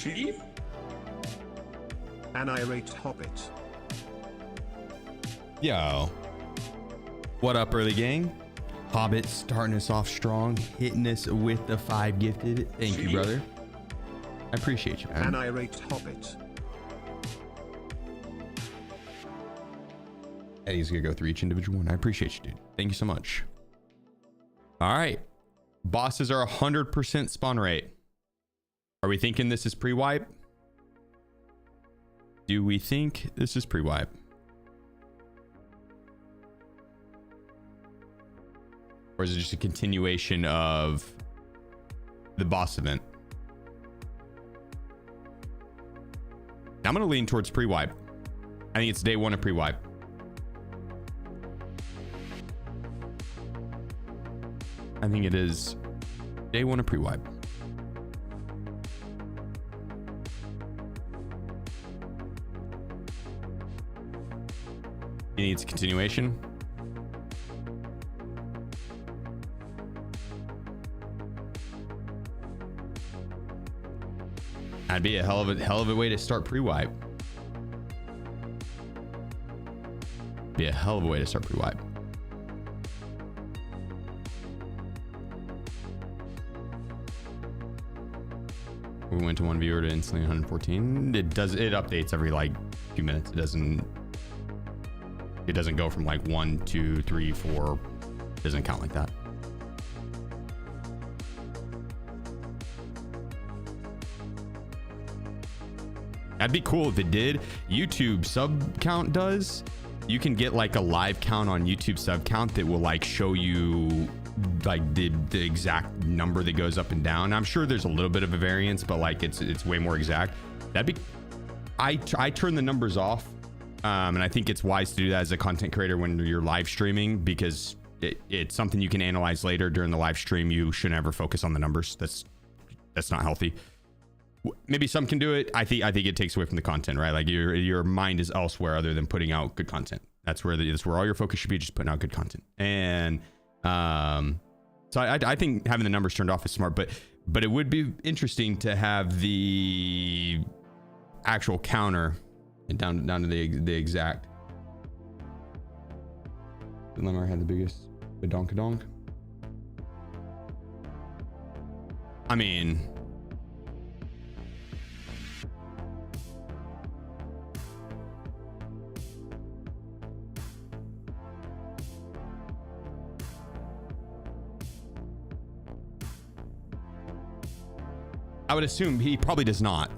Sheep. And I rate Hobbit. Yo. What up, early gang? Hobbit starting us off strong, hitting us with the 5 gifted. Thank you, brother. I appreciate you, man. And I rate Hobbit. Eddie's gonna go through each individual one. I appreciate you, dude. Thank you so much. All right. Bosses are 100% spawn rate. Are we thinking this is pre-wipe? Do we think this is pre-wipe? Or is it just a continuation of the boss event? I'm going to lean towards pre-wipe. I think it's day 1 of pre-wipe. I think it is day 1 of pre-wipe. You think it's a continuation? That'd be a hell of a way to start pre-wipe. Be a hell of a way to start pre-wipe. We went to 1 viewer to instantly 114. It updates every like few minutes. It doesn't go from like 1, 2, 3, 4. It doesn't count like that. That'd be cool if it did. YouTube sub count does. You can get like a live count on YouTube sub count that will like show you like the exact number that goes up and down. I'm sure there's a little bit of a variance, but like it's way more exact. That'd be. I turn the numbers off, and I think it's wise to do that as a content creator when you're live streaming, because it's something you can analyze later during the live stream. You shouldn't ever focus on the numbers. That's not healthy. Maybe some can do it. I think it takes away from the content, right? Like your mind is elsewhere other than putting out good content. That's where all your focus should be, just putting out good content. And so I think having the numbers turned off is smart, but it would be interesting to have the actual counter and down to the exact. The Lemur had the biggest badonkadonk. I mean, I would assume he probably does not.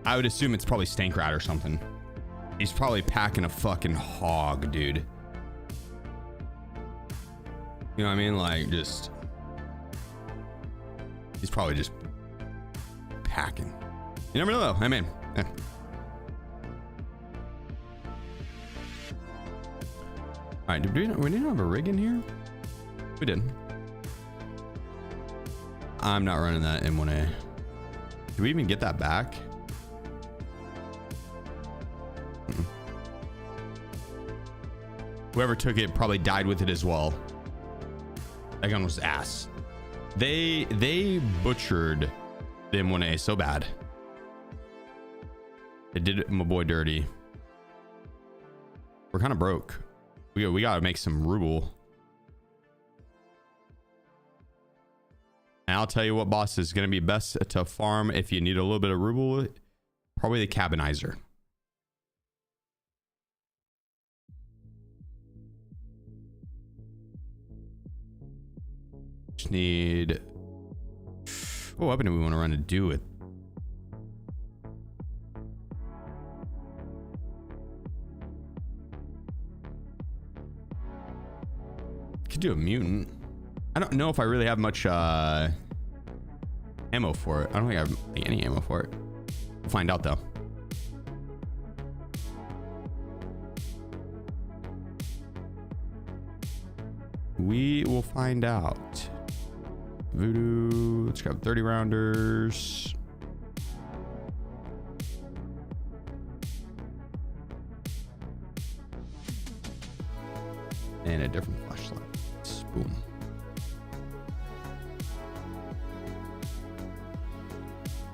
I would assume it's probably Stank Rat or something. He's probably packing a fucking hog, dude. You know what I mean? Like, just... He's probably just packing. You never know, though. I mean... Eh. All right, we didn't have a rig in here? We did. I'm not running that M1A. Do we even get that back? Whoever took it probably died with it as well. That gun was ass. They butchered the M1A so bad. It did my boy dirty. We're kind of broke. We gotta make some ruble. And I'll tell you what, boss, is gonna be best to farm if you need a little bit of ruble. Probably the Cabanizer. Just need... What weapon do we want to run to do it? Could do a mutant. I don't know if I really have much ammo for it. I don't think I have any ammo for it. We'll find out though. We will find out. Voodoo. Let's grab 30 rounders. And a different flashlight. Boom.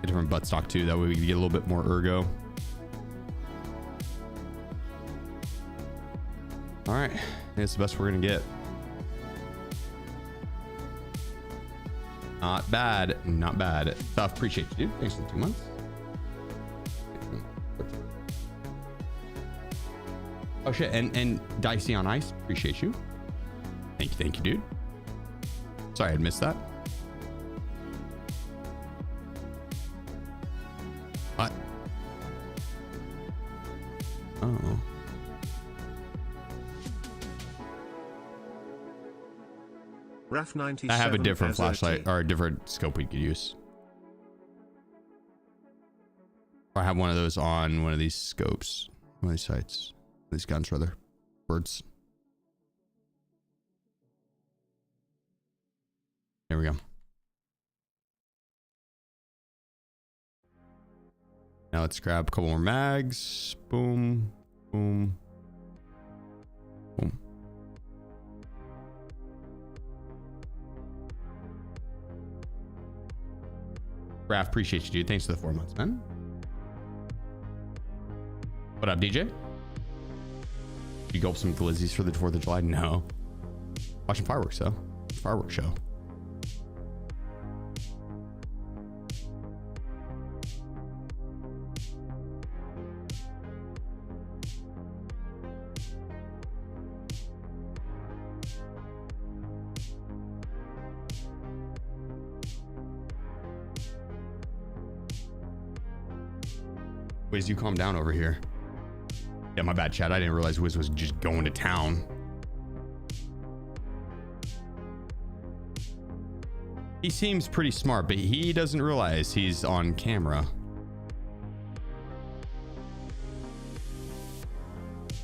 A different buttstock too. That way we can get a little bit more ergo. All right. I think it's the best we're going to get. Not bad. Not bad. Tough. Appreciate you, dude. Thanks for the 2 months. Oh shit. And Dicey on Ice. Appreciate you. Thank you, dude. Sorry, I missed that. What? Oh. Raf 97 I have a different has flashlight 30. or a different scope we could use. Or I have one of those on one of these scopes, one of these sights, these guns rather, birds. There we go. Now let's grab a couple more mags. Boom, boom, boom. Raph, appreciate you, dude. Thanks for the 4 months, man. What up, DJ? You gulp some glizzies for the 4th of July? No. Watching fireworks, though. Fireworks show. Wiz, you calm down over here. Yeah, my bad, Chad. I didn't realize Wiz was just going to town. He seems pretty smart, but he doesn't realize he's on camera.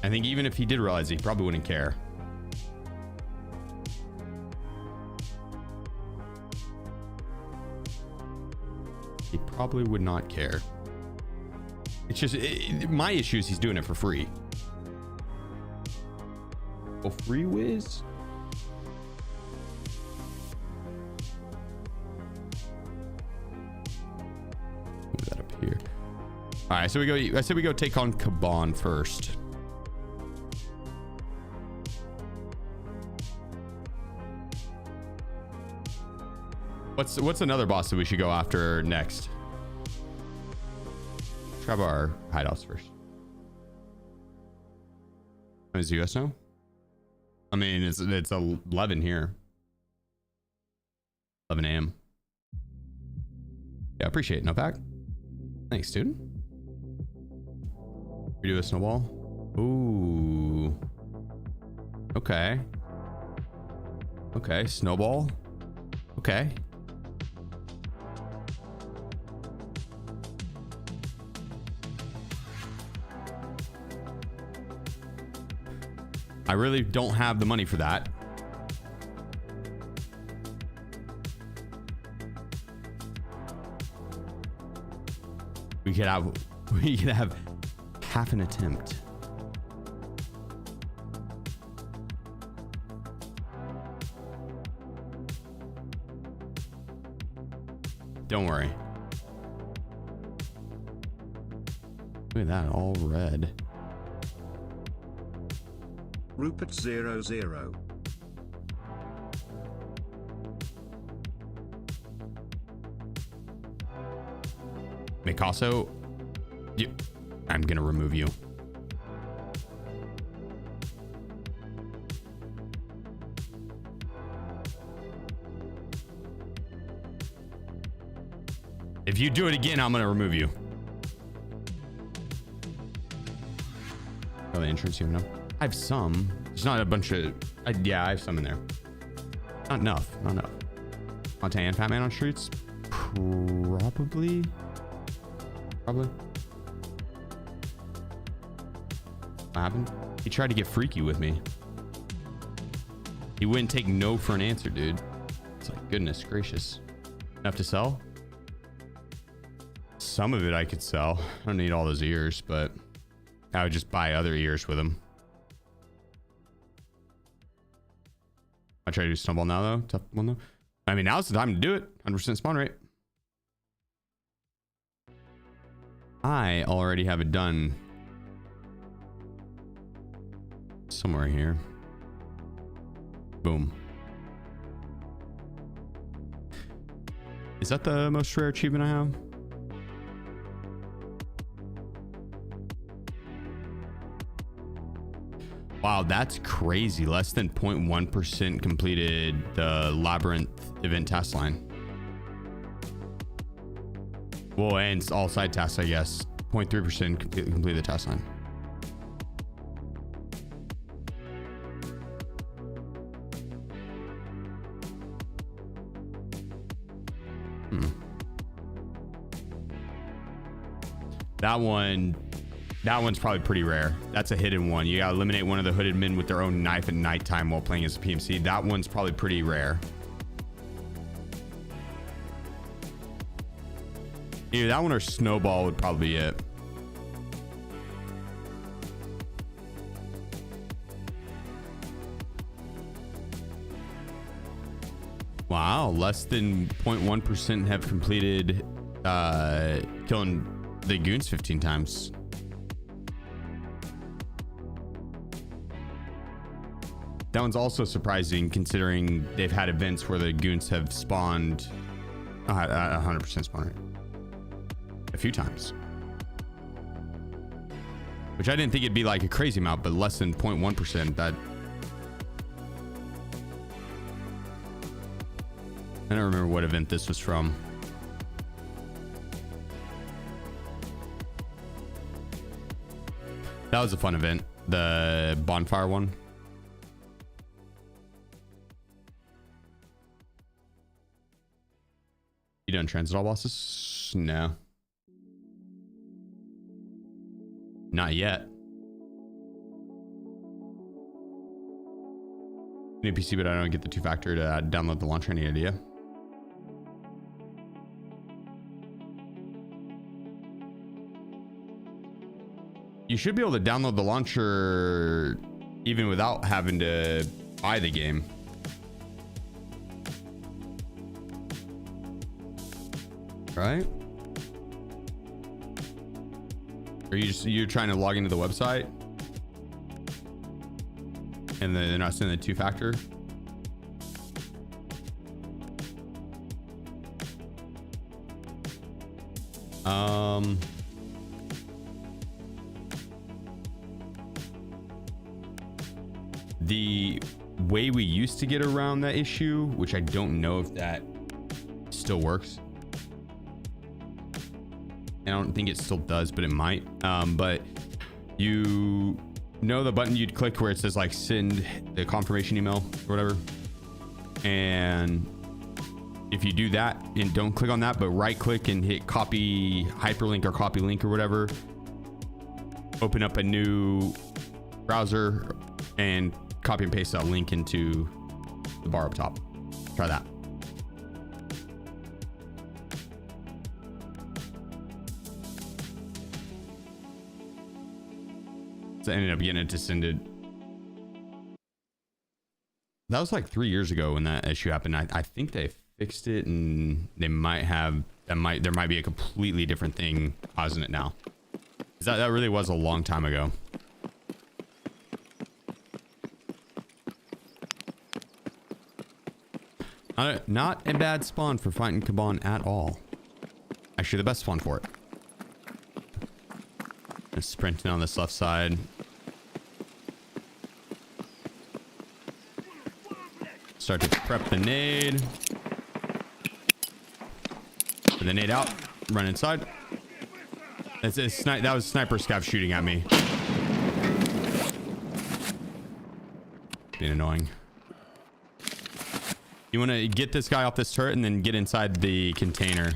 I think even if he did realize it, he probably wouldn't care. He probably would not care. It's just my issue is he's doing it for free. Oh, free Wiz? Move that up here. All right, so we go. I said we go take on Kaban first. What's another boss that we should go after next? Grab our hideouts first. Is it US now? I mean, it's 11 here. 11 a.m. Yeah, appreciate it. No pack. Thanks, dude. We do a snowball. Ooh. Okay. Okay, snowball. Okay. I really don't have the money for that. We could have half an attempt. Don't worry. Look at that, all red. Rupert 00. Mikaso, I'm gonna remove you. If you do it again, I'm gonna remove you. Oh, the entrance, you know? I have some. It's not a bunch of. Yeah, I have some in there. Not enough. Not enough. Monte and Fat Man on streets? Probably. What happened? He tried to get freaky with me. He wouldn't take no for an answer, dude. It's like, goodness gracious. Enough to sell? Some of it I could sell. I don't need all those ears, but I would just buy other ears with them. I try to do snowball now though. Tough one though. I mean, now's the time to do it. 100% spawn rate. I already have it done somewhere here. Boom. Is that the most rare achievement I have? Wow, that's crazy. Less than 0.1% completed the Labyrinth event task line. Well, and it's all side tasks, I guess. 0.3% complete the task line. That one's probably pretty rare. That's a hidden one. You gotta eliminate one of the hooded men with their own knife at nighttime while playing as a PMC. That one's probably pretty rare. Either that one or snowball would probably be it. Wow, less than 0.1% have completed killing the goons 15 times. That one's also surprising considering they've had events where the goons have spawned 100% spawn rate a few times, which I didn't think it'd be like a crazy amount, but less than 0.1%. That I don't remember what event this was from. That was a fun event, the bonfire one. You done transit all bosses? No. Not yet. New PC, but I don't get the two-factor to download the launcher. Any idea? You should be able to download the launcher even without having to buy the game. Right? Or you're trying to log into the website and they're not sending the two-factor? The way we used to get around that issue, which I don't know if that still works. I don't think it still does, but it might. But you know the button you'd click where it says like send the confirmation email or whatever. And if you do that and don't click on that, but right click and hit copy hyperlink or copy link or whatever, open up a new browser and copy and paste that link into the bar up top. Try that. So I ended up getting it to send it. That was like 3 years ago when that issue happened. I think they fixed it, and they might have there might be a completely different thing causing it now. That really was a long time ago. Not a bad spawn for fighting Kaban at all. Actually, the best spawn for it. Just sprinting on this left side. Start to prep the nade. Put the nade out. Run inside. That was sniper scav shooting at me. Being annoying. You want to get this guy off this turret and then get inside the container.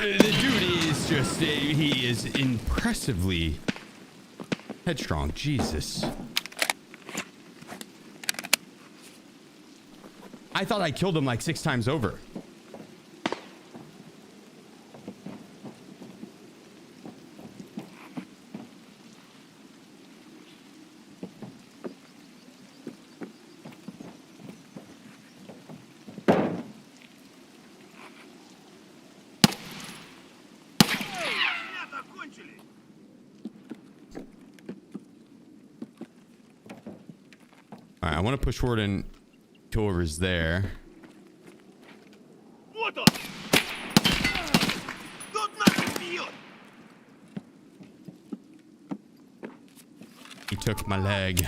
The dude is just, he is impressively headstrong. Jesus. I thought I killed him like 6 times over. All right, I want to push forward and kill whoever's there. He took my leg.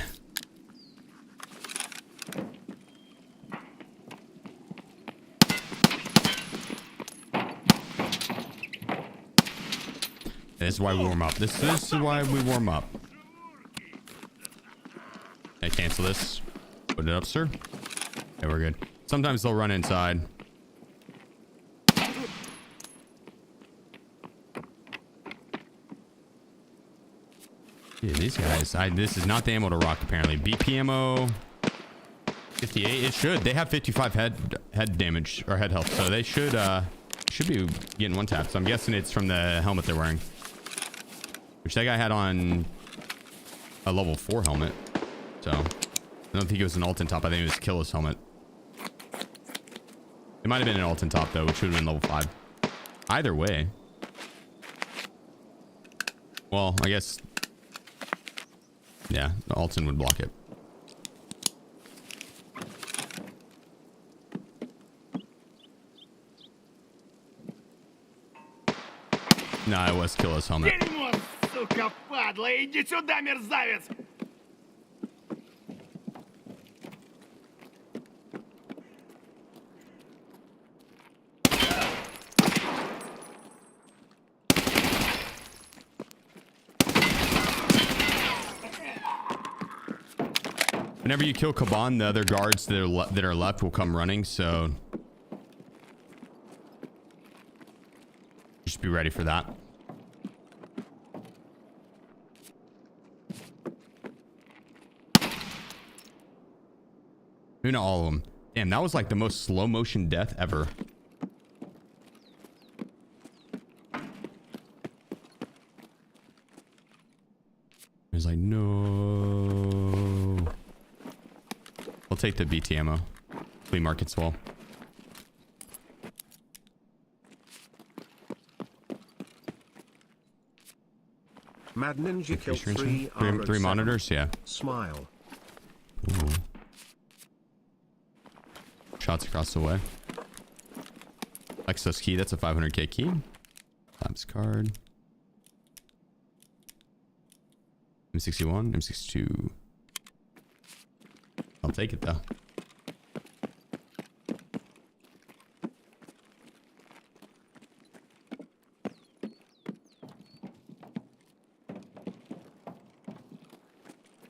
This is why we warm up. This is why we warm up. Hey, cancel this. Put it up, sir. Okay, we're good. Sometimes they'll run inside. Yeah, these guys. This is not the ammo to rock, apparently. BPMO 58. It should. They have 55 head damage or head health, so they should be getting one tap. So I'm guessing it's from the helmet they're wearing, which that guy had on a level 4 helmet. So I don't think it was an Alton top. I think it was Killa's helmet. It might have been an Alton top though, which would have been level 5. Either way. Well, I guess. Yeah, the Alton would block it. Nah, it was Killa's helmet. Сука, падла, иди сюда, мерзавец! Whenever you kill Kaban, the other guards that are left will come running, so just be ready for that. Maybe not all of them. Damn, that was like the most slow motion death ever. It was like, no. We'll take the BT ammo. Flea market's well. Mad Ninja killed three monitors, yeah. Smile. Ooh. Shots across the way. Lexus key, that's a 500k key. Labs card. M61, M62. I'll take it though.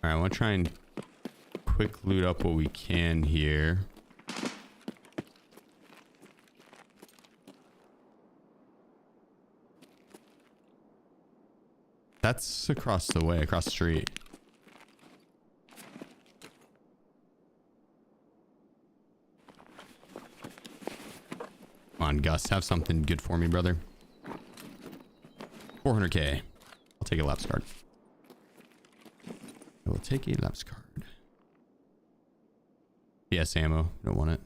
Alright, I want to try and quick loot up what we can here. That's across the way, across the street. Come on, Gus, have something good for me, brother. 400k. I'll take a lapse card. I will take a lapse card. PS ammo. Don't want it.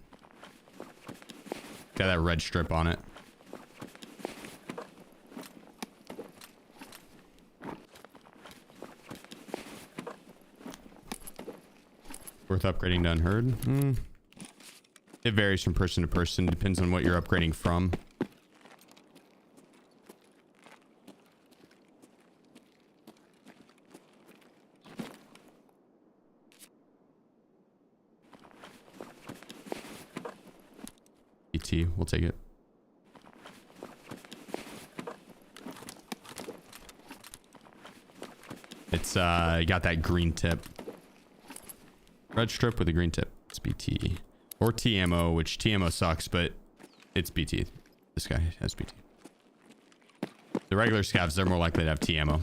Got that red strip on it. Worth upgrading to unheard? It varies from person to person. Depends on what you're upgrading from. ET, we'll take it. It's got that green tip. Red strip with a green tip. It's BT. Or T ammo, which T ammo sucks, but it's BT. This guy has BT. The regular scavs, they're more likely to have T ammo.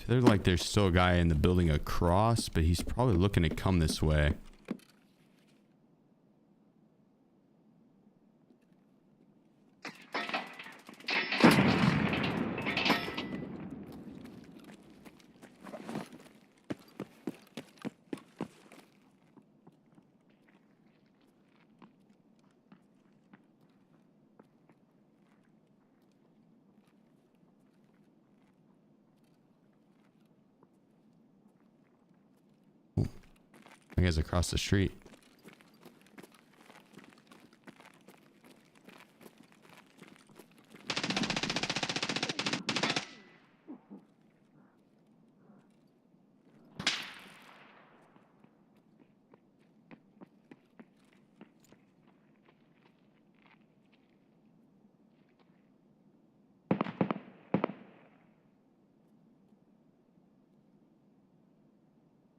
They're like, there's still a guy in the building across, but he's probably looking to come this way. I guess across the street.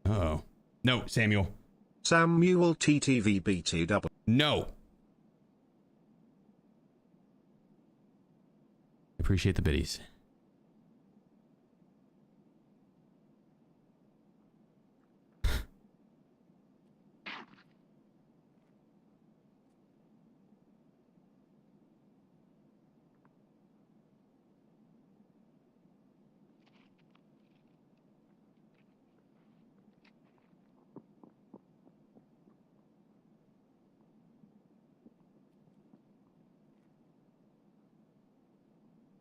Uh-oh. No, Samuel. Samuel TTVBTW. No. Appreciate the biddies.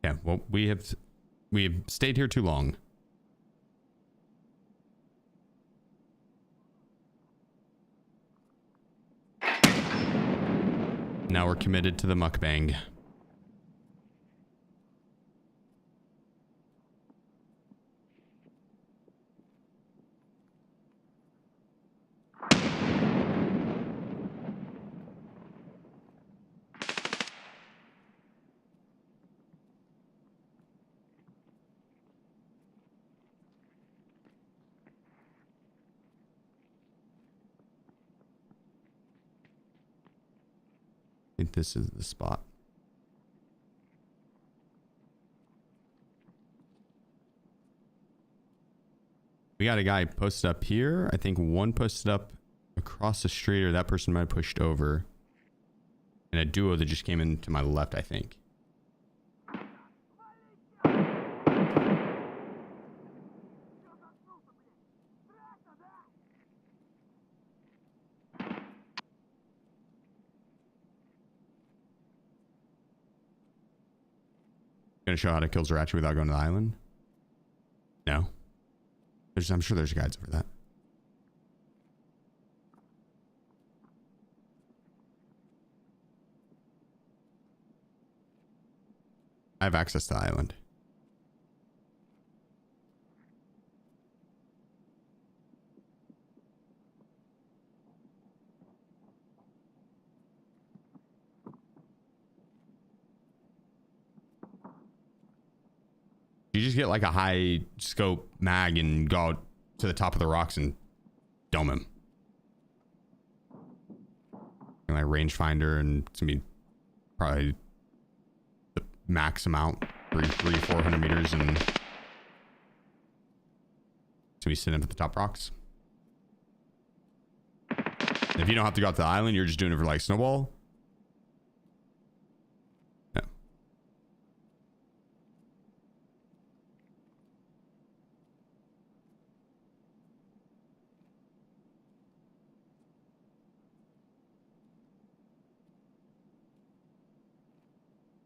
Yeah, well, we have stayed here too long. Now we're committed to the mukbang. I think this is the spot. We got a guy posted up here. I think one posted up across the street, or that person might have pushed over. And a duo that just came in to my left, I think. Gonna show how to kill Zerachi without going to the island? No. I'm sure there's guides over that. I have access to the island. You just get like a high scope mag and go out to the top of the rocks and dome him. And like rangefinder, and it's gonna be probably the max amount, 400 meters, and it's gonna be sitting up at the top rocks. And if you don't have to go out to the island, you're just doing it for like snowball.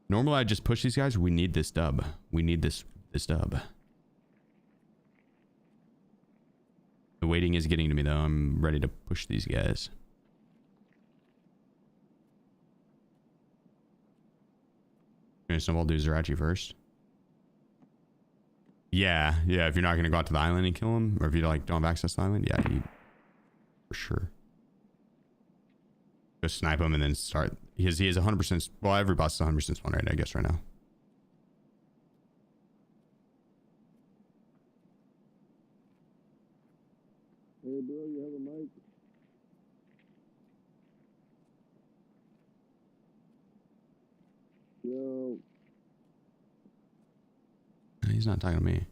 Normally I just push these guys. We need this dub. We need this dub. The waiting is getting to me though. I'm ready to push these guys. Gonna snowball do Zerachi first. Yeah, if you're not gonna go out to the island and kill him, or if you like don't have access to the island, yeah, for sure. Just snipe him and then start. He is 100%. Well, every boss is 100% spawn rate, I guess, right now. Hey, bro, you have a mic? Yo. He's not talking to me.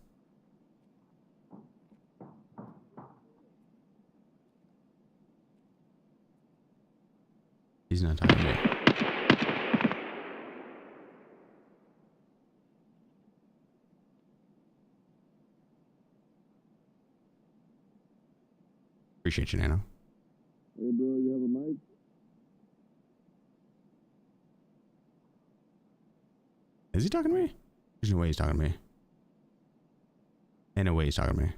He's not talking to me. Appreciate you, Nano. Hey, bro, you have a mic? Is he talking to me? There's no way he's talking to me. Ain't no way he's talking to me.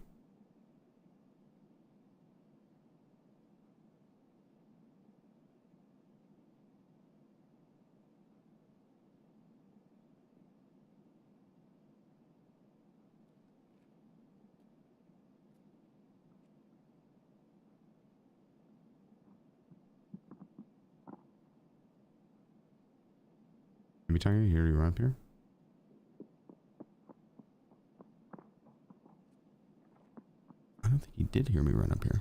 Maybe talking to you? You run up here? I don't think he did hear me run up here.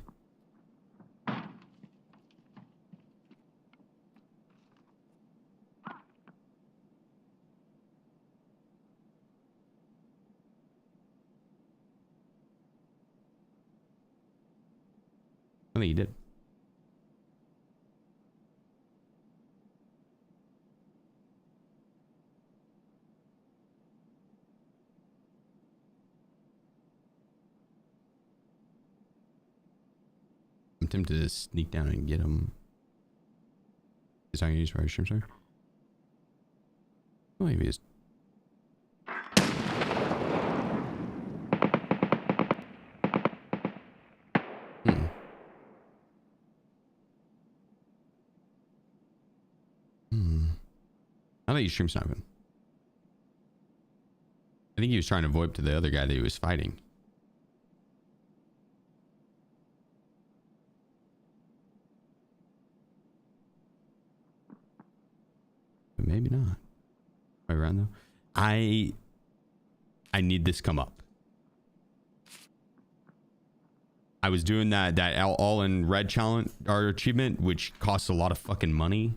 I think he did. I'm tempted to sneak down and get him. He's not gonna use fire stream, sir. Oh, maybe he is. I think he's stream sniping. I think he was trying to VoIP to the other guy that he was fighting. But maybe not. Right around though. I need this come up. I was doing that all in red challenge or achievement, which costs a lot of fucking money.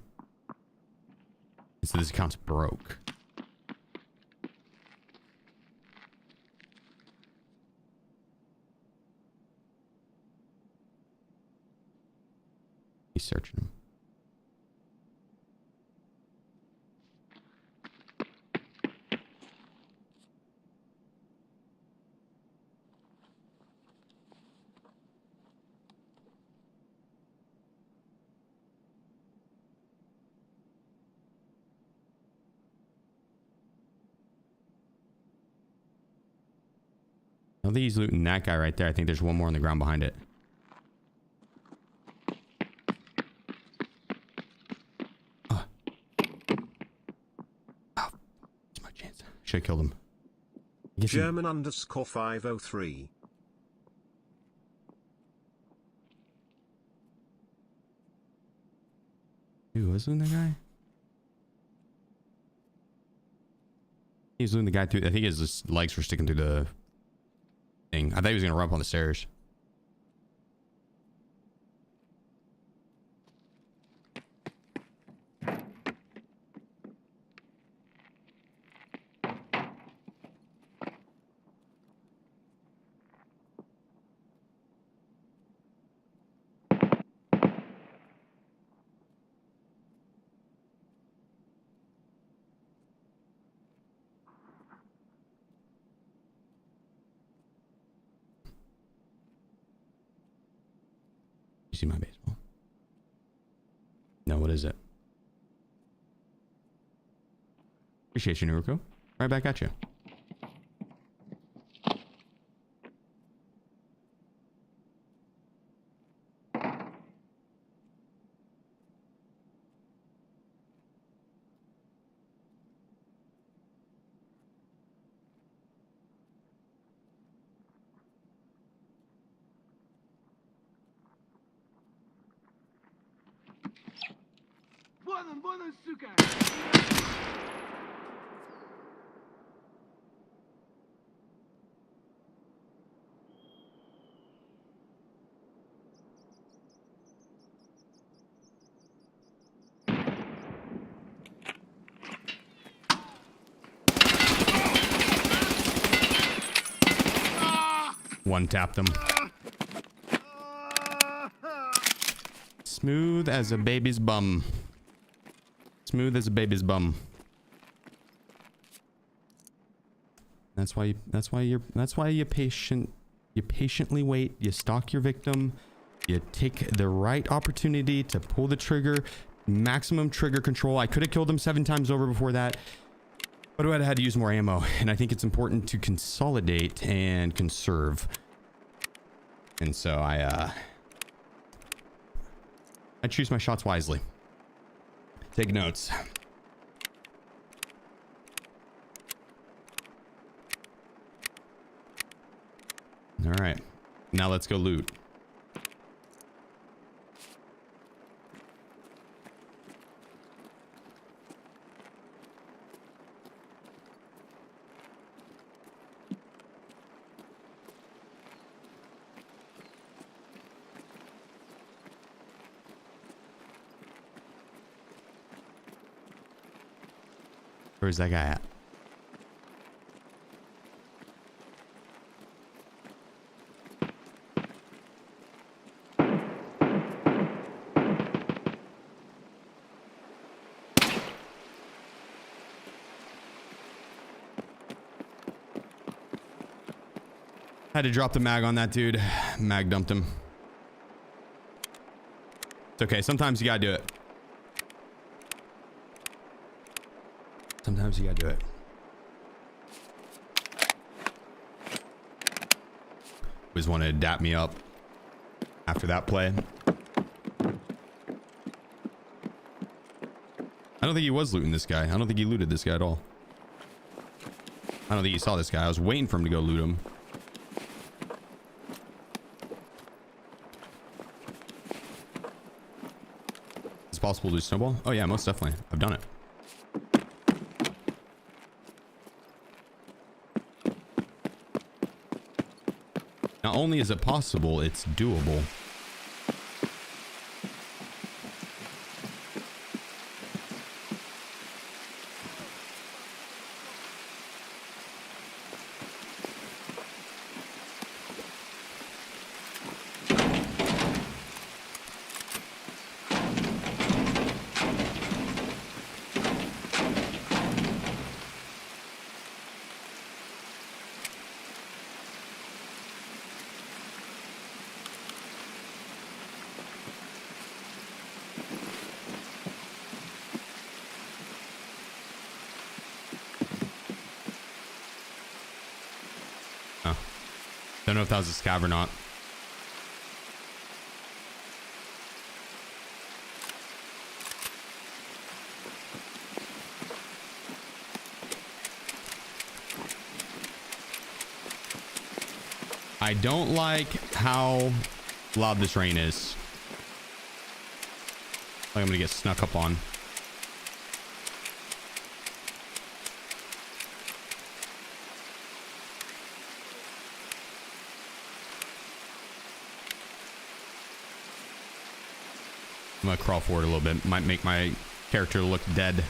So this account's broke. He's searching him. I don't think he's looting that guy right there. I think there's one more on the ground behind it. Oh, it's my chance. Should have killed him. German underscore 503. Who was looting that guy? He was looting the guy through. I think his legs were sticking through the thing. I thought he was gonna run up on the stairs. You see my baseball? No, what is it? Appreciate you, Nuruko. Right back at you. Вон он, сука! One tapped him. Smooth as a baby's bum. Smooth as a baby's bum. That's why you patiently wait, you stalk your victim, you take the right opportunity to pull the trigger, maximum trigger control. I could have killed him 7 times over before that, but I would have had to use more ammo, and I think it's important to consolidate and conserve. And so I choose my shots wisely. Take notes. All right, now let's go loot. Where's that guy at? Had to drop the mag on that dude. Mag dumped him. It's okay. Sometimes you gotta do it. Sometimes you gotta do it. Always wanted to dap me up after that play. I don't think he was looting this guy. I don't think he looted this guy at all. I don't think he saw this guy. I was waiting for him to go loot him. It's possible to do snowball? Oh yeah, most definitely. I've done it. Not only is it possible, it's doable. Don't know if that was a scav or not. I don't like how loud this rain is. Like I'm gonna get snuck up on. I'm gonna crawl forward a little bit. Might make my character look dead.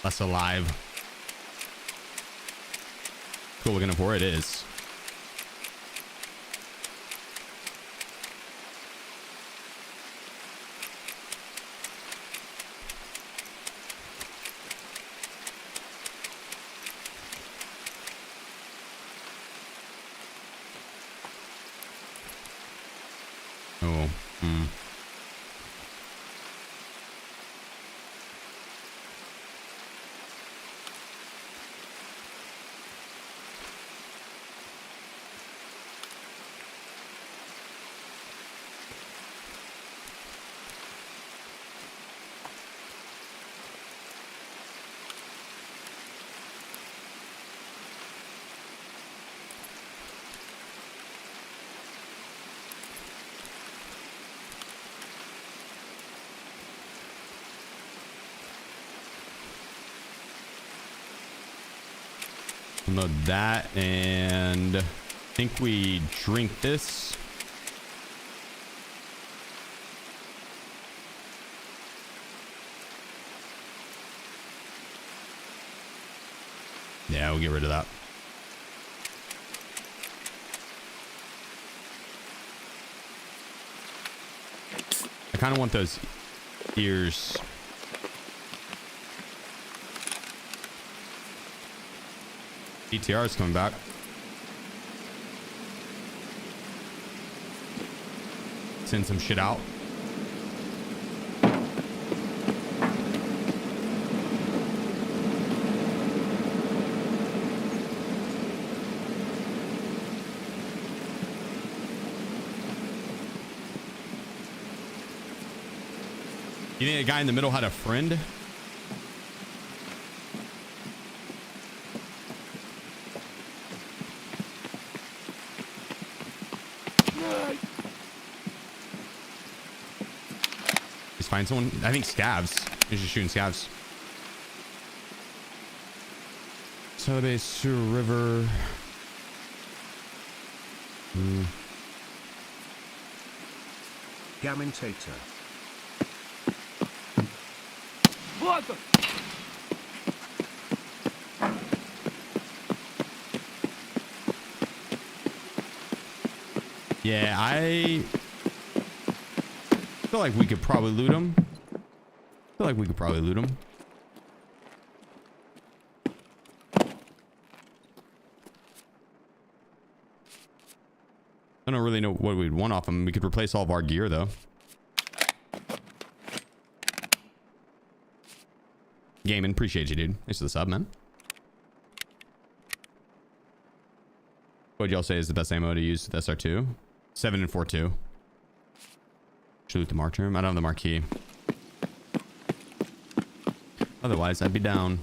Less alive. Cool looking for it is. Oh, Load that, and I think we drink this. Yeah, we'll get rid of that. I kind of want those ears BTR is coming back. Send some shit out. You think the guy in the middle had a friend? Just find someone. I think scavs. He's just shooting scavs. Solar base, sewer, river. Gamintator. Вот он! Yeah, I feel like we could probably loot him. I don't really know what we'd want off him. We could replace all of our gear though. Gaming, appreciate you, dude. Thanks for the sub, man. What y'all say is the best ammo to use with SR2? 7 and 4.2. Should loot the mark room. I don't have the marquee. Otherwise, I'd be down.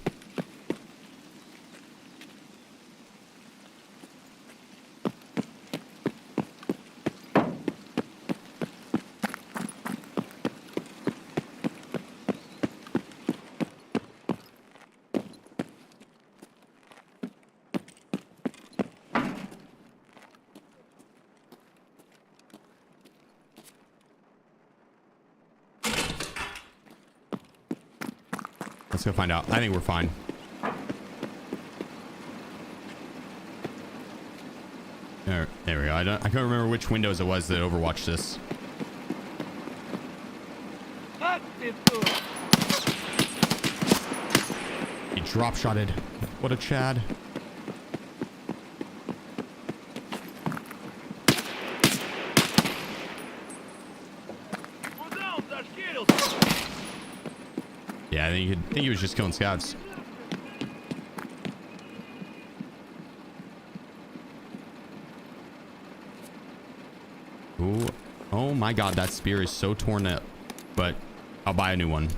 Let's go find out. I think we're fine. There we go. I can't remember which windows it was that overwatched this. He drop shotted. What a Chad. Yeah, I think he was just killing scouts. Ooh. Oh my god, that spear is so torn up. But I'll buy a new one.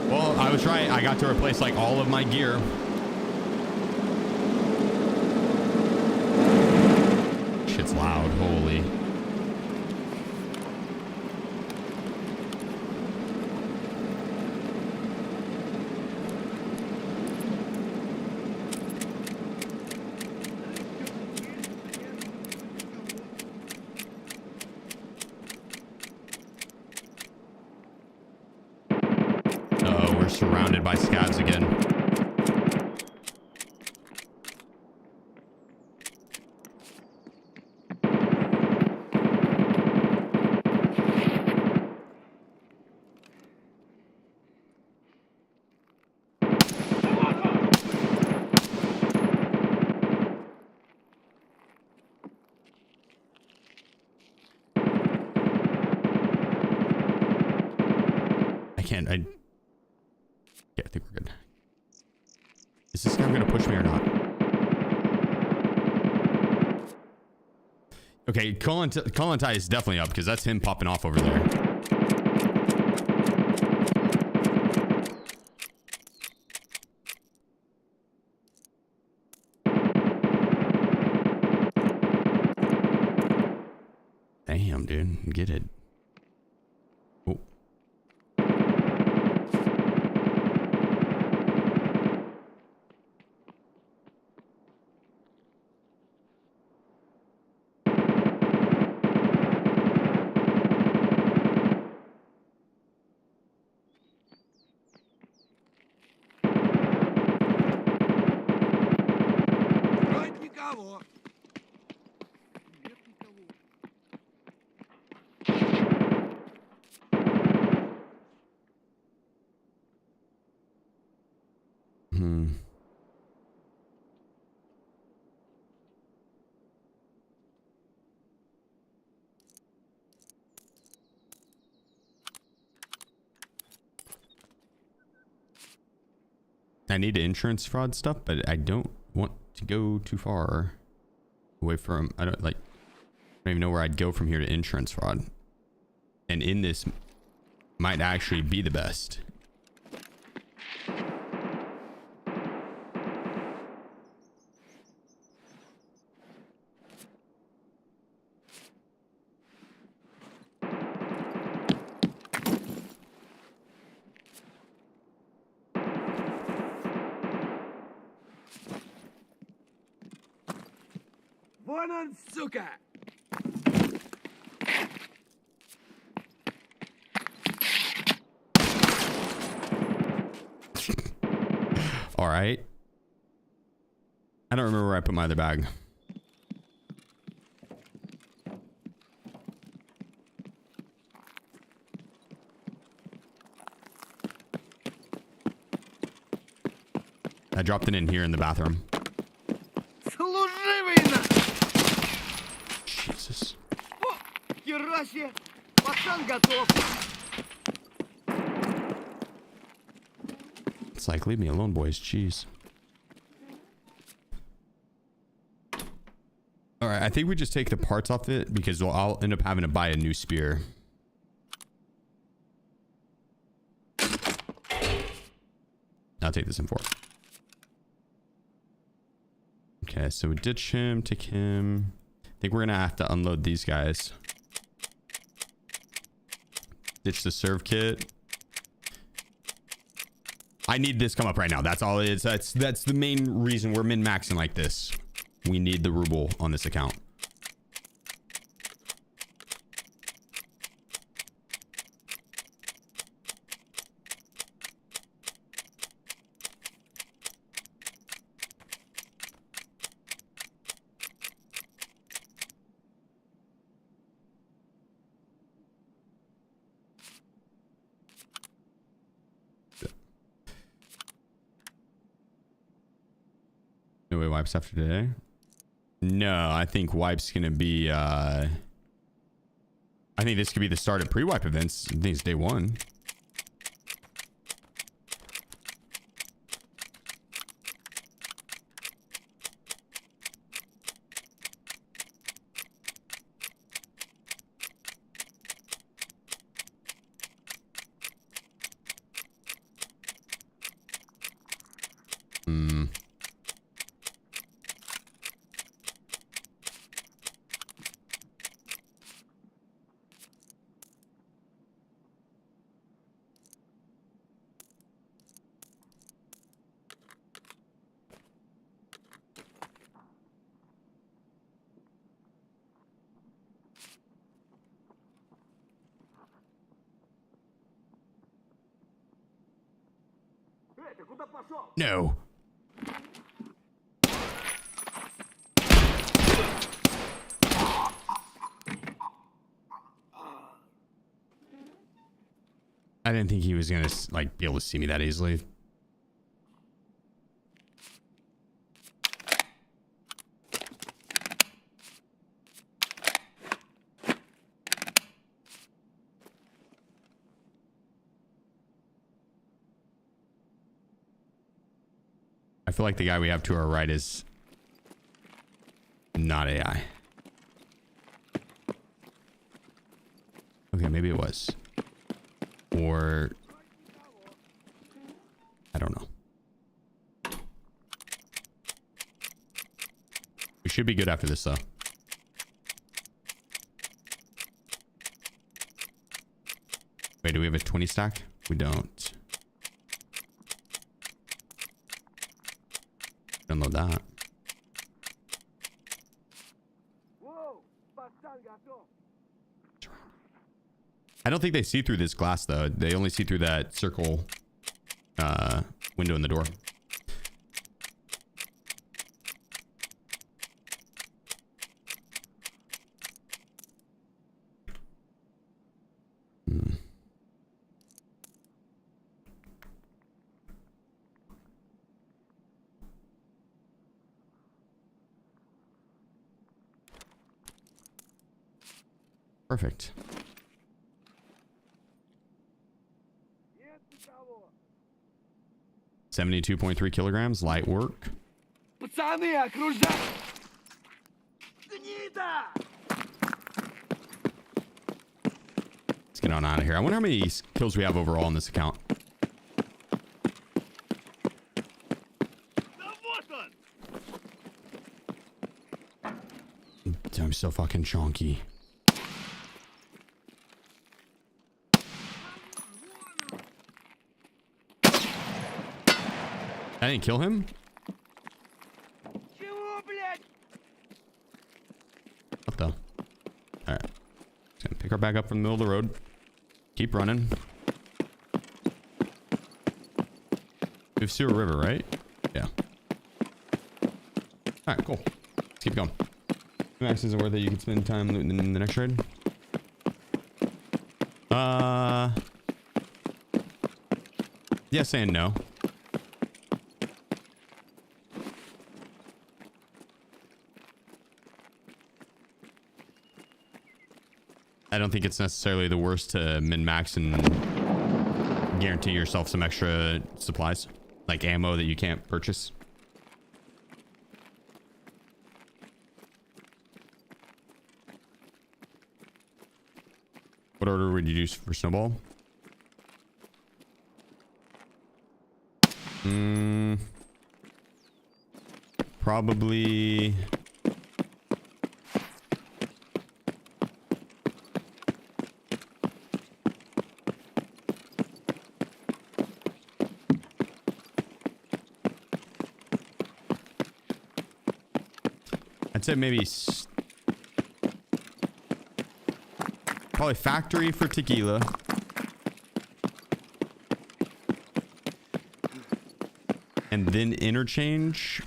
Well, I was right. I got to replace like all of my gear. Shit's loud. Holy. Surrounded by scavs again. Yeah, I think we're good. Is this guy gonna push me or not? Okay, Colin is definitely up because that's him popping off over there. Damn, dude, get it. Oh. I need insurance fraud stuff, but I don't want to go too far away from, I don't even know where I'd go from here to insurance fraud. And in this might actually be the best. Вон он, сука! All right. I don't remember where I put my other bag. I dropped it in here in the bathroom. Служивый на! Jesus. О, хера себе! Пацан готов! It's like, leave me alone, boys. Jeez. All right, I think we just take the parts off it because I'll end up having to buy a new spear. I'll take this in 4. Okay, so we ditch him, take him. I think we're gonna have to unload these guys. Ditch the serve kit. I need this come up right now. That's all it is. That's the main reason we're min-maxing like this. We need the ruble on this account. No way wipes after today. No, I think wipe's gonna be I think this could be the start of pre-wipe events. I think it's day 1. Эй, ты куда пошел? No. I didn't think he was gonna like be able to see me that easily. I feel like the guy we have to our right is not AI. Okay, maybe it was. Or I don't know. We should be good after this though. Wait, do we have a 20 stack? We don't. Unload that. Воу, пацан готов! I don't think they see through this glass though. They only see through that circle window in the door. Perfect. 72.3 kilograms, light work. Пацаны, окружай! Гнида! Let's get on out of here. I wonder how many kills we have overall on this account. Да вот он! I'm so fucking chonky. I didn't kill him? Чего, блядь? What the? Alright. Just gonna pick her back up from the middle of the road. Keep running. We've Sewer River, right? Yeah. Alright, cool. Let's keep going. Max isn't worth it. You can spend time looting in the next raid. Yes and no. I don't think it's necessarily the worst to min-max and guarantee yourself some extra supplies, like ammo that you can't purchase. What order would you use for Snowball? Probably... I'd say maybe probably factory for tequila. And then interchange.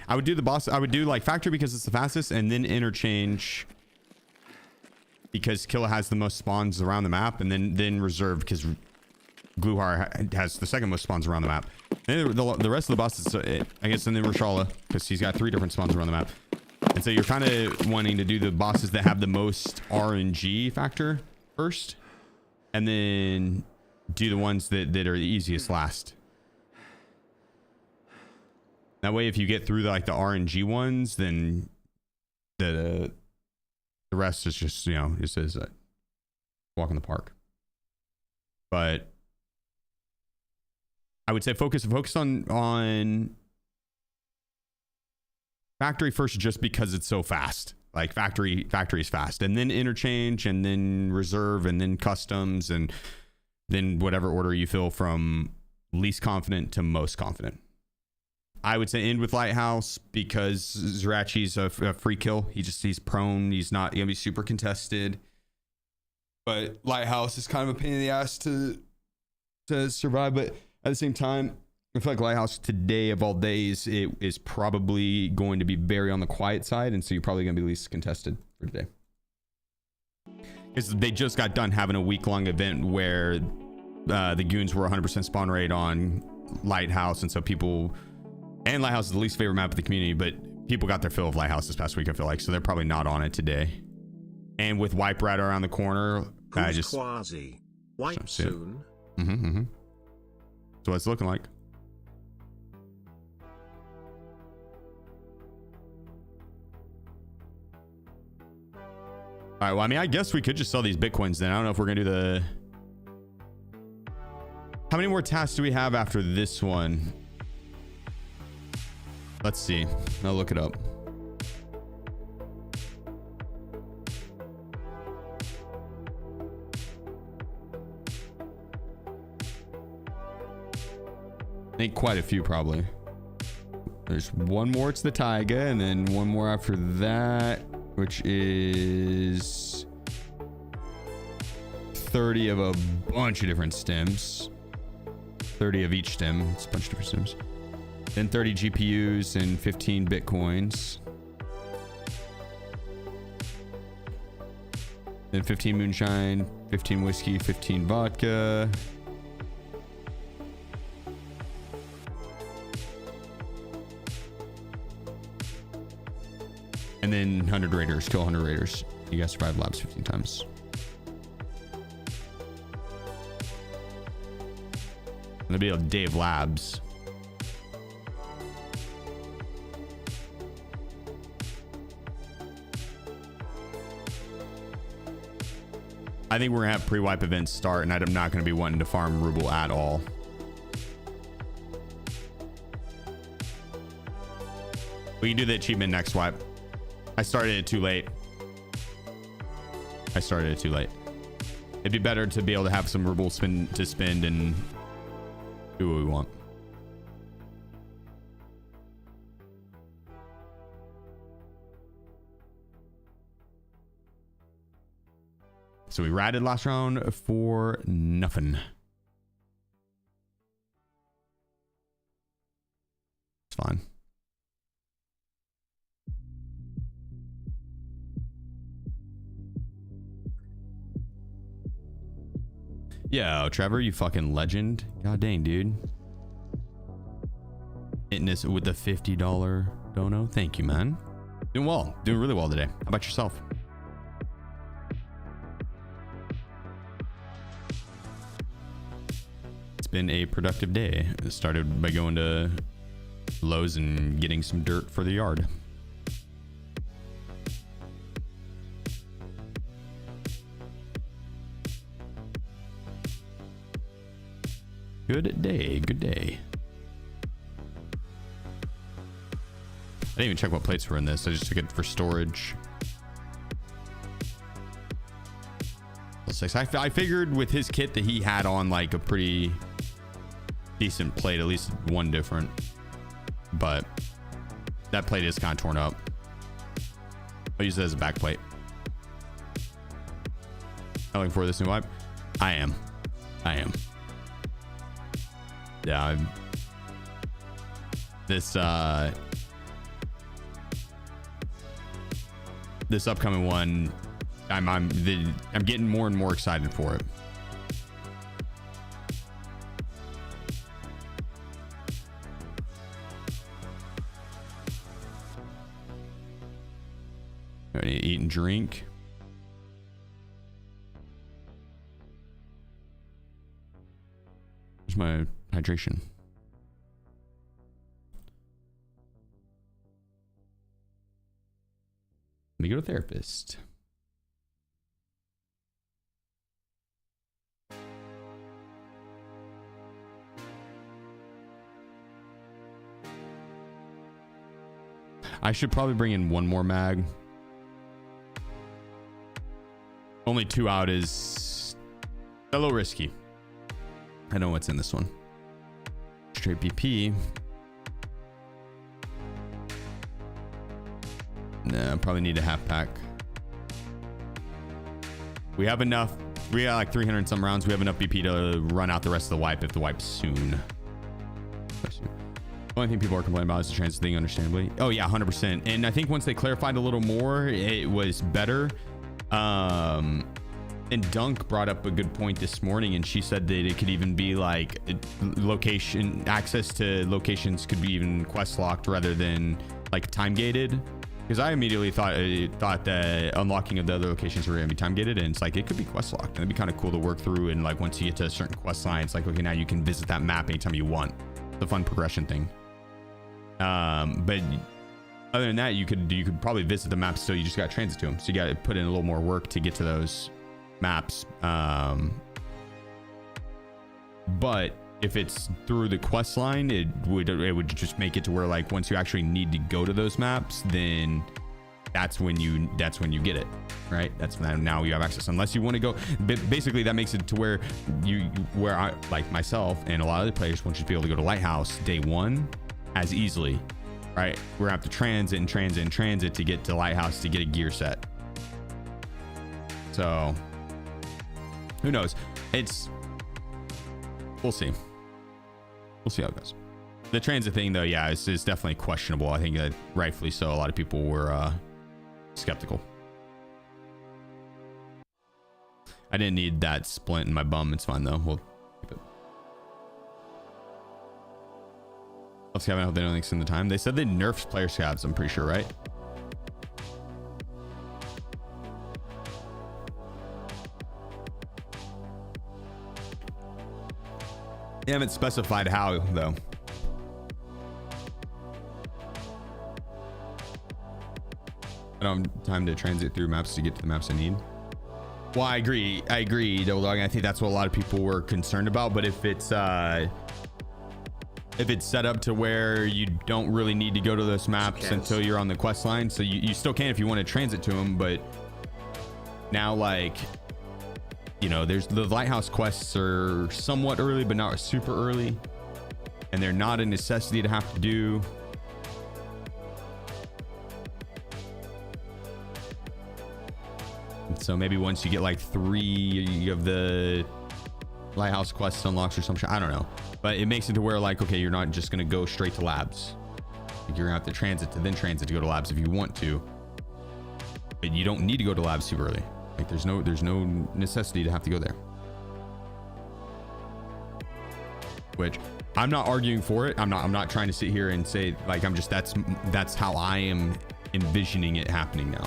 I would do the boss. I would do like factory because it's the fastest, and then interchange because Killa has the most spawns around the map, and then reserve because Gluhar has the second most spawns around the map. And the rest of the bosses, I guess, and then Rashala because he's got 3 different spawns around the map. And so you're kind of wanting to do the bosses that have the most RNG factor first, and then do the ones that are the easiest last. That way, if you get through like the RNG ones, then the rest is just, you know, just as a walk in the park. But I would say focus on factory first, just because it's so fast. Like factory is fast, and then interchange, and then reserve, and then customs, and then whatever order you feel from least confident to most confident. I would say end with Lighthouse because Zrachi's a free kill. He's prone. He's not gonna be super contested. But Lighthouse is kind of a pain in the ass to survive. But at the same time, I feel like Lighthouse today of all days, it is probably going to be very on the quiet side, and so you're probably going to be least contested for today. Because they just got done having a week-long event where the goons were 100% spawn rate on Lighthouse, and so people... And Lighthouse is the least favorite map of the community, but people got their fill of Lighthouse this past week, I feel like, so they're probably not on it today. And with Wipe right around the corner, I just... Quasi. Wipe soon. So what's it looking like? All right, well, I mean, I guess we could just sell these Bitcoins then. I don't know if we're going to do the... How many more tasks do we have after this one? Let's see. I'll look it up. I think quite a few, probably. There's one more. It's the Taiga, and then one more after that, which is 30 of a bunch of different stems. 30 of each stem. It's a bunch of different stems. Then 30 GPUs and 15 Bitcoins. Then 15 moonshine, 15 whiskey, 15 vodka. And then 100 raiders, kill 100 raiders. You guys survive labs 15 times. It'll be a day of labs. I think we're gonna have pre-wipe events start, and I'm not gonna be wanting to farm ruble at all. We can do the achievement next wipe. I started it too late. It'd be better to be able to have some ruble spend and do what we want. So we ratted last round for nothing. It's fine. Yo, Trevor, you fucking legend. God dang, dude. Hitting us with the $50 dono. Thank you, man. Doing well. Doing really well today. How about yourself? It's been a productive day. It started by going to Lowe's and getting some dirt for the yard. Good day, good day. I didn't even check what plates were in this. I just took it for storage. I figured with his kit that he had on like a pretty decent plate, at least one different. But that plate is kind of torn up. I'll use it as a back plate. I'm looking for this new wipe. I am. Yeah, this upcoming one, I'm getting more and more excited for it. I need to eat and drink. Where's my hydration? Let me go to therapist. I should probably bring in one more mag. Only 2 out is a little risky. I know what's in this one. Straight BP. Nah, probably need a half pack. We have enough. We got like 300 and some rounds. We have enough BP to run out the rest of the wipe if the wipe's soon. The only thing people are complaining about is the transit thing, understandably. Oh yeah, 100%. And I think once they clarified a little more, it was better. And Dunk brought up a good point this morning, and she said that it could even be like location access to locations could be even quest locked rather than like time gated. Because I immediately thought that unlocking of the other locations were gonna be time gated, and it's like it could be quest locked. And it'd be kind of cool to work through. And like once you get to a certain quest line, it's like okay, now you can visit that map anytime you want. It's a fun progression thing. But other than that, you could probably visit the maps still. You just got to transit to them, so you got to put in a little more work to get to those maps. But if it's through the quest line, it would just make it to where like once you actually need to go to those maps, then that's when you get it, right? That's when now you have access, unless you want to go. But basically that makes it to where where I, like myself and a lot of other players, won't just be able to go to Lighthouse day one as easily, right? We're gonna have to transit to get to Lighthouse to get a gear set. So who knows? We'll see how it goes. The transit thing though, yeah, it's definitely questionable. I think that rightfully so. A lot of people were skeptical. I didn't need that splint in my bum. It's fine though. We'll keep it. Let's have. I hope they don't extend the time. They said they nerfed player scabs, I'm pretty sure, right? They haven't specified how though. I don't have time to transit through maps to get to the maps I need. Well, I agree, Double Dog. I think that's what a lot of people were concerned about. But if it's set up to where you don't really need to go to those maps until you're on the quest line, so you still can if you want to transit to them. But now, like, you know, there's the Lighthouse quests are somewhat early, but not super early, and they're not a necessity to have to do. So maybe once you get like 3 of the Lighthouse quests unlocks or some shit, I don't know, but it makes it to where, like, okay, you're not just gonna go straight to labs. Like, you're gonna have to transit to go to labs if you want to, but you don't need to go to labs super early. Like, there's no necessity to have to go there. Which I'm not arguing for it. I'm not trying to sit here and say, like, I'm just that's how I am envisioning it happening now.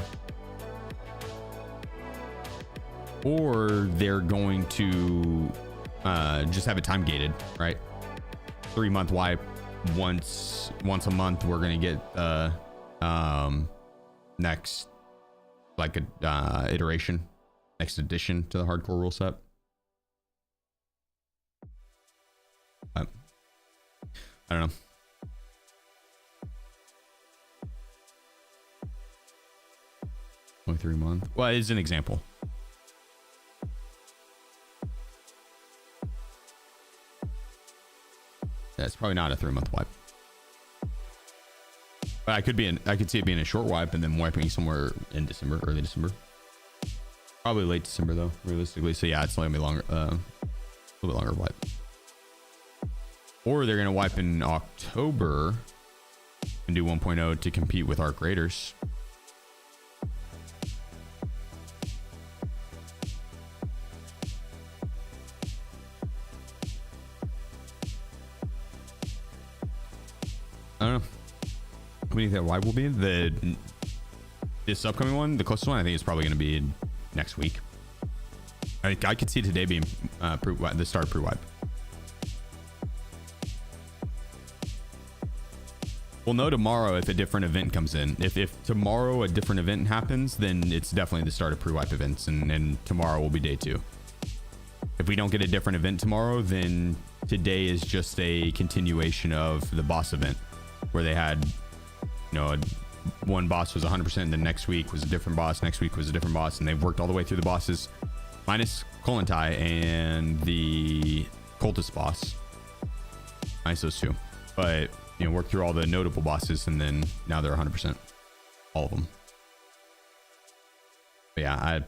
Or they're going to just have it time gated, right? 3-month wipe. Once a month, we're gonna get next, like, a iteration, next addition to the hardcore rule set. I don't know. Only 3 months. Well, it's an example. That's probably not a 3-month wipe, but I could see it being a short wipe and then wiping somewhere in December, early December, probably late December though, realistically. So yeah, it's only gonna be longer, a little bit longer wipe. Or they're gonna wipe in October and do 1.0 to compete with Arc Raiders. I don't know. What do you think that wipe will be? This upcoming one, the closest one, I think is probably going to be next week. I could see today being the start of Prewipe. We'll know tomorrow if a different event comes in. If tomorrow a different event happens, then it's definitely the start of Prewipe events, and tomorrow will be day 2. If we don't get a different event tomorrow, then today is just a continuation of the boss event, where they had, you know, one boss was 100%, the next week was a different boss, next week was a different boss, and they've worked all the way through the bosses minus Kolentai and the cultist boss, minus those 2, but, you know, worked through all the notable bosses, and then now they're 100%, all of them. But yeah,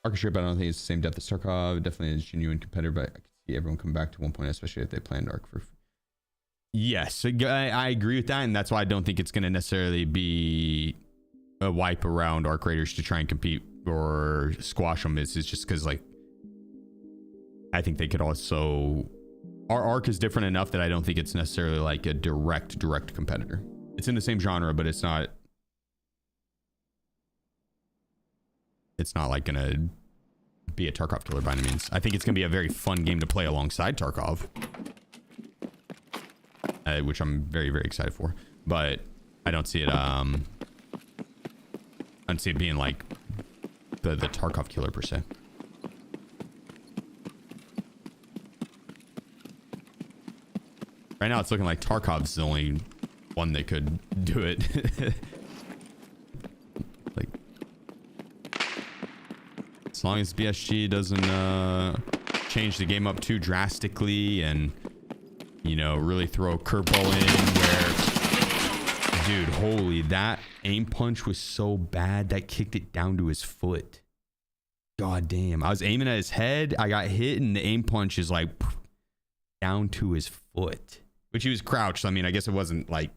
Arc-Ship, I don't think it's the same depth as Tarkov. Definitely is genuine competitor, but I could see everyone come back to 1.0, especially if they planned Arc for. Yes, I agree with that, and that's why I don't think it's going to necessarily be a wipe around Arc Raiders to try and compete or squash them. It's just because, like, I think they could also. Our Arc is different enough that I don't think it's necessarily like a direct competitor. It's in the same genre, but it's not. It's not like gonna be a Tarkov killer by any means. I think it's gonna be a very fun game to play alongside Tarkov, which I'm very excited for. But I don't see it. I don't see it being like the Tarkov killer per se. Right now, it's looking like Tarkov's the only one that could do it. Like, as long as BSG doesn't change the game up too drastically and, you know, really throw a curveball in where, dude, holy, that aim punch was so bad that kicked it down to his foot. God damn. I was aiming at his head. I got hit and the aim punch is like down to his foot, which he was crouched. I mean, I guess it wasn't like,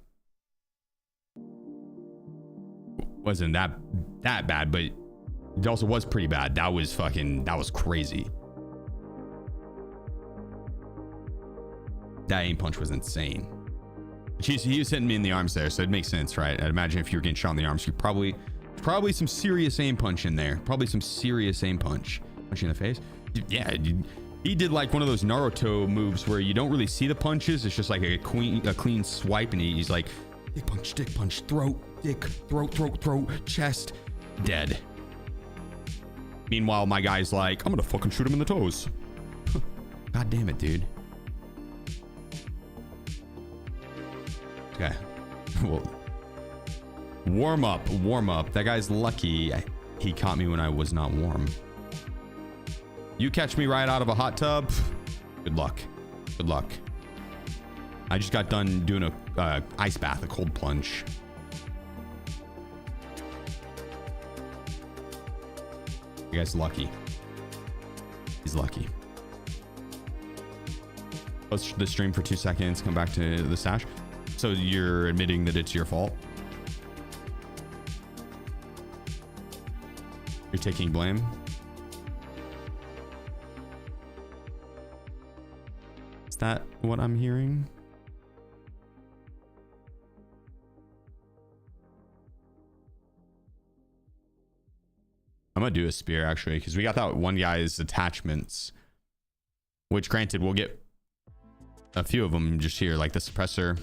wasn't that bad, but it also was pretty bad. That was crazy. That aim punch was insane. He was hitting me in the arms there, so it makes sense, right? I'd imagine if you were getting shot in the arms, you probably some serious aim punch in there. Probably some serious aim punch. Punch you in the face. Yeah, he did like one of those Naruto moves where you don't really see the punches. It's just like a clean swipe, and he's like dick punch, throat, dick, throat, chest, dead. Meanwhile, my guy's like, I'm gonna fucking shoot him in the toes. God damn it, dude. Okay. Well, warm up. That guy's lucky he caught me when I was not warm. You catch me right out of a hot tub. Good luck. I just got done doing a ice bath, a cold plunge. You guys lucky. He's lucky. Post the stream for 2 seconds, come back to the stash. So you're admitting that it's your fault? You're taking blame? Is that what I'm hearing? I'm gonna do a spear actually, because we got that one guy's attachments, which granted we'll get a few of them just here, like the suppressor.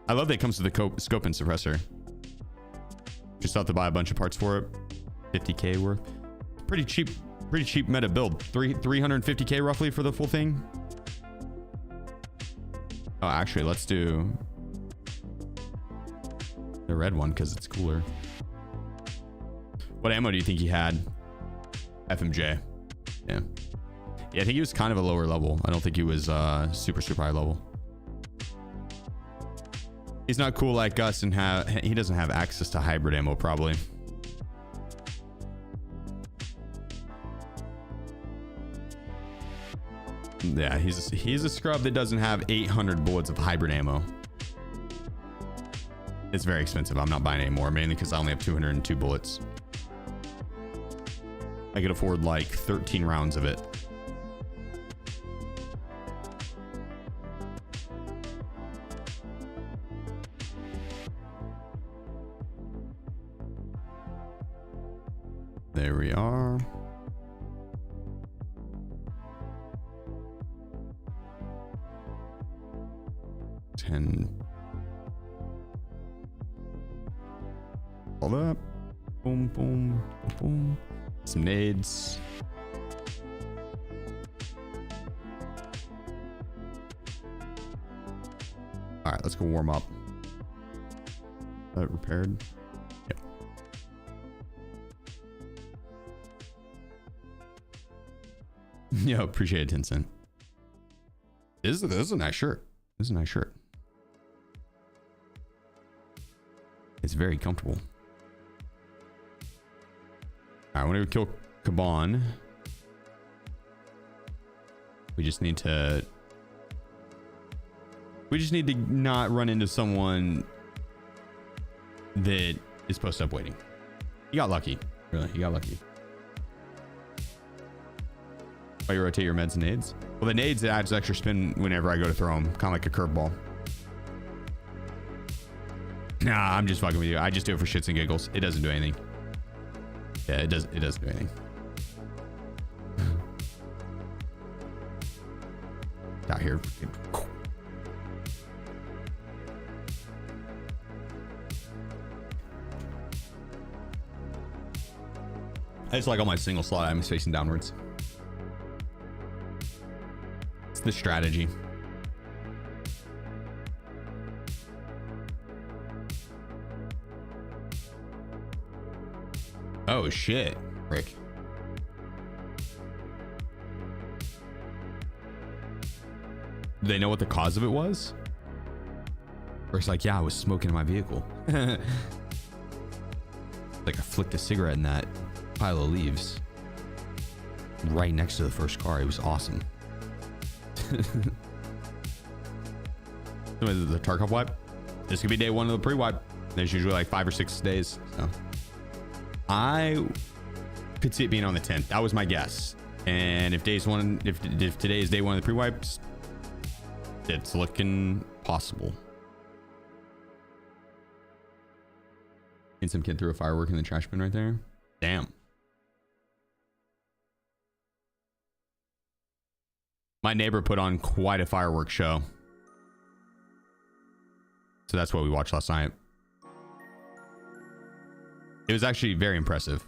I love that it comes with the scope and suppressor. Just have to buy a bunch of parts for it. 50k worth. Pretty cheap meta build. 350k roughly for the full thing. Oh, actually, let's do the red one because it's cooler. What ammo do you think he had? FMJ. Yeah, I think he was kind of a lower level. I don't think he was super high level. He's not cool like us and he doesn't have access to hybrid ammo probably. Yeah, he's a scrub that doesn't have 800 bullets of hybrid ammo. It's very expensive. I'm not buying any more, mainly because I only have 202 bullets. I could afford like 13 rounds of it. There we are. All up. Boom, boom, boom. Some nades. All right, let's go warm up. That repaired. Yep. Yo, appreciate it, 10 cent. This is a nice shirt. This is a nice shirt. It's very comfortable. All right, when we kill Kaban, we just need to not run into someone that is posted up waiting. You got lucky, really. You got lucky. Why you rotate your meds and nades? Well, the nades, it adds extra spin whenever I go to throw them, kind of like a curveball. Nah, I'm just fucking with you. I just do it for shits and giggles. It doesn't do anything. Yeah, it doesn't do anything. Out here. I just like all my single slot items facing downwards. It's the strategy. Oh shit, Rick. Do they know what the cause of it was? Rick's like, yeah, I was smoking in my vehicle. Like I flicked a cigarette in that pile of leaves right next to the first car. It was awesome. The tarkov wipe. This could be day one of the pre-wipe. There's usually like 5 or 6 days. So I could see it being on the 10th. That was my guess. And if today is day one of the pre-wipes, it's looking possible. And some kid threw a firework in the trash bin right there. Damn. My neighbor put on quite a fireworks show. So that's what we watched last night. It was actually very impressive.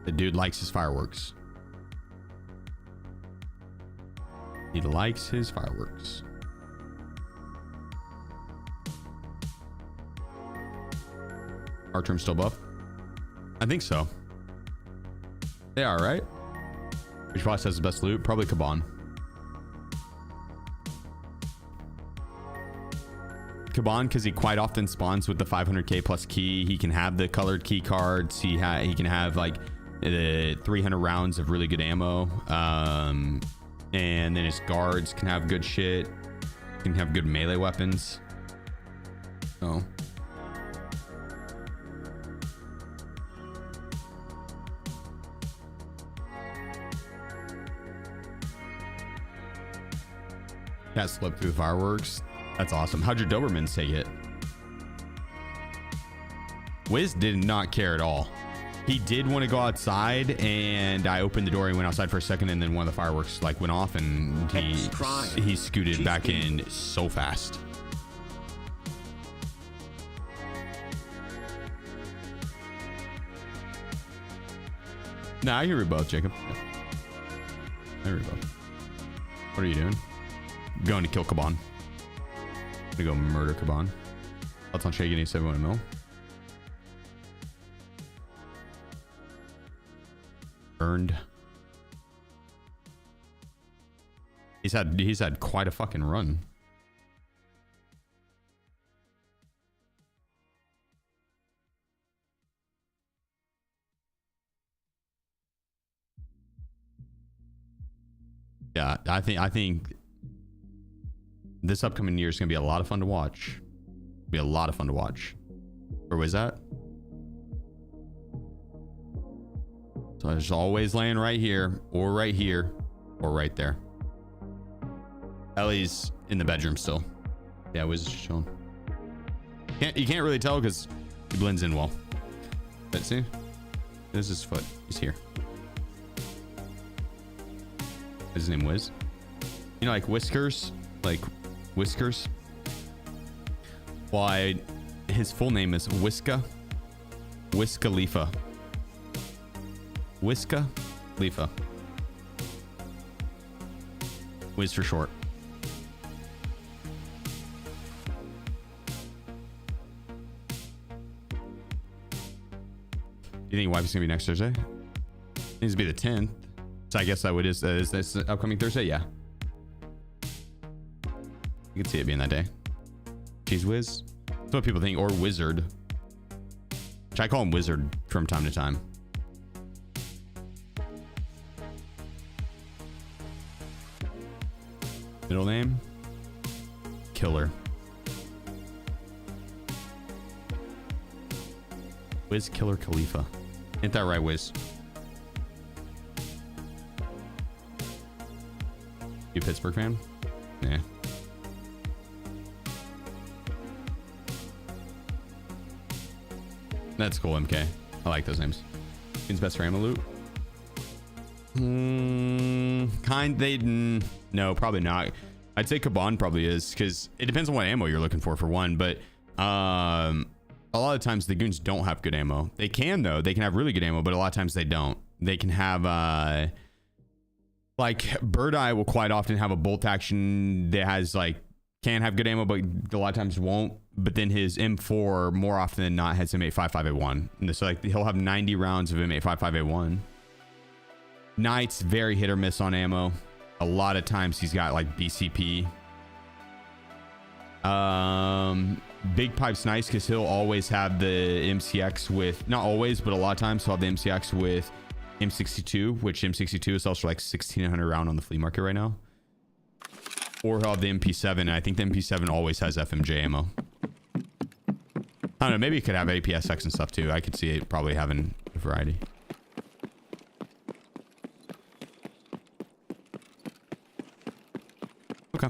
The dude likes his fireworks. He likes his fireworks. Archer's still buff? I think so. They are, right? Which boss has the best loot? Probably Kaban. Kaban, because he quite often spawns with the 500k plus key. He can have the colored key cards. He can have like the 300 rounds of really good ammo. And then his guards can have good shit. Can have good melee weapons. So. Cat slipped through the fireworks. That's awesome. How'd your Dobermans take it? Wiz did not care at all. He did want to go outside, and I opened the door and went outside for a second, and then one of the fireworks like went off, and he scooted back in so fast. Nah, I hear you both, Jacob. Yeah. I hear you both. What are you doing? Going to kill Kaban. Gonna go murder Kaban. Thoughts on Shay getting 700 mil? Burned. He's had quite a fucking run. Yeah, I think this upcoming year is going to be a lot of fun to watch. Be a lot of fun to watch. Where was that? So there's always laying right here, or right here, or right there. Ellie's in the bedroom still. Yeah, Wiz is chilling. You can't really tell because he blends in well. But see, this is his foot. He's here. Is his name Wiz? You know, like Whiskers, like Whiskers. Why? His full name is Whiska Leafa. Whiska Leafa. Wiz for short. Do you think Wipe is gonna be next Thursday? It needs to be the 10th. So I guess that would is this upcoming Thursday? Yeah. You could see it being that day. Cheese Whiz. That's what people think. Or Wizard. Which I call him Wizard from time to time. Middle name? Killer. Wiz Killer Khalifa. Ain't that right, Wiz? You a Pittsburgh fan? Nah. That's cool, MK. I like those names. Who's best for ammo loot? No, probably not. I'd say Kaban probably is, because it depends on what ammo you're looking for one. But a lot of times the goons don't have good ammo. They can though. They can have really good ammo, but a lot of times they don't. They can have like Bird Eye will quite often have a bolt action that has like can have good ammo, but a lot of times won't. But then his M4 more often than not has M855A1. And so like he'll have 90 rounds of M855A1. Knight's very hit or miss on ammo. A lot of times he's got like BCP. Big Pipe's nice because he'll always have the MCX with, not always, but a lot of times he'll have the MCX with M62, which M62 sells for like 1,600 round on the flea market right now. Or he'll have the MP7, and I think the MP7 always has FMJ ammo. I don't know, maybe it could have APSX and stuff too. I could see it probably having a variety. Okay.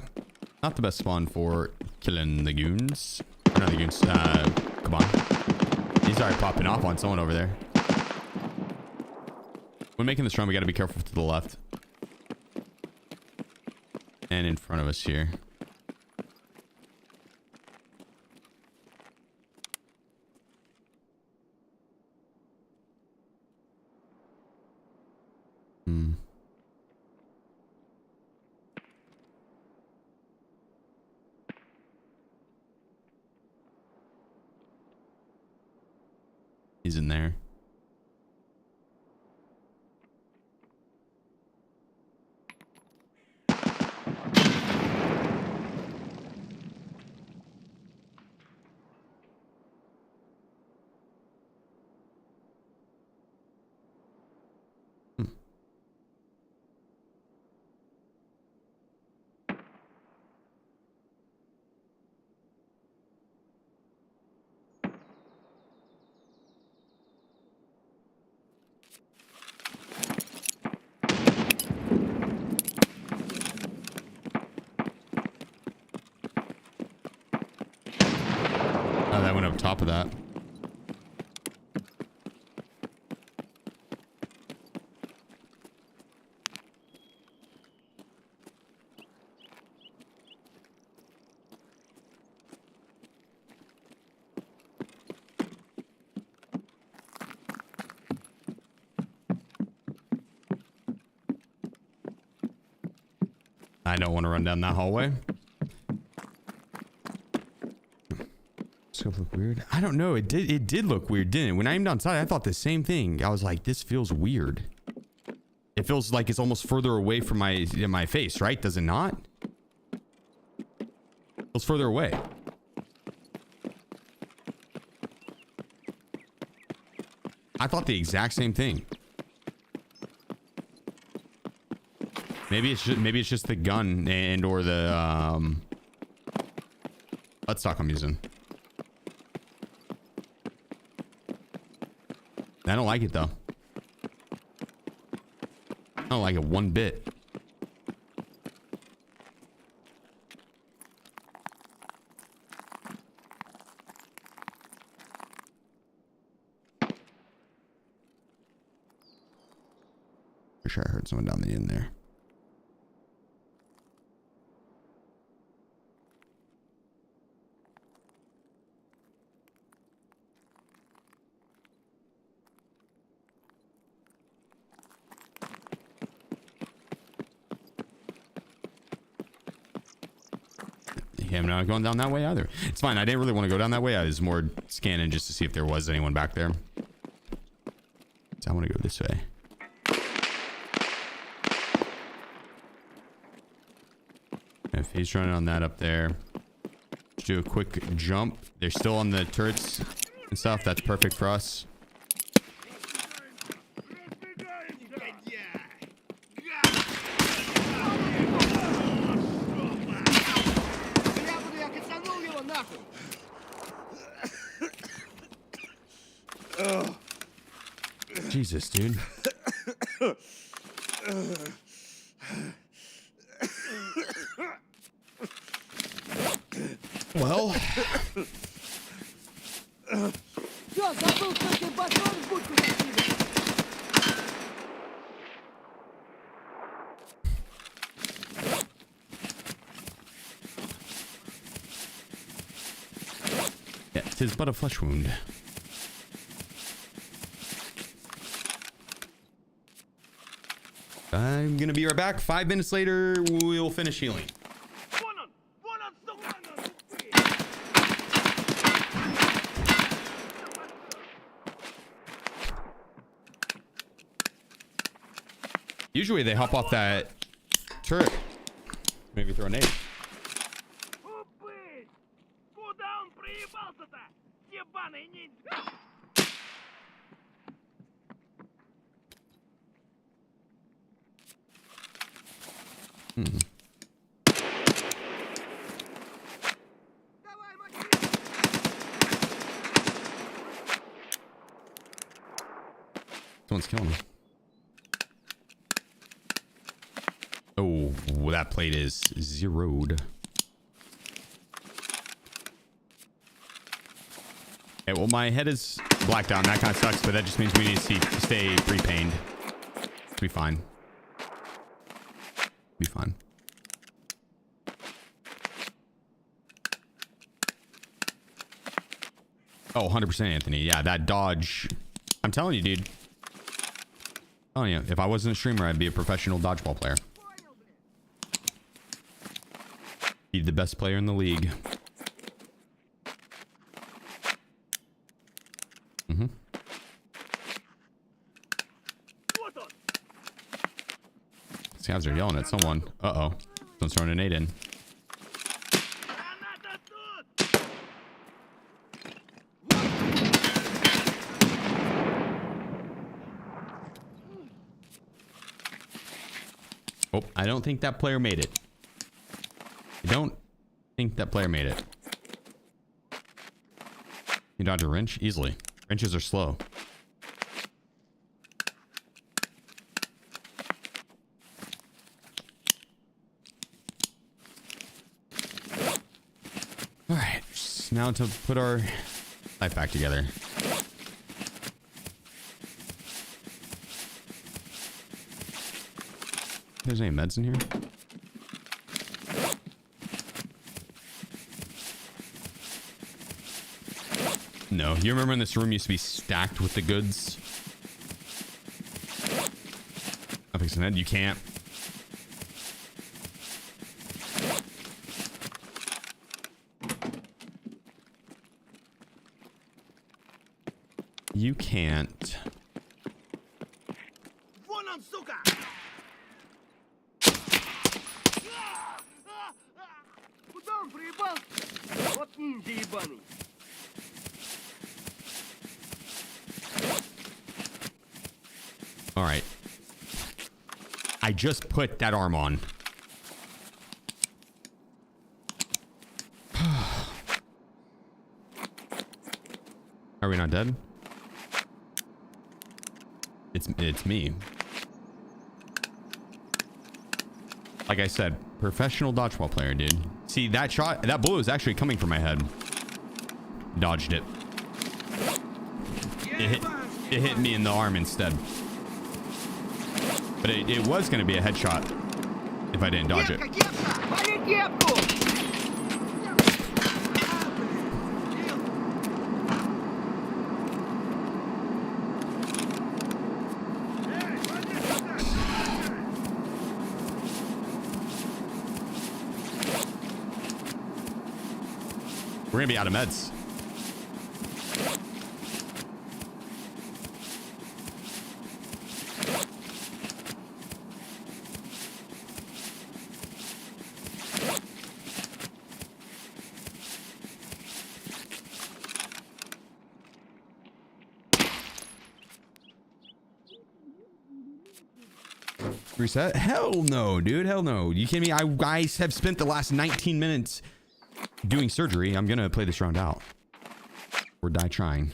Not the best spawn for killing the goons. Not the goons, come on. He's already popping off on someone over there. When making this run, we gotta be careful to the left. And in front of us here. He's in there. Oh, that went up top of that. I don't want to run down that hallway. Look weird. I don't know. It did look weird, didn't it? When I aimed outside, I thought the same thing. I was like, this feels weird. It feels like it's almost further away from my face, right? Does it not? It feels further away. I thought the exact same thing. Maybe it's just the gun and or the buttstock I'm using. I don't like it though. I don't like it one bit. For sure I heard someone down the end there. I'm not going down that way either. It's fine. I didn't really want to go down that way. I was more scanning just to see if there was anyone back there. So I want to go this way. If he's running on that up there, let's do a quick jump. They're still on the turrets and stuff. That's perfect for us. Jesus, dude. Well. Yeah, 'tis but a flesh wound. I'm gonna be right back. 5 minutes later, we'll finish healing. Usually they hop off that turret. Maybe throw a nade. Someone's killing me. Oh, that plate is zeroed. Okay, well, my head is blacked out, and that kind of sucks, but that just means we need to stay pre-pained. Be fine. Be fine. Oh, 100% Anthony. Yeah, that dodge. I'm telling you, dude. Oh yeah, if I wasn't a streamer, I'd be a professional dodgeball player. Be the best player in the league. These guys are yelling at someone. Uh-oh. Someone's throwing a nade in. Граната тут! Oh, I don't think that player made it. I don't think that player made it. You dodge a wrench easily. Wrenches are slow. All right, now to put our life back together. There's any meds in here? No. You remember when this room used to be stacked with the goods? I'm fixing that. You can't. You can't. Вон он, сука! Куда он приебал? Вот ниндзя ебаный. All right. I just put that arm on. Are we not dead? It's me. Like I said, professional dodgeball player, dude. See, that shot, that bullet was actually coming from my head. Dodged it. It hit me in the arm instead. But it was going to be a headshot if I didn't dodge it. We're going to be out of meds. Reset? Hell no, dude. Hell no. You kidding me? I have spent the last 19 minutes doing surgery. I'm gonna play this round out or die trying.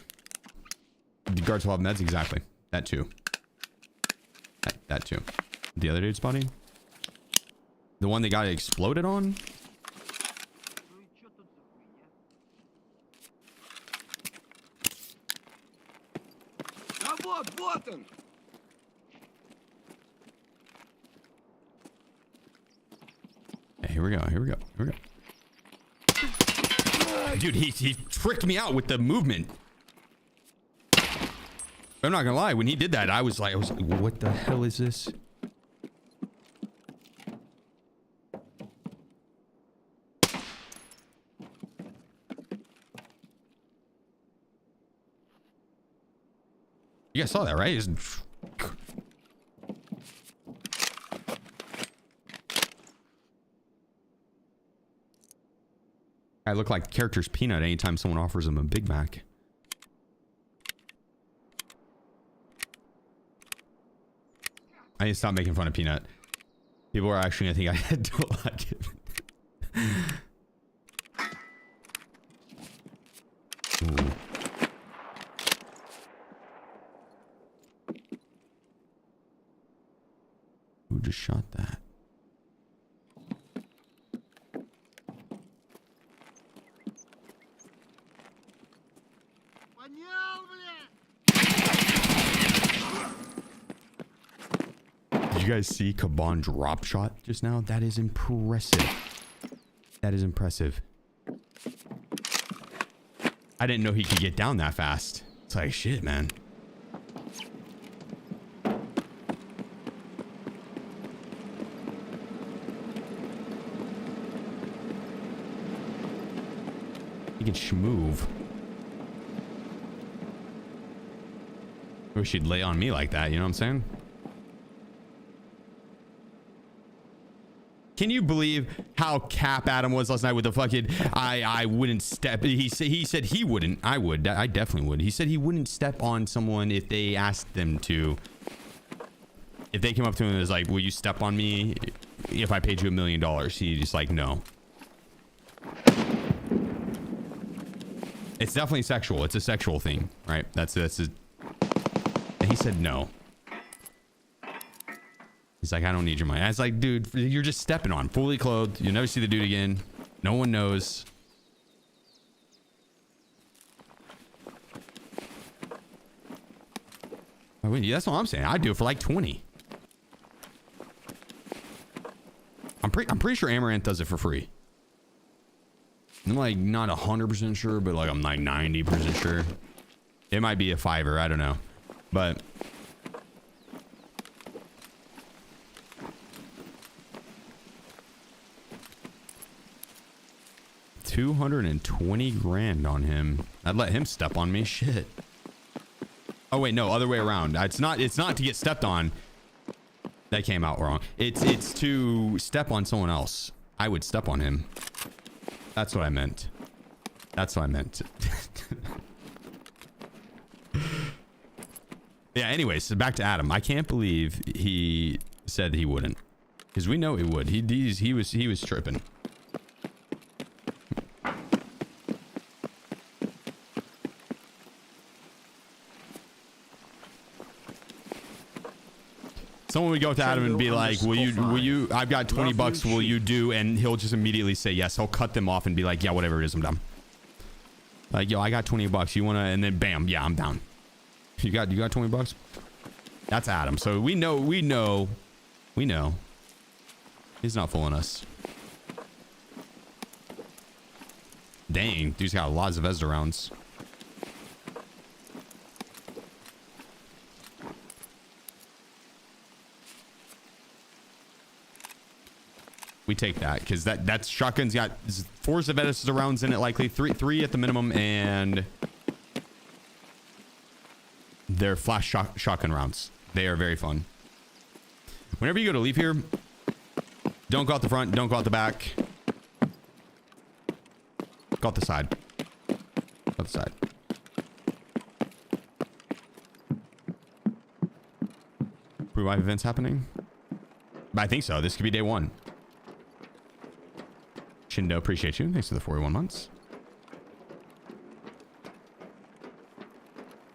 The guards will have meds. Exactly. That too. That too. The other dude's body, the one that got exploded on. А вот он! Hey, here we go. Here we go. Here we go. Dude, he tricked me out with the movement. I'm not gonna lie. When he did that, I was like, what the hell is this? You guys saw that, right? I look like character's Peanut anytime someone offers him a Big Mac. I need to stop making fun of Peanut. People are actually gonna think I don't like it. Ooh. Who just shot that? Did you guys see Kaban drop shot just now? That is impressive. That is impressive. I didn't know he could get down that fast. It's like, shit, man. He can schmoove. I wish he'd lay on me like that, you know what I'm saying? Can you believe how cap Adam was last night with the fucking I wouldn't step. He said he wouldn't. I would. I definitely would. He said he wouldn't step on someone if they asked them to. If they came up to him and was like, "Will you step on me if I paid you $1 million?" He's just like, "No." It's definitely sexual. It's a sexual thing, right? That's a. And he said no. He's like, I don't need your money. I was like, dude, you're just stepping on, fully clothed. You'll never see the dude again. No one knows. I mean, that's what I'm saying. I'd do it for like 20. I'm pretty sure Amaranth does it for free. I'm like not 100% sure, but like I'm like 90% sure. It might be a $5. I don't know, but. $220 grand on him. I'd let him step on me. Shit. Oh wait, no, other way around. It's not to get stepped on. That came out wrong. It's to step on someone else. I would step on him. That's what I meant. That's what I meant. Yeah, anyways, so back to Adam. I can't believe he said he wouldn't. Because we know he would. He was tripping. Someone would go up to Adam and be like, will you, I've got 20 bucks, will you do? And he'll just immediately say yes. He'll cut them off and be like, yeah, whatever it is, I'm down. Like, yo, I got 20 bucks. You want to, and then bam, yeah, I'm down. You got 20 bucks? That's Adam. So we know. He's not fooling us. Dang, dude's got lots of Ezra rounds. We take that because that's shotgun's got 4 Zavetas rounds in it, likely three at the minimum, and they're flash shotgun rounds. They are very fun. Whenever you go to leave here, don't go out the front, don't go out the back. Go out the side. Go out the side. Prewipe events happening? I think so. This could be day 1. Shindo, appreciate you. Thanks for the 41 months.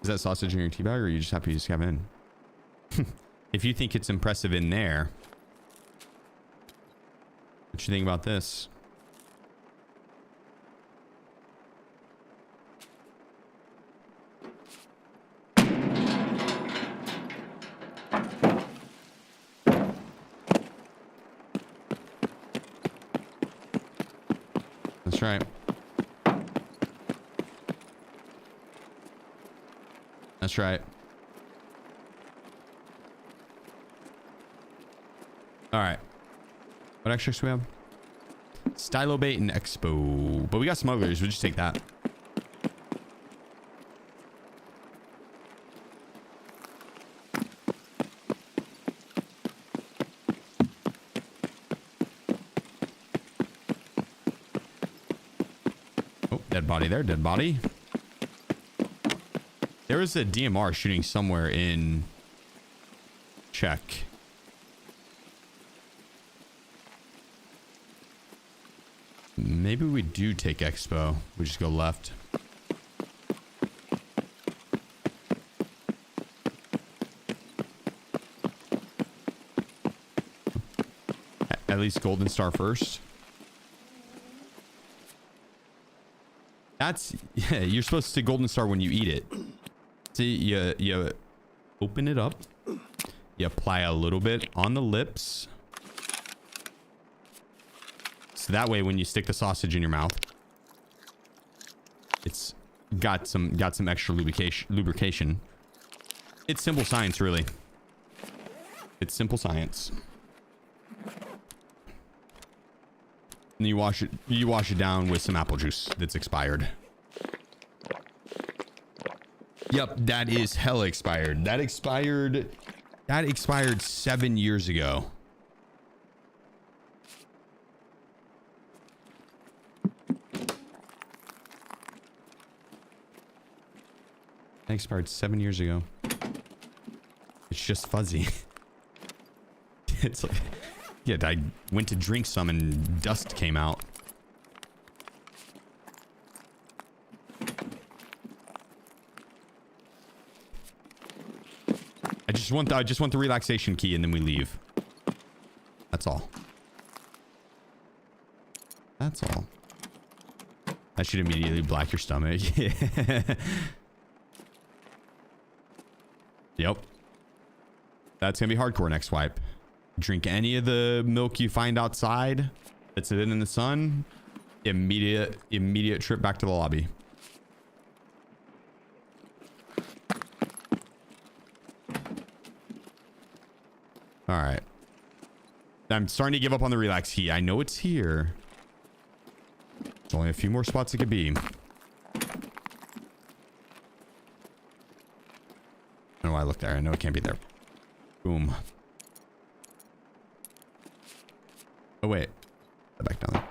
Is that sausage in your tea bag, or are you just happy you just have it in? If you think it's impressive in there, what you think about this? That's right. That's right. All right. What extras do we have? Stylo bait and expo. But we got smugglers. We'll just take that. Oh, dead body there. Dead body. There was a DMR shooting somewhere in check. Maybe we do take expo. We just go left. At least Golden Star first. That's, yeah, you're supposed to Golden Star when you eat it. See, you open it up. You apply a little bit on the lips. So that way, when you stick the sausage in your mouth, it's got some extra lubrication. It's simple science, really. It's simple science. And you wash it down with some apple juice that's expired. Yep, that is hella expired. That expired 7 years ago. That expired 7 years ago. It's just fuzzy. It's like, yeah, I went to drink some and dust came out. I just want the relaxation key and then we leave. That's all. That's all. That should immediately black your stomach. Yeah. Yep. That's gonna be hardcore next wipe. Drink any of the milk you find outside that's sitting in the sun. Immediate trip back to the lobby. All right. I'm starting to give up on the relax key. I know it's here. There's only a few more spots it could be. I don't know why I looked there. I know it can't be there. Boom. Oh, wait. Back down there.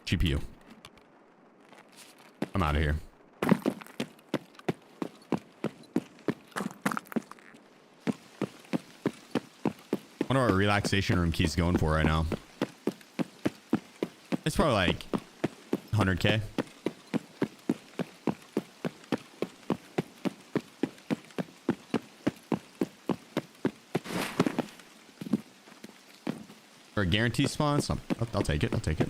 GPU. I'm out of here. I wonder what relaxation room key's going for right now. It's probably like 100K. For a guarantee spawn, I'll take it. I'll take it.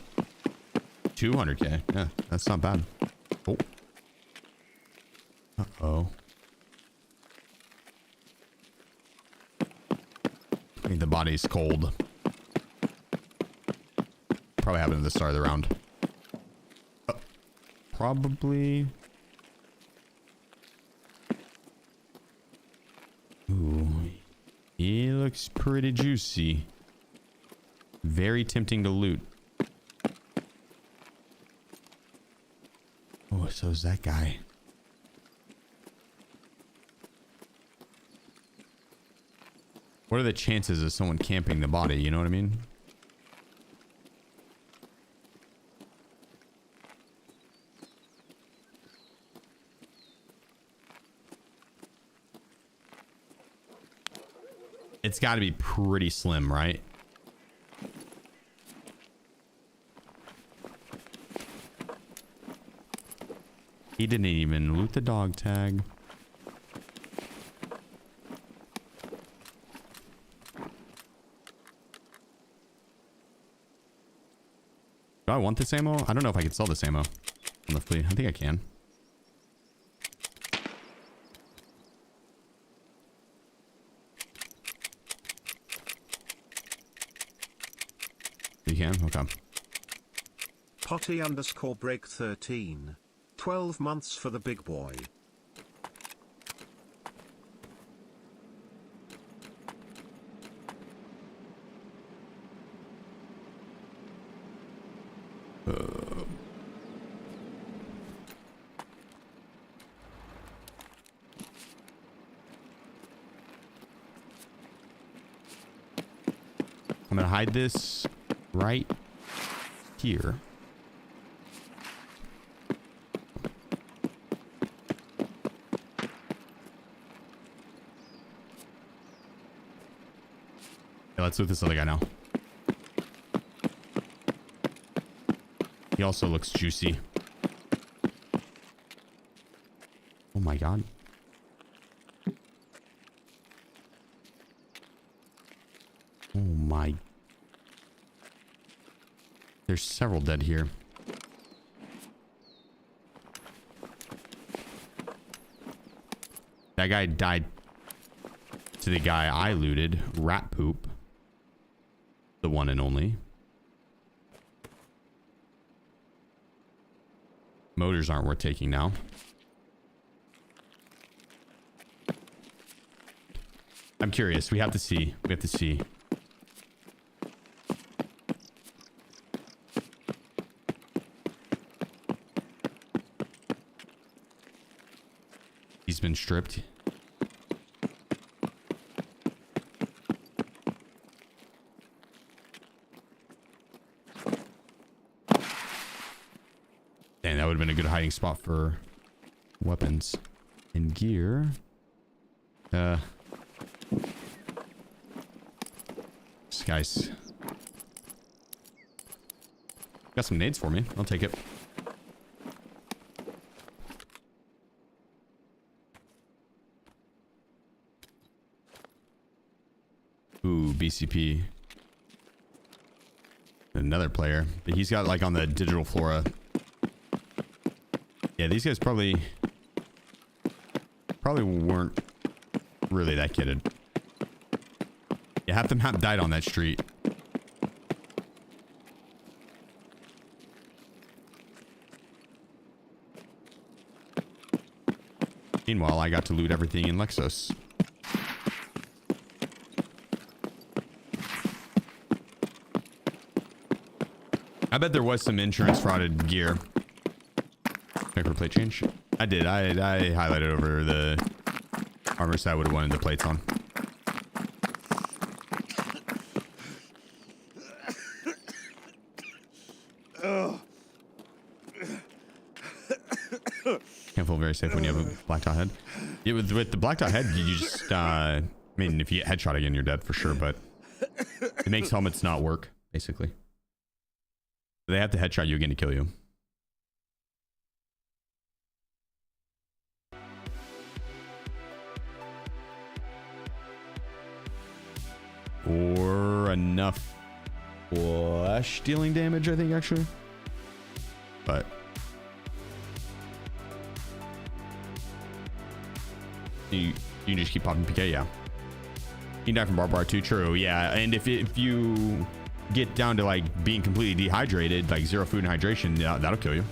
200K. Yeah, that's not bad. Oh. Uh-oh. I think the body's cold. Probably happened at the start of the round. Probably. Ooh. He looks pretty juicy. Very tempting to loot. Oh, so is that guy. What are the chances of someone camping the body? You know what I mean? It's got to be pretty slim, right? He didn't even loot the dog tag. Do I want this ammo? I don't know if I can sell this ammo on the fleet. I think I can. You can? Okay. Potty_break 13. 12 months for the big boy. I'm gonna hide this right here. Yeah, let's loot this other guy now. He also looks juicy. Oh my god. Oh my. There's several dead here. That guy died to the guy I looted. Rat poop. The one and only. Motors aren't worth taking now. I'm curious. We have to see. We have to see. He's been stripped. Man, that would have been a good hiding spot for weapons and gear. This guy's got some nades for me. I'll take it. Ooh, BCP. Another player, but he's got like on the digital flora. Yeah, these guys probably weren't really that kitted. Yeah, half them have died on that street. Meanwhile, I got to loot everything in Lexos. I bet there was some insurance frauded gear. Paper plate change. I did. I highlighted over the armor set I would have wanted the plates on. Can't feel very safe when you have a black dot head. Yeah, with the black dot head, you just I mean, if you get headshot again, you're dead for sure. But it makes helmets not work, basically. They have to headshot you again to kill you. Or enough flesh dealing damage, I think, actually. But you can just keep popping PK, yeah. You can die from barbed wire too, true, yeah. And if you get down to like being completely dehydrated, like zero food and hydration, yeah, that'll kill you.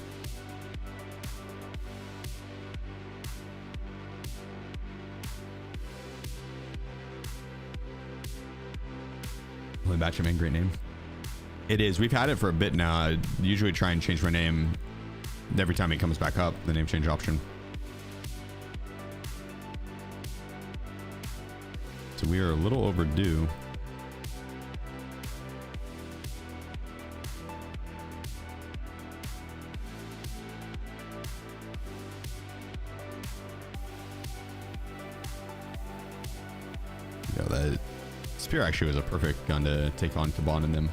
Holy Batch, man, great name. It is. We've had it for a bit now. I usually try and change my name every time it comes back up, the name change option. So we are a little overdue. Yeah, that spear actually was a perfect gun to take on Kaban and them.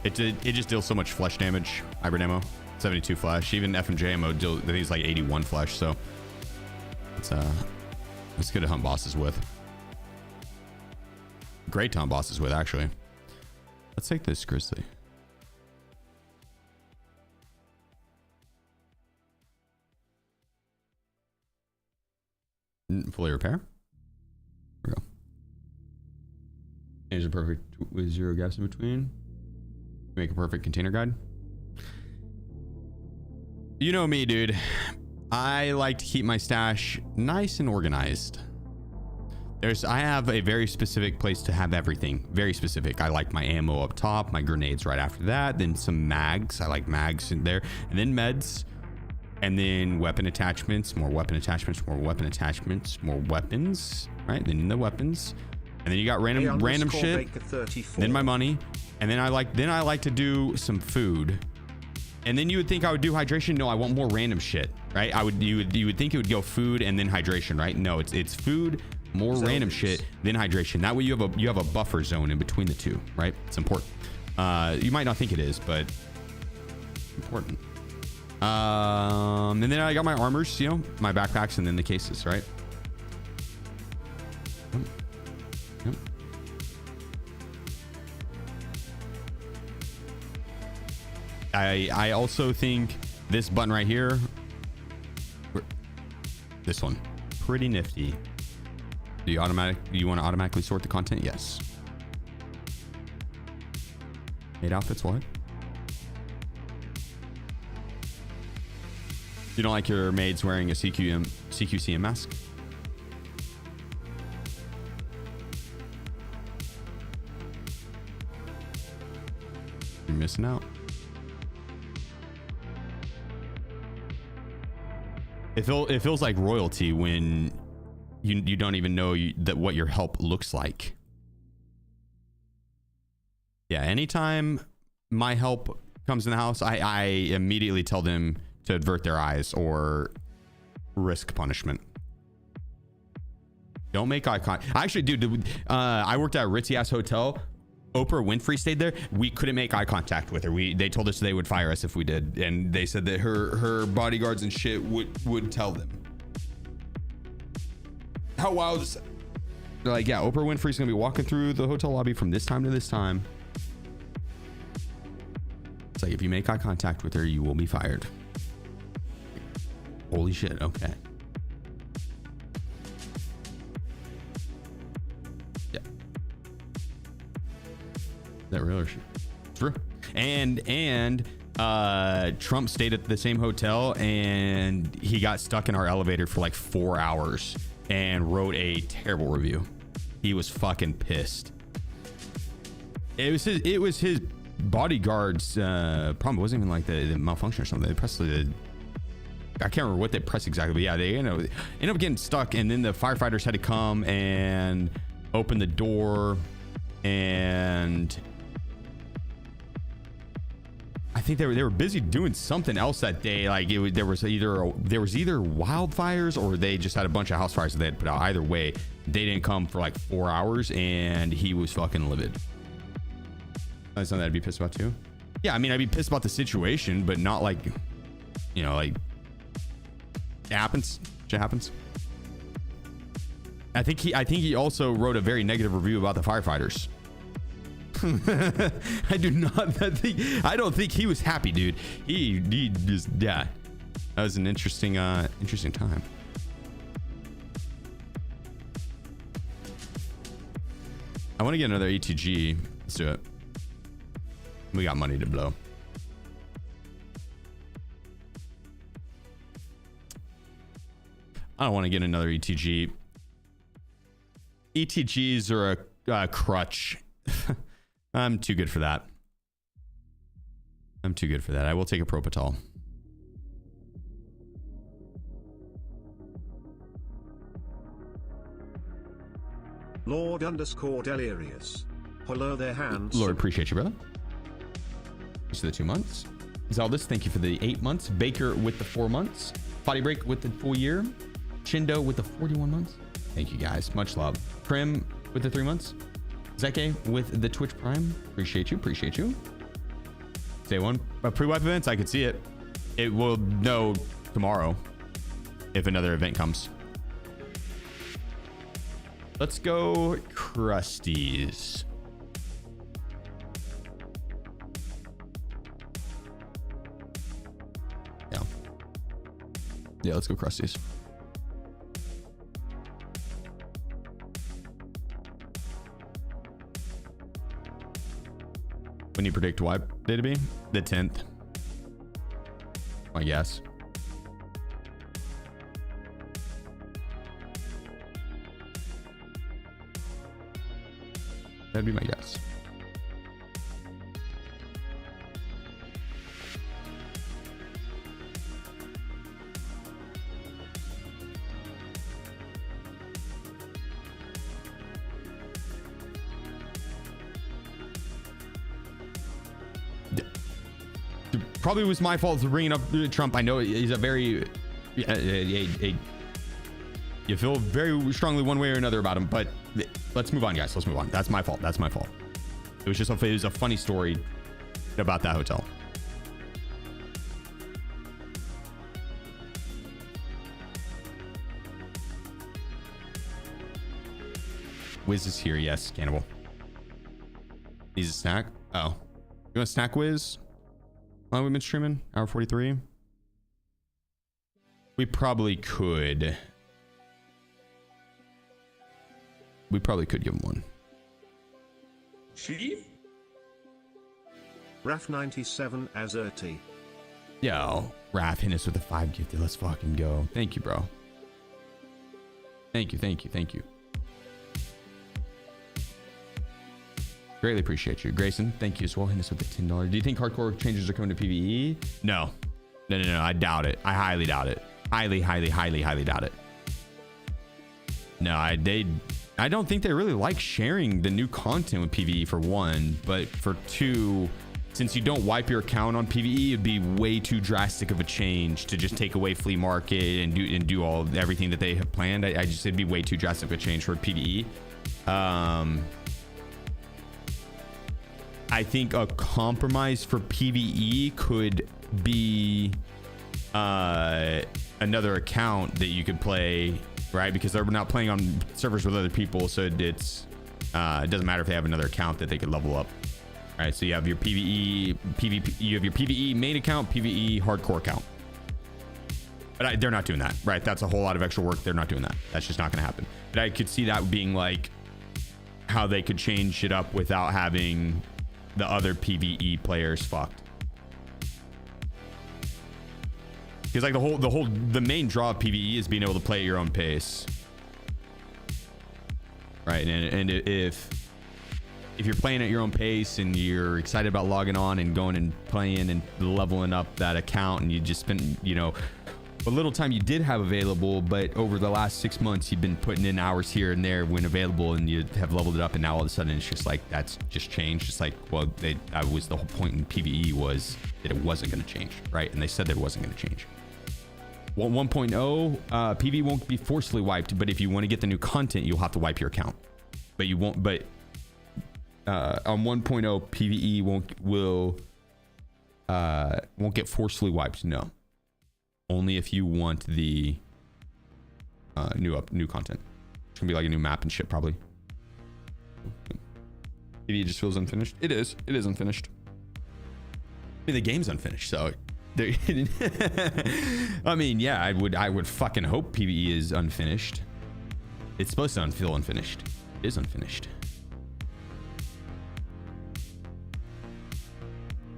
It just deals so much flesh damage. Hybrid ammo, 72 flesh. Even FMJ ammo, I think it's like 81 flesh. So it's good to hunt bosses with. Great to hunt bosses with, actually. Let's take this Grizzly. Fully repair. There we go. Here's a perfect with 0 gaps in between. Make a perfect container guide. You know me, dude. I like to keep my stash nice and organized. I have a very specific place to have everything. Very specific. I like my ammo up top, my grenades right after that, then some mags. I like mags in there, and then meds, and then weapon attachments, more weapon attachments, more weapon attachments, more weapons, right? Then the weapons, and then you got random shit. Then my money, and then I like to do some food. And then you would think I would do hydration. No, I want more random shit, right? You would think it would go food and then hydration, right? No, it's food, more random shit, then hydration. That way you have a buffer zone in between the two, right? It's important. You might not think it is, but important. And then I got my armors, you know, my backpacks, and then the cases, right? Yep. I also think this button right here, this one, pretty nifty. Do you want to automatically sort the content? Yes. 8 outfits, what? You don't like your maids wearing a CQCM mask? You're missing out. It feels like royalty when you don't even know what your help looks like. Yeah, anytime my help comes in the house, I immediately tell them to avert their eyes or risk punishment. Don't make eye contact. Actually, dude, I worked at a ritzy ass hotel. Oprah Winfrey stayed there. We couldn't make eye contact with her. They told us they would fire us if we did, and they said that her bodyguards and shit would tell them. How wild is that? They're like, yeah, Oprah Winfrey's gonna be walking through the hotel lobby from this time to this time. It's like, if you make eye contact with her, you will be fired. Holy shit. Okay. Yeah. Is that real or shit? True. And Trump stayed at the same hotel, and he got stuck in our elevator for like 4 hours and wrote a terrible review. He was fucking pissed. It was his bodyguard's problem. It wasn't even like the malfunction or something. They pressed I can't remember what they pressed exactly, but yeah, they ended up getting stuck, and then the firefighters had to come and open the door, and I think they were busy doing something else that day. Like there was either wildfires or they just had a bunch of house fires that they had put out. Either way, they didn't come for like 4 hours, and he was fucking livid. That's something I'd be pissed about too. Yeah, I mean, I'd be pissed about the situation, but not like, you know, like it happens. Shit happens. I think he also wrote a very negative review about the firefighters. I don't think he was happy, dude. He just, yeah, that was an interesting time. I want to get another ATG. Let's do it. We got money to blow. I don't want to get another ETG. ETGs are a crutch. I'm too good for that. I will take a Propital. Lord_Delirious. Hello there, hands. Lord, appreciate you, brother. Thanks for the 2 months. Zeldis, thank you for the 8 months. Baker with the 4 months. Body Break with the full year. Chindo with the 41 months. Thank you guys. Much love. Prim with the 3 months. Zeke with the Twitch Prime. Appreciate you. Day one. Pre-wipe events, I could see it. It will know tomorrow if another event comes. Let's go Krusties. Yeah, let's go Krusties. When you predict wipe day to be? The 10th. My guess. That'd be my guess. Probably was my fault for bringing up Trump. I know he's a very you feel very strongly one way or another about him, but let's move on, guys. Let's move on. That's my fault. It was a funny story about that hotel. Wiz is here. Yes, Cannibal. He's a snack. Oh, you want a snack, Wiz? How long have we been streaming? Hour 43. We probably could give him one. Sheef? Raf97 Azerty. Yo, Raf, hit us with a 5 gifted. Let's fucking go. Thank you, bro. Thank you. Greatly appreciate you. Grayson, thank you as well. Hit us with the $10. Do you think hardcore changes are coming to PvE? No. I doubt it. I highly doubt it. Highly doubt it. No, I don't think they really like sharing the new content with PvE for one, but for two, since you don't wipe your account on PvE, it'd be way too drastic of a change to just take away flea market and do everything that they have planned. I just, it'd be way too drastic of a change for PvE. I think a compromise for PvE could be another account that you could play, right? Because they're not playing on servers with other people, so it doesn't matter if they have another account that they could level up. All right, so you have your PvE, PvP, you have your PvE main account, PvE hardcore account. But they're not doing that, right? That's a whole lot of extra work. They're not doing that. That's just not going to happen. But I could see that being like how they could change it up without having the other PvE players fucked. Because like the main draw of PvE is being able to play at your own pace, right? And if you're playing at your own pace and you're excited about logging on and going and playing and leveling up that account, and you just spend, you know, a little time you did have available, but over the last 6 months you've been putting in hours here and there when available, and you have leveled it up, and now all of a sudden it's just like that's just changed. It's like, well, that was the whole point in PvE, was that it wasn't going to change, right? And they said that it wasn't going to change. 1.0 PvE won't be forcefully wiped, but if you want to get the new content, you'll have to wipe your account. But you won't. But on 1.0 PvE won't get forcefully wiped. No, only if you want the new content. It's gonna be like a new map and shit probably. PvE just feels unfinished. It is unfinished. I mean, the game's unfinished, so I mean, yeah, I would fucking hope PvE is unfinished. It's supposed to feel unfinished. It is unfinished.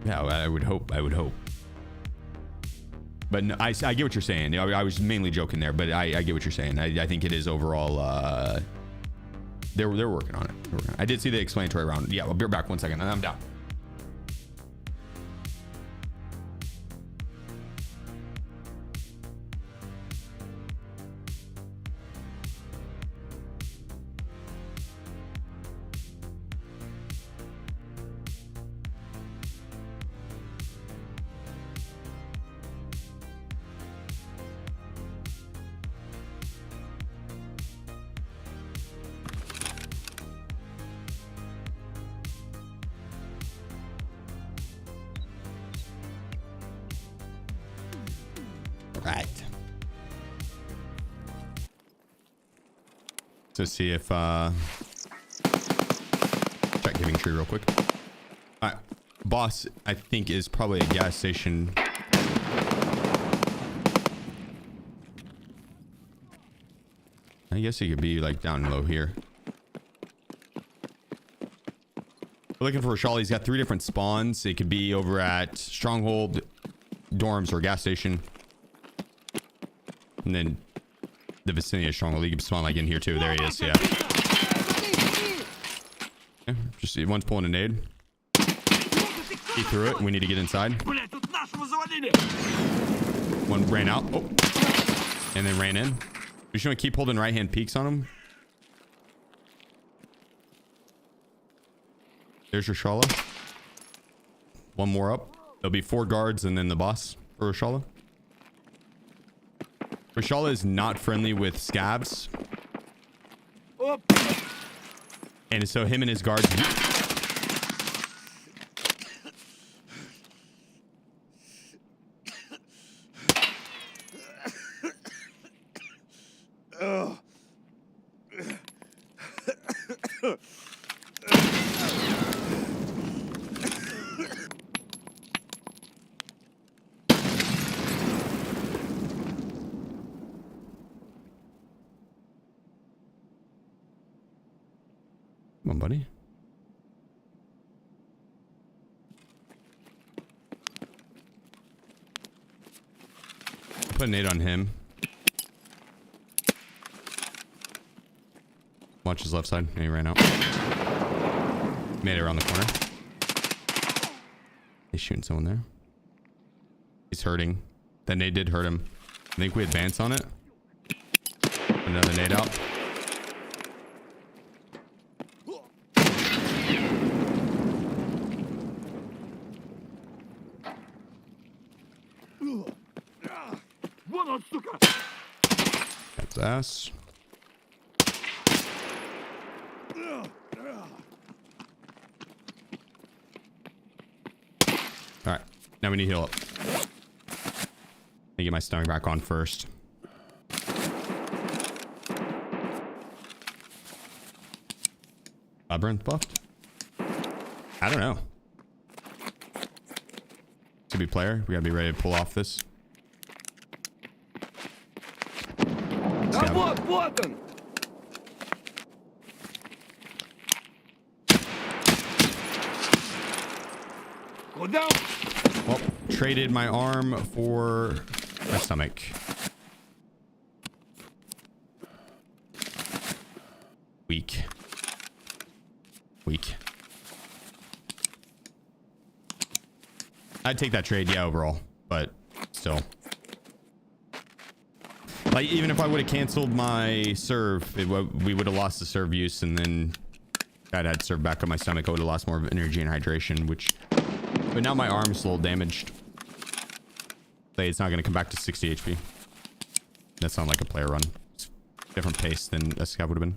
Yeah, I would hope. But no, I get what you're saying. I was mainly joking there, but I get what you're saying. I think it is overall. They're working on it. I did see the explanatory round. Yeah, I'll be back 1 second, and I'm down. Right. So see if check giving tree real quick. All right, boss I think is probably a gas station. I guess he could be like down low here. We're looking for Rashala. He's got 3 different spawns. It could be over at Stronghold, dorms, or gas station. And then the vicinity of Stronghold. He can spawn like in here too. There he is. Yeah. Yeah, just see, one's pulling a nade. He threw it. We need to get inside. One ran out. Oh, and then ran in. We should keep holding right hand peeks on him. There's Rashala. One more up. There'll be 4 guards and then the boss for Rashala. Rashala is not friendly with scabs. And so him and his guards... Come on, buddy. Put a nade on him. Watch his left side. Yeah, he ran out. Made it around the corner. He's shooting someone there. He's hurting. That nade did hurt him. I think we advance on it. Another nade out. ass. All right, now we need to heal up. Let me get my stomach back on first. Labyrinth buffed? I don't know. To be player, we gotta be ready to pull off this. Да вот он! Куда? Well, traded my arm for my stomach. Weak. Weak. I'd take that trade, yeah, overall, but still. Like, even if I would have canceled my serve, we would have lost the serve use, and then I'd had serve back on my stomach. I would have lost more of energy and hydration, which... But now my arm's a little damaged. Say it's not going to come back to 60 HP. That's not like a player run. It's different pace than a scav would have been.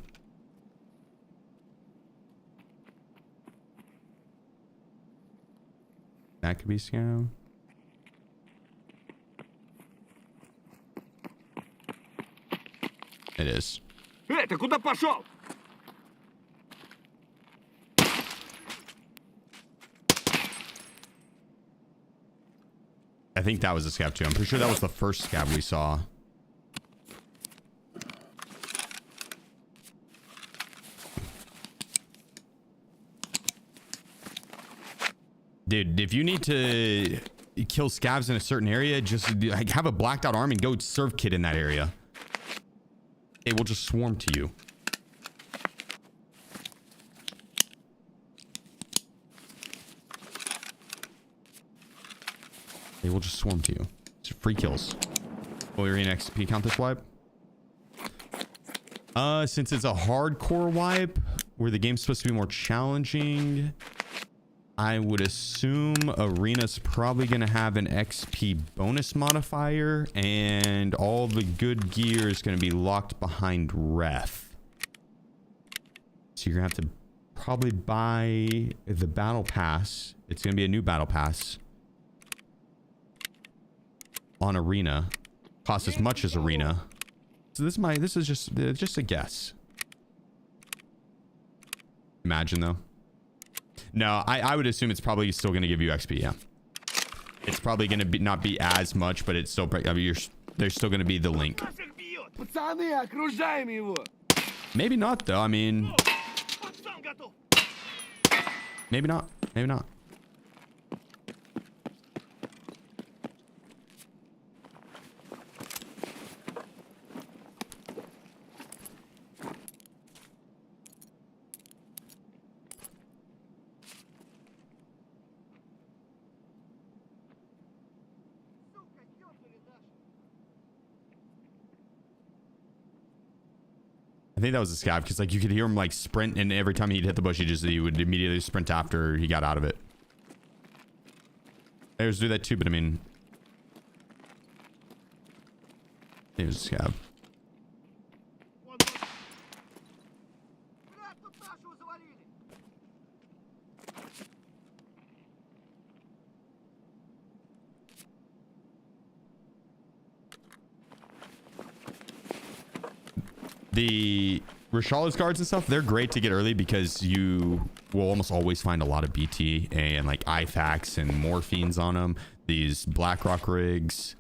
That could be scav. It is. Ты куда пошел? I think that was a scav too. I'm pretty sure that was the first scav we saw. Dude, if you need to kill scavs in a certain area, just like have a blacked out arm and go serve kit in that area. It will just swarm to you. They will just swarm to you. It's free kills. Will your XP count this wipe? Since it's a hardcore wipe where the game's supposed to be more challenging, I would assume Arena's probably going to have an XP bonus modifier, and all the good gear is going to be locked behind ref. So you're going to have to probably buy the battle pass. It's going to be a new battle pass on Arena. Cost as much as Arena. So this is just a guess. Imagine though. No, I would assume it's probably still going to give you XP. Yeah, it's probably going to not be as much, but it's still. I mean, there's still going to be the link. Пацаны, окружаем его. Maybe not though. I mean, maybe not. Maybe not. I think that was a scav because like you could hear him like sprint, and every time he'd hit the bush, he would immediately sprint after he got out of it. Players do that too, but I mean, it was a scav. The Rashala's guards and stuff, they're great to get early because you will almost always find a lot of BT and like IFAKs and morphines on them. These Blackrock rigs.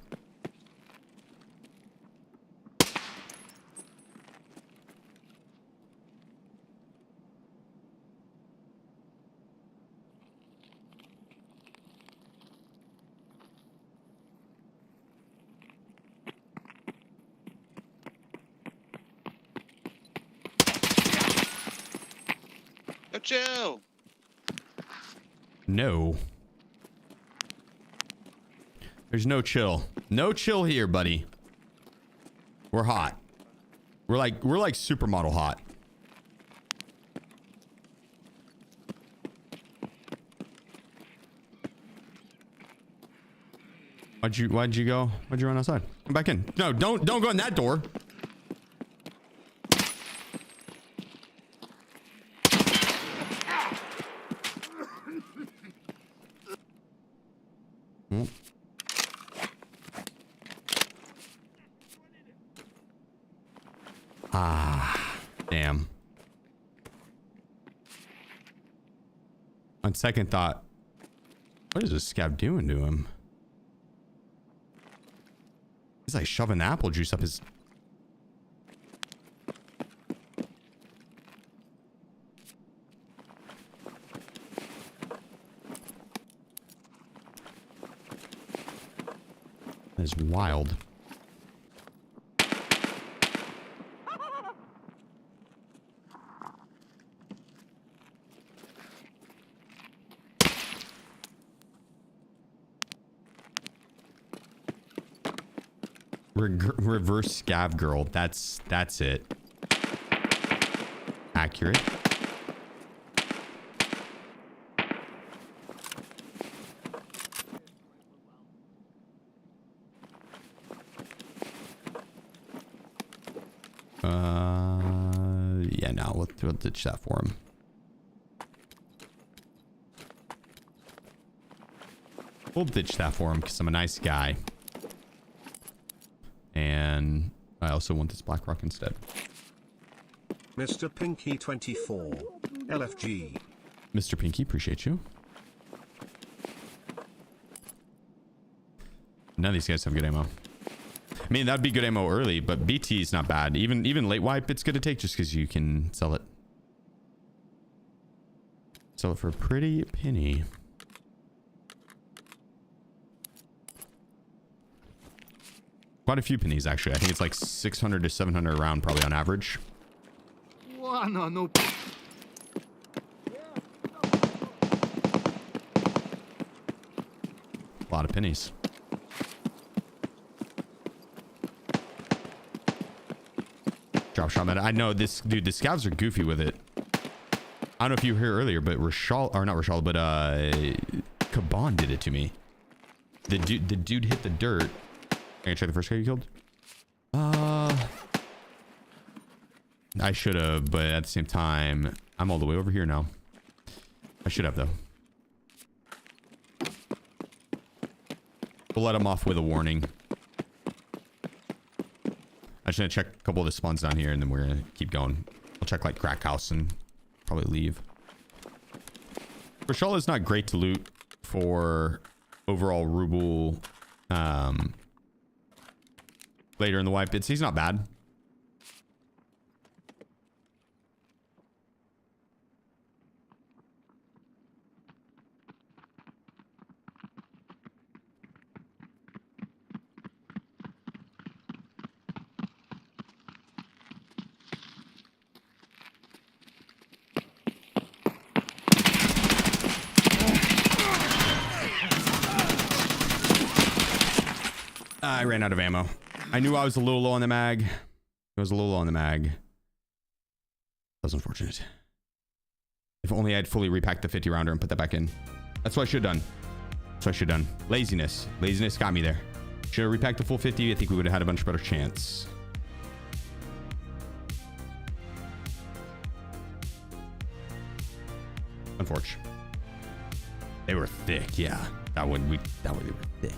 Chill. No. There's no chill. No chill here, buddy. We're hot. We're like supermodel hot. Why'd you go? Why'd you run outside? Come back in. No, don't go in that door. On second thought, what is this scav doing to him? He's like shoving the apple juice up his... That is wild. Reverse scav girl. That's it. Accurate. Yeah, no, we'll ditch that for him. We'll ditch that for him because I'm a nice guy. And I also want this black rock instead. Mr. Pinky 24. LFG. Mr. Pinky, appreciate you. None of these guys have good ammo. I mean, that'd be good ammo early, but BT is not bad. Even late wipe, it's good to take just because you can sell it. Sell it for a pretty penny. Quite a few pennies, actually. I think it's like 600 to 700 a round, probably on average. О, ну. A lot of pennies. Drop shot meta. I know this dude. The scavs are goofy with it. I don't know if you were here earlier, but Rashala, or not Rashala, but Kaban did it to me. The dude hit the dirt. Can I check the first guy you killed? I should have, but at the same time, I'm all the way over here now. I should have though. We'll let him off with a warning. I'm just gonna check a couple of the spawns down here, and then we're gonna keep going. We'll check like crack house and probably leave. Rashala is not great to loot for overall ruble. Later in the wipe, he's not bad. I ran out of ammo. I knew I was a little low on the mag. I was a little low on the mag. That was unfortunate. If only I'd fully repacked the 50 rounder and put that back in. That's what I should have done. That's what I should have done. Laziness. Laziness got me there. Should have repacked the full 50. I think we would have had a much better chance. Unfortunate. They were thick, yeah. That way they were thick.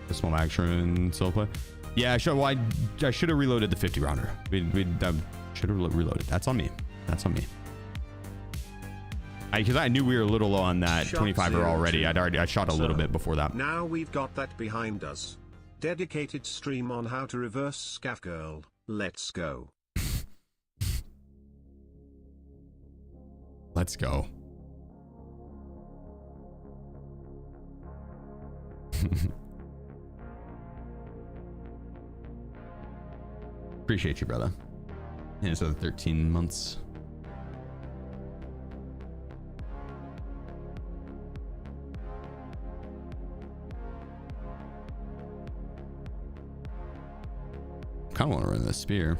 A small action solo play. Yeah, I should have reloaded the 50 rounder. We should have reloaded. That's on me. That's on me. Because I knew we were a little low on that 25er already. I shot a little bit before that. Now we've got that behind us. Dedicated stream on how to reverse scav girl. Let's go. Let's go. Appreciate you, brother. And it's another 13 months. Kind of want to run the spear.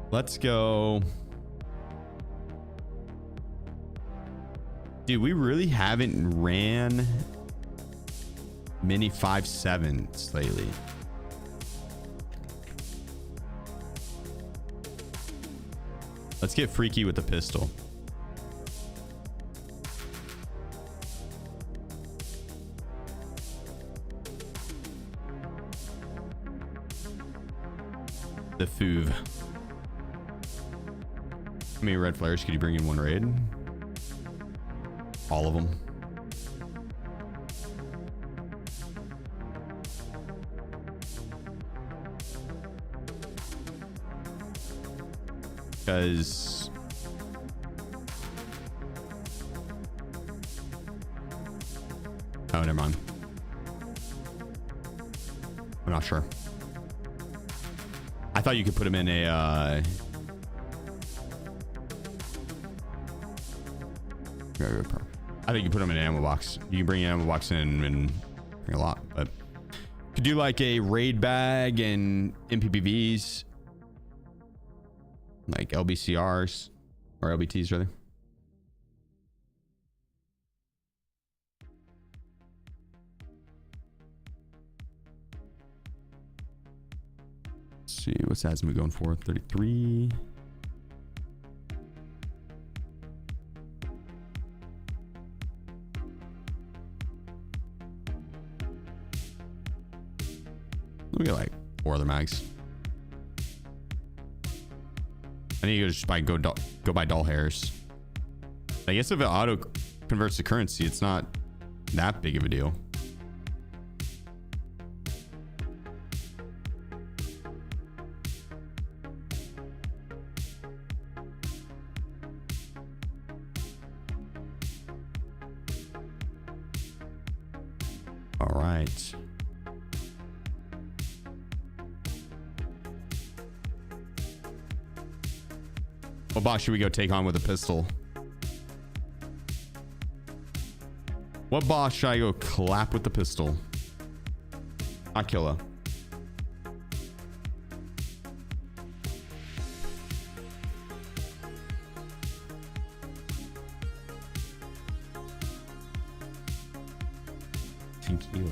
Let's go. Dude, we really haven't ran many 5.7s lately. Let's get freaky with the pistol. The Fuve. How many red flares could you bring in one raid? All of them. Because oh, never mind. I'm not sure. I thought you could put them in a I think you put them in an ammo box. You can bring an ammo box in and bring a lot, but could do like a raid bag and MPPVs, like LBCRs or LBTs rather. Let's see, what's Asma going for? 33. We got like 4 other mags. I need to just go buy doll hairs. I guess if it auto converts to currency, it's not that big of a deal. All right. What boss should we go take on with a pistol? What boss should I go clap with the pistol? Not Killa. Tequila.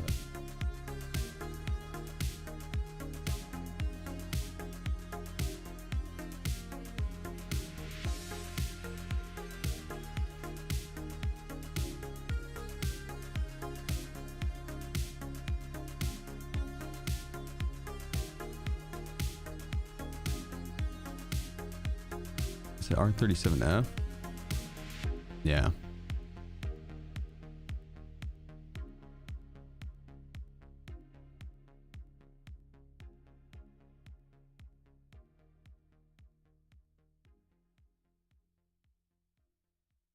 Is it R37F? Yeah.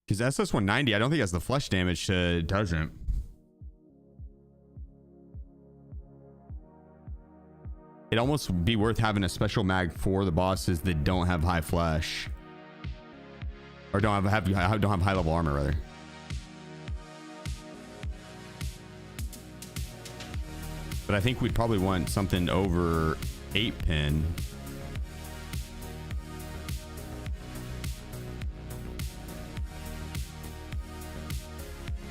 Because SS190, I don't think has the flesh damage. It doesn't. It'd almost be worth having a special mag for the bosses that don't have high flesh. Or don't have high level armor rather. But I think we'd probably want something over 8 pin.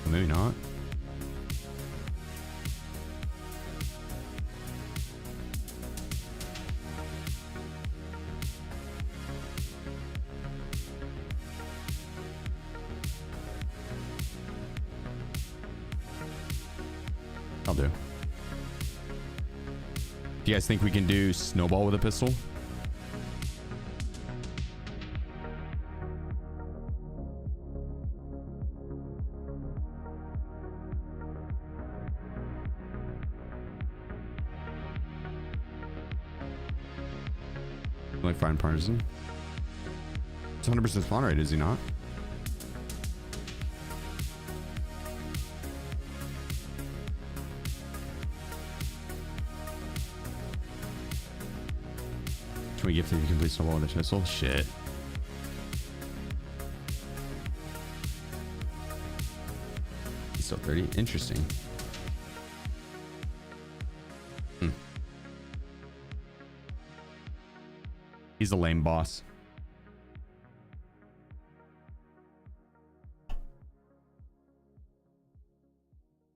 Maybe not. I'll do. Do you guys think we can do snowball with a pistol? Like fine partisan. It's 100% spawn rate, is he not? Can we gift if you complete snowball with a pistol? Shit. He's still 30. Interesting. He's a lame boss.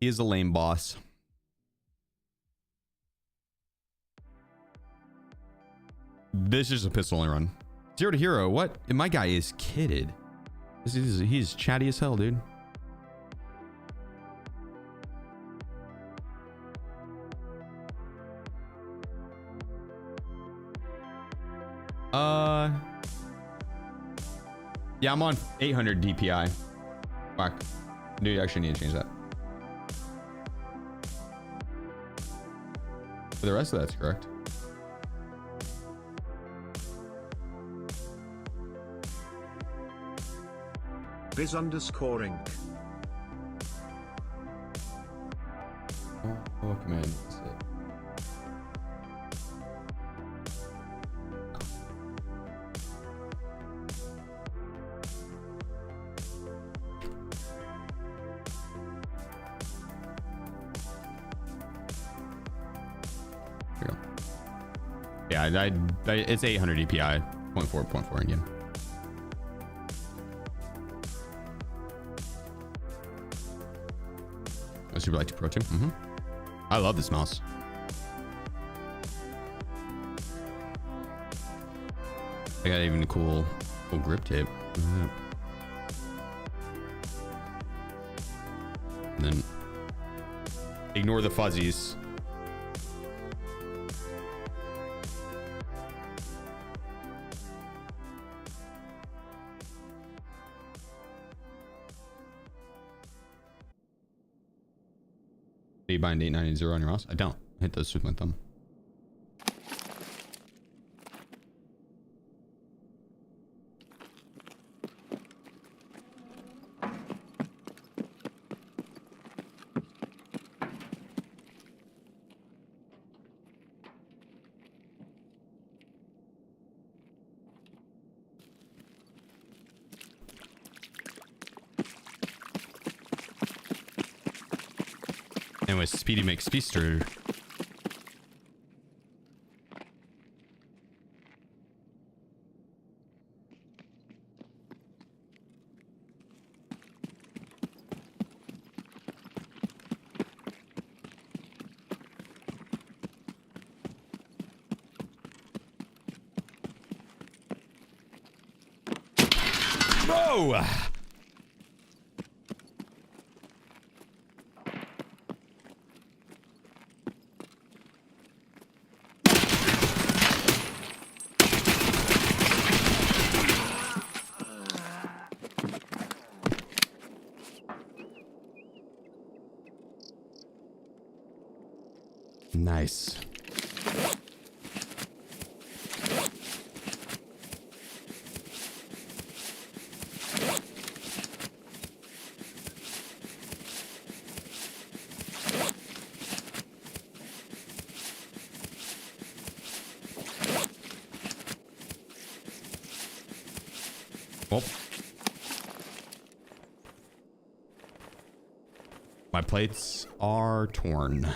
He is a lame boss. This is a pistol only run. 0 to hero. What? My guy is kitted. He's chatty as hell, dude. Yeah, I'm on 800 DPI. Fuck. Dude, I actually need to change that. For the rest of that's correct. Biz_Inc. Oh, command. That's it. Here we go. Yeah, it's 800 DPI, 0.4 again. I super like to Pro 2. I love this mouse. I got even a cool grip tape. And then ignore the fuzzies. Do you bind 890 on your mouse? I don't. I hit those with my thumb. Anyway, Speedy makes Speedster. Whoa! Nice. Well, my plates are torn.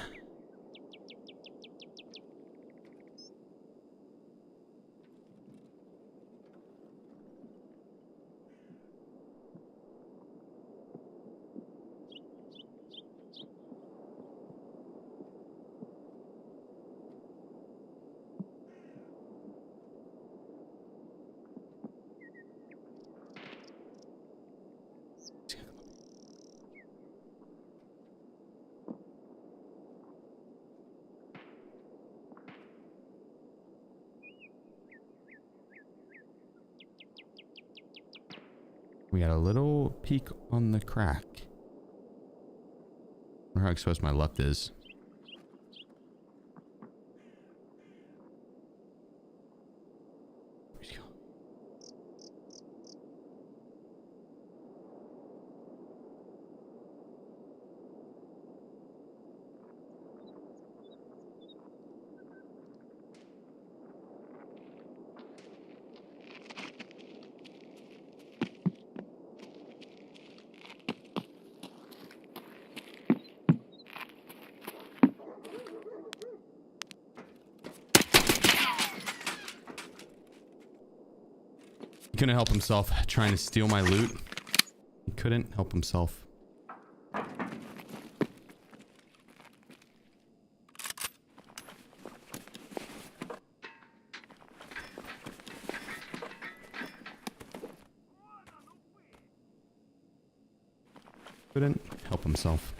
We got a little peek on the crack. I wonder how exposed my left is. Where'd he go? He couldn't help himself trying to steal my loot. He couldn't help himself. Couldn't help himself.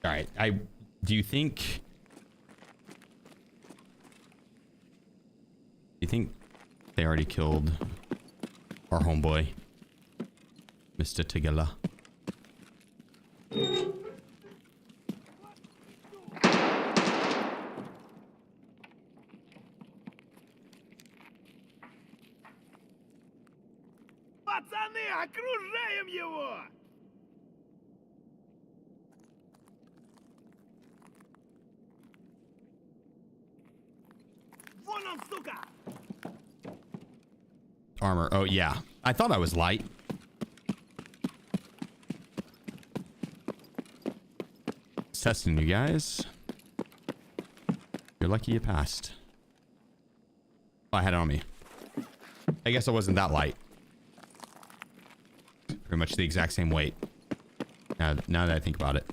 All right. Do you think they already killed our homeboy, Mr. Killa? Пацаны, окружаем его! Вон он, сука! Armor. Oh, yeah. I thought I was light. It's testing you guys. You're lucky you passed. Oh, I had it on me. I guess I wasn't that light. Pretty much the exact same weight. Now that I think about it.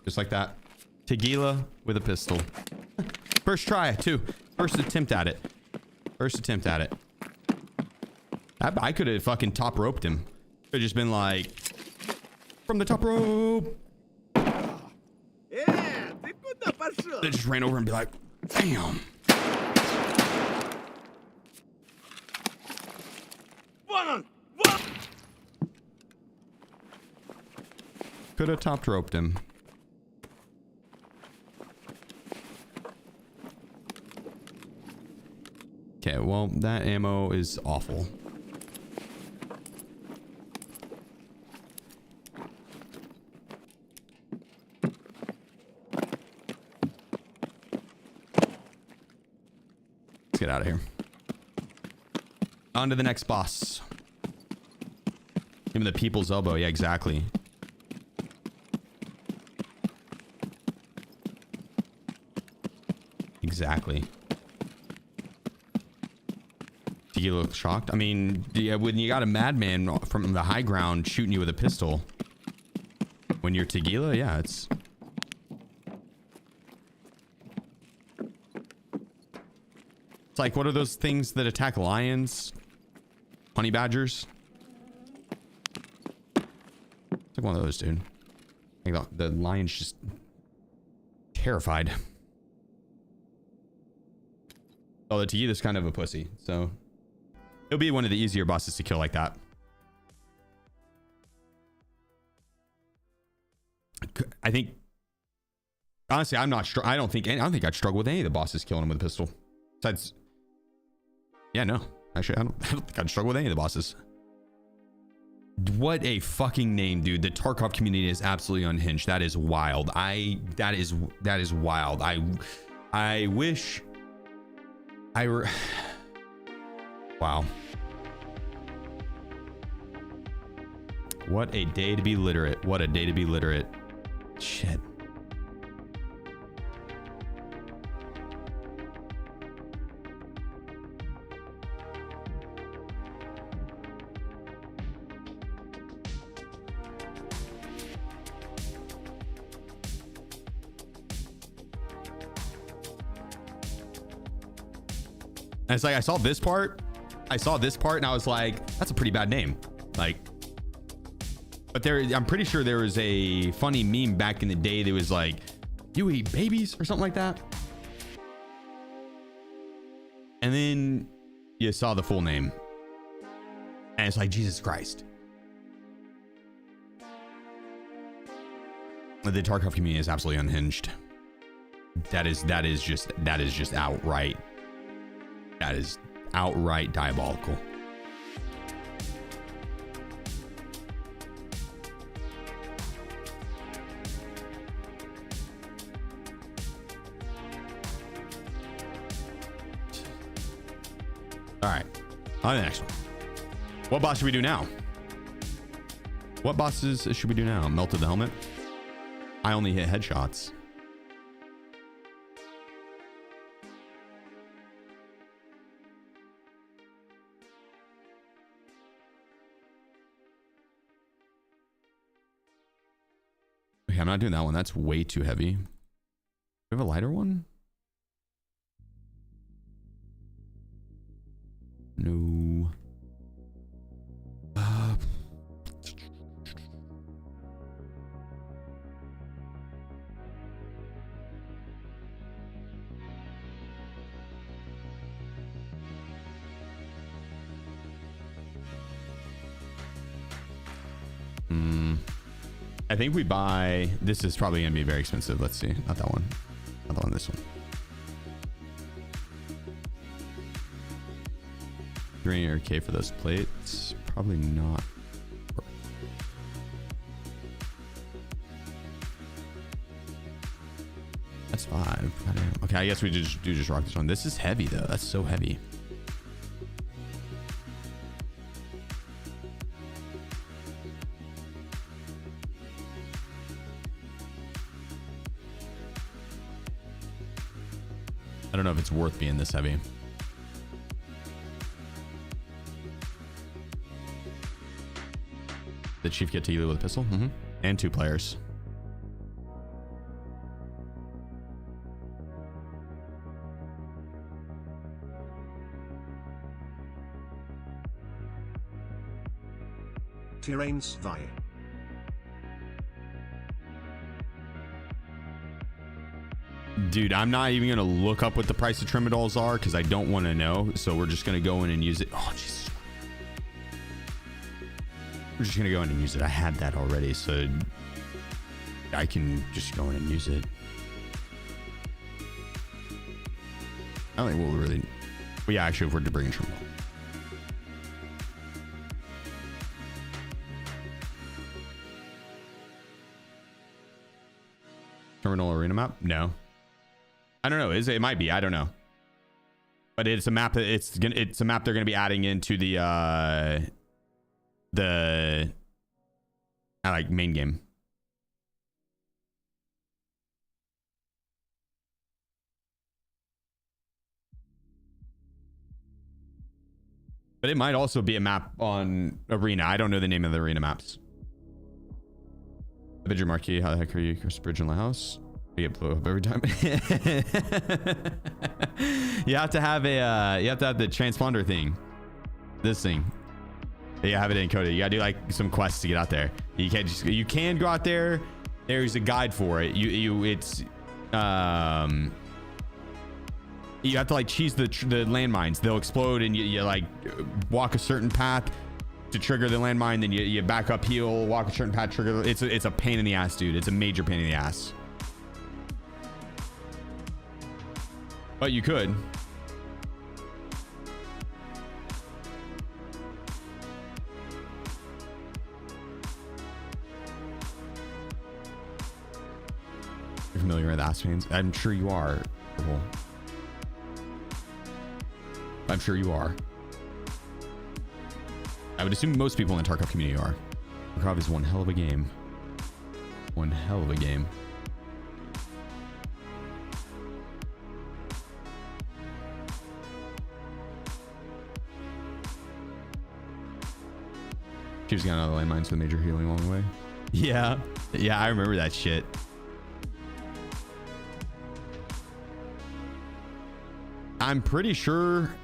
Just like that. Tequila with a pistol. First try, too. First attempt at it. First attempt at it. I could have fucking top roped him. Could have just been like, from the top rope. They just ran over and be like, damn. Could have top roped him. Okay, well, that ammo is awful. Let's get out of here. On to the next boss. Give him the people's elbow. Yeah, exactly. Exactly. Do you look shocked? I mean, yeah, when you got a madman from the high ground shooting you with a pistol, when you're Tequila, yeah, it's... It's like, what are those things that attack lions? Honey badgers? It's like one of those, dude. Like the lion's just terrified. Oh, the Tequila's kind of a pussy, so... It'll be one of the easier bosses to kill like that. I think... Honestly, I'm not sure. I don't think I'd struggle with any of the bosses killing him with a pistol. Besides... Yeah, no. Actually, I don't think I'd struggle with any of the bosses. What a fucking name, dude. The Tarkov community is absolutely unhinged. That is wild. That is wild. I wish I were... Wow. What a day to be literate. What a day to be literate. Shit. And it's like, I saw this part and I was like, that's a pretty bad name. Like, but I'm pretty sure there was a funny meme back in the day that was like, you eat babies or something like that. And then you saw the full name and it's like, Jesus Christ. The Tarkov community is absolutely unhinged. That is just outright. That is outright diabolical. All right, on to the next one. What boss should we do now? What bosses should we do now? Melted the helmet. I only hit headshots. Okay, I'm not doing that one. That's way too heavy. Do we have a lighter one? No. I think we buy, this is probably gonna be very expensive. Let's see, not that one, not the one, this one. 300K for those plates, probably not. That's 5. Okay, I guess we just rock this one. This is heavy though. That's so heavy. I don't know if it's worth being this heavy. Did Chief get to Killa with a pistol? Mm-hmm. And 2 players. Terrain Svai. Dude, I'm not even gonna look up what the price of Trimadol's are because I don't want to know. So we're just gonna go in and use it. Oh Jesus! We're just gonna go in and use it. I had that already, so I can just go in and use it. I don't think we'll really. Well, yeah, actually, if we're to bring Trimadol. Terminal arena map? No. I don't know. It might be. I don't know. But it's a map that it's a map they're gonna be adding into the like main game. But it might also be a map on arena. I don't know the name of the arena maps. I bid your marquee. How the heck are you? Chris Bridge and Lighthouse. You get blow up every time. You have to have the transponder thing. This thing. You have it encoded. You gotta do like some quests to get out there. You can't just, you can go out there. There's a guide for it. You have to like cheese the landmines. They'll explode and you like walk a certain path to trigger the landmine. Then you back up, heal, walk a certain path, trigger. It's a pain in the ass, dude. It's a major pain in the ass. But you could. You're familiar with ass pains? I'm sure you are. I'm sure you are. I would assume most people in the Tarkov community are. Tarkov is one hell of a game. One hell of a game. She's got another landmines with major healing along the way. Yeah. Yeah, I remember that shit. I'm pretty sure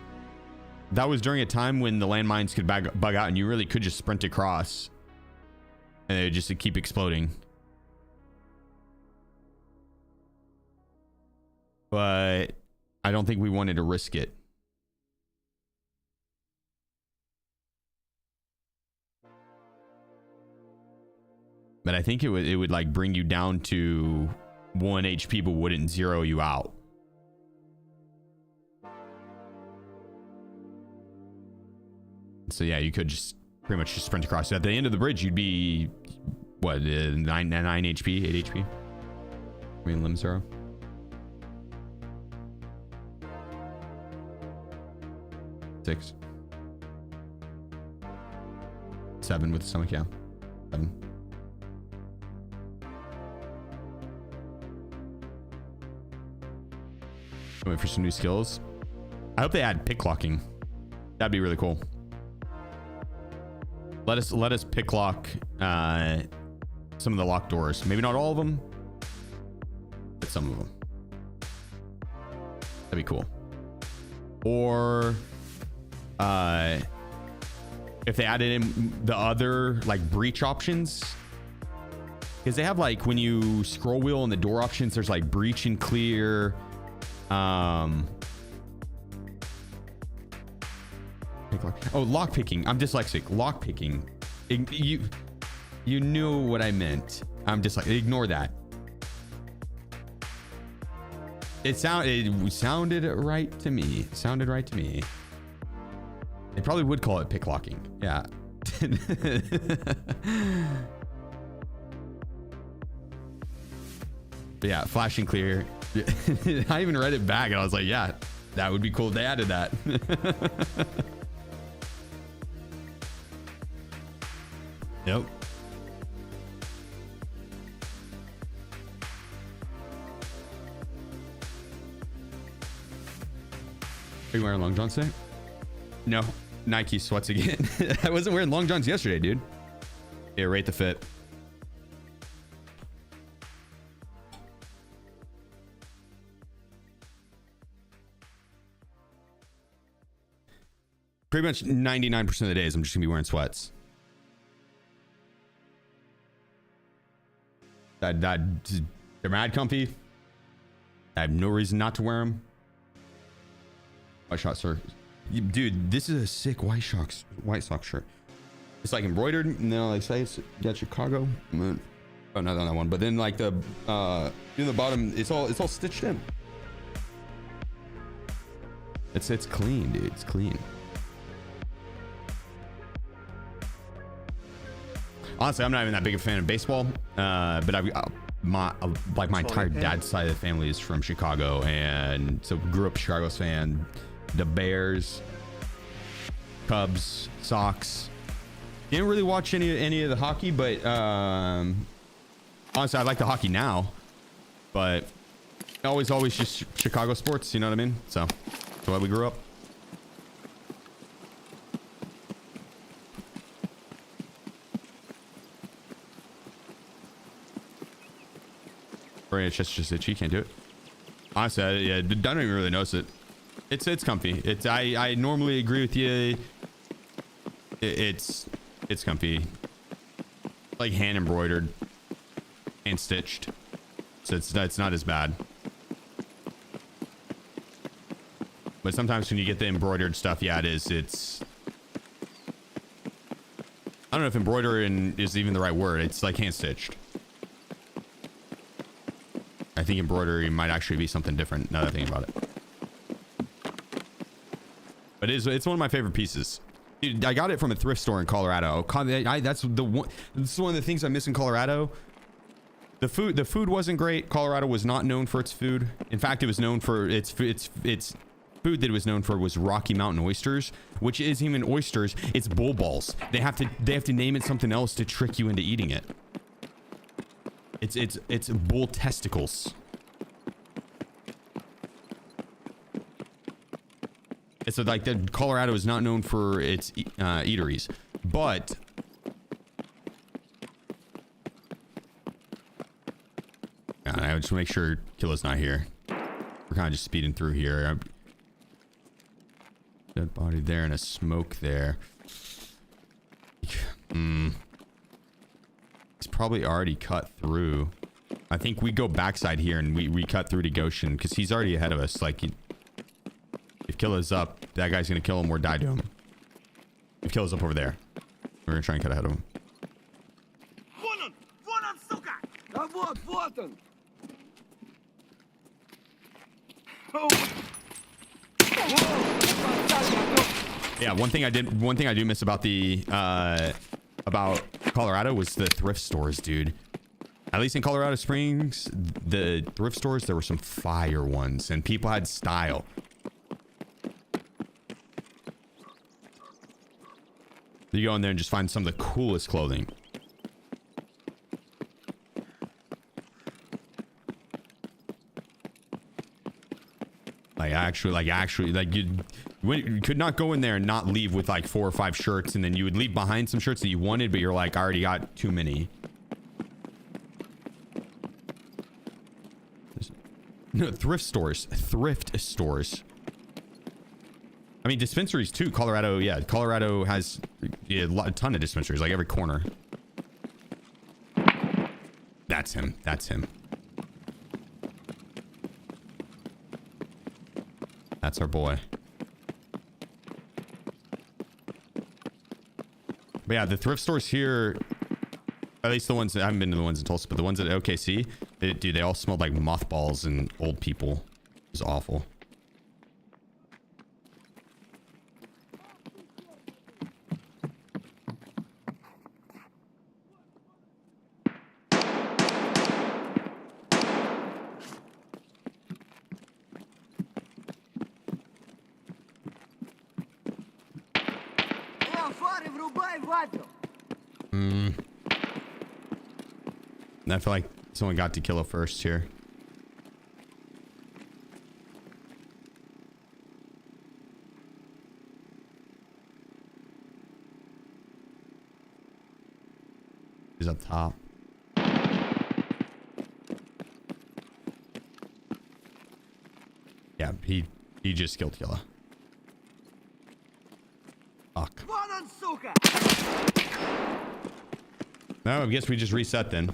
that was during a time when the landmines could bug out and you really could just sprint across and they would just keep exploding. But I don't think we wanted to risk it. But I think it would like bring you down to 1 HP but wouldn't zero you out. So yeah, you could just pretty much just sprint across. At the end of the bridge, you'd be what, 9 HP, 8 HP. I mean, limb zero. Six. 7 with the stomach, yeah. 7. Wait for some new skills. I hope they add pick locking. That'd be really cool. Let us pick lock some of the locked doors. Maybe not all of them, but some of them. That'd be cool. Or if they added in the other like breach options, because they have like when you scroll wheel on the door options, there's like breach and clear. Lock picking. I'm dyslexic. Lock picking. You knew what I meant. I'm just like, ignore that. It sounded right to me. It sounded right to me. They probably would call it pick locking. Yeah. But yeah, flashing clear. I even read it back and I was like, yeah, that would be cool if they added that. Nope. Are you wearing long johns today? No. Nike sweats again. I wasn't wearing long johns yesterday, dude. Yeah, rate the fit. Pretty much 99% of the days, I'm just gonna be wearing sweats. They're mad comfy. I have no reason not to wear them. White sock, sir. Dude, this is a sick white sock shirt. It's like embroidered, and then like say it's got Chicago. Oh, not on that one, but then like the in the bottom, it's all stitched in. It's clean, dude. It's clean. Honestly, I'm not even that big a fan of baseball, but my entire dad's side of the family is from Chicago, and so grew up Chicago's fan. The Bears, Cubs, Sox. Didn't really watch any of the hockey, but honestly, I like the hockey now. But always just Chicago sports. You know what I mean? So that's why we grew up. Or it's just itchy, can't do it. Honestly, yeah, I don't even really notice it. It's comfy. I normally agree with you. It's comfy. Like hand embroidered and stitched, so it's not as bad. But sometimes when you get the embroidered stuff, yeah, it is. It's I don't know if embroidered is even the right word. It's like hand stitched. I think embroidery might actually be something different now that I think about it. But it's one of my favorite pieces. Dude, I got it from a thrift store in Colorado. That's one of the things I miss in Colorado. The food wasn't great. Colorado was not known for its food. In fact, it was known for its food that it was known for was Rocky Mountain oysters, which isn't even oysters. It's bull balls. They have to name it something else to trick you into eating it. It's bull testicles. So like Colorado is not known for its eateries, but I just make sure Killa's not here. We're kind of just speeding through here. Dead body there and a smoke there. He's probably already cut through. I think we go backside here and we cut through to Goshen because he's already ahead of us. Like, if Killa's up, that guy's gonna kill him or die to him. If Killa's up over there, we're gonna try and cut ahead of him. Yeah, one thing I do miss about the about Colorado was the thrift stores, dude. At least in Colorado Springs, the thrift stores, there were some fire ones and people had style. You go in there and just find some of the coolest clothing. You could not go in there and not leave with like 4 or 5 shirts, and then you would leave behind some shirts that you wanted, but you're like, I already got too many. No, thrift stores. Thrift stores. I mean, dispensaries too. Colorado, yeah. Colorado has a ton of dispensaries, like every corner. That's him. That's him. That's our boy. But yeah, the thrift stores here, at least the ones that I haven't been to the ones in Tulsa, but the ones at OKC, dude, they all smelled like mothballs and old people. It was awful. I feel like someone got to Killa first here. He's up top. Yeah, he just killed Killa. Fuck. No, I guess we just reset then.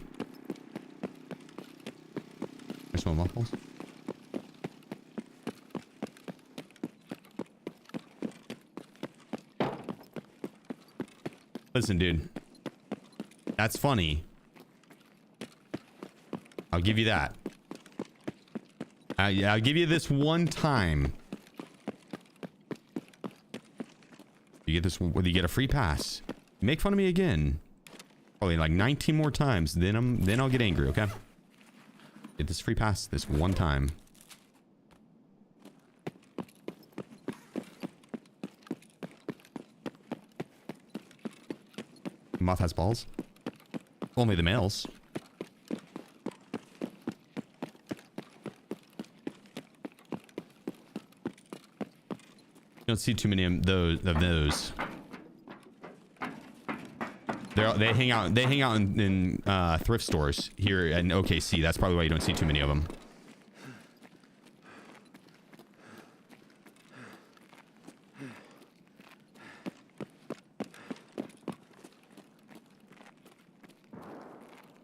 There's some muffles. Listen, dude. That's funny. I'll give you that. I'll give you this one time. You get this one, whether you get a free pass. Make fun of me again. Probably like 19 more times. Then I'll get angry, okay? Get this free pass this one time. Moth has balls. Only the males. You don't see too many of those. They hang out in thrift stores here in OKC. That's probably why you don't see too many of them.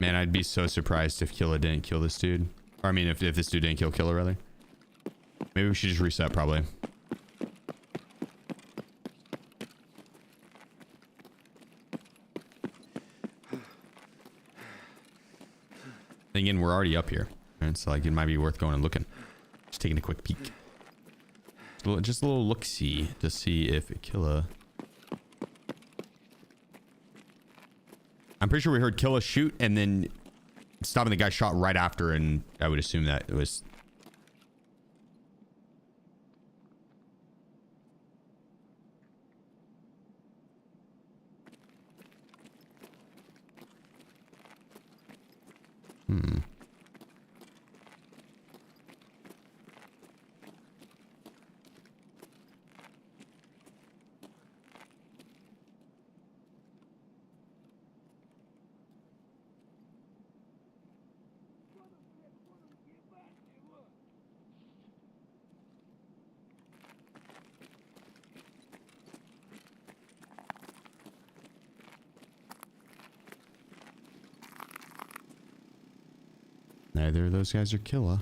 Man, I'd be so surprised if Killa didn't kill this dude. Or I mean, if this dude didn't kill Killa, rather. Maybe we should just reset, probably. Again, we're already up here. And so like it might be worth going and looking. Just taking a quick peek. Just a little look-see to see if Killa... I'm pretty sure we heard Killa shoot and then stopping the guy shot right after, and I would assume that it was... Neither of those guys are Killa.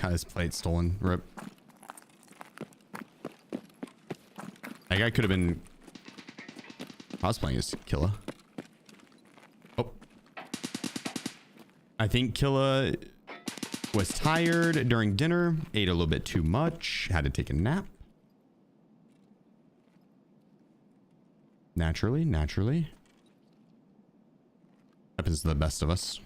Got his plate stolen. Rip. That guy could have been cosplaying as Killa. Oh. I think Killa was tired during dinner, ate a little bit too much, had to take a nap. Naturally. Happens to the best of us.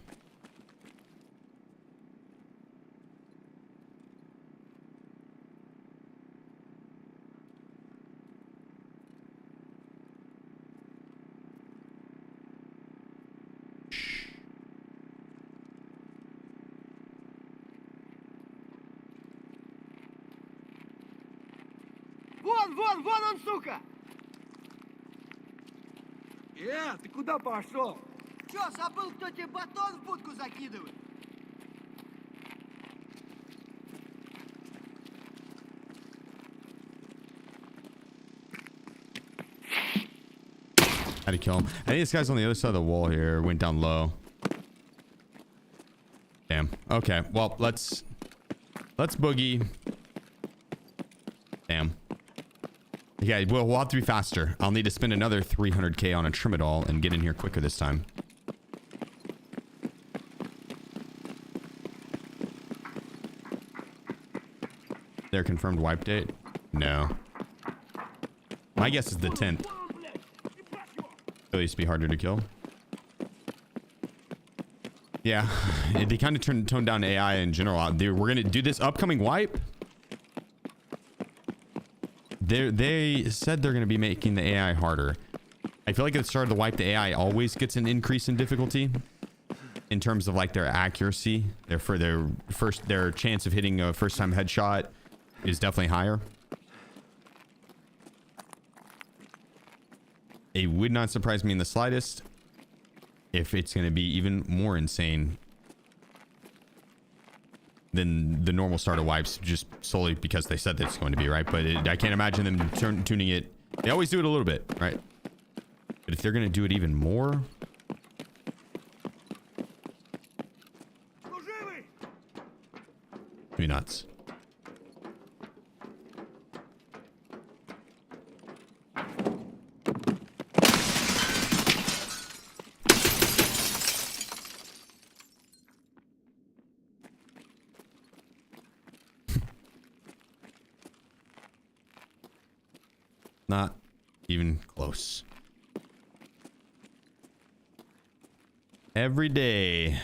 Вон он, сука! Ты куда пошел? Чё, забыл, кто тебе батон в будку закидывает? How to kill him. I think this guy's on the other side of the wall here. Went down low. Damn. Okay. Well, let's boogie. Damn. Yeah, we'll have to be faster. I'll need to spend another 300k on a Trimadol and get in here quicker this time. Their confirmed wipe date? No. My guess is the 10th. It used to be harder to kill. Yeah, they kind of toned down AI in general. We're gonna do this upcoming wipe. They said they're gonna be making the AI harder. I feel like at the start of the wipe, the AI always gets an increase in difficulty in terms of like their accuracy. Their chance of hitting a first-time headshot is definitely higher. It would not surprise me in the slightest if it's going to be even more insane than the normal starter wipes, just solely because they said that it's going to be, right? But I can't imagine them tuning it. They always do it a little bit, right? But if they're going to do it even more... It'd be nuts. Not even close. Every day,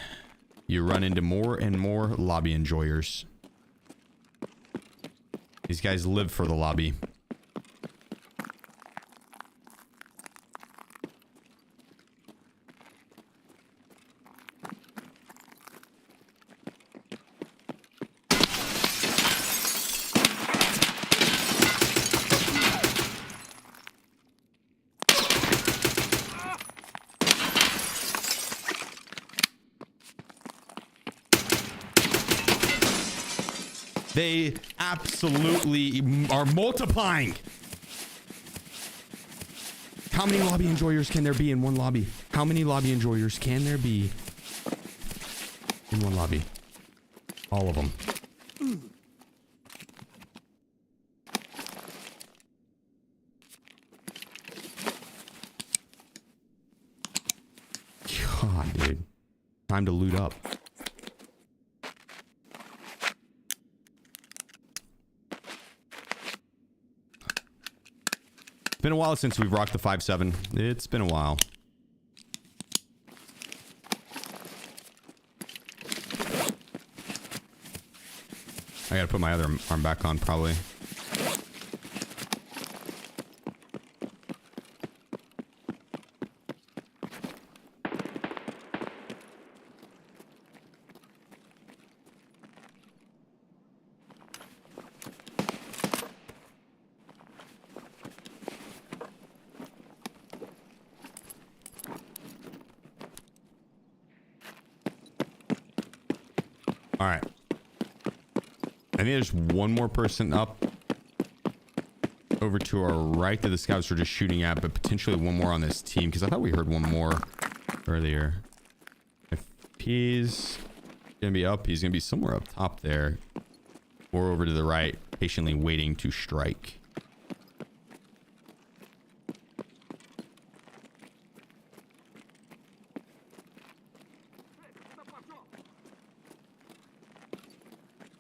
you run into more and more lobby enjoyers. These guys live for the lobby. They absolutely are multiplying. How many lobby enjoyers can there be in one lobby? How many lobby enjoyers can there be in one lobby? All of them. God, dude. Time to loot up. It's been a while since we've rocked the 5.7. It's been a while. I gotta put my other arm back on, probably. All right. I think there's one more person up over to our right that the scouts are just shooting at, but potentially one more on this team because I thought we heard one more earlier. If he's gonna be up, he's gonna be somewhere up top there or over to the right, patiently waiting to strike.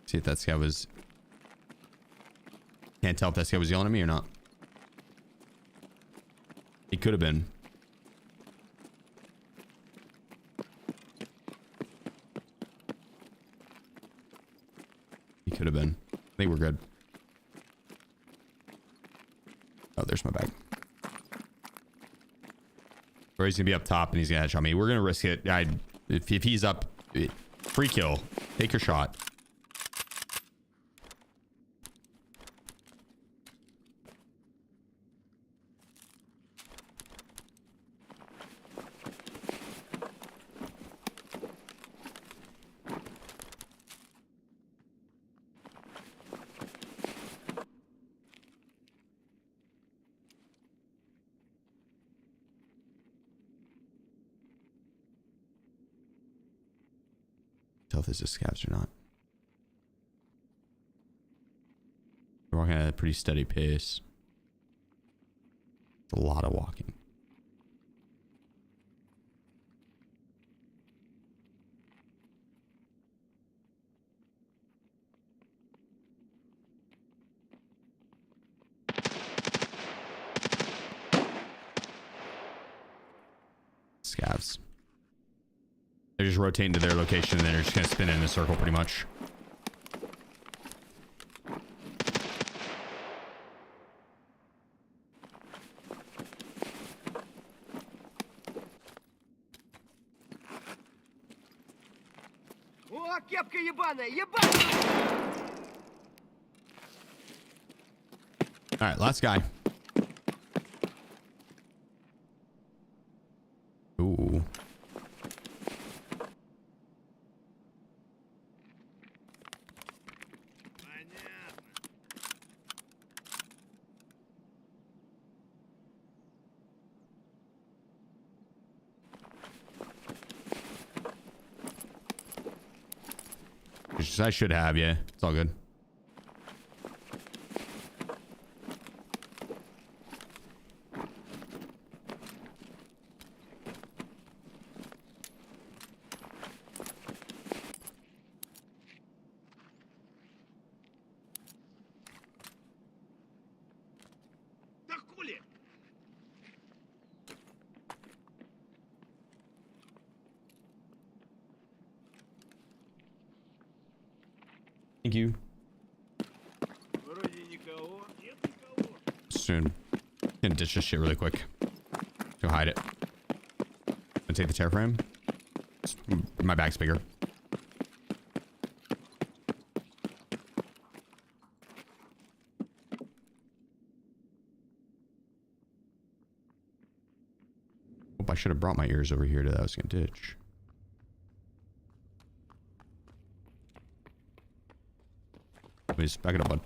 See if that guy was... Can't tell if that guy was yelling at me or not. He could have been. He could have been. I think we're good. Oh, there's my bag. Or he's gonna be up top and he's gonna headshot me. We're gonna risk it. If he's up, free kill. Take your shot. if this is scavs or not. We're walking at a pretty steady pace. It's a lot of walking. Scavs. They're just rotating to their location and they're just gonna spin in a circle pretty much. О, кепка ебаная, ебаная! All right, last guy. Ooh. I should have, yeah. It's all good. Да хули! Thank you. Вроде никого. Нет никого. Soon. Gonna ditch this shit really quick. Go hide it. Gonna take the tear frame. My bag's bigger. Hope I should have brought my ears over here to that I was gonna ditch. Please back it up, bud.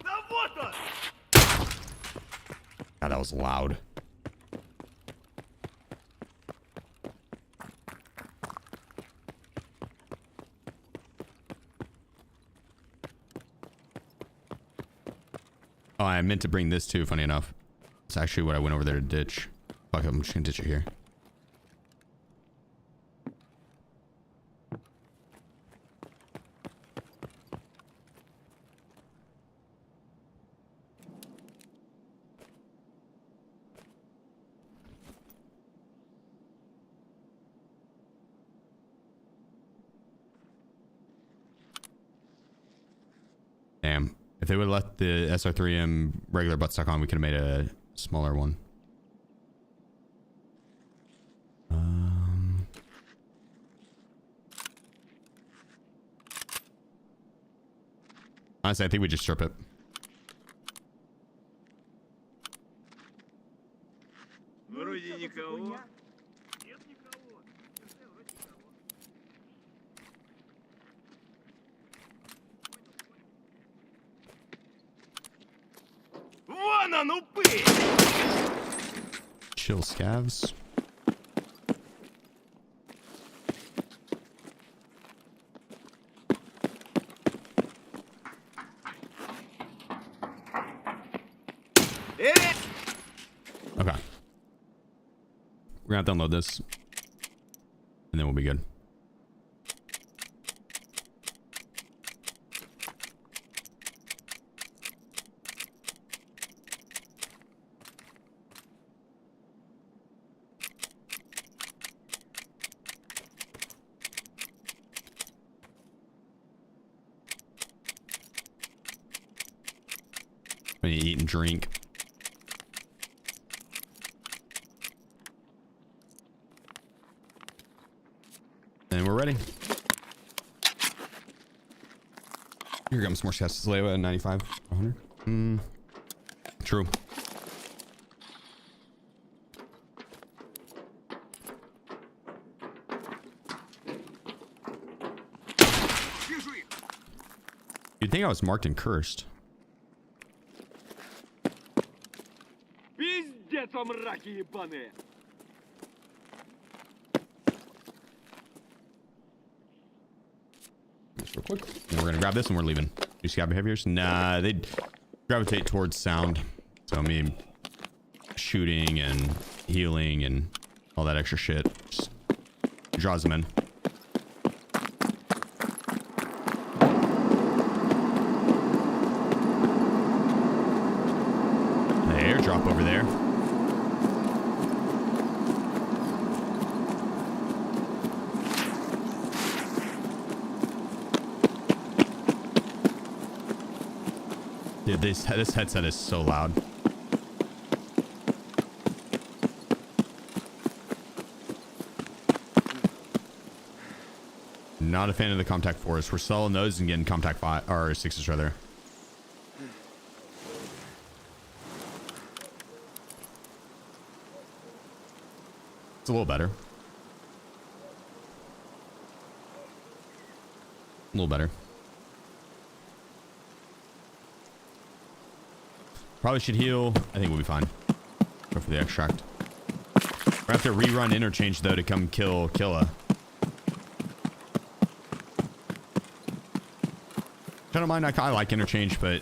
Да вот он! God, that was loud. Oh, I meant to bring this too, funny enough. It's actually what I went over there to ditch. Fuck it, I'm just gonna ditch it here. Damn. If they would have left the SR3M regular buttstock on, we could have made a smaller one. Honestly, I think we just strip it. Вроде никого. Нет никого. Вроде никого. Вон он, упырь! Chill, scavs. Okay. We're gonna have to unload this. And then we'll be good. When you eat and drink. And we're ready. Here comes some more shots. Lewa at 95, 100. True. You'd think I was marked and cursed. Пиздец, мраки ебаные! real quick. And we're gonna grab this and we're leaving. Do scav behaviors? Nah, they gravitate towards sound. So I mean, shooting and healing and all that extra shit just draws them in. The airdrop over there. Dude, this headset is so loud. Not a fan of the Comtac 4s. We're selling those and getting Comtac 5 or 6s rather. It's a little better. A little better. Probably should heal. I think we'll be fine. Go for the extract. We're gonna have to rerun Interchange though to come kill Killa. I don't mind. I like Interchange, but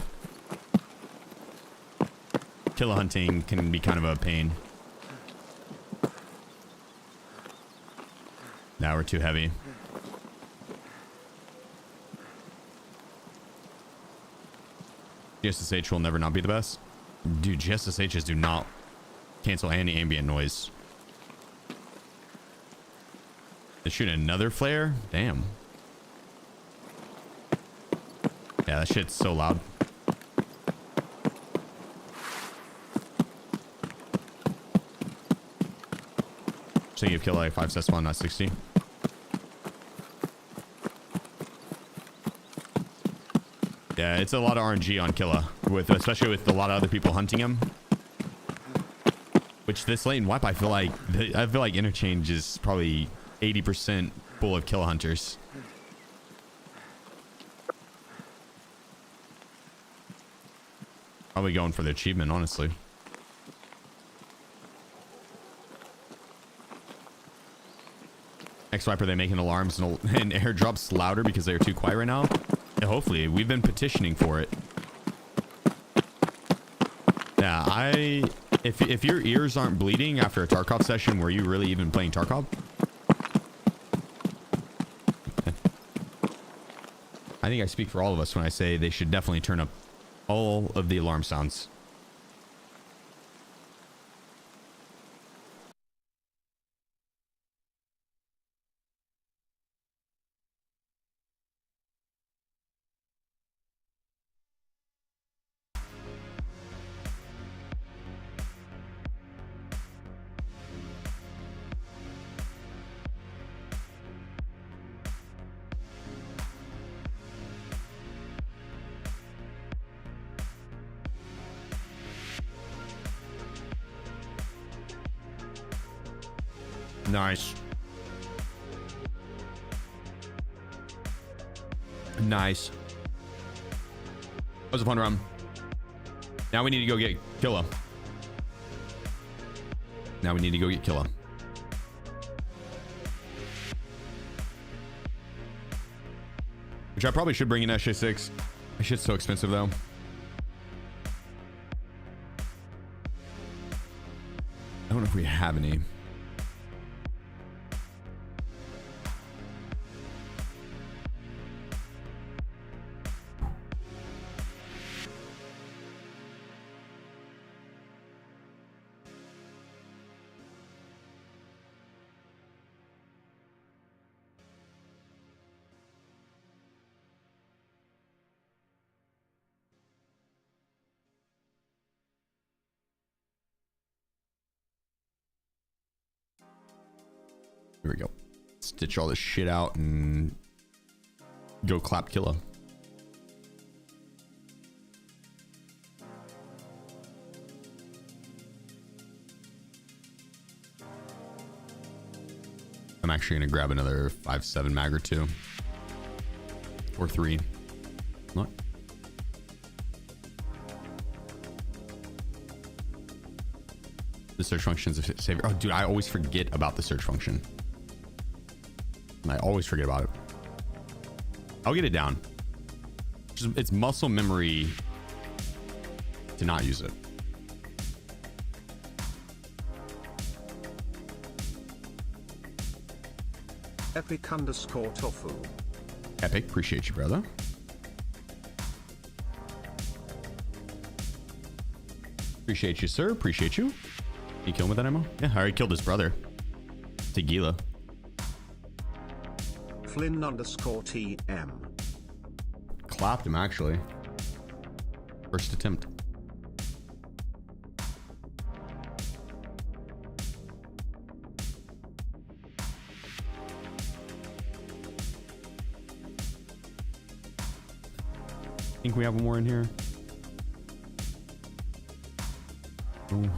Killa hunting can be kind of a pain. Now we're too heavy. GSSH will never not be the best. Dude, GSSHs do not cancel any ambient noise. They shoot another flare? Damn. Yeah, that shit's so loud. So you kill like 5 sets one, not 60. Yeah, it's a lot of RNG on Killa, especially with a lot of other people hunting him. Which this late in wipe, I feel like Interchange is probably 80% full of Killa hunters. Probably going for the achievement, honestly. Next wipe, are they making alarms and airdrops louder because they're too quiet right now? Yeah, hopefully. We've been petitioning for it. Yeah, if your ears aren't bleeding after a Tarkov session, were you really even playing Tarkov? Okay. I think I speak for all of us when I say they should definitely turn up all of the alarm sounds. Nice. Nice. That was a fun run. Now we need to go get Killa. Which I probably should bring in SJ6. That shit's so expensive though. I don't know if we have any. Here we go. Stitch all this shit out and go clap Killa. I'm actually gonna grab another 5.7 mag or 2 or 3. Look. The search function is a savior. Oh, dude, I always forget about the search function. I always forget about it. I'll get it down. It's muscle memory to not use it. Epic_tofu. Epic, appreciate you, brother. Appreciate you, sir. Appreciate you. You kill him with that ammo? Yeah, I already killed his brother. Tequila. Flynn_TM. Clapped him, actually. First attempt. Think we have one more in here. Ooh.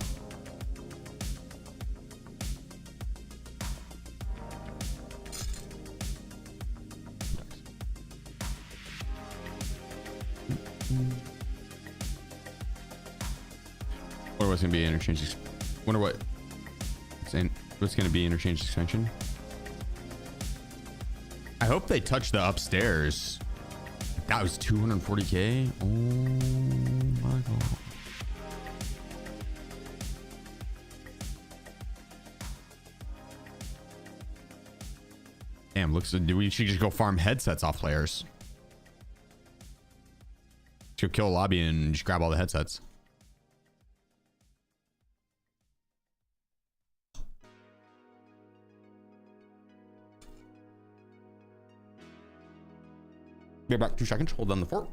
Wonder what's gonna be interchange. Wonder what. What's gonna be interchange extension? I hope they touch the upstairs. That was 240K. Oh my god. Damn, looks like we should just go farm headsets off players. Should kill a lobby and just grab all the headsets. Be back 2 seconds. Hold down the fort.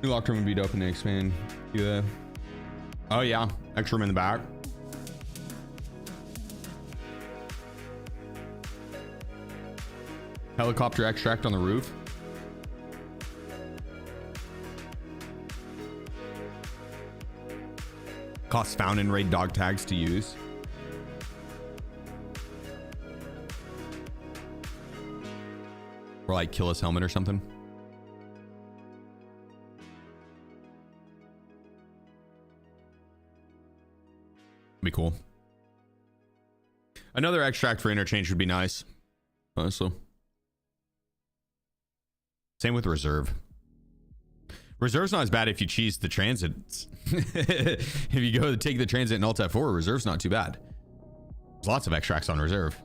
New locker room would be dope in the expand. Yeah. Oh yeah, extra room in the back. Helicopter extract on the roof. Costs found in raid dog tags to use. Or like Killa's helmet or something. Be cool. Another extract for interchange would be nice, honestly. Same with reserve. Reserve's not as bad if you cheese the transits. If you go to take the transit and alt F4, reserve's not too bad. There's lots of extracts on reserve.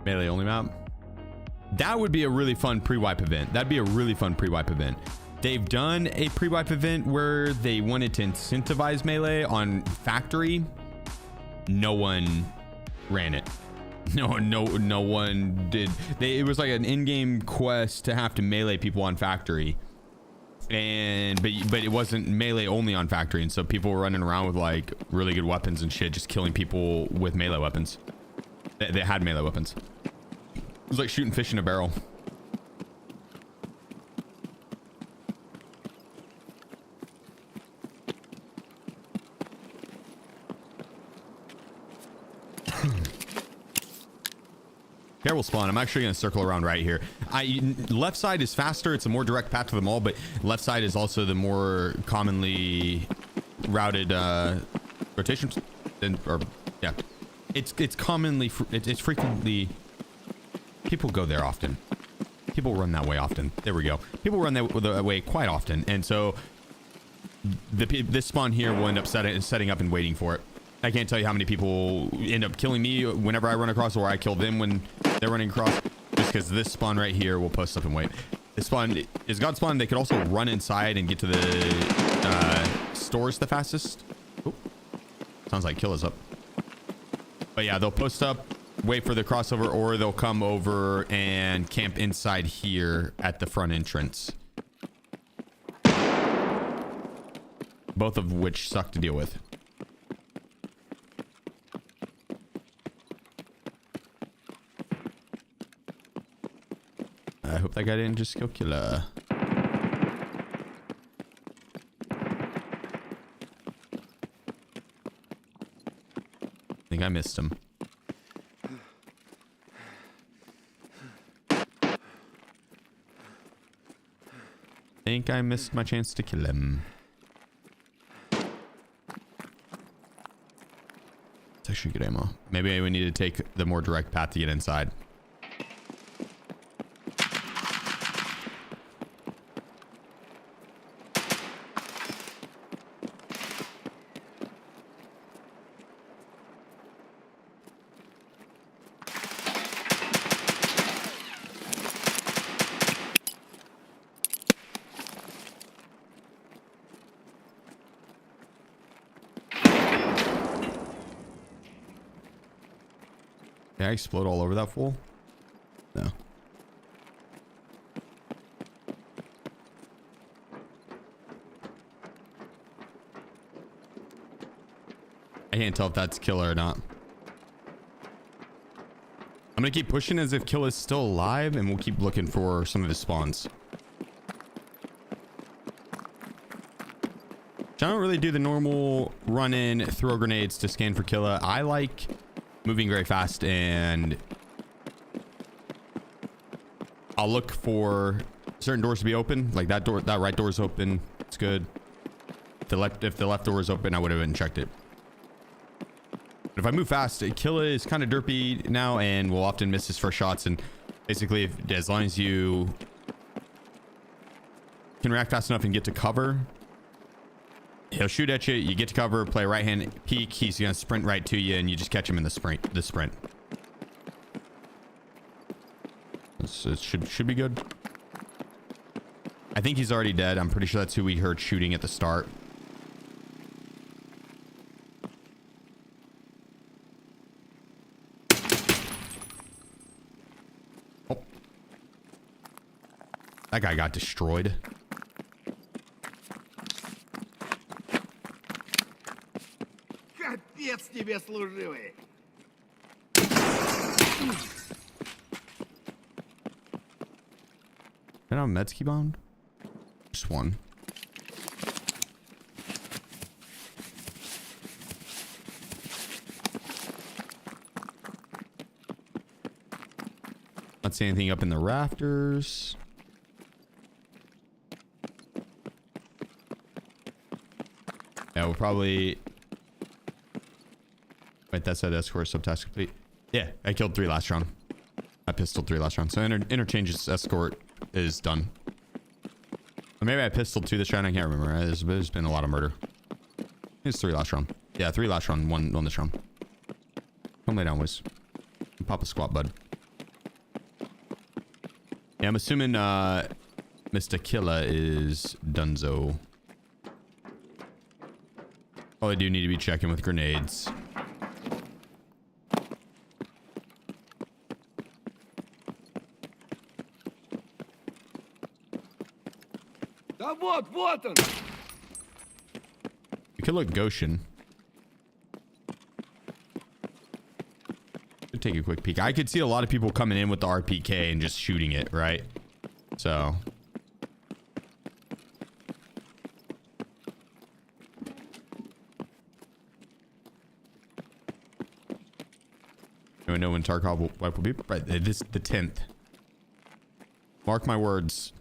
Melee only map. That would be a really fun pre-wipe event. That'd be a really fun pre-wipe event. They've done a pre-wipe event where they wanted to incentivize melee on factory. No one ran it. No one did. It was like an in-game quest to have to melee people on factory, but it wasn't melee only on factory, and so people were running around with like really good weapons and shit, just killing people with melee weapons. They had melee weapons. It was like shooting fish in a barrel. Careful spawn. I'm actually going to circle around right here. Left side is faster. It's a more direct path to the mall, but left side is also the more commonly routed rotation or Yeah. It's commonly, it's frequently, people go there often. People run that way often. There we go. People run that way quite often. And so this spawn here will end up setting up and waiting for it. I can't tell you how many people end up killing me whenever I run across, or I kill them when they're running across, just because this spawn right here will post up and wait. This spawn is God spawn. They could also run inside and get to the stores the fastest. Ooh. Sounds like Killa's up. But yeah, they'll post up, wait for the crossover, or they'll come over and camp inside here at the front entrance. Both of which suck to deal with. I hope that guy didn't just kill Killa. I think I missed him. I think I missed my chance to kill him. It's actually good ammo. Maybe we need to take the more direct path to get inside. Did I explode all over that fool? No. I can't tell if that's Killa or not. I'm gonna keep pushing as if Killa's still alive, and we'll keep looking for some of his spawns. I don't really do the normal run in, throw grenades to scan for Killa. I like moving very fast, and I'll look for certain doors to be open. Like that door, that right door is open. It's good. If the left door is open, I would have checked it. But if I move fast, Killa is kind of derpy now and will often miss his first shots. And basically, as long as you can react fast enough and get to cover, he'll shoot at you. You get to cover, play right hand peek. He's gonna sprint right to you, and you just catch him in the sprint. It should be good. I think he's already dead. I'm pretty sure that's who we heard shooting at the start. Oh, that guy got destroyed. Капец тебе служивый. Can I have Medsky bound? Just one. Not seeing anything up in the rafters. Yeah, we'll probably... Wait, that said escort subtask complete. Yeah, I killed 3 last round. I pistoled 3 last round. So interchange's escort is done. Or maybe I pistoled 2 this round. I can't remember. There's been a lot of murder. It's 3 last round. Yeah, 3 last round. 1 this round. Come lay down, Wiz. Pop a squat, bud. Yeah, I'm assuming Mr. Killa is Dunzo. Probably do need to be checking with grenades. Да вот он! We could look Goshen. Could take a quick peek. I could see a lot of people coming in with the RPK and just shooting it, right? So... Do we know when tarkov wipe will be? Right, this the 10th. Mark my words.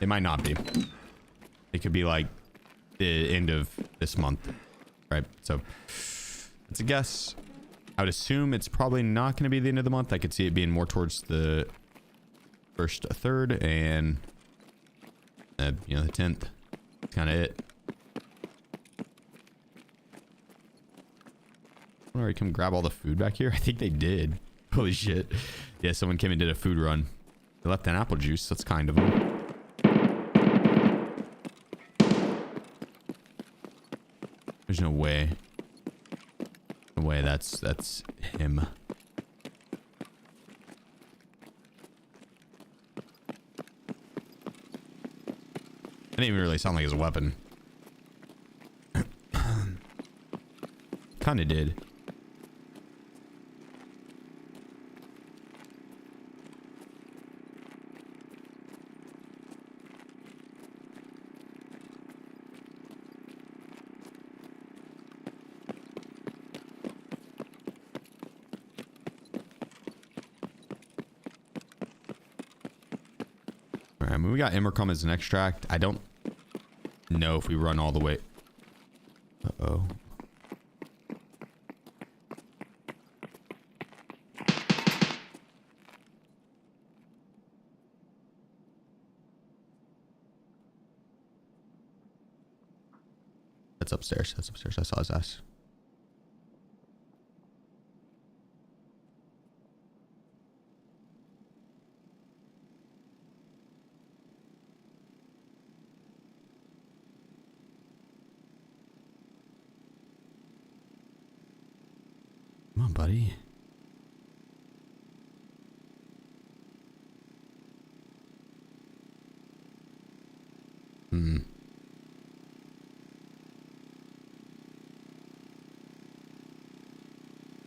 It might not be. It could be like the end of this month, right? So it's a guess. I would assume it's probably not going to be the end of the month. I could see it being more towards the first, third, and you know, the 10th. Kind of it. Already come grab all the food back here. I think they did. Holy shit! Yeah, someone came and did a food run. They left an apple juice. That's kind of them. There's no way. No way. That's him. That didn't even really sound like his weapon. Kinda did. Alright, I mean, we got Emercom as an extract. I don't know if we run all the way. Uh-oh. That's upstairs. That's upstairs. I saw his ass. Come on, buddy. Hmm.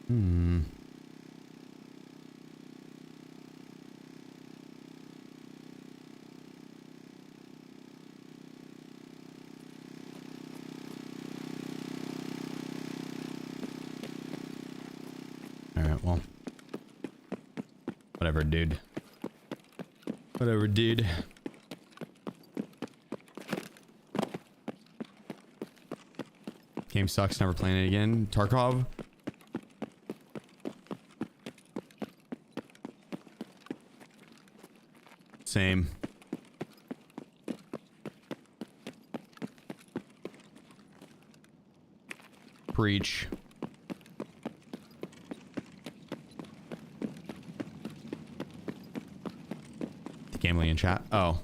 Hmm. Alright, well. Whatever, dude. Whatever, dude. Game sucks, never playing it again. Tarkov? Same. Preach. The gambling in chat. Oh.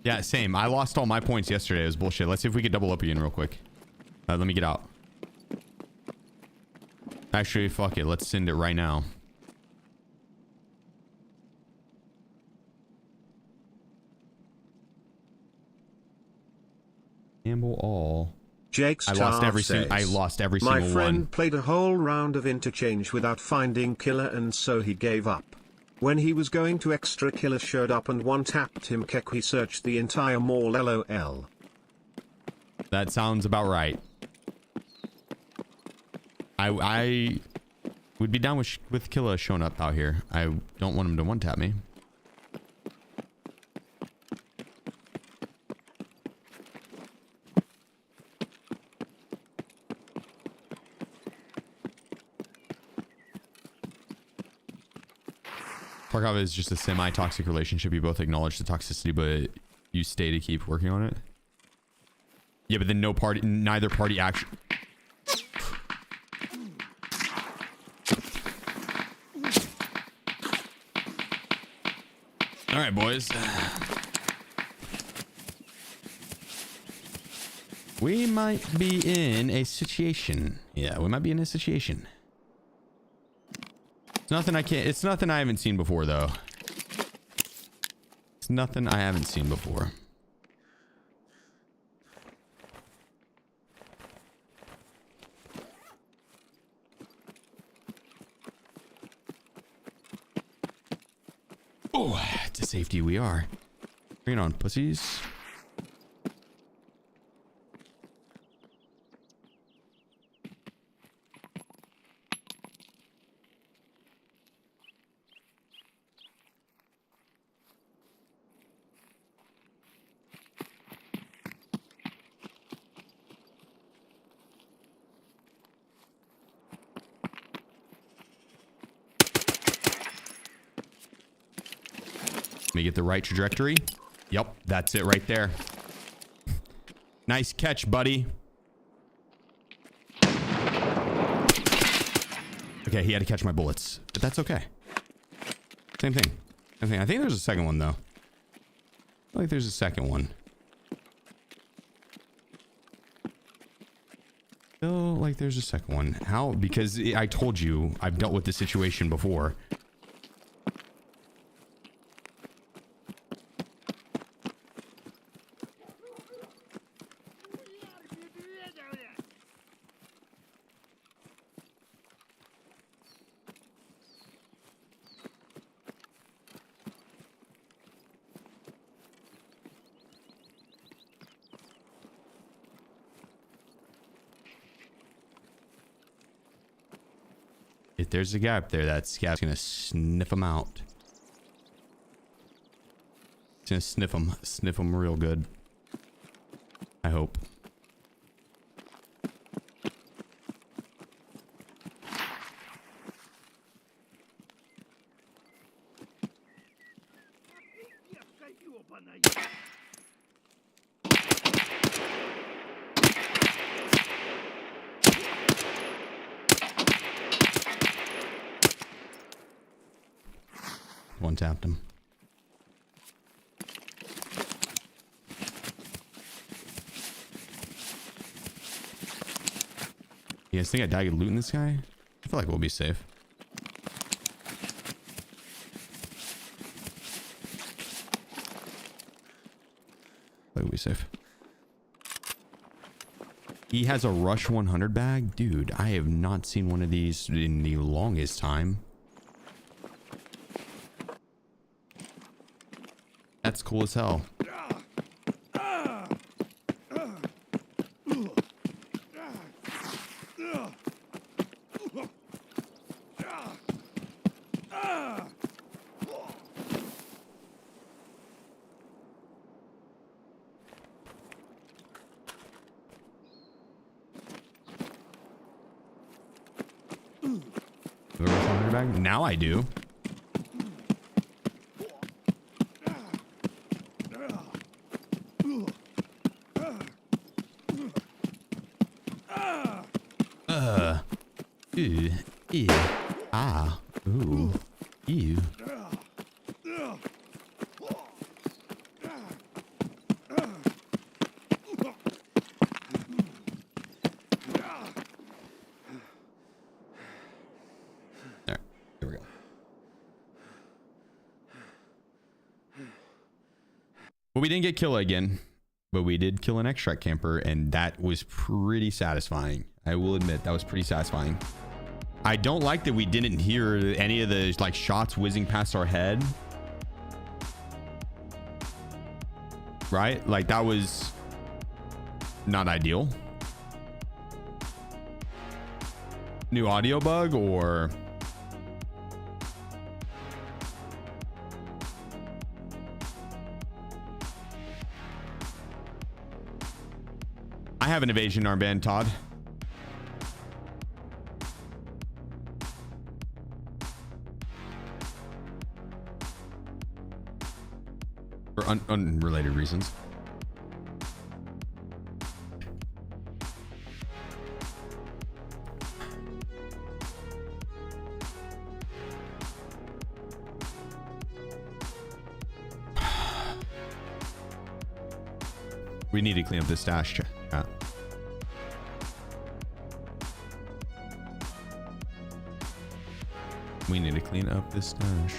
Yeah, same. I lost all my points yesterday. It was bullshit. Let's see if we could double up again real quick. Let me get out. Actually, fuck it. Let's send it right now. Gamble all. Jake's I lost every says, I lost every single one. My friend played a whole round of Interchange without finding Killa, and so he gave up. When he was going to extra, Killa showed up and one-tapped him. Kek, he searched the entire mall. LOL. That sounds about right. I would be down with Killa showing up out here. I don't want him to one-tap me. Tarkov is just a semi-toxic relationship. You both acknowledge the toxicity, but you stay to keep working on it. Yeah, but then neither party actually. All right, boys. We might be in a situation. Yeah, we might be in a situation. It's nothing I can't. It's nothing I haven't seen before, though. It's nothing I haven't seen before. Oh, to safety we are. Bring it on, pussies. me get the right trajectory. Yep, that's it right there. Nice catch, buddy. Okay, he had to catch my bullets, but that's okay. Same thing. I think there's a second one, though. I feel like there's a second one. Feel like there's a second one. How? Because I told you I've dealt with this situation before. If there's a guy up there, that scout's gonna sniff him out. He's gonna sniff him real good. I hope. One tapped him. You guys think I died looting this guy? I feel like we'll be safe. We'll be safe. He has a Rush 100 bag? Dude, I have not seen one of these in the longest time. That's cool as hell. Now I do. Ew, ew, ah, ooh, ew. There, here we go. Well, we didn't get Killa again, but we did kill an extract camper, and that was pretty satisfying. I will admit that was pretty satisfying. I don't like that we didn't hear any of the like shots whizzing past our head. Right? Like that was not ideal. New audio bug or I have an evasion armband, Todd. For unrelated reasons. We need to clean up this stash chat. We need to clean up this stash.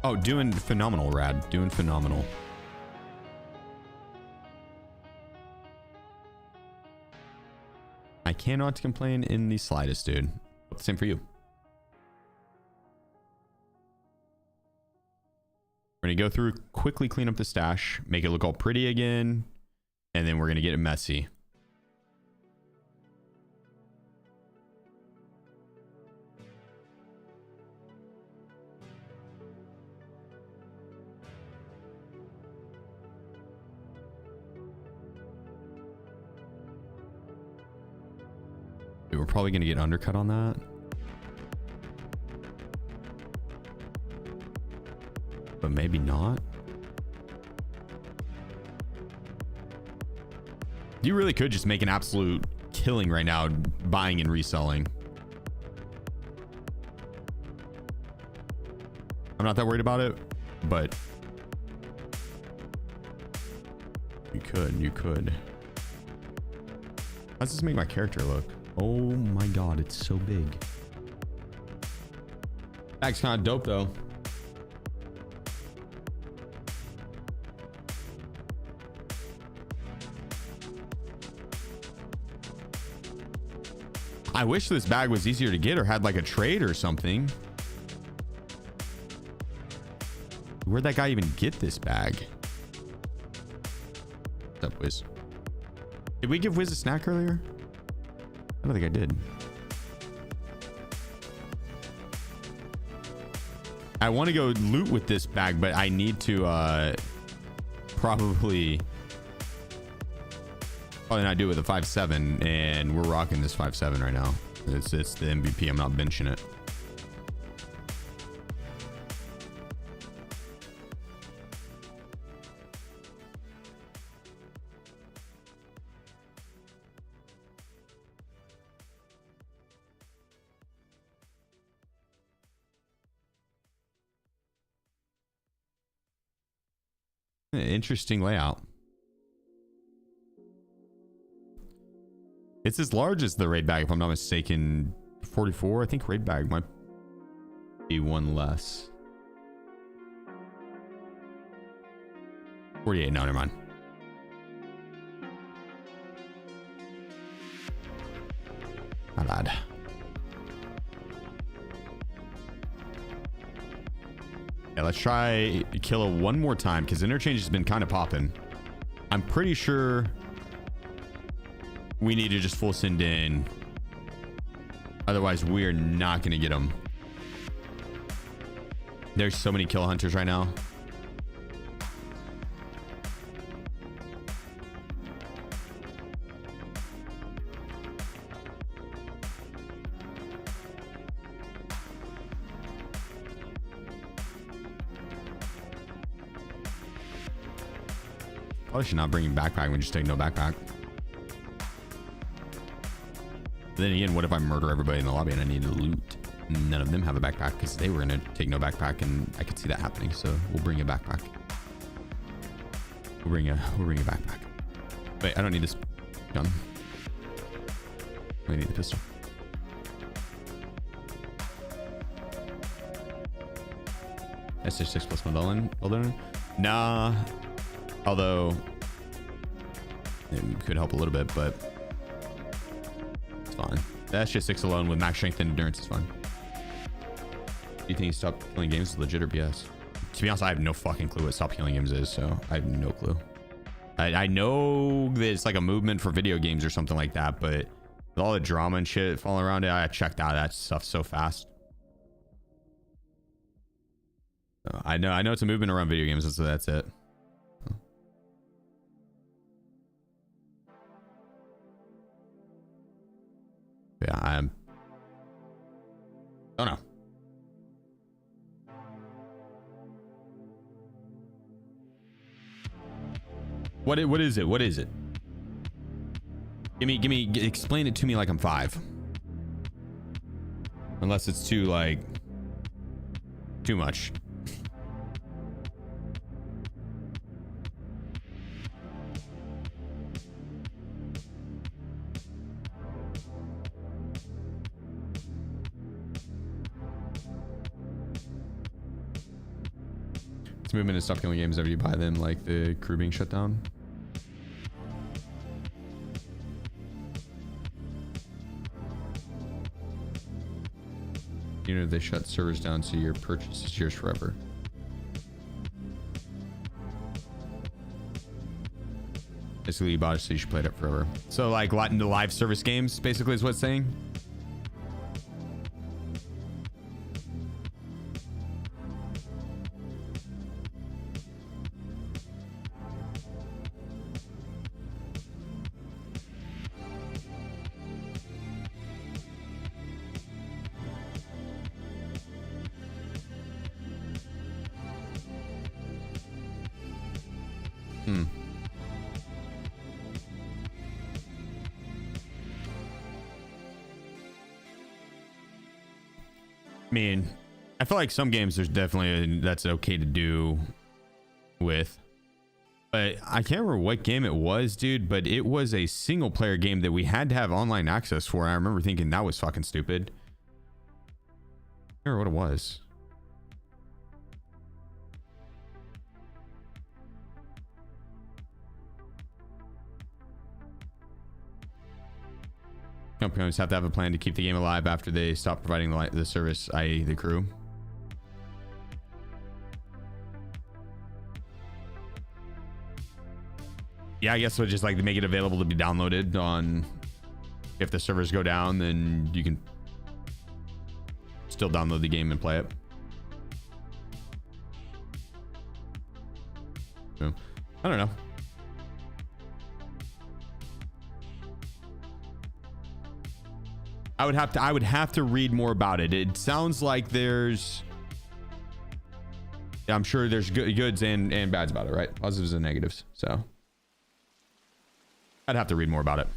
Oh, doing phenomenal, Rad. Doing phenomenal. I cannot complain in the slightest, dude. Same for you. We're gonna go through, quickly clean up the stash, make it look all pretty again, and then we're gonna get it messy. We're probably gonna get undercut on that. But maybe not. You really could just make an absolute killing right now buying and reselling. I'm not that worried about it, but you could. How does this make my character look? Oh my god, it's so big. Bag's kind of dope though. I wish this bag was easier to get or had like a trade or something. Where'd that guy even get this bag? What's up, Wiz? Did we give Wiz a snack earlier? I don't think I did. I want to go loot with this bag, but I need to probably not do it with a 5.7, and we're rocking this 5.7 right now. It's the MVP. I'm not benching it. Interesting layout. It's as large as the raid bag, if I'm not mistaken. 44. I think raid bag might be one less. 48. No, never mind. My bad. Yeah, let's try Killa one more time because Interchange has been kind of popping. I'm pretty sure we need to just full send in. Otherwise, we are not going to get them. There's so many kill hunters right now. Probably should not bring backpack. We just take no backpack. Then again, what if I murder everybody in the lobby and I need to loot? None of them have a backpack because they were gonna take no backpack, and I could see that happening. So we'll bring a backpack. We'll bring a backpack. Wait, I don't need this gun. I need the pistol. SH6 plus Modellin? Nah. Although it could help a little bit, but it's fine. The SJ6 alone with max strength and endurance is fine. Do you think you stopped playing games with legit or BS? To be honest, I have no fucking clue what stop killing games is, so I have no clue. I know that it's like a movement for video games or something like that, but with all the drama and shit falling around it, I checked out that stuff so fast. So I know it's a movement around video games, so that's it. Yeah, I don't know. What is it? What is it? Explain it to me like I'm 5. Unless it's too much. It's movement to stop killing games after you buy them, like the crew being shut down. You know, they shut servers down, so your purchase is yours forever. Basically, you bought it, so you should play it up forever. So, like, the live service games, basically, is what it's saying. mean, I feel like some games there's definitely that's okay to do with. But I can't remember what game it was, dude, but it was a single player game that we had to have online access for. I remember thinking that was fucking stupid. I don't remember what it was. Companies have to have a plan to keep the game alive after they stop providing the service, i.e. the crew. Yeah, I guess so. Just like to make it available to be downloaded on. If the servers go down, then you can still download the game and play it. So, I don't know. I would have to read more about it. It sounds like there's. Yeah, I'm sure there's goods and bads about it, right? Positives and negatives. So. I'd have to read more about it.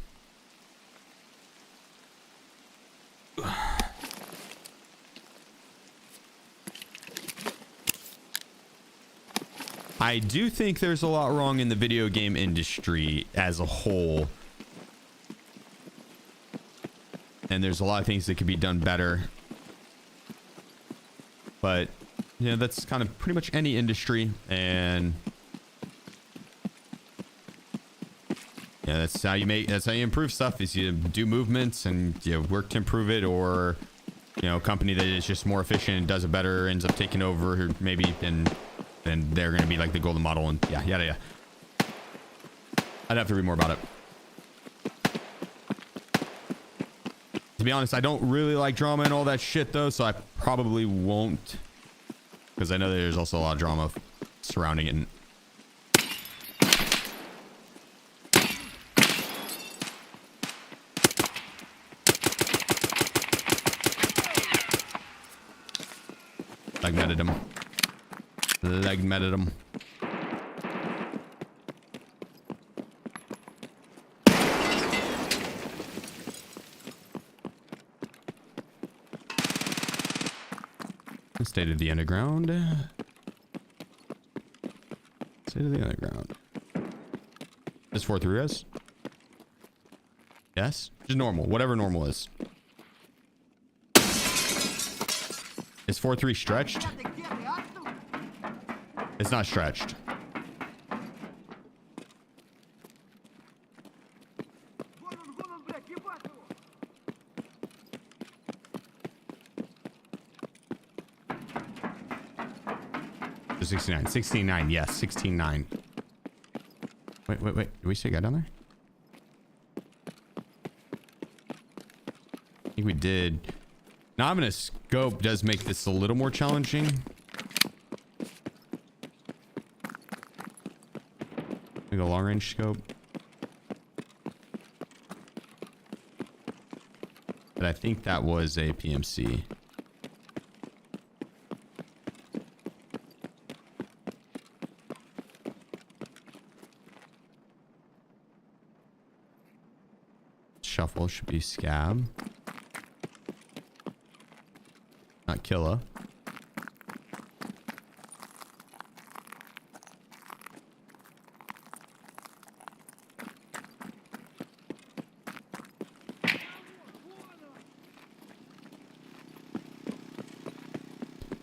I do think there's a lot wrong in the video game industry as a whole. And there's a lot of things that could be done better. But, you know, that's kind of pretty much any industry. And yeah, that's how you improve stuff, is you do movements and you work to improve it, or, you know, a company that is just more efficient and does it better ends up taking over maybe, and then they're going to be like the golden model, and yeah. I'd have to read more about it. To be honest, I don't really like drama and all that shit though, so I probably won't, because I know there's also a lot of drama surrounding it. Leg meted him. State of the underground. State of the underground. Is 4-3 is? Yes? Just normal. Whatever normal is. Is 4-3 stretched? It's not stretched. So 69. 16-9. Yes, 16-9. Wait. Did we see a guy down there? I think we did. Now I'm gonna scope does make this a little more challenging. Like a long range scope. But I think that was a PMC. Shuffle should be scab. Not Killa.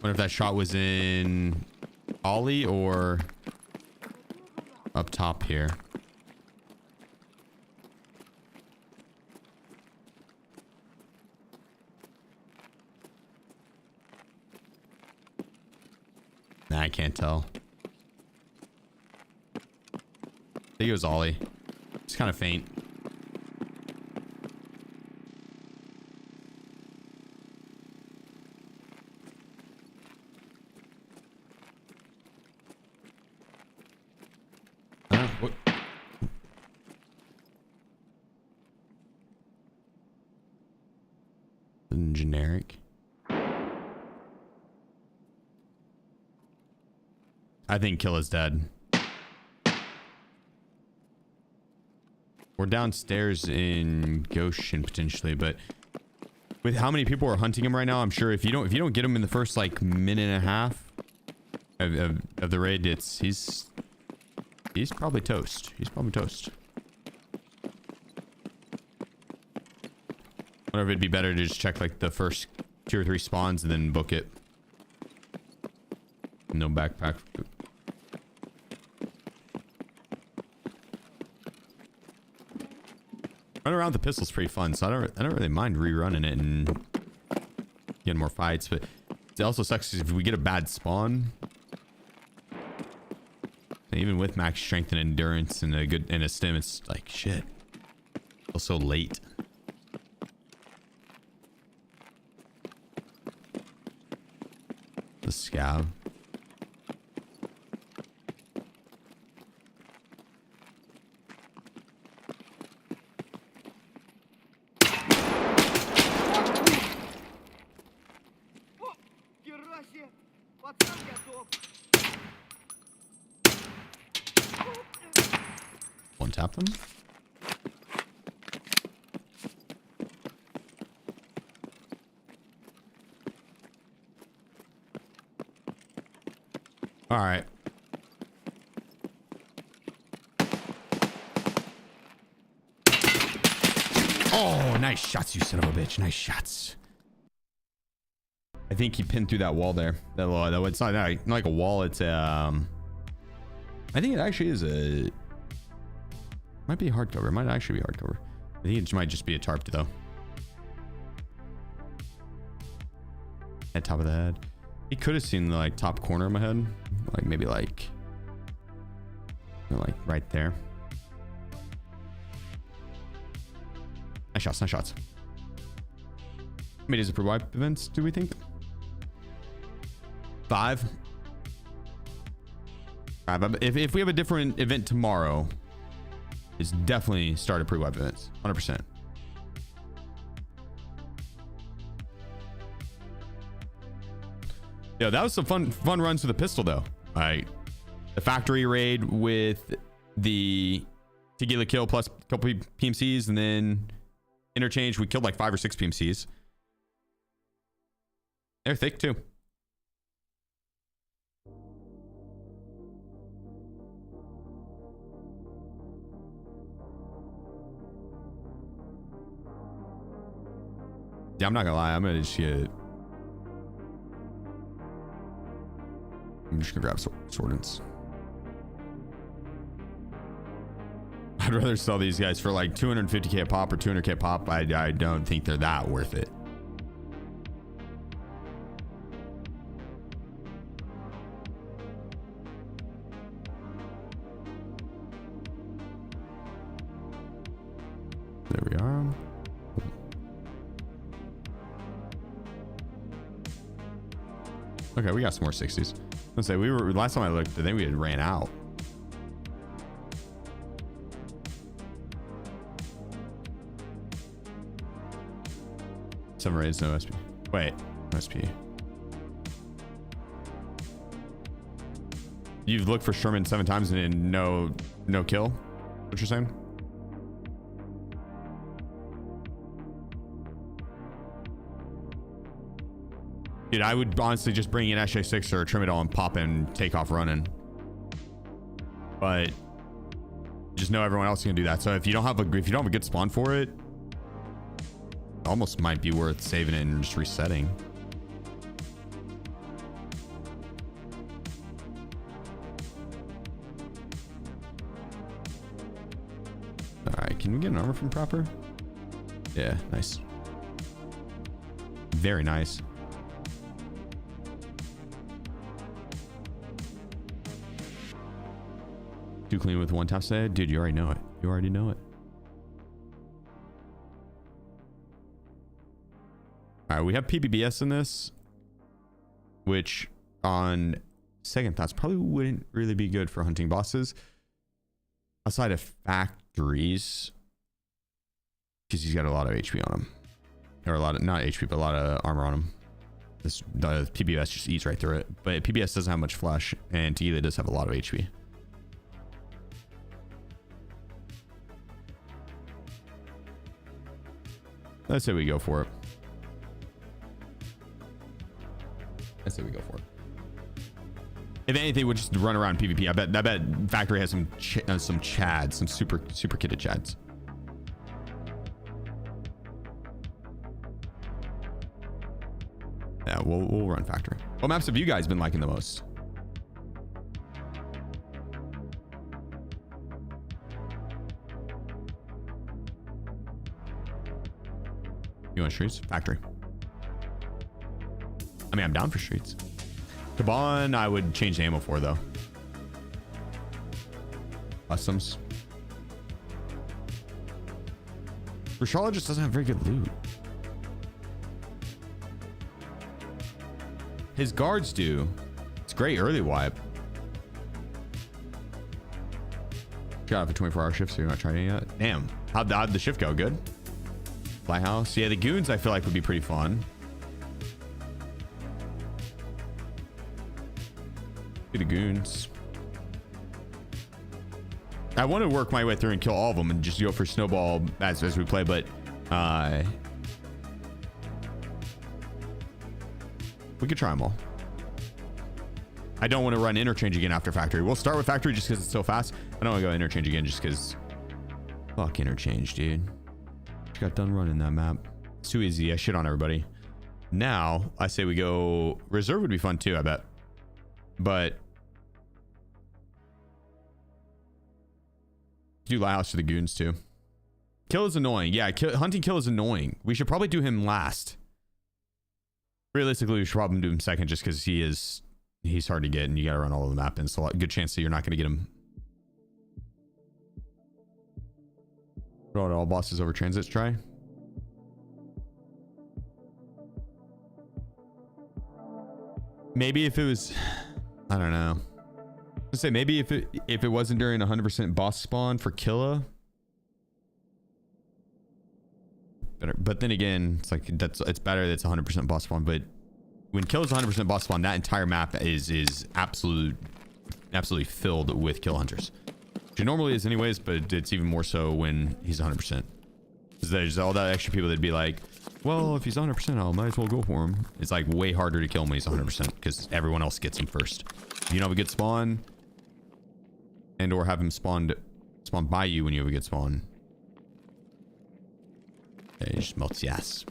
Wonder if that shot was in Ollie or up top here. Nah, I can't tell. I think it was Ollie. It's kind of faint. What? Generic. I think Killa's dead. We're downstairs in Goshen potentially, but with how many people are hunting him right now, I'm sure if you don't get him in the first like minute and a half of the raid, he's probably toast. He's probably toast. I wonder if it'd be better to just check like the first 2 or 3 spawns and then book it. No backpack. Running around with the pistol's pretty fun, so I don't really mind rerunning it and getting more fights, but it also sucks if we get a bad spawn. And even with max strength and endurance and a stim, it's like shit. It's so late. The scav. Керасе! Пацан готов! One tap them. All right. Oh, nice shots, you son of a bitch. Nice shots. I think he pinned through that wall there. That it's not like a wall. It's I think it actually is a. Might be hardcover. It might actually be hardcover. I think it might just be a tarp though. At top of the head. He could have seen the like top corner of my head, like maybe like right there. Nice shots, nice shots. How many days of Prewipe events do we think? 5. If we have a different event tomorrow, it's definitely start a Prewipe events, 100%. Yo, that was some fun runs with the pistol though. All right, the factory raid with the Killa kill plus a couple PMCs, and then Interchange, we killed like 5 or 6 PMCs. They're thick too. Yeah, I'm not gonna lie, I'm just gonna grab Swordens. I'd rather sell these guys for like 250k a pop or 200k a pop. I don't think they're that worth it. There we are. Okay, we got some more 60s. Let's say last time I looked, I think we had ran out. Some raids, no SP. Wait, no SP. You've looked for Sherman 7 times and no kill? What you're saying? Dude, I would honestly just bring in SJ6 or trim it all and pop and take off running. But just know everyone else is gonna do that. So if you don't have a good spawn for it, almost might be worth saving it and just resetting. All right, can we get an armor from proper? Yeah, nice. Very nice. Too clean with one tap say, dude, you already know it. You already know it. All right, we have PBBS in this, which on second thoughts probably wouldn't really be good for hunting bosses outside of factories, because he's got a lot of HP on him, or a lot of, not HP, but a lot of armor on him. The PBS just eats right through it, but PBS doesn't have much flesh, and Killa does have a lot of HP. Let's say we go for it. I say we go for it. If anything, we'll just run around PvP. I bet factory has some chads, some super kitted chads. Yeah, we'll run factory. What maps have you guys been liking the most? You want streets? Factory. I mean, I'm down for streets. Kaban, I would change the ammo for though. Customs. Rashala just doesn't have very good loot. His guards do. It's great early wipe. Got out for 24-hour shifts, so you're not trying it yet. Damn. How'd the shift go? Good? Lighthouse. Yeah, the goons I feel like would be pretty fun. Do the goons. I want to work my way through and kill all of them and just go for snowball as we play, but we could try them all. I don't want to run interchange again after factory. We'll start with factory just because it's so fast. I don't want to go interchange again just because fuck interchange, dude. Just got done running that map. It's too easy. I shit on everybody. Now I say we go reserve would be fun too, I bet. But do Lighthouse for the goons too. Kill is annoying. Yeah, hunting kill is annoying. We should probably do him last. Realistically, we should probably do him second just because he's hard to get and you gotta run all of the map and it's a good chance that you're not gonna get him. Throw out all bosses over transits try. Maybe if it was, I don't know. Let's say maybe if it wasn't during 100% boss spawn for Killa. Better, but then again, it's like it's better that it's 100% boss spawn. But when Killa's 100% boss spawn, that entire map is absolutely filled with kill hunters. Which it normally is anyways, but it's even more so when he's 100%. Because there's all that extra people that'd be like, well, if he's 100%, I might as well go for him. It's like way harder to kill him when he's 100% because everyone else gets him first. If you don't have a good spawn, and or have him spawn by you when you have a good spawn, it just melts the ass.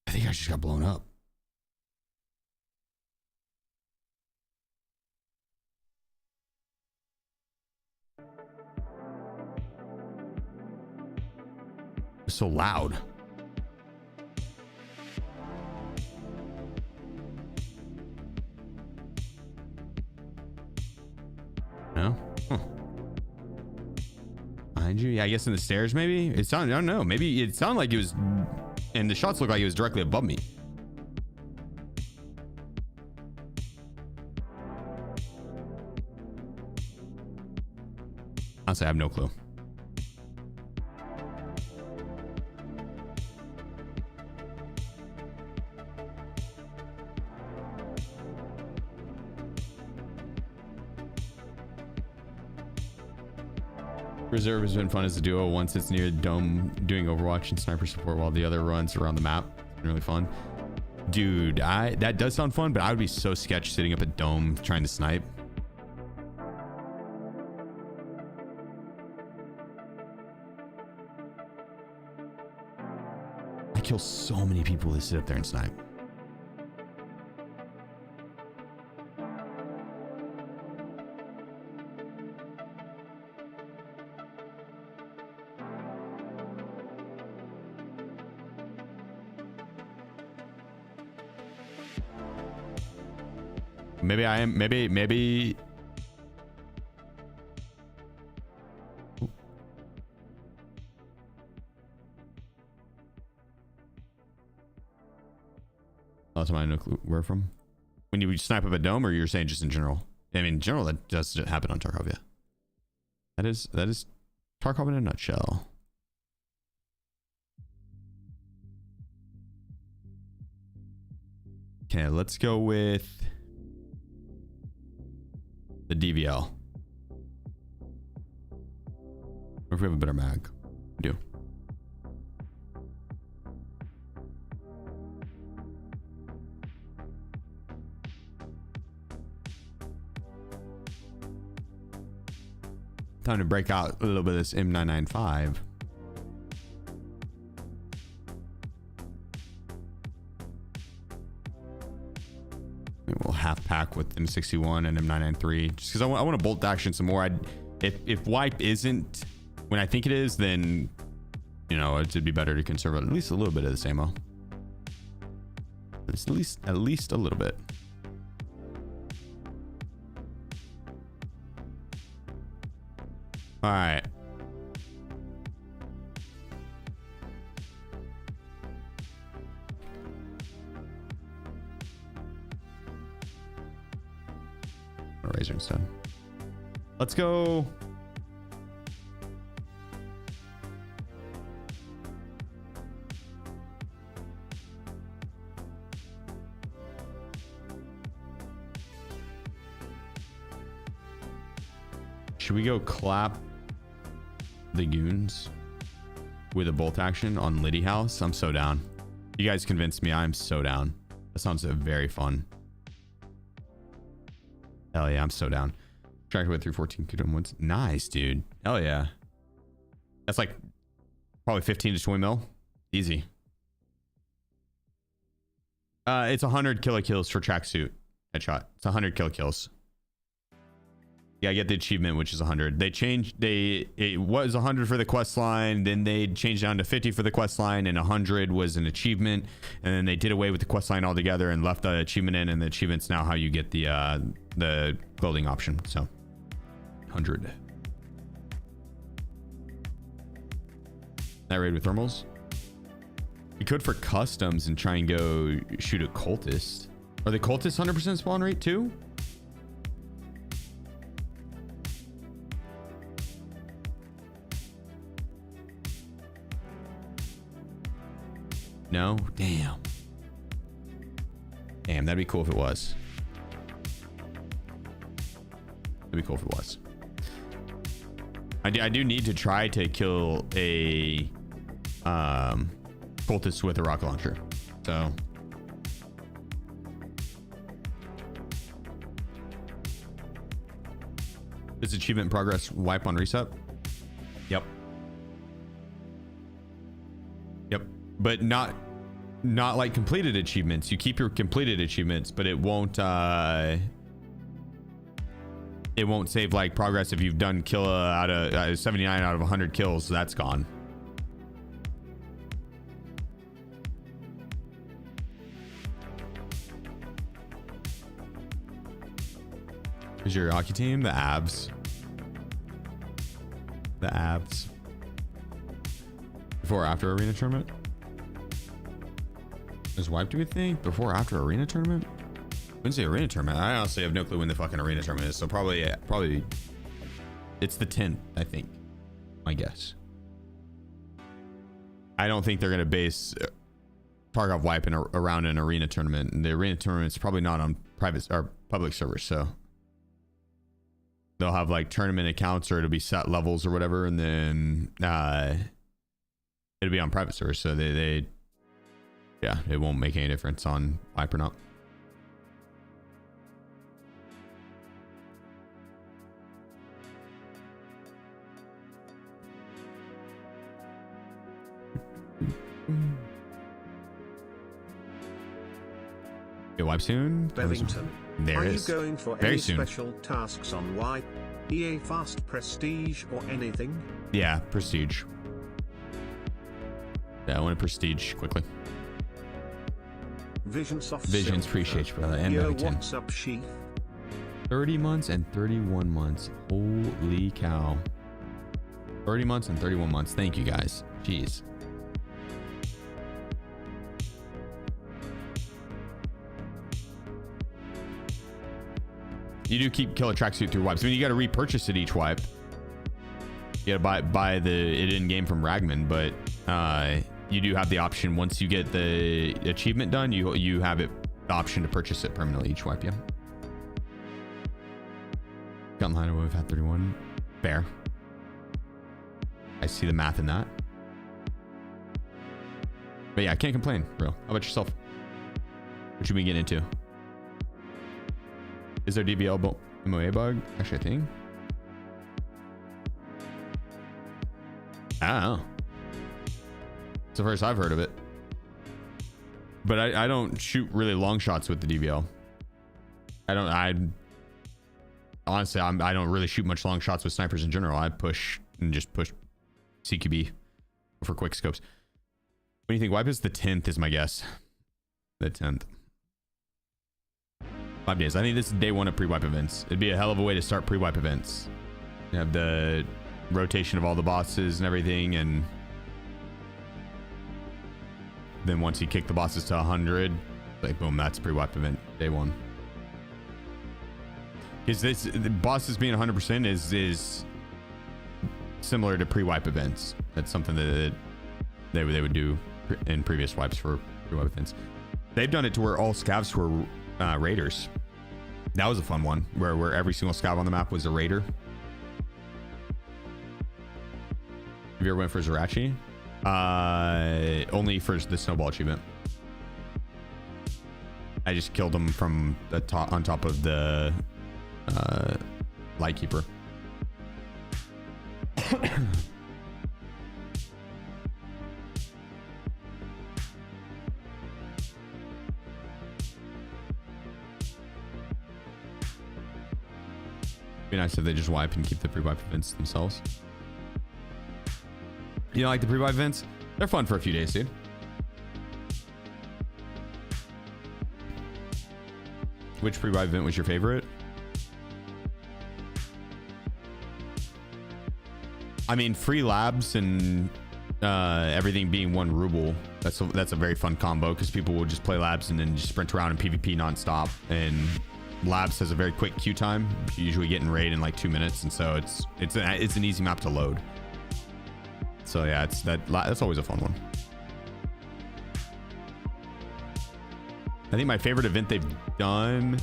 I think I just got blown up. It's so loud. No? Huh. Behind you? Yeah, I guess in the stairs maybe? It sounded, I don't know. Maybe it sounded like it was, and the shots looked like it was directly above me. Honestly, I have no clue. Reserve has been fun as a duo. Once it's near the dome doing Overwatch and sniper support while the other runs around the map. It's been really fun. Dude, that does sound fun, but I would be so sketch sitting up at dome trying to snipe. I kill so many people that sit up there and snipe. Maybe I am, maybe. Ooh. Last time I know where from. When you snipe up a dome, or you're saying just in general? I mean, in general, that does happen on Tarkov, yeah. That is Tarkov in a nutshell. Okay, let's go with the DVL. Or if we have a better mag. We do. Time to break out a little bit of this M995. We'll half pack with M61 and M993 just because I want to bolt action some more. If wipe isn't when I think it is, then you know it'd be better to conserve at least a little bit of this ammo. At least a little bit. All right. A razor instead. Let's go. Should we go clap the goons with a bolt action on Liddy House? I'm so down. You guys convinced me. I'm so down. That sounds very fun. Hell yeah, I'm so down. Tracked with 314 Kudum Woods. Nice, dude. Hell yeah. That's like probably 15 to 20 mil. Easy. It's 100 kills for tracksuit headshot. It's 100 kills. Yeah, I get the achievement, which is 100. They changed. It was 100 for the quest line, then they changed down to 50 for the quest line, and 100 was an achievement, and then they did away with the quest line altogether and left the achievement in, and the achievement's now how you get the clothing option. So 100. That raid with thermals. You could for customs and try and go shoot a cultist. Are the cultists 100% spawn rate too? No? Damn. Damn, that'd be cool if it was. That'd be cool if it was. I do need to try to kill a cultist with a rocket launcher. So this achievement progress wipe on reset. Yep. But not like completed achievements. You keep your completed achievements, but it won't save like progress if you've done Killa out of 79 out of 100 kills. That's gone. Is your hockey team the abs? The abs. Before or after arena tournament? Is wipe, do we think? Before or after arena tournament? When's the arena tournament? I honestly have no clue when the fucking arena tournament is. So probably it's the 10th, I think. My guess. I don't think they're gonna base tarkov wipe around an arena tournament. The arena tournament's probably not on private or public servers, so they'll have like tournament accounts, or it'll be set levels or whatever, and then it'll be on private servers. So they yeah, it won't make any difference on wipe or not. Get wipe soon. Bevington, there are it you is. going for Very any soon. special tasks on wipe, EA Fast Prestige, or anything? Yeah, prestige. Yeah, I want to prestige quickly. Visions appreciate you, brother. And Yo, Bevington. what's up, Sheef? 30 months and 31 months. Holy cow. 30 months and 31 months. Thank you guys. Jeez. You do keep Killa tracksuit through wipes. I mean, you got to repurchase it each wipe. You got to buy it in game from Ragman, but you do have the option once you get the achievement done. You have it the option to purchase it permanently each wipe. Yeah. Gun line we've had 31. Fair. I see the math in that. But yeah, I can't complain, bro. How about yourself? What you been getting into? Is there DVL MOA bug? Actually, I think. I don't know. It's the first I've heard of it. But I don't shoot really long shots with the DVL. Honestly, I don't really shoot much long shots with snipers in general. I push and just push CQB for quick scopes. What do you think? Wipe is the 10th is my guess. The 10th. 5 days. I think this is day 1 of pre-wipe events. It'd be a hell of a way to start pre-wipe events. You have the rotation of all the bosses and everything, and then once you kick the bosses to 100, like boom, that's pre-wipe event day 1. Because the bosses being 100% is similar to pre-wipe events. That's something that they would do in previous wipes for pre-wipe events. They've done it to where all scavs were raiders. That was a fun one where every single scav on the map was a raider. Have you ever went for Zerachi? Only for the snowball achievement. I just killed him from the top on top of the Lightkeeper. Be nice if they just wipe and keep the pre-wipe events themselves. You know, like the pre-wipe events, they're fun for a few days, dude. Which pre-wipe event was your favorite? I mean, free labs and everything being 1 ruble. That's a very fun combo because people will just play labs and then just sprint around in PvP nonstop. And labs has a very quick queue time. You usually get in raid in like 2 minutes, and so it's an easy map to load. So yeah, that's always a fun one. I think my favorite event they've done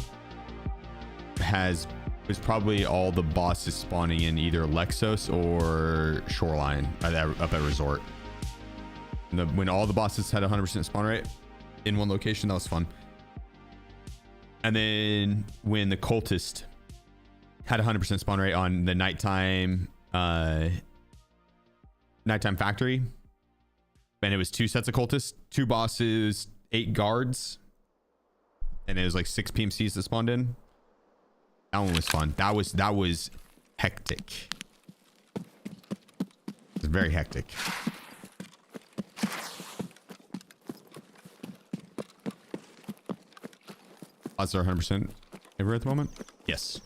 was probably all the bosses spawning in either Lexos or Shoreline up at Resort. When all the bosses had 100% spawn rate in one location, that was fun. And then when the cultist had 100% spawn rate on the nighttime factory, and it was 2 sets of cultists, 2 bosses, 8 guards, and it was like 6 PMCs that spawned in. That one was fun. That was hectic. It was very hectic. Odds are 100% ever at the moment. Yes.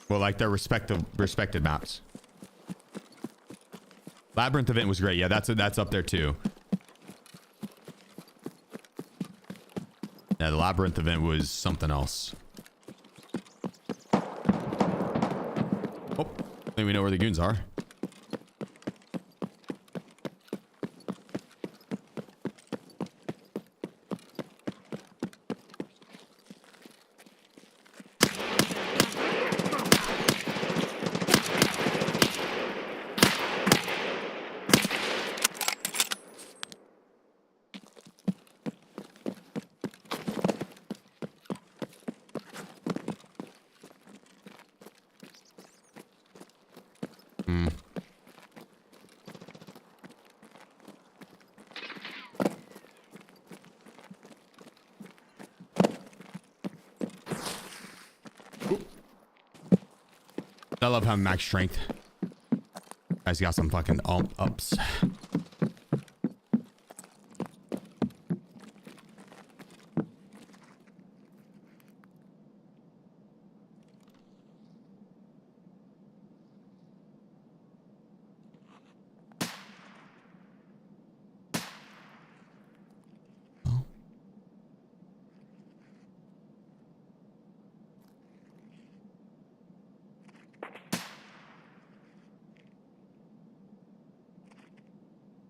Well, like their respected maps. Labyrinth event was great. Yeah, that's up there too. Yeah, the Labyrinth event was something else. Oh, I think we know where the goons are. I love having max strength. Guys got some fucking ups.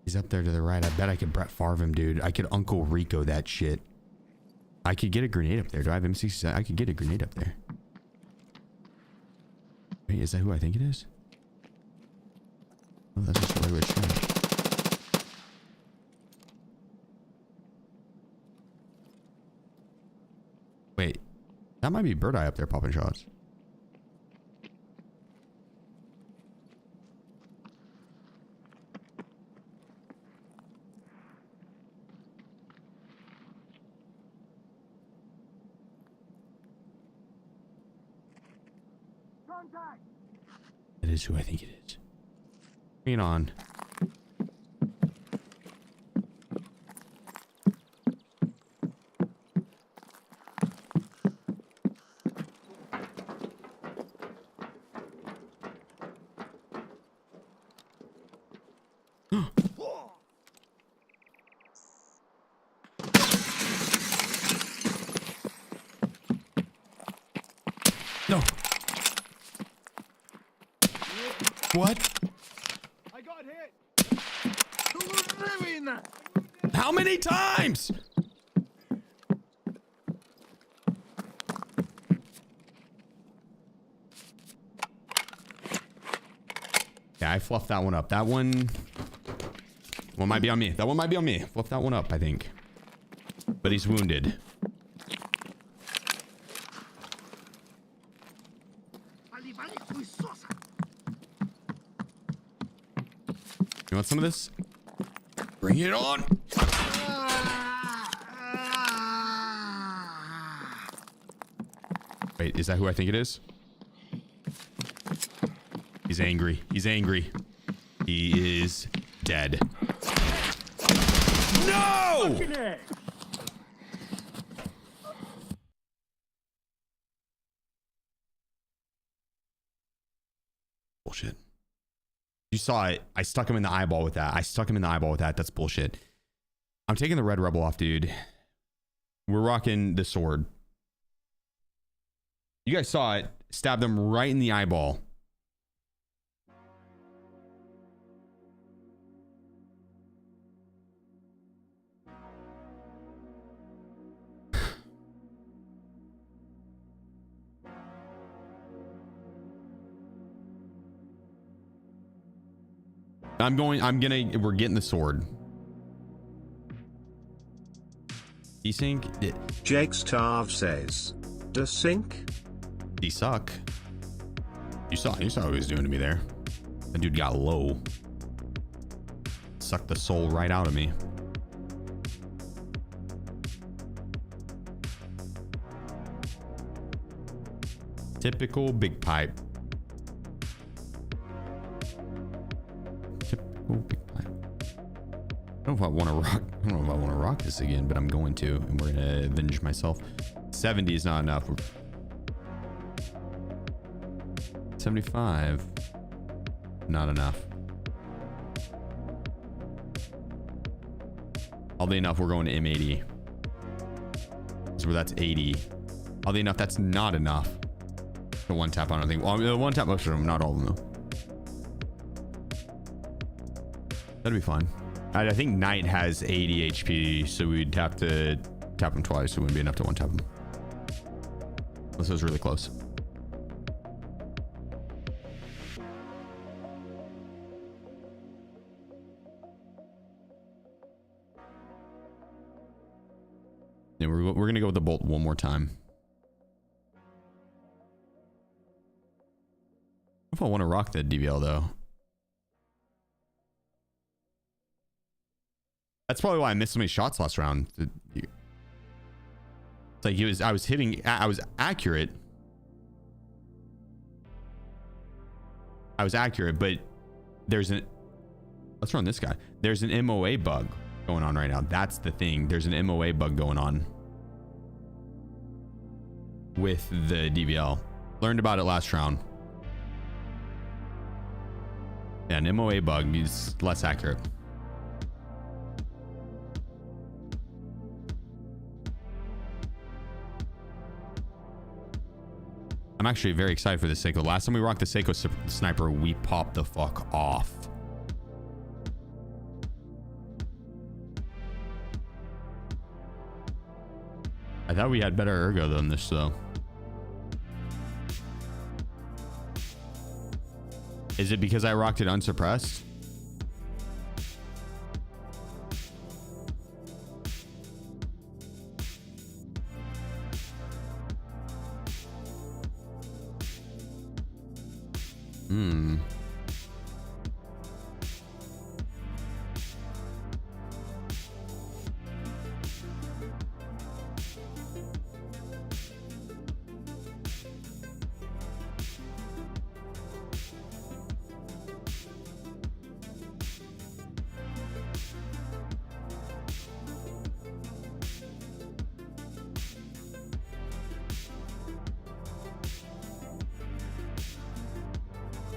He's up there to the right. I bet I could Brett Favre him, dude. I could Uncle Rico that shit. I could get a grenade up there. Do I have M67? I could get a grenade up there. Wait, is that who I think it is? Oh, that's just a regular shot. Wait, that might be Bird Eye up there popping shots. Contact! It is who I think it is. Bring it on. No. What? I got hit! How many times? Yeah, I fluffed that one up. That one might be on me. That one might be on me. Fluff that one up, I think. But he's wounded. You want some of this? Bring it on. Wait, is that who I think it is? He's angry. He's angry. He is dead. No! Bullshit. You saw it. I stuck him in the eyeball with that. That's bullshit. I'm taking the red rebel off, dude. We're rocking the sword. You guys saw it. Stabbed him right in the eyeball. We're getting the sword. Desync? Jake Starve says, desync? Desuck. You saw what he was doing to me there. That dude got low. Sucked the soul right out of me. Typical big pipe. Big pipe. I don't know if I want to rock this again, but I'm going to, and we're gonna avenge myself. 70 is not enough. 75, not enough. Oddly enough, we're going to M80. So that's 80. Oddly enough, that's not enough. The one tap, I don't think. Well, the one tap most of them, not all of them though. That'd be fine. I think Knight has 80 HP, so we'd have to tap him twice. It wouldn't be enough to one tap him. This was really close. Yeah, we're gonna go with the bolt one more time. If I want to rock the DVL though. That's probably why I missed so many shots last round. It's like I was accurate. But let's run this guy. There's an MOA bug going on right now. That's the thing. There's an MOA bug going on with the DVL. Learned about it last round. Yeah, an MOA bug is less accurate. I'm actually very excited for the Seiko. Last time we rocked the Seiko sniper, we popped the fuck off. I thought we had better ergo than this though. Is it because I rocked it unsuppressed?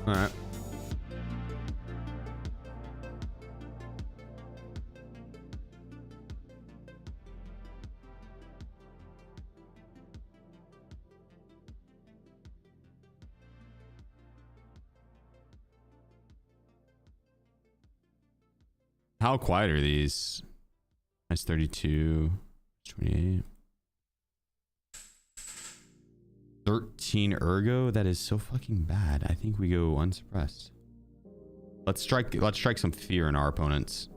All right. How quiet are these? That's 32, 28. 13 ergo. That is so fucking bad. I think we go unsuppressed. Let's strike some fear in our opponents.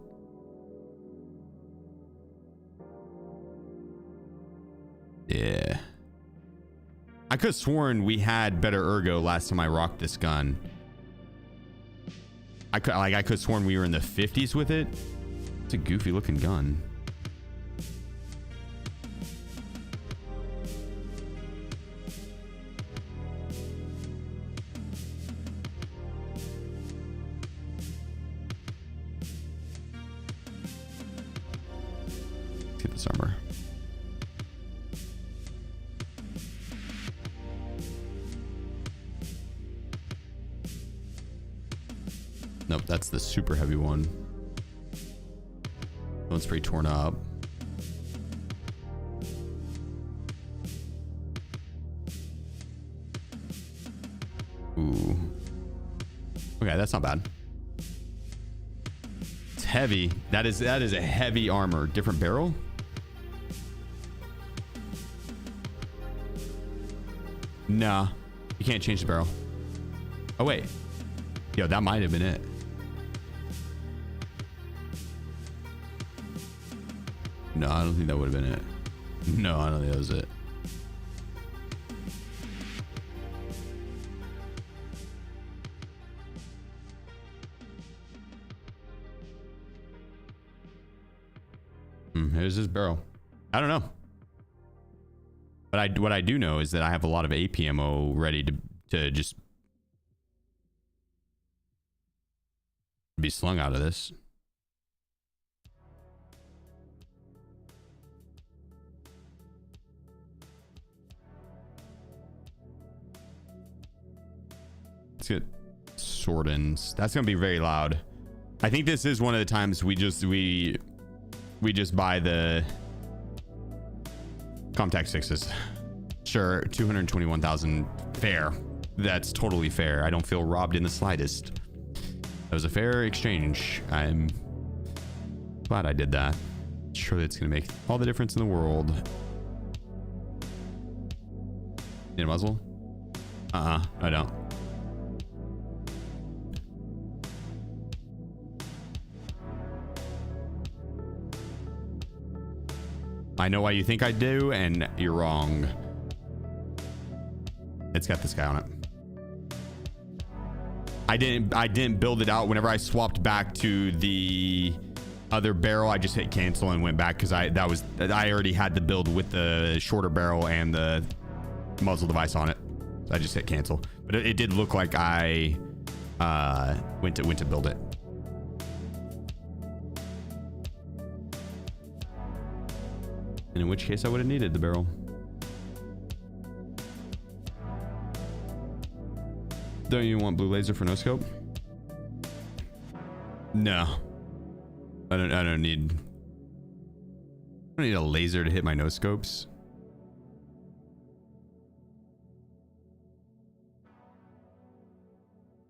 Yeah. I could have sworn we had better ergo last time I rocked this gun. I could have sworn we were in the 50s with it. It's a goofy looking gun. Let's get this armor. Nope, that's the super heavy one. That one's pretty torn up. Ooh. Okay, that's not bad. It's heavy. That is a heavy armor. Different barrel? Nah. You can't change the barrel. Oh wait. Yo, that might have been it. No, I don't think that would have been it. No, I don't think that was it. Here's his barrel. I don't know. But what I do know is that I have a lot of AP ammo ready to just be slung out of this. Let's get sword ins. That's gonna be very loud. I think this is one of the times we just buy the Comtac 6s. Sure, 221,000 fair. That's totally fair. I don't feel robbed in the slightest. That was a fair exchange. I'm glad I did that. Surely it's gonna make all the difference in the world. Need a muzzle? I don't. I know why you think I do, and you're wrong. It's got this guy on it. I didn't build it out. Whenever I swapped back to the other barrel, I just hit cancel and went back because I already had the build with the shorter barrel and the muzzle device on it. So I just hit cancel. But it did look like I went to build it. And in which case I would have needed the barrel. Don't you want blue laser for no scope? No. I don't need a laser to hit my no scopes.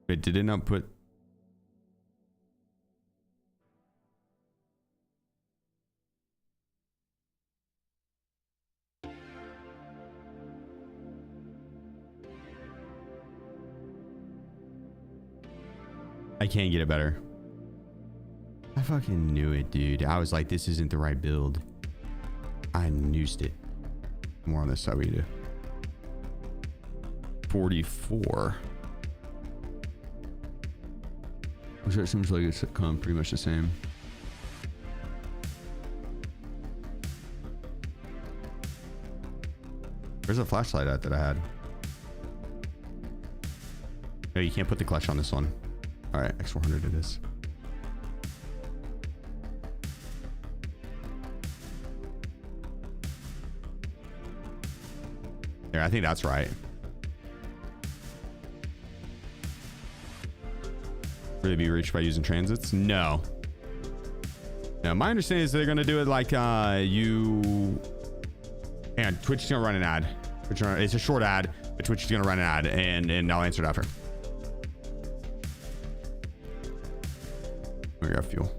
Wait, did it not put... I can't get it better. I fucking knew it, dude. I was like, this isn't the right build. I noosed it. More on this side we do. 44. Which that seems like it's come pretty much the same. Where's the flashlight at that I had? No, you can't put the clutch on this one. All right, X400 it is. There, I think that's right. Will they be reached by using transits? No. No, my understanding is they're gonna do it like you. And Twitch is gonna run an ad. It's a short ad, but Twitch is gonna run an ad, and I'll answer it after. We got fuel.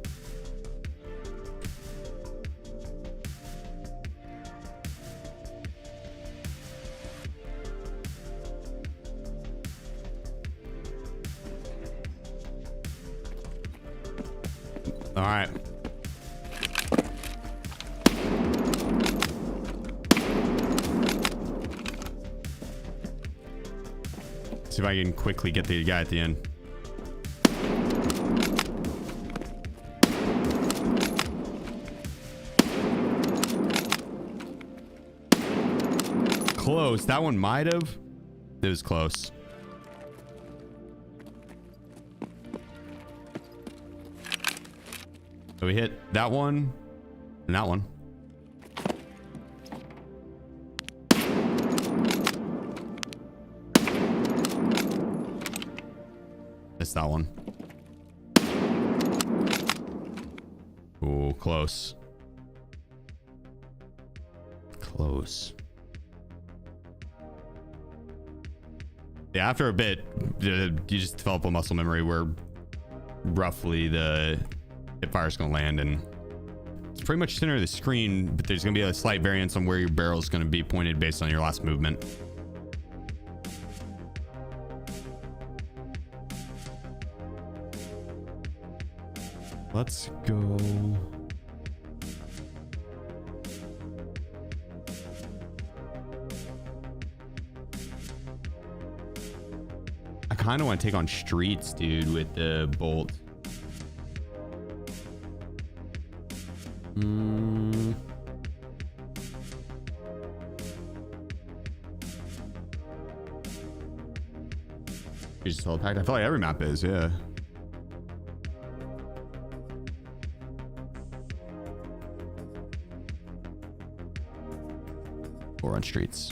All right. See if I can quickly get the guy at the end. Close. That one might have. It was close. So we hit that one and that one. Missed that one. Oh, close. Close. Yeah, after a bit, you just develop a muscle memory where roughly the hip fire is going to land, and it's pretty much center of the screen, but there's going to be a slight variance on where your barrel is going to be pointed based on your last movement. Let's go. I kind of want to take on streets, dude, with the bolt. You just held packed. I feel like every map is, yeah. Or on streets.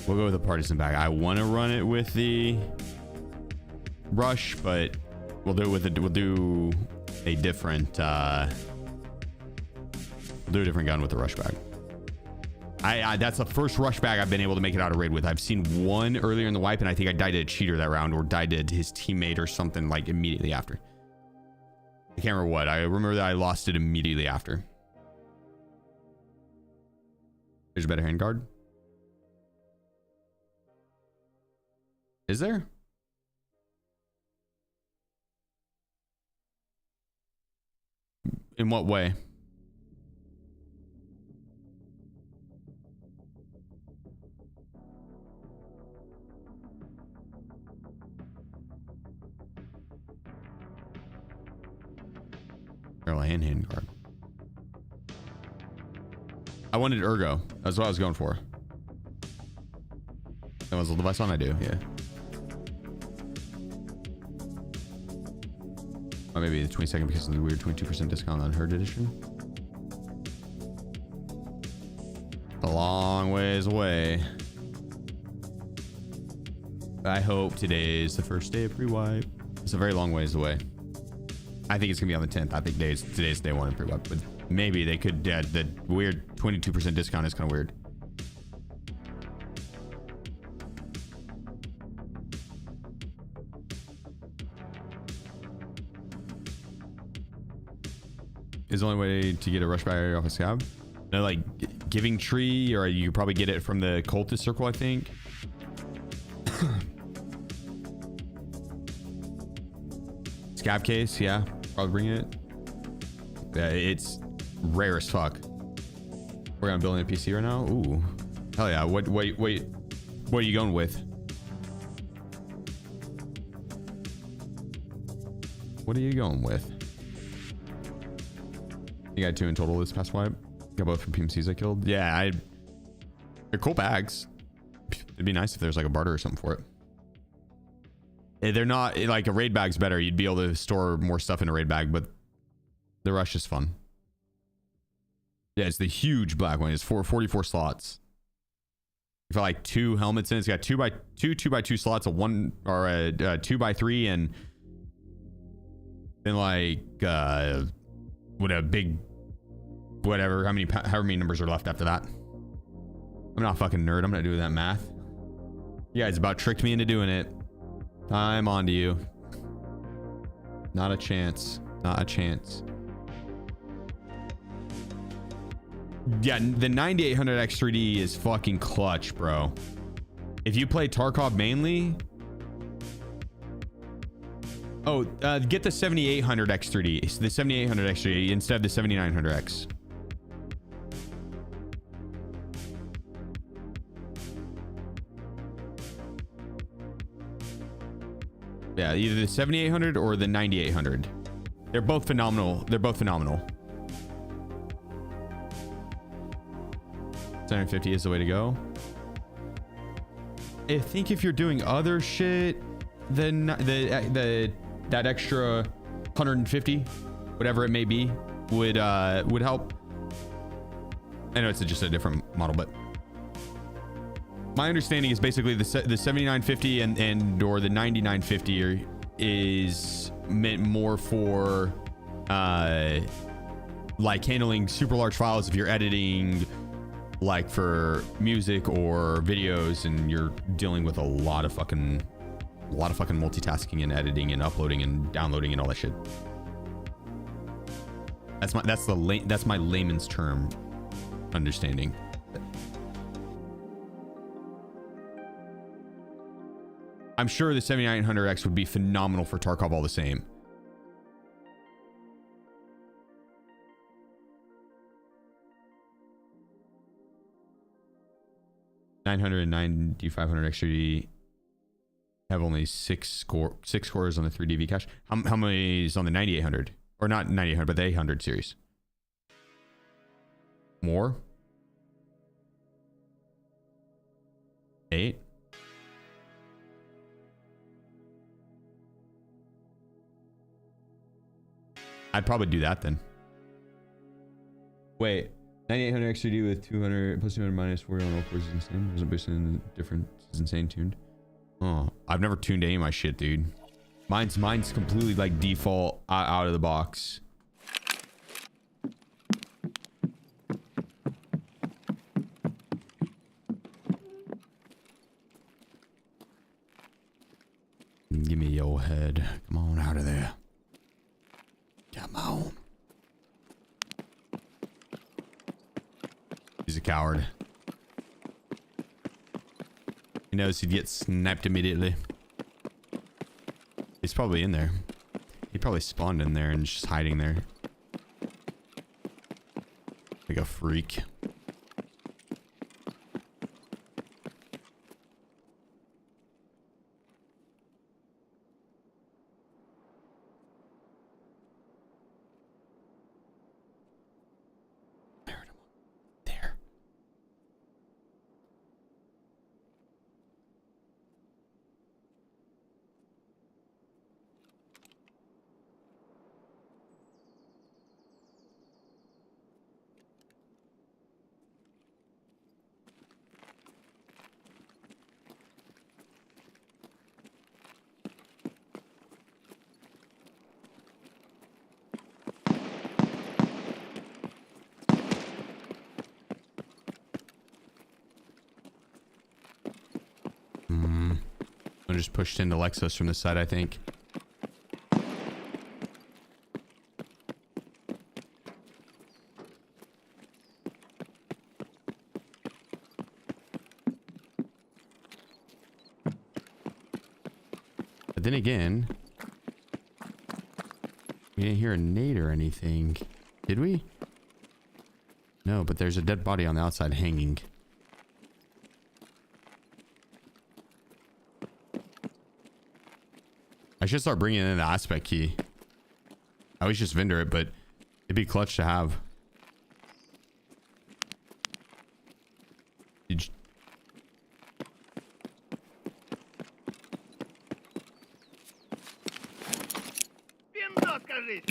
We'll go with the partisan bag. I want to run it with the rush, but we'll do it with we'll do a different gun with the rush bag. I that's the first rush bag I've been able to make it out of raid with. I've seen one earlier in the wipe, and I think I died to a cheater that round, or died to his teammate or something like immediately after. I can't remember what. I remember that I lost it immediately after. There's a better handguard. Is there? In what way? Barrel and handguard. I wanted ergo. That's what I was going for. That was the device on. I do, yeah. Or maybe the 22nd because of the weird 22% discount on Herd Edition. A long ways away. I hope today is the first day of Prewipe. It's a very long ways away. I think it's gonna be on the 10th. I think today's day one of Prewipe, but maybe they could. The weird 22% discount is kind of weird. Is the only way to get a rush battery off a scab? No, like Giving Tree, or you probably get it from the Cultist Circle, I think. Scab case, yeah, probably bring it. Yeah, it's rare as fuck. We're gonna build a PC right now. Ooh, hell yeah! What are you going with? What are you going with? You got 2 in total this past wipe. Got both from PMCs I killed. Yeah, they're cool bags. It'd be nice if there's like a barter or something for it. They're not like a raid bag's better. You'd be able to store more stuff in a raid bag, but the rush is fun. Yeah, it's the huge black one. It's 44 slots. You've got like 2 helmets in. It's got 2x2 slots, a 1 or a 2x3, and then like what a big whatever. However many numbers are left after that. I'm not a fucking nerd. I'm not doing that math. You guys about tricked me into doing it. I'm on to you. Not a chance. Not a chance. Yeah, the 9800 X3D is fucking clutch, bro. If you play Tarkov mainly... Oh, get the 7800 X3D. It's the 7800 X3D instead of the 7900X. Yeah, either the 7800 or the 9800. They're both phenomenal. They're both phenomenal. 750 is the way to go. I think if you're doing other shit, then that extra 150, whatever it may be, would help. I know it's just a different model, but my understanding is basically the 7950 and or the 9950 is meant more for like handling super large files if you're editing like for music or videos and you're dealing with a lot of fucking multitasking and editing and uploading and downloading and all that shit. That's my layman's term understanding. I'm sure the 7900X would be phenomenal for Tarkov all the same. $990, $500 XD have only six cores on the 3DV cache. How many is on the 9800? Or not 9800, but the 800 series? More? 8? I'd probably do that then. Wait, 9800 XD with 200 plus 200 minus 40 on all cores is insane. Wasn't based on different. It's insane tuned. Oh, I've never tuned any of my shit, dude. Mine's completely like default out of the box. Give me your head. Come on out of there. Come on. He's a coward. He knows he'd get sniped immediately. He's probably in there. He probably spawned in there and just hiding there. Like a freak. I just pushed into Lexus from this side, I think. But then again, we didn't hear a nade or anything. Did we? No, but there's a dead body on the outside hanging. I should start bringing in the aspect key. I always just vendor it, but it'd be clutch to have.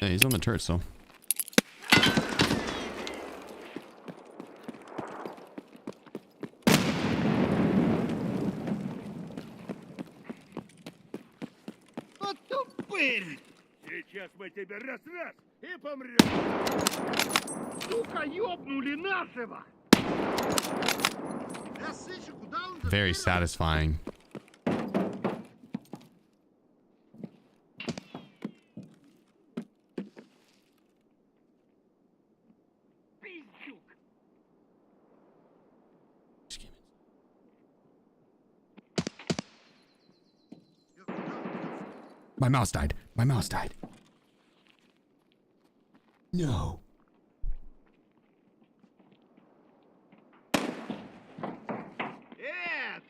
Yeah, he's on the turret still. Вот тупырь! Сейчас мы тебя раз-раз и помрем! Сука, ёбнули нашего! Very satisfying. My mouse died. My mouse died. No.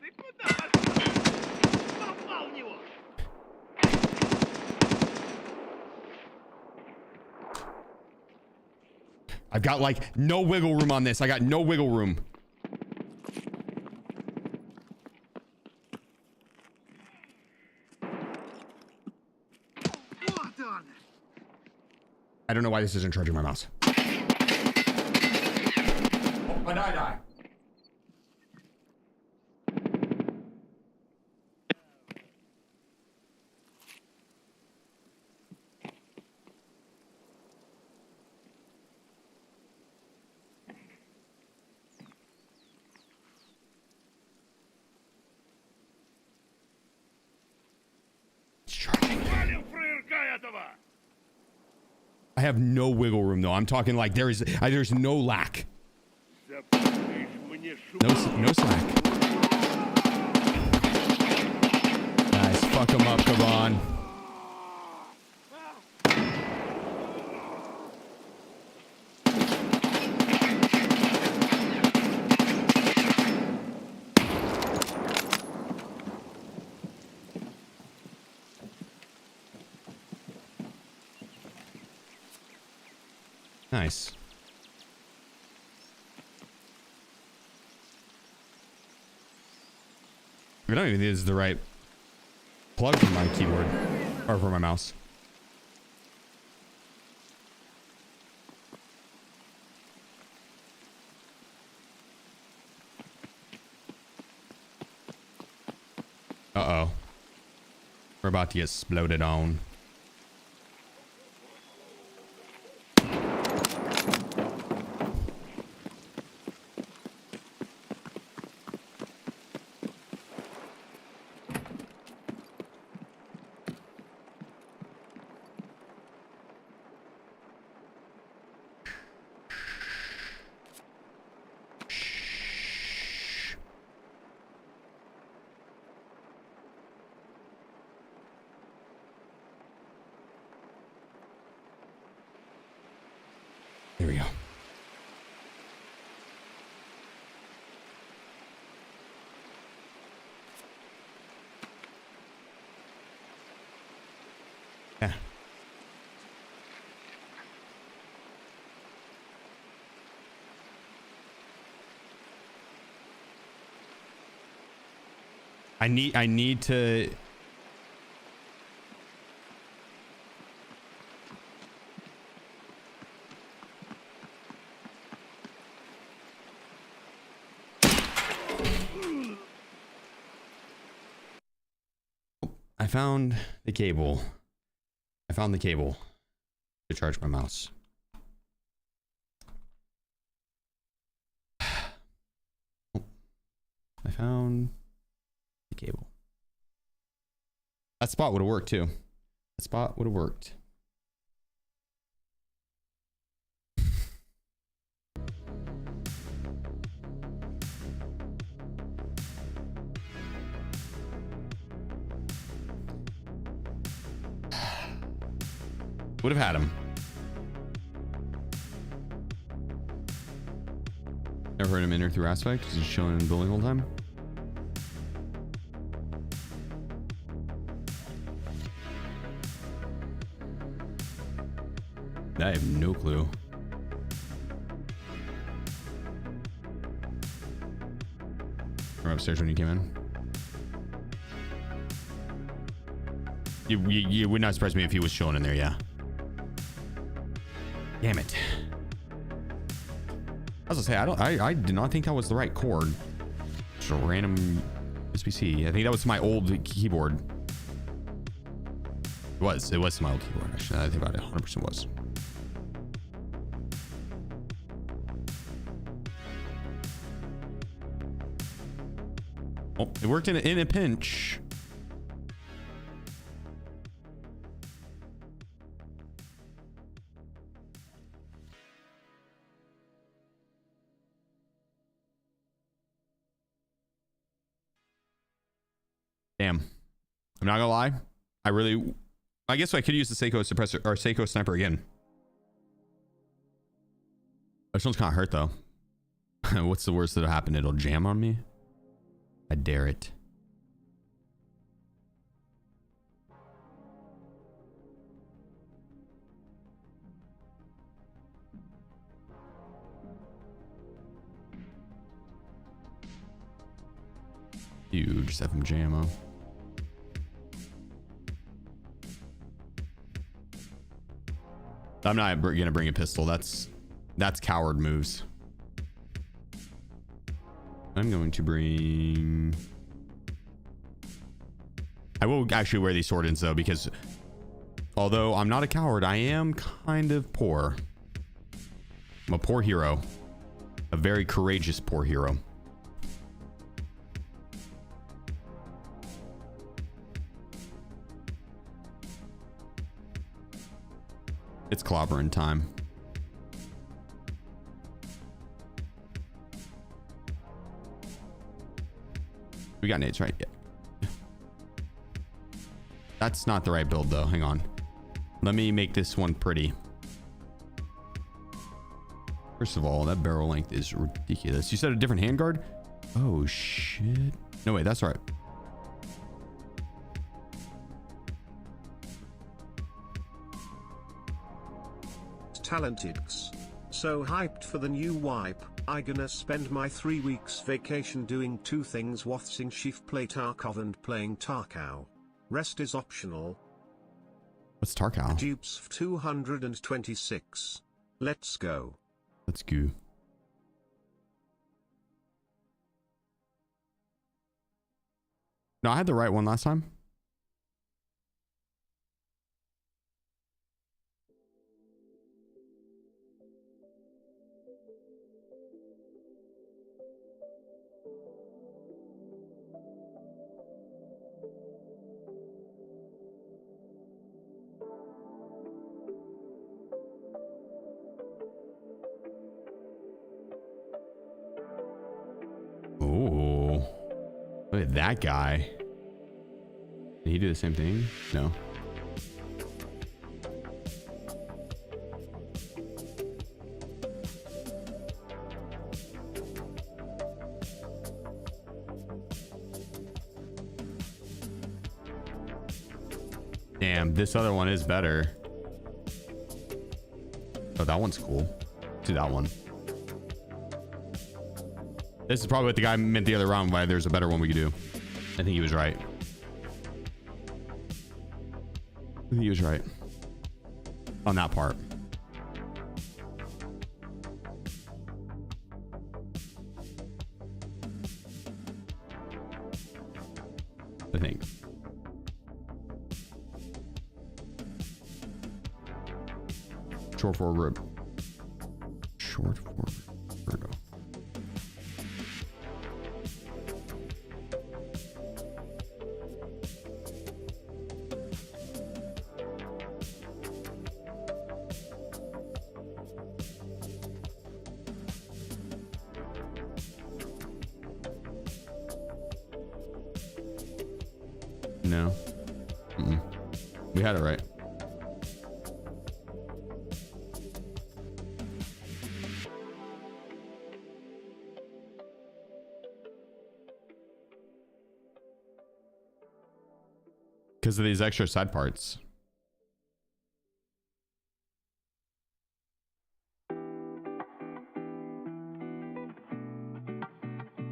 Ты куда пошел? Попал в него! I've got like no wiggle room on this. I got no wiggle room. I don't know why this isn't charging my mouse. Oh, I die. It's charging. I have no wiggle room though. I'm talking like there's no lack. No slack. Nice. Fuck him up, Kaban. Nice. I don't even think this is the right plug for my keyboard or for my mouse. Uh-oh. We're about to get exploded on. There we go. Yeah. I need to I found the cable. I found the cable to charge my mouse. I found the cable. That spot would have worked too. That spot would have worked. Would have had him. Never heard him enter through aspect. Is he chilling in building all the time? I have no clue. We're upstairs when you came in. You would not surprise me if he was chilling in there, yeah. Damn it. I was gonna say, I did not think that was the right chord. Just a random SBC. I think that was my old keyboard. It was my old keyboard, actually. I think about it, 100% was. Oh, it worked in a pinch. Damn. I'm not gonna lie. I guess I could use the Seiko suppressor or Seiko sniper again. This one's kind of hurt though. What's the worst that'll happen? It'll jam on me. I dare it. Huge FMJ ammo. I'm not gonna bring a pistol. That's coward moves. I'm going to bring... I will actually wear these sword ends though, because although I'm not a coward, I am kind of poor. I'm a poor hero. A very courageous poor hero. It's clobbering time. We got nades, right? Yeah. That's not the right build though. Hang on. Let me make this one pretty. First of all, that barrel length is ridiculous. You said a different handguard? Oh shit. No, wait, that's right. Talenteds. So hyped for the new wipe. I gonna spend my 3 weeks vacation doing 2 things: watching Sheef play Tarkov and playing Tarkov. Rest is optional. What's Tarkov? Dupes 226. Let's go. Let's go. No, I had the right one last time. Look at that guy. Did he do the same thing? No. Damn, this other one is better. Oh, that one's cool. Do that one. This is probably what the guy meant the other round, why there's a better one we could do. I think he was right. I think he was right. On that part. I think. Short forward rib. Short forward. Virgo. No. We had it right. because of these extra side parts.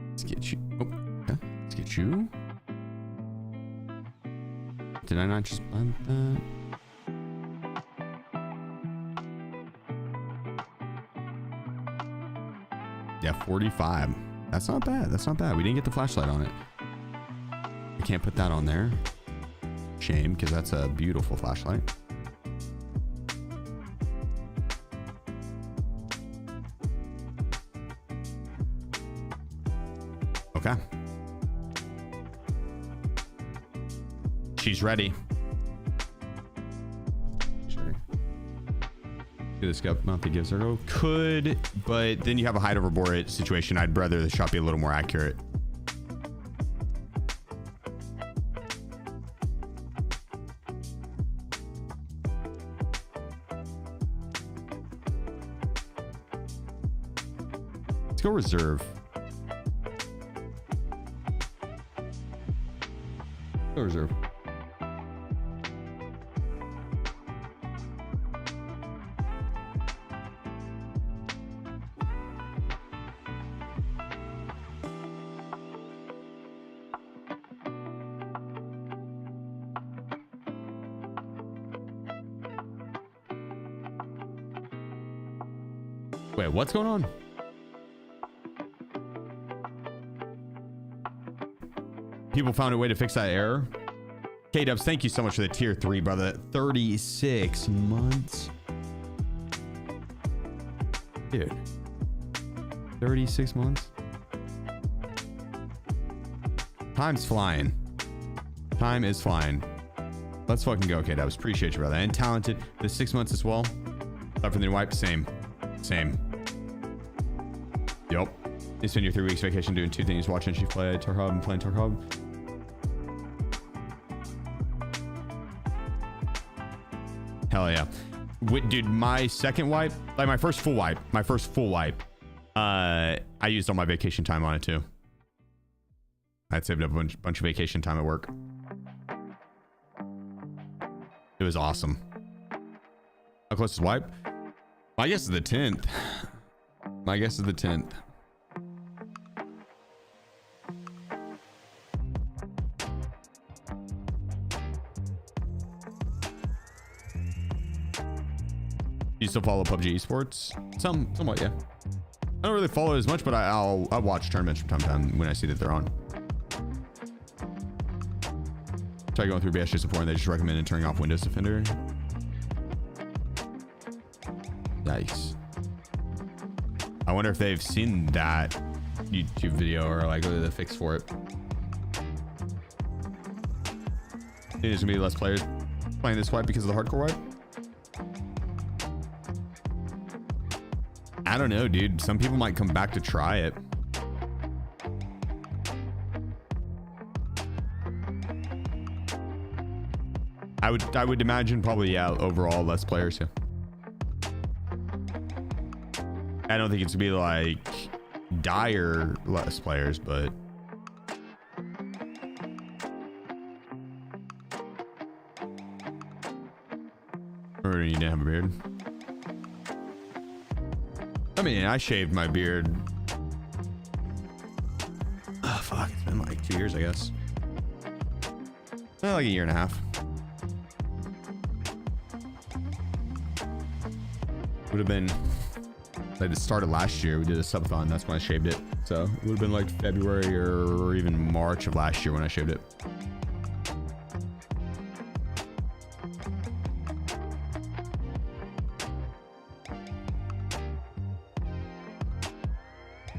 Let's get you. Oh, okay. Let's get you. Did I not just plant that? Yeah, 45. That's not bad. That's not bad. We didn't get the flashlight on it. I can't put that on there. Shame, because that's a beautiful flashlight. Okay. She's ready. She's ready. Do the scope mount that gives her go. Could, but then you have a hide over bullet situation. I'd rather the shot be a little more accurate. Let's go reserve. Go reserve. Wait, what's going on? People found a way to fix that error. K-Dubs, thank you so much for the tier 3, brother. 36 months. Dude. 36 months. Time's flying. Time is flying. Let's fucking go, K-Dubs. Appreciate you, brother. And talented. The 6 months as well. Up for the new wipe. Same. Same. Yup. You spend your 3 weeks vacation doing 2 things. Watching Sheef play tarkov and playing tarkov. Hell yeah. Dude, my second wipe, like my first full wipe, I used all my vacation time on it too. I'd saved up a bunch of vacation time at work. It was awesome. How close is wipe? My guess is the 10th. My guess is the 10th. You still follow PUBG esports? Somewhat, yeah. I don't really follow it as much, but I'll watch tournaments from time to time when I see that they're on. Try going through BSJ support and they just recommended turning off Windows Defender. Yikes. I wonder if they've seen that YouTube video or like the fix for it. Think there's gonna be less players playing this wipe because of the hardcore wipe? I don't know, dude. Some people might come back to try it. I would imagine probably, yeah, overall less players, yeah. I don't think it's gonna be like dire less players, but or you need to have a beard. I mean, I shaved my beard. Oh, fuck. It's been like 2 years, I guess. Like a year and a half. Would have been like the start of last year. We did a subathon. That's when I shaved it. So it would have been like February or even March of last year when I shaved it.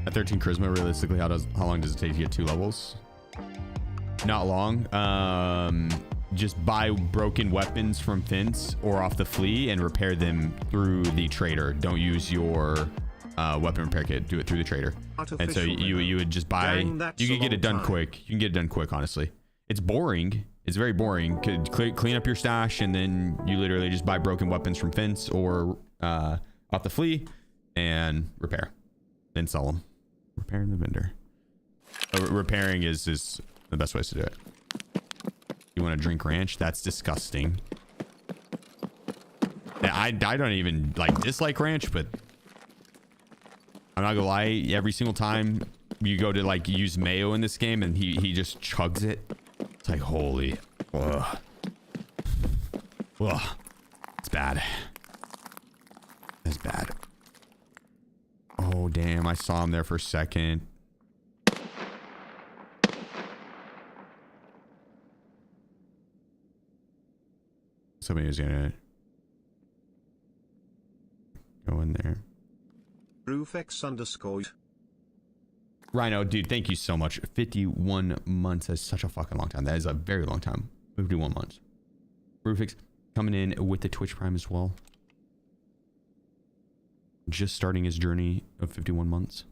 At 13 charisma, realistically, how long does it take to get 2 levels? Not long. Just buy broken weapons from Fence or off the flea and repair them through the trader. Don't use your weapon repair kit. Do it through the trader. And so you would just buy. You can get it done quick. You can get it done quick. Honestly, it's boring. It's very boring. Could clean up your stash and then you literally just buy broken weapons from Fence or off the flea and repair. Then sell them. Repairing the vendor. Repairing is the best ways to do it. You want to drink ranch? That's disgusting. I don't even like dislike ranch, but I'm not gonna lie. Every single time you go to like use mayo in this game, and he just chugs it. It's like holy, ugh. Ugh. It's bad. It's bad. Oh damn! I saw him there for a second. Somebody was gonna go in there. Roofx_. Rhino, dude, thank you so much. 51 months is such a fucking long time. That is a very long time. 51 months. Roofx coming in with the Twitch Prime as well. Just starting his journey of 51 months.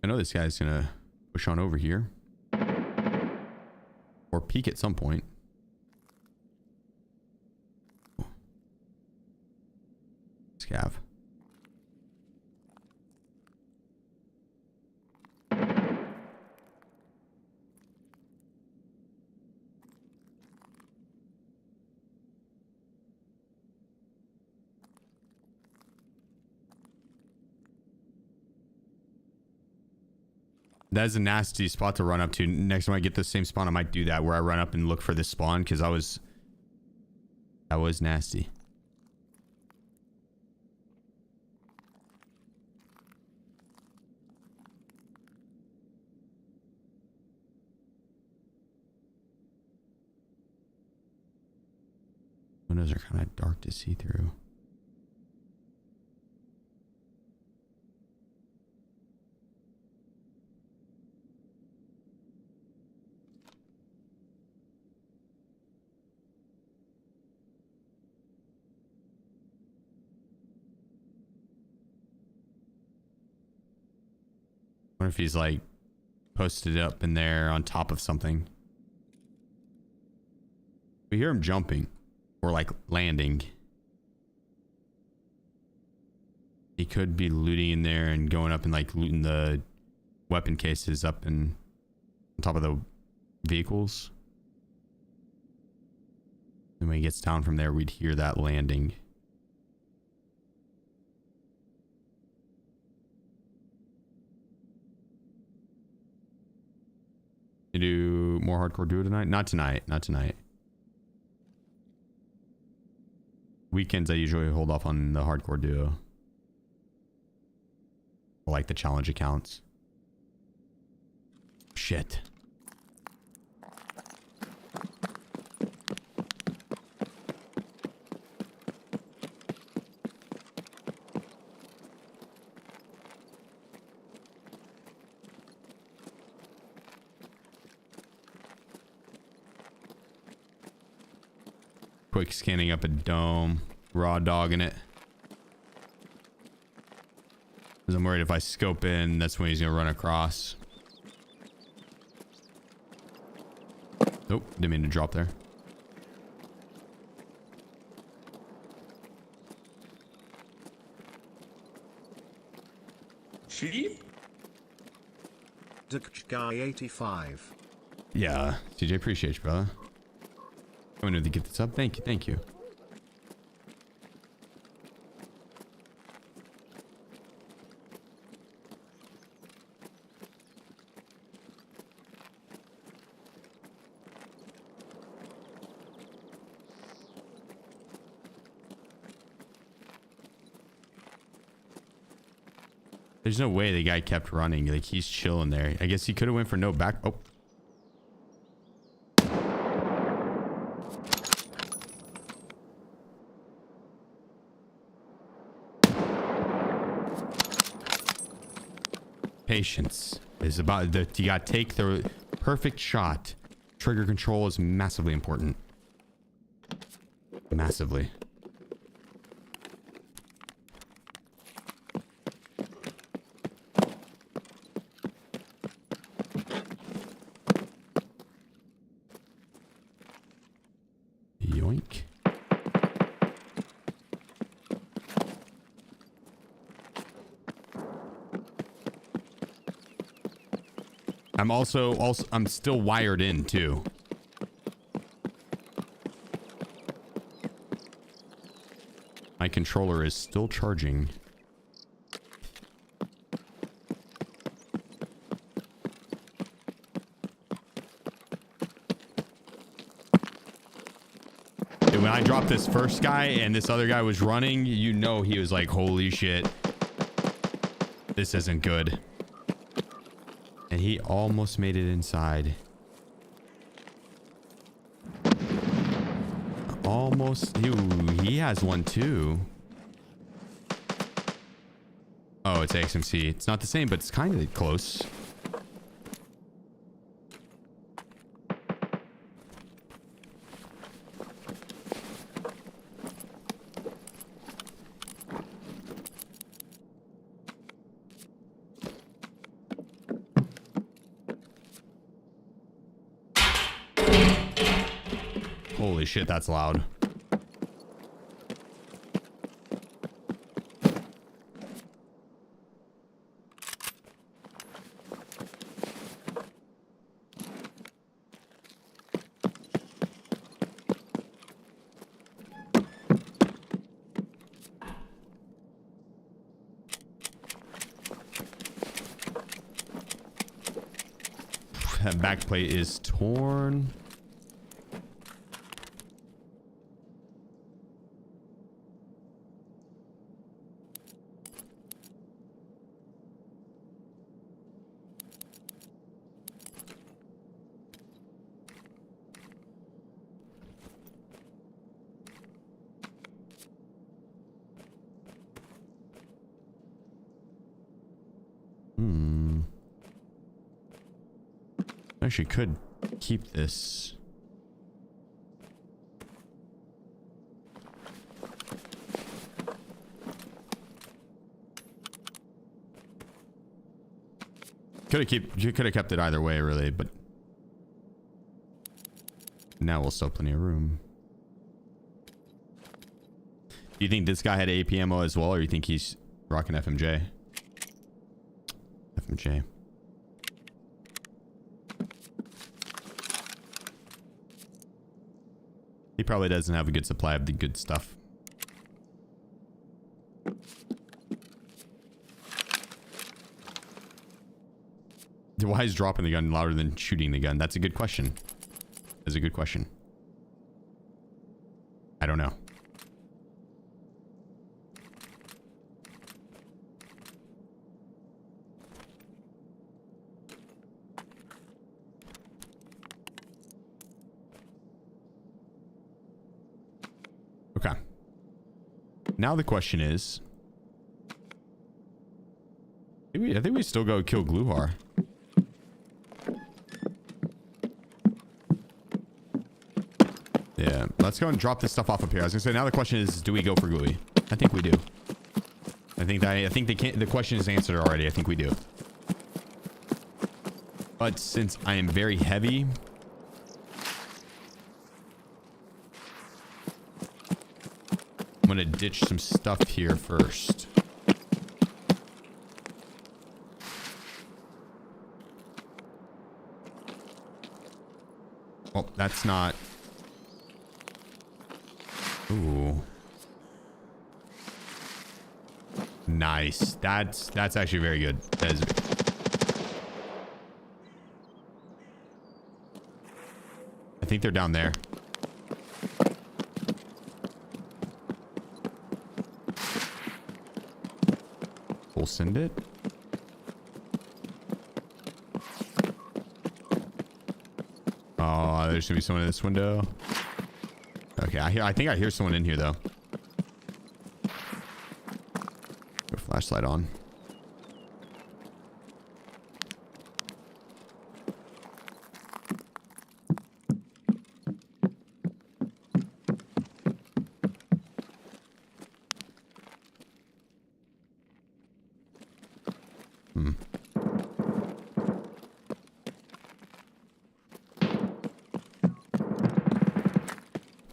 I know this guy's gonna push on over here or peek at some point. Scav. That is a nasty spot to run up to. Next time I get the same spawn, I might do that where I run up and look for this spawn because that was nasty. Windows are kind of dark to see through. What if he's like posted up in there on top of something? We hear him jumping or like landing. He could be looting in there and going up and like looting the weapon cases up and on top of the vehicles. And when he gets down from there, we'd hear that landing. You do more hardcore duo tonight? Not tonight. Not tonight. Weekends I usually hold off on the hardcore duo. I like the challenge accounts. Shit. Quick scanning up a dome, raw dogging it. Because I'm worried if I scope in, that's when he's gonna run across. Nope, didn't mean to drop there. Sheep? Guy 85. Yeah, CJ, appreciate you, brother. I wanted to get this up. Thank you, thank you. There's no way the guy kept running. Like, he's chilling there. I guess he could have went for no back. Oh. Patience is about the, you gotta take the perfect shot. Trigger control is massively important. Massively. Yoink. I'm also I'm still wired in too. My controller is still charging. And when I dropped this first guy and this other guy was running, you know he was like, holy shit. This isn't good. And he almost made it inside. Almost. He has one too. Oh, it's XMC. It's not the same, but it's kind of close. Holy shit, that's loud. That back plate is torn. Actually could keep this. You could have kept it either way really, but now we'll still have plenty of room. Do you think this guy had AP ammo as well, or you think he's rocking FMJ? FMJ. He probably doesn't have a good supply of the good stuff. Why is dropping the gun louder than shooting the gun? That's a good question. That's a good question. I don't know. Okay. Now the question is, I think we still go kill Gluhar. Yeah, let's go and drop this stuff off up here. I was gonna say, now the question is, do we go for Gluey? I think we do. I think the question is answered already. I think we do. But since I am very heavy, I'm gonna ditch some stuff here first. Oh, that's not. Ooh. Nice. That's actually very good. That is. I think they're down there. We'll send it. Oh, there's gonna be someone in this window. Okay, I think I hear someone in here though. Go flashlight on.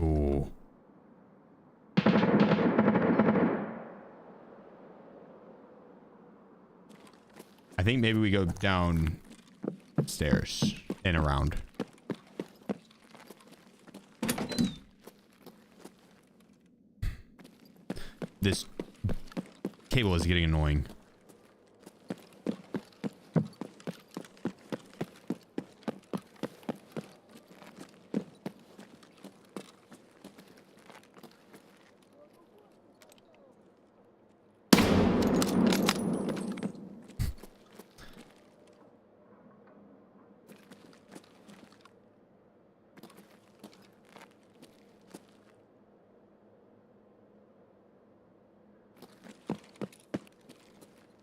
Ooh. I think maybe we go downstairs and around. This cable is getting annoying.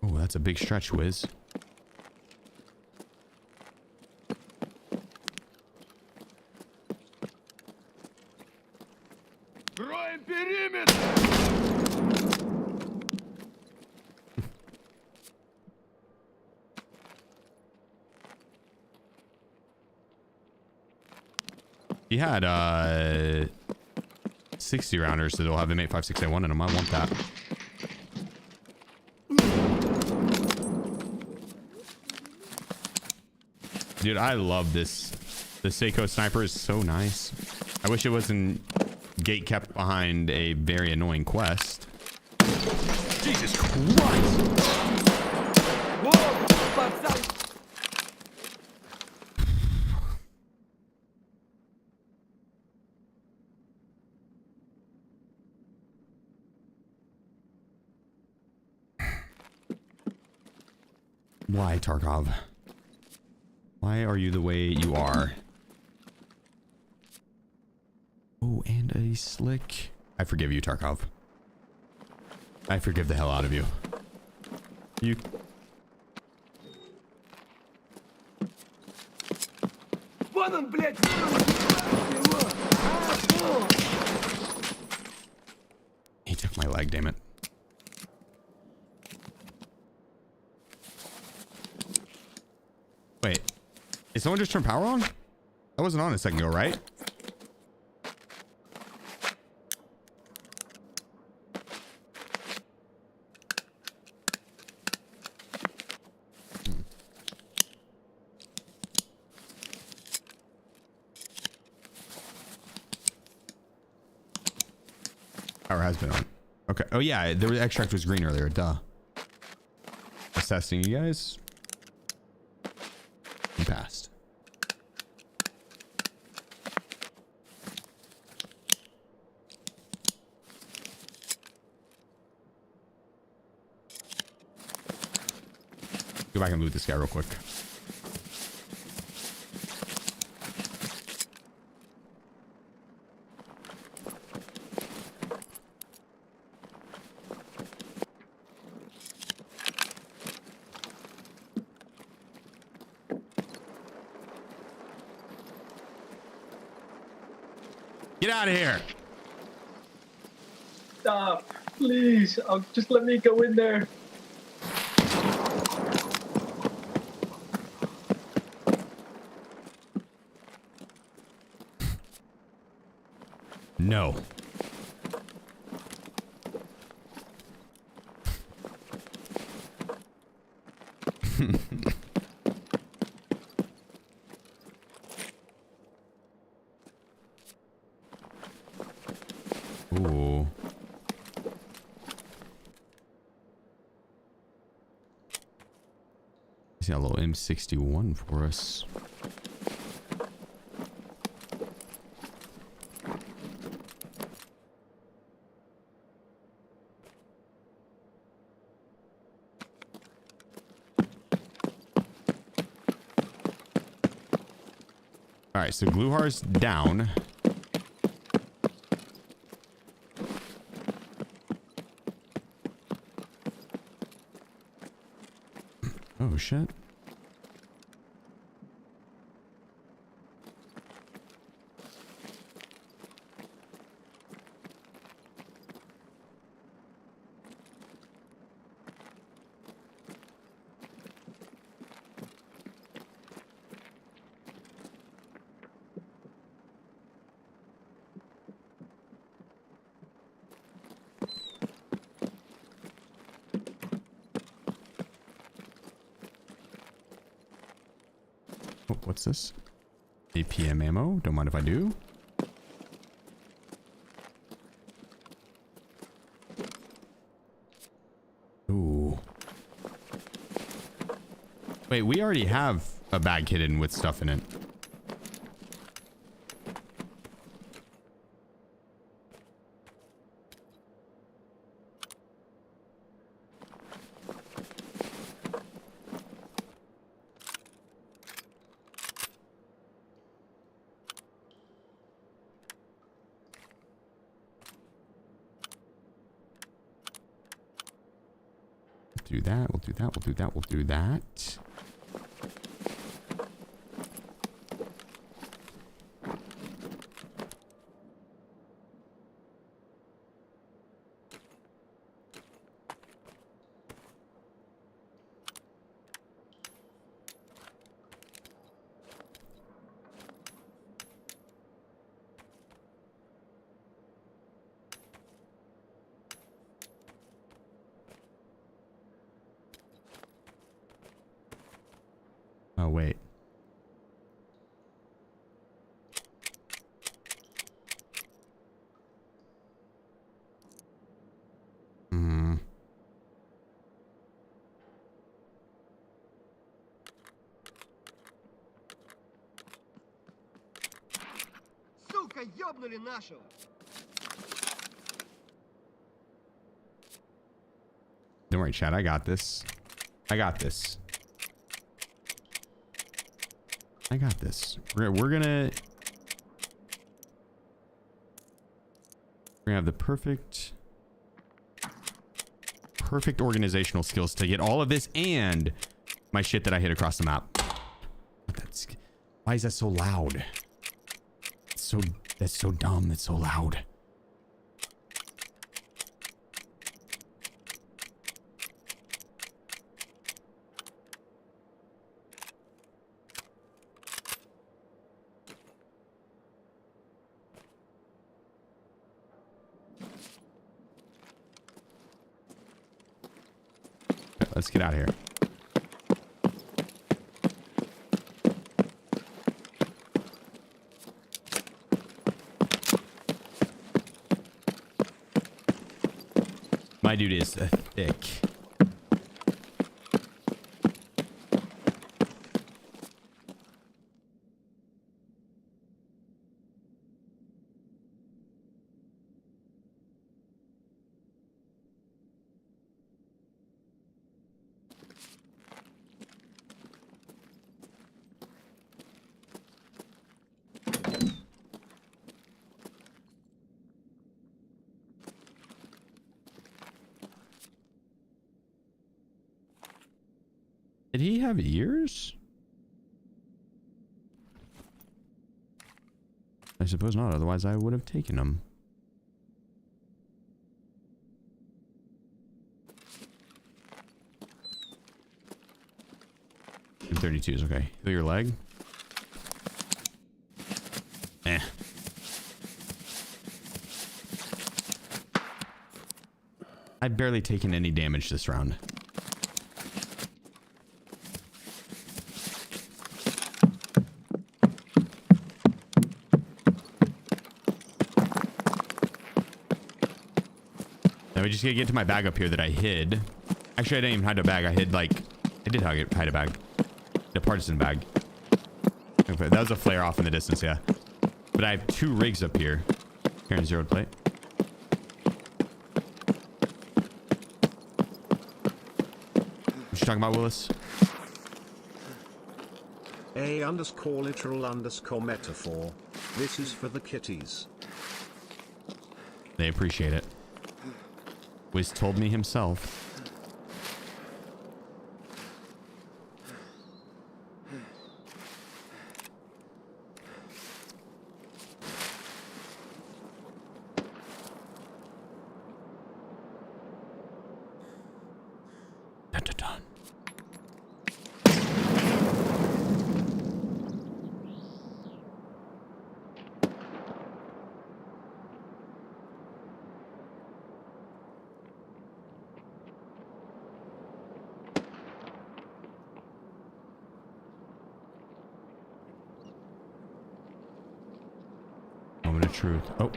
Oh, that's a big stretch, Wiz. He had 60 rounders that'll have M856A1 in them. I want that. Dude, I love this. The Seiko sniper is so nice. I wish it wasn't gate kept behind a very annoying quest. Jesus Christ! Whoa, пацан! Why, Tarkov? Why are you the way you are? Oh, and a slick. I forgive you, Tarkov. I forgive the hell out of you. You. Вон он, блядь! He took my leg, damn it. Wait. Did someone just turn power on? That wasn't on a second ago, right? Power has been on. Okay. Oh yeah, the extract was green earlier. Duh. Just testing you guys. You passed. Go back and loot this guy real quick. Get out of here. Stop, please. Just let me go in there. No. Ooh. He's got a little M61 for us. All right, so Gluhar's down. Oh shit. What's this? APM ammo. Don't mind if I do. Ooh. Wait, we already have a bag hidden with stuff in it. Do that, we'll do that, we'll do that, we'll do that. Oh, wait. Hmm. Сука, ёбнули нашего! Don't worry, Chad. I got this. I got this. I got this. We're gonna have the perfect organizational skills to get all of this and my shit that I hid across the map. Why is that so loud? That's so dumb. That's so loud. Let's get out of here. My dude is thick. Did he have ears? I suppose not, otherwise I would have taken them. 32s, okay. Feel your leg? Eh. I've barely taken any damage this round. Now we just gotta get to my bag up here that I hid. Actually, I didn't even hide a bag. I hid like... I did hide a bag. The partisan bag. Okay, that was a flare off in the distance, yeah. But I have 2 rigs up here. Here in zeroed plate. What you talking about, Willis? A_literal_metaphor. This is for the kitties. They appreciate it. Wiz told me himself. Dun, dun, dun. truth. Oh.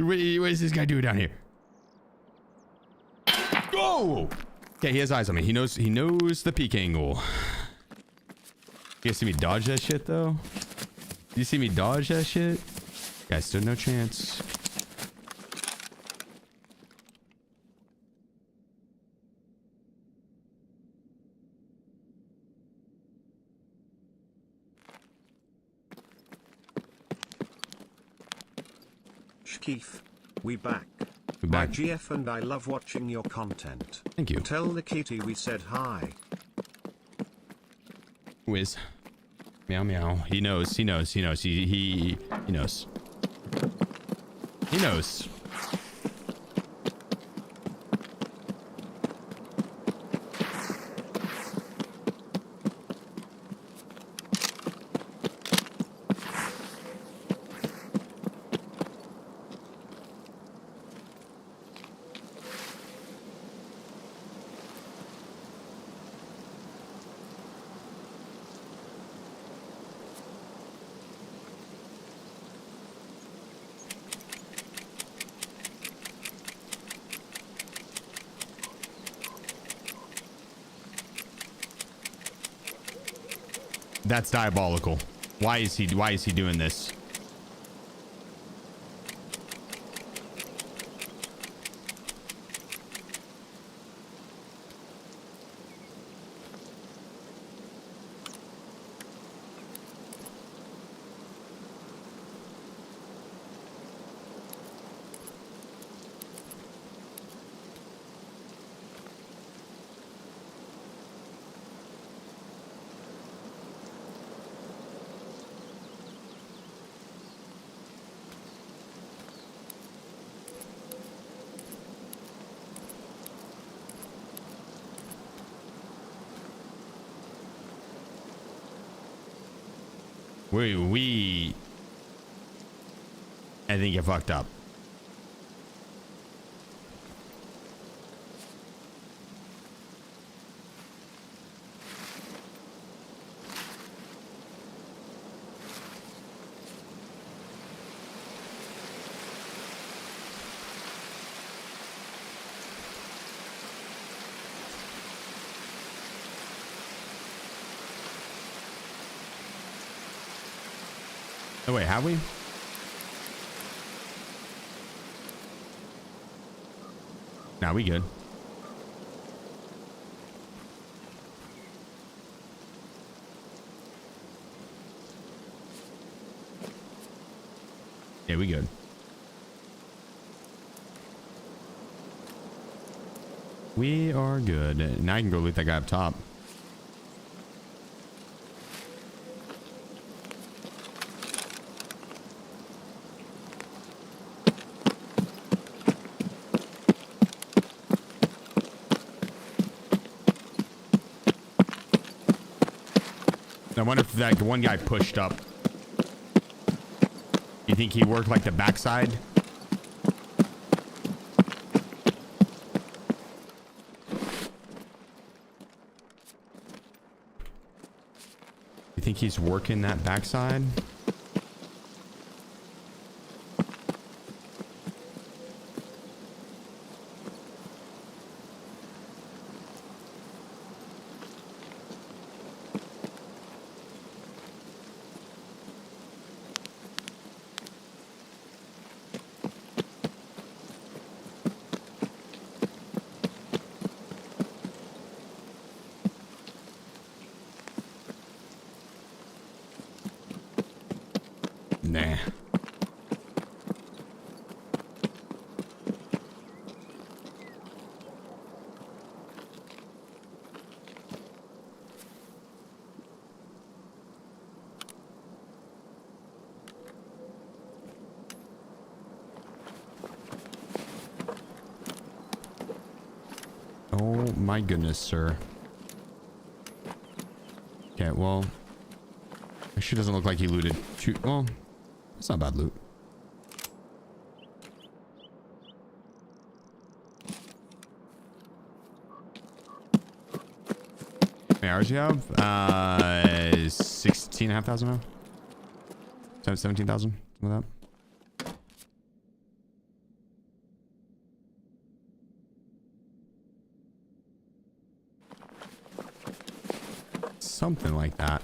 What is this guy doing down here? Oh! Okay, he has eyes on me. He knows the peek angle. You guys see me dodge that shit though? You see me dodge that shit? Guys, stood no chance. Shkeef, we back. We back. My GF and I love watching your content. Thank you. Tell the kitty we said hi. Whiz. Meow meow. He knows. He knows. He knows. He knows. He knows. That's diabolical. Why is he doing this? I think you fucked up. Oh wait, have we? Nah, we good. Yeah, we good. We are good. Now I can go loot that guy up top. I wonder if that one guy pushed up. You think he worked like the backside? You think he's working that backside? Nah. Oh my goodness, sir. Okay, well, Actually, doesn't look like he looted. Well, it's not bad loot. How many hours do you have? 16,500 now? 17,000? Something like that. Something like that.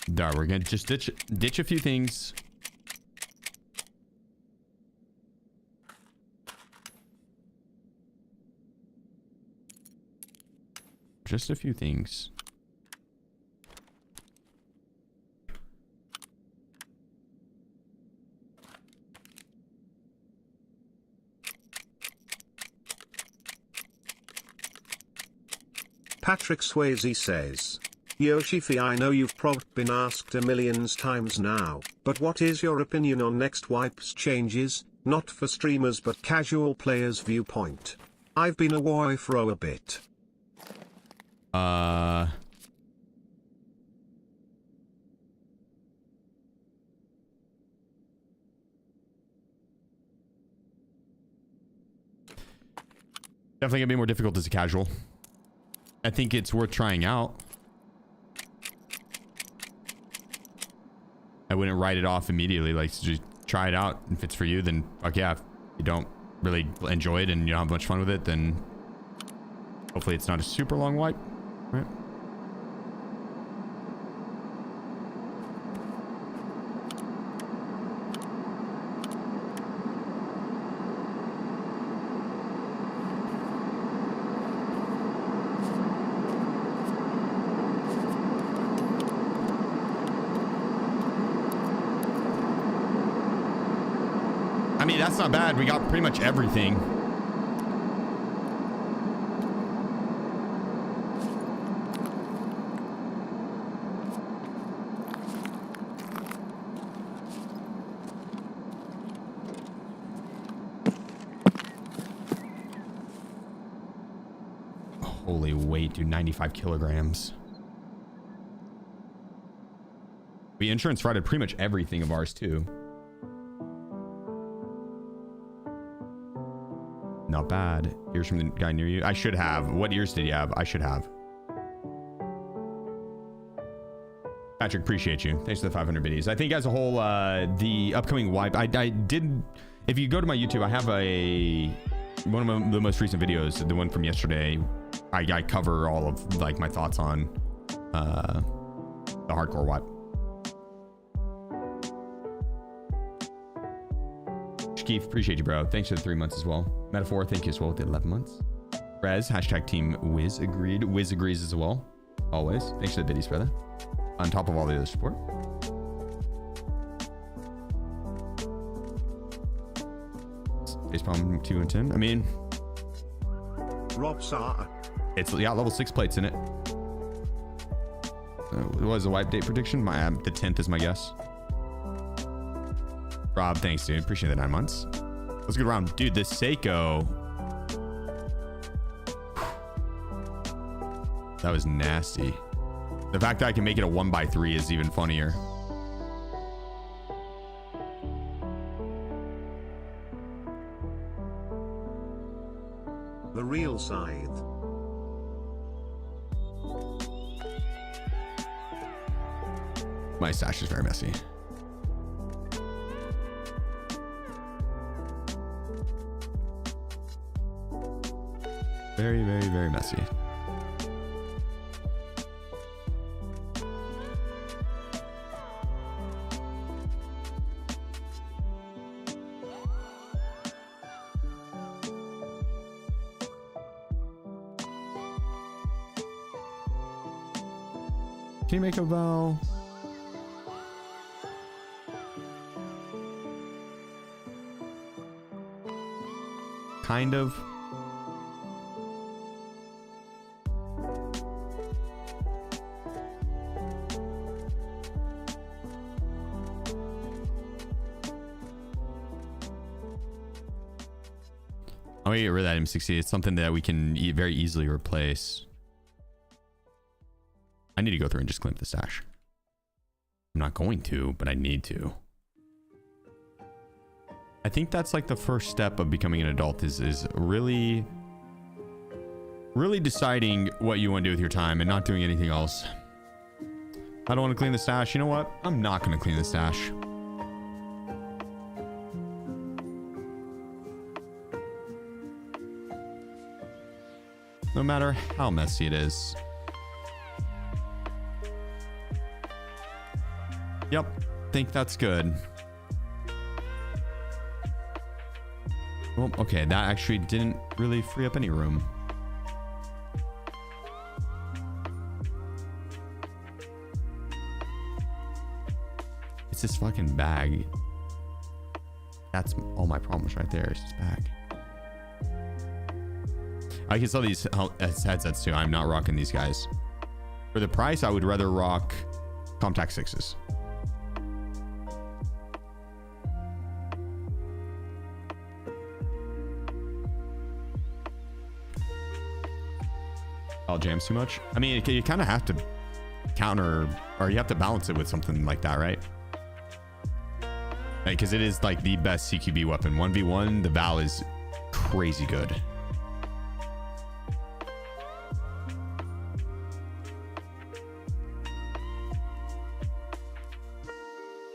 There, we're gonna just ditch a few things. Just a few things. Patrick Swayze says, Yo Sheefy, I know you've probably been asked a million times now, but what is your opinion on next wipes changes, not for streamers but casual players' viewpoint? I've been a wife for a bit. Definitely gonna be more difficult as a casual. I think it's worth trying out. I wouldn't write it off immediately. Like, just try it out. If it's for you, then fuck yeah. If you don't really enjoy it and you don't have much fun with it, then hopefully it's not a super long wipe, right? I mean, that's not bad. We got pretty much everything. Holy weight, dude. 95 kilograms. We insurance frauded pretty much everything of ours, too. Not bad. Ears from the guy near you. I should have. What ears did you have? I should have. Patrick, appreciate you. Thanks for the 500 biddies. I think as a whole, the upcoming wipe, I did. If you go to my YouTube, I have one of the most recent videos, the one from yesterday. I cover all of like my thoughts on the hardcore wipe. Keith, appreciate you, bro. Thanks for the 3 months as well. Metaphor, thank you as well with the 11 months. Rez, hashtag team Wiz agreed. Wiz agrees as well. Always. Thanks for the biddies, brother. On top of all the other support. Facepalm 2 and 10. I mean, Rob Saar. It's got level 6 plates in it. What was the wipe date prediction? The 10th is my guess. Rob, thanks, dude. Appreciate the 9 months. Let's go around. Dude, this Seiko. That was nasty. The fact that I can make it a 1x3 is even funnier. The real scythe. My stash is very messy. Very, very, very messy. Can you make a vowel? Kind of. I'm gonna get rid of that M60. It's something that we can very easily replace. I need to go through and just clean up the stash. I'm not going to, but I need to. I think that's like the first step of becoming an adult is really deciding what you want to do with your time and not doing anything else. I don't want to clean the stash. You know what? I'm not going to clean the stash. No matter how messy it is. Yep, think that's good. Well, okay, that actually didn't really free up any room. It's this fucking bag. That's all my problems right there. It's this bag. I can sell these headsets too. I'm not rocking these guys. For the price, I would rather rock Comtac 6s. I'll jams too much. I mean, you kind of have to counter, or you have to balance it with something like that, right? Because it is like the best CQB weapon. 1v1, the Val is crazy good.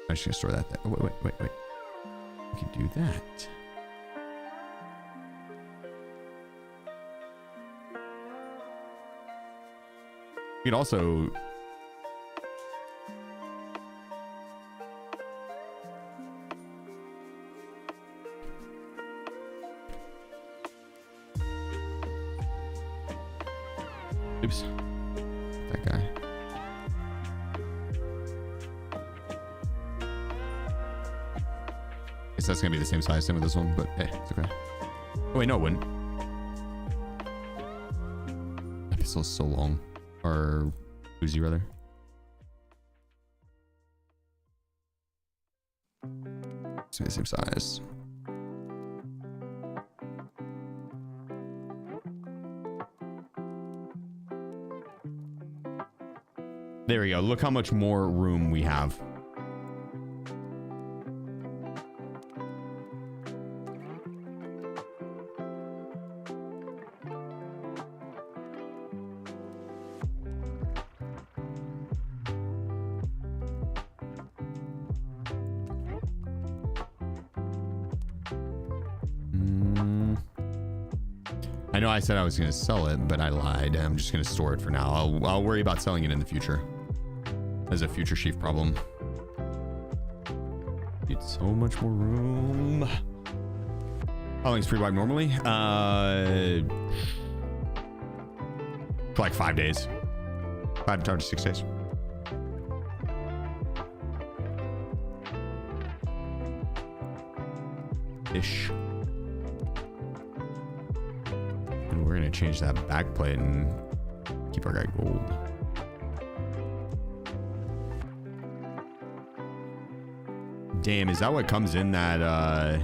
I'm just gonna store that there. Wait. We can do that. You could also oops, that guy. Guess that's gonna be the same size thing with this one, but hey, it's okay. Oh wait, no, it wouldn't. That pistol is so long. Or Uzi rather. It's the same size. There we go. Look how much more room we have. I know I said I was going to sell it, but I lied. I'm just going to store it for now. I'll worry about selling it in the future. As a future sheaf problem. Need so much more room. How long is Prewipe normally? For like 5 days. 5 to 6 days. Ish. We're gonna change that backplate and keep our guy gold. Damn, is that what comes in that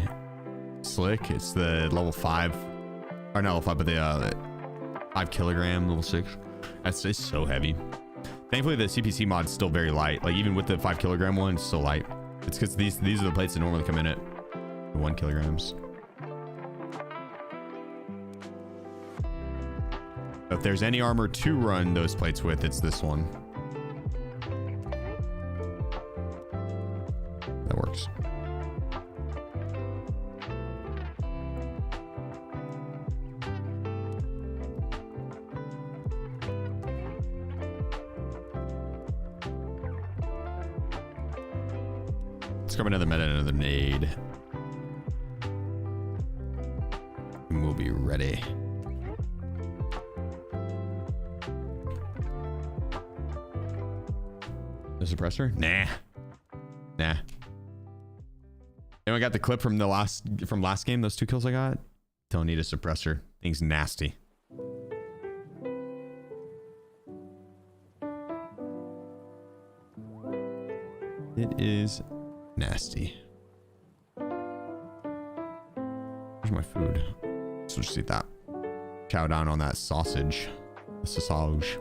slick? It's the level 5, or not level 5, but the 5 kilogram level 6. That's just so heavy. Thankfully, the CPC mod's still very light. Like even with the 5 kilogram one, it's still light. It's because these are the plates that normally come in at 1 kilograms. If there's any armor to run those plates with, it's this one. That works. Let's grab another meta and another nade. And we'll be ready. Suppressor? Nah. Anyone got the clip from the last game? Those 2 kills I got? Don't need a suppressor. Thing's nasty. It is nasty. Where's my food? we'll just eat that. Chow down on that sausage. The sausage.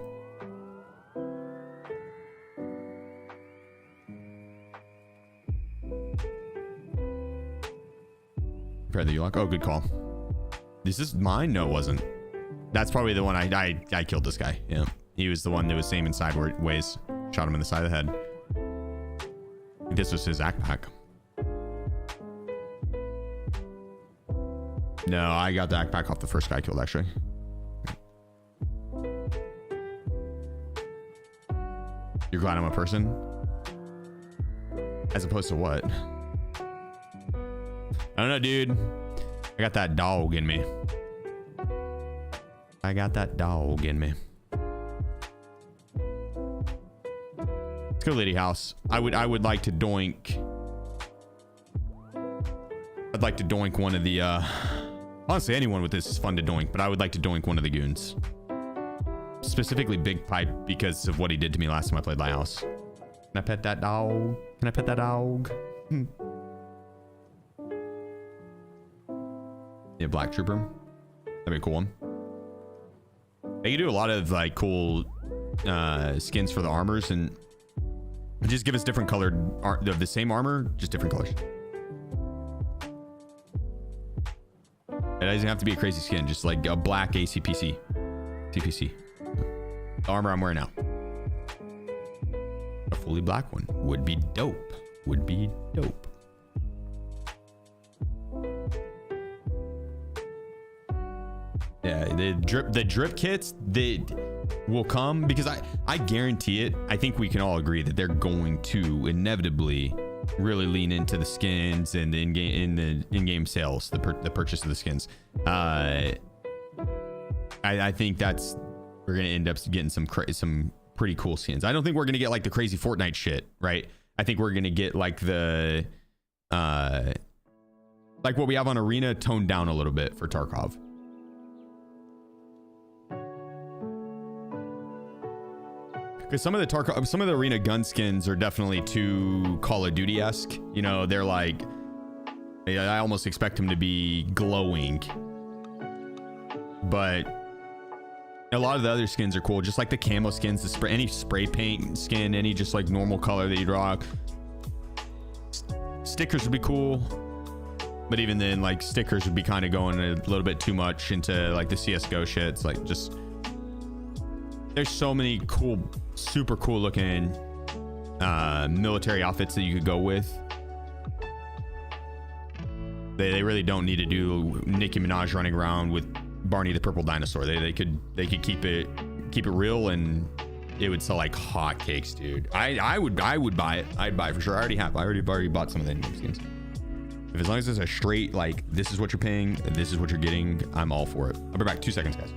Prepare the U-lock. Oh, good call. This is mine? No, it wasn't. That's probably the one I killed this guy. Yeah. He was the one that was aiming sideways. Shot him in the side of the head. This was his backpack. No, I got the backpack off the first guy I killed, actually. You're glad I'm a person? As opposed to what? I don't know, dude. I got that dog in me. I got that dog in me. Let's go Lady House. I would like to doink. I'd like to doink one of the honestly, anyone with this is fun to doink, but I would like to doink one of the goons. Specifically Big Pipe because of what he did to me last time I played Lighthouse. Can I pet that dog? Can I pet that dog? Yeah, Black Trooper. That'd be a cool one. They can do a lot of like cool skins for the armors and just give us different colored of the same armor, just different colors. It doesn't have to be a crazy skin, just like a black ACPC. TPC. The armor I'm wearing now. A fully black one would be dope. Would be dope. Yeah, the drip kits, they will come because I guarantee it. I think we can all agree that they're going to inevitably really lean into the skins and the in-game sales, the purchase of the skins. I think we're gonna end up getting some pretty cool skins. I don't think we're gonna get like the crazy Fortnite shit, right? I think we're gonna get like the like what we have on Arena toned down a little bit for Tarkov. Because some of the Arena gun skins are definitely too Call of Duty-esque. You know, they're like, I almost expect them to be glowing. But a lot of the other skins are cool, just like the camo skins, any spray paint skin, any just like normal color that you draw. Stickers would be cool, but even then, like stickers would be kind of going a little bit too much into like the CS:GO shit. It's like just there's so many cool, super cool looking military outfits that you could go with. They really don't need to do Nicki Minaj running around with Barney the Purple Dinosaur. They could keep it real and it would sell like hotcakes, dude. I would buy it. I'd buy it for sure. I already bought some of the in-game skins. If as long as it's a straight like this is what you're paying, this is what you're getting, I'm all for it. I'll be back 2 seconds, guys.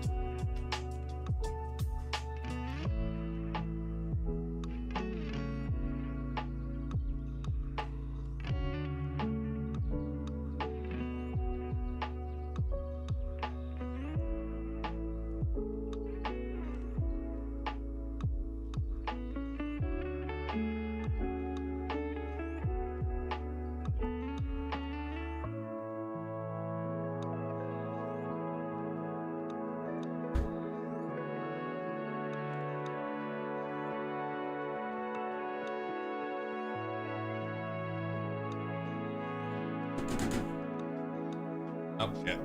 Oh shit.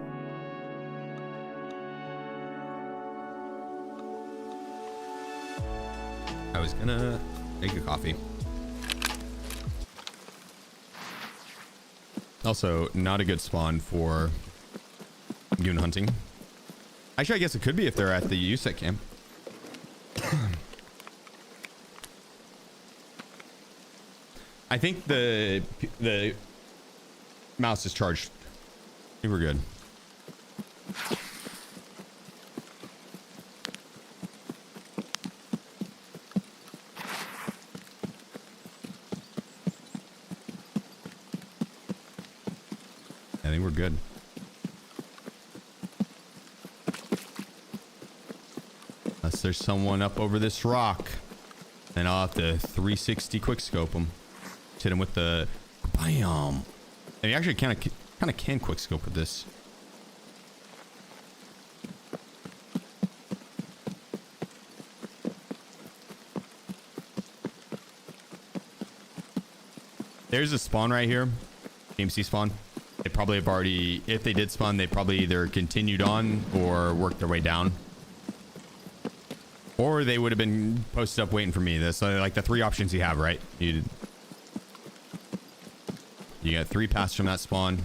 I was gonna make a coffee. Also, not a good spawn for goon hunting. Actually, I guess it could be if they're at the USEC camp. I think the mouse is charged. I think we're good. I think we're good. Unless there's someone up over this rock, then I'll have to 360 quick scope him. Hit him with the bam. And you actually kind of can quick scope with this. There's a spawn right here. AMC spawn. They probably have already, if they did spawn, they probably either continued on or worked their way down. Or they would have been posted up waiting for me. That's like the 3 options you have, right? You got 3 paths from that spawn.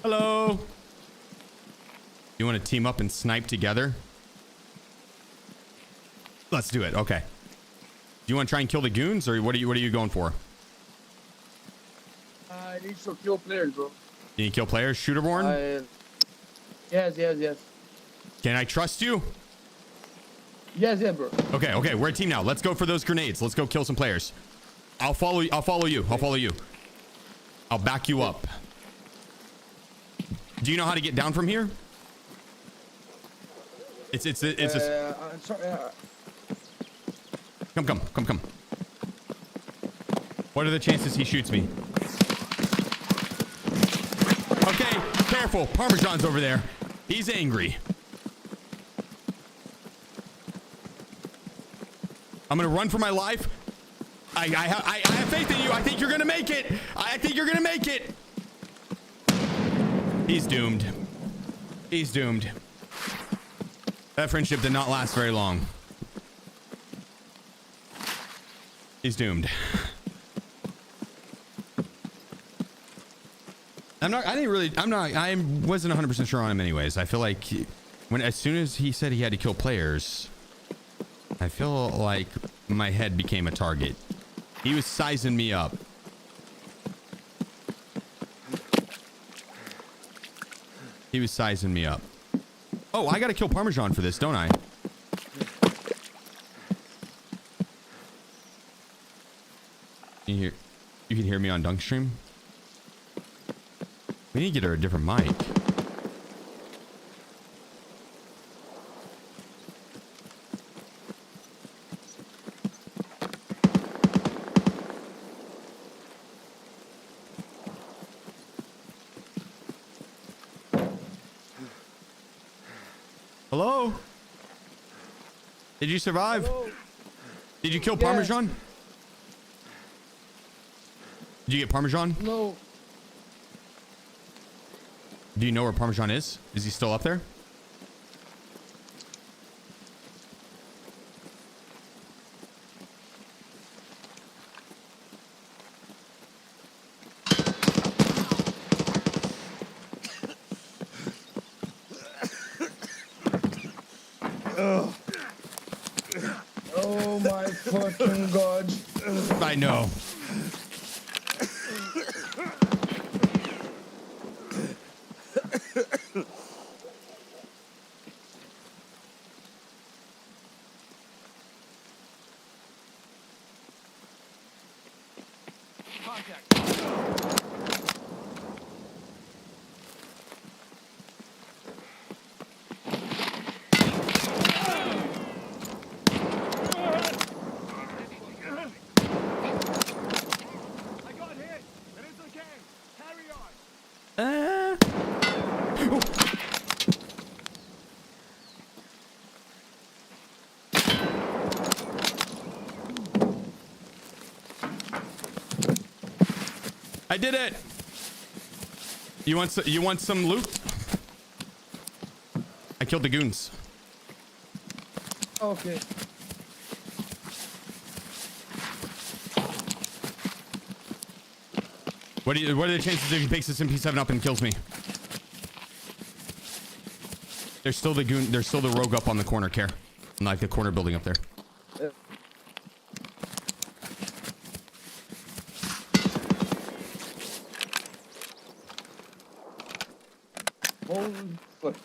Hello. You want to team up and snipe together? Let's do it. Okay. Do you want to try and kill the goons, or what are you going for? I need to kill players, bro. You need to kill players? Shooterborn? Yes. Can I trust you? Yes, bro. Okay. We're a team now. Let's go for those grenades. Let's go kill some players. I'll follow you. I'll follow you. I'll back you up. Do you know how to get down from here? It's a... Sorry, Come. What are the chances he shoots me? Okay, careful. Parmesan's over there. He's angry. I'm gonna run for my life. I have faith in you. I think you're gonna make it. He's doomed. That friendship did not last very long. He's doomed. I wasn't 100% sure on him anyways. I feel like as soon as he said he had to kill players, I feel like my head became a target. He was sizing me up. Oh, I gotta kill Parmesan for this, don't I? You can hear me on Dunk Stream? We need to get her a different mic. Hello? Did you survive? Hello? Did you kill Parmesan? Did you get Parmesan? No. Do you know where Parmesan is? Is he still up there? Oh my fucking god. I know. I did it. You want some loot? I killed the goons. Okay. What are the chances if he picks this MP7 up and kills me? There's still the goon. There's still the rogue up on the corner, Care. Like the corner building up there. Holy fuck.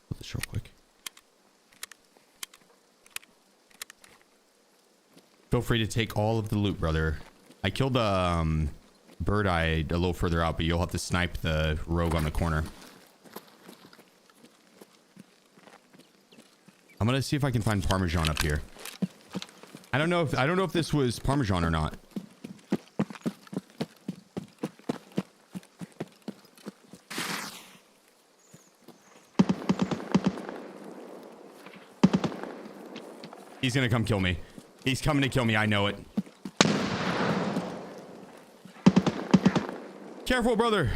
Put this real quick. Feel free to take all of the loot, brother. I killed the bird eye a little further out, but you'll have to snipe the rogue on the corner. I'm gonna see if I can find Parmesan up here. I don't know if this was Parmesan or not. He's gonna come kill me. He's coming to kill me. I know it. Careful, brother.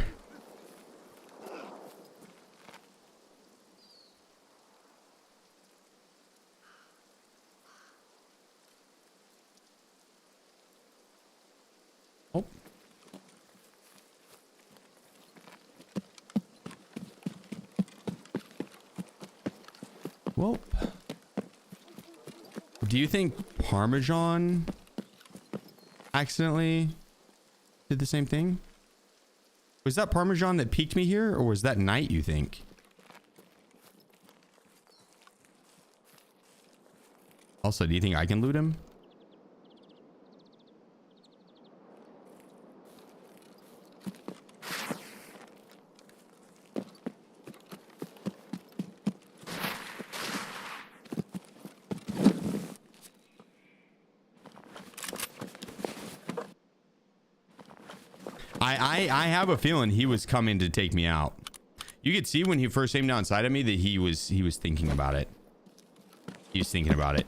Oh. Well. Do you think Parmesan accidentally did the same thing? Was that Parmesan that peeked me here, or was that Knight, you think? Also, do you think I can loot him? I have a feeling he was coming to take me out. You could see when he first aimed down sight of me that he was thinking about it. He was thinking about it.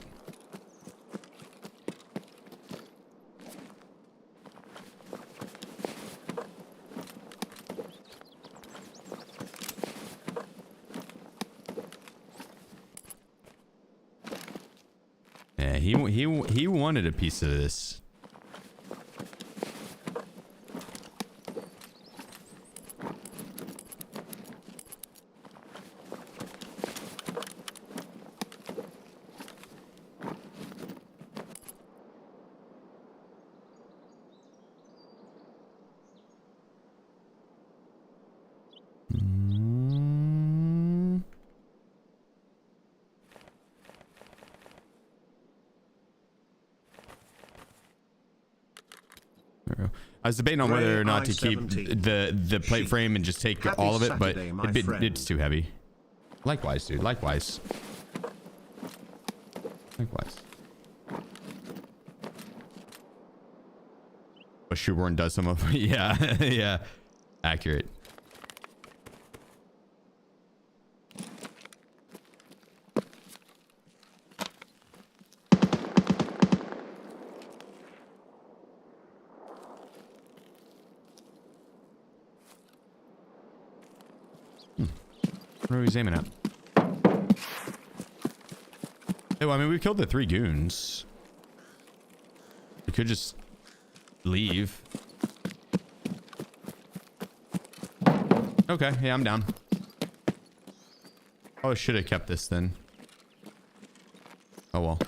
Yeah, he wanted a piece of this. I was debating on whether or not to keep the plate frame and just take all of it, but it's too heavy. Likewise, dude. Likewise. Likewise. But Shoeborn does some of yeah, yeah. Accurate. What are we aiming at? Oh, I mean, we killed the 3 goons. We could just leave. Okay, yeah, I'm down. Oh, I should have kept this then. Oh well.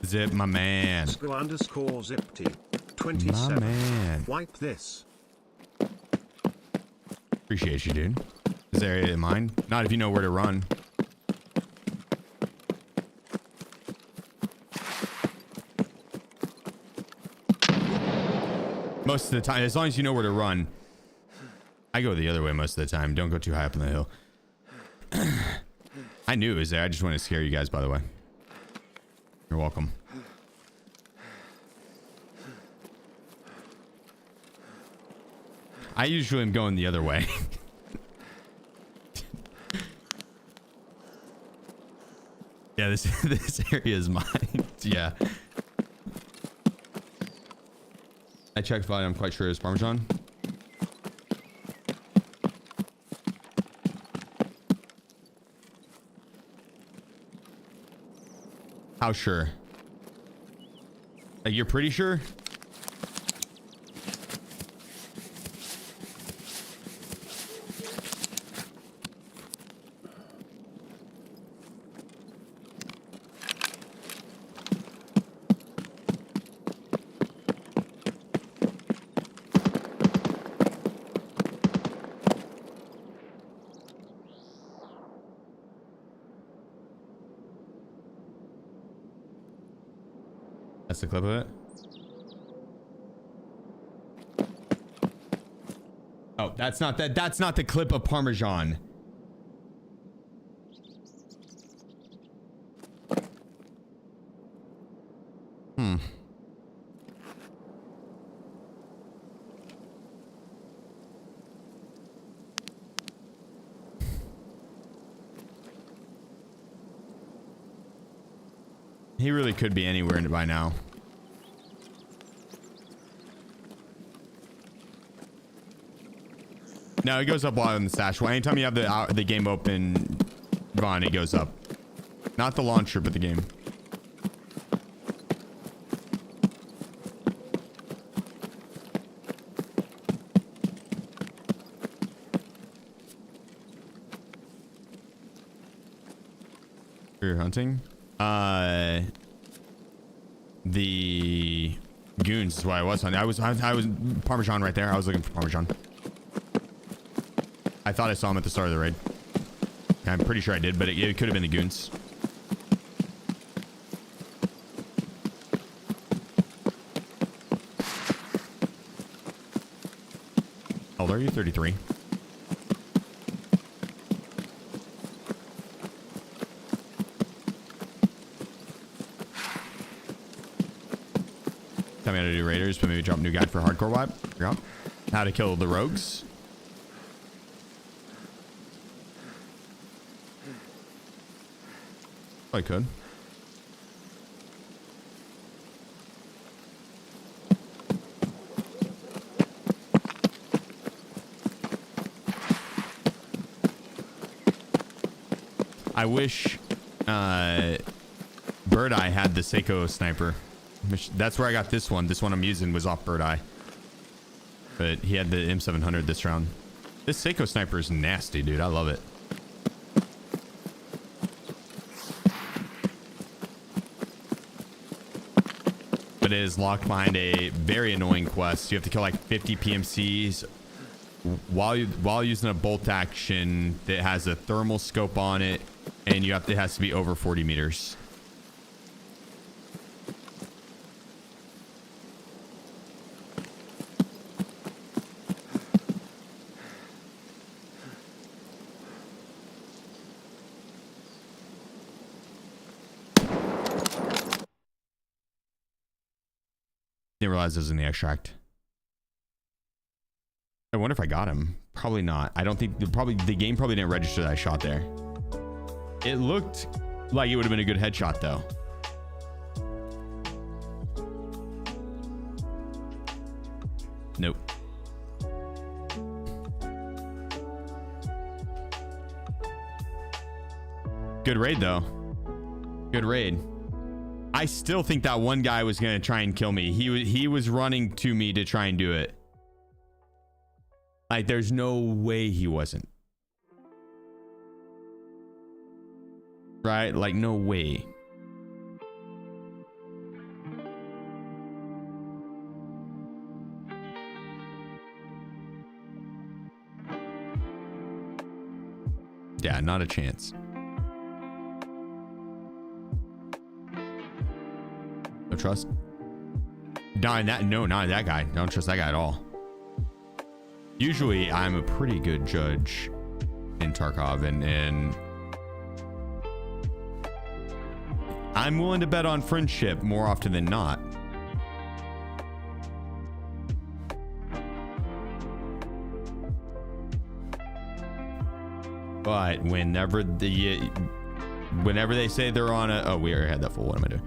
Zip, my man. _Zipty 27. My man. Wipe this. Appreciate you, dude. Is there area in mine? Not if you know where to run. Most of the time, as long as you know where to run. I go the other way most of the time. Don't go too high up on the hill. I knew it was there. I just wanted to scare you guys, by the way. You're welcome. I usually am going the other way. Yeah, this area is mine. Yeah. I checked volume. I'm quite sure it's Parmesan. How sure? Like, you're pretty sure? That's the clip of it. Oh, that's not that. That's not the clip of Parmesan. He really could be anywhere by now. No, it goes up while in the stash. Well, anytime you have the game open, Vaughn, it goes up. Not the launcher, but the game. You're hunting? The goons is what I was hunting. I was Parmesan right there. I was looking for Parmesan. I thought I saw him at the start of the raid. I'm pretty sure I did, but it could have been the goons. How old are you? 33. Tell me how to do raiders, but maybe drop a new guide for hardcore wipe. Yeah. How to kill the rogues. I could. I wish Bird Eye had the Seiko sniper. That's where I got this one. This one I'm using was off Bird Eye. But he had the M700 this round. This Seiko sniper is nasty, dude. I love it. But it is locked behind a very annoying quest. You have to kill like 50 PMCs while using a bolt action that has a thermal scope on it, and it has to be over 40 meters. Didn't realize it was in the extract. I wonder if I got him. Probably not. I don't think the game probably didn't register that I shot there. It looked like it would have been a good headshot though. Nope. Good raid though. Good raid. I still think that one guy was gonna try and kill me. He was running to me to try and do it. Like, there's no way he wasn't. Right? Like, no way. Yeah, not a chance. No trust? Not that guy. Don't trust that guy at all. Usually I'm a pretty good judge in Tarkov, and I'm willing to bet on friendship more often than not. But whenever they say they're on a, oh, we already had that full. What am I doing?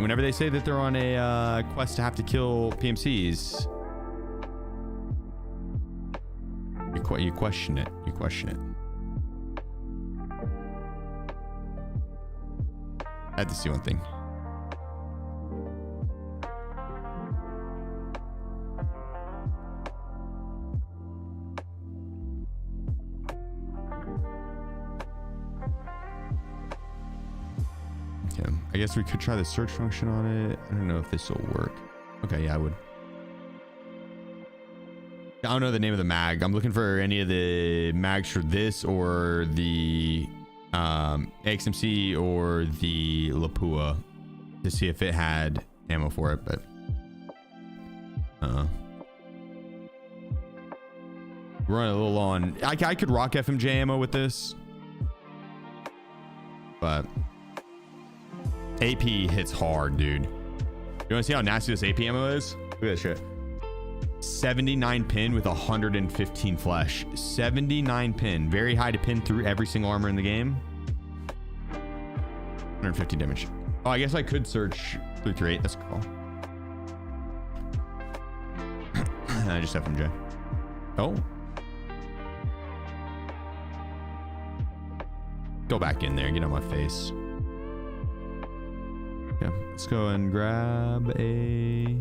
Whenever they say that they're on a quest to have to kill PMCs, you question it. You question it. I had to see one thing. Okay, I guess we could try the search function on it. I don't know if this will work. Okay, yeah, I would. I don't know the name of the mag. I'm looking for any of the mags for this or the XMC or the Lapua to see if it had ammo for it, but we're running a little on. I could rock FMJ ammo with this, but AP hits hard, dude. You want to see how nasty this AP ammo is? Look at this shit. 79 pin with 115 flesh. 79 pin, very high to pin through every single armor in the game. 150 damage. Oh, I guess I could search 338. That's cool. Just FMJ. Oh. Go back in there, get on my face. Yeah, let's go and grab a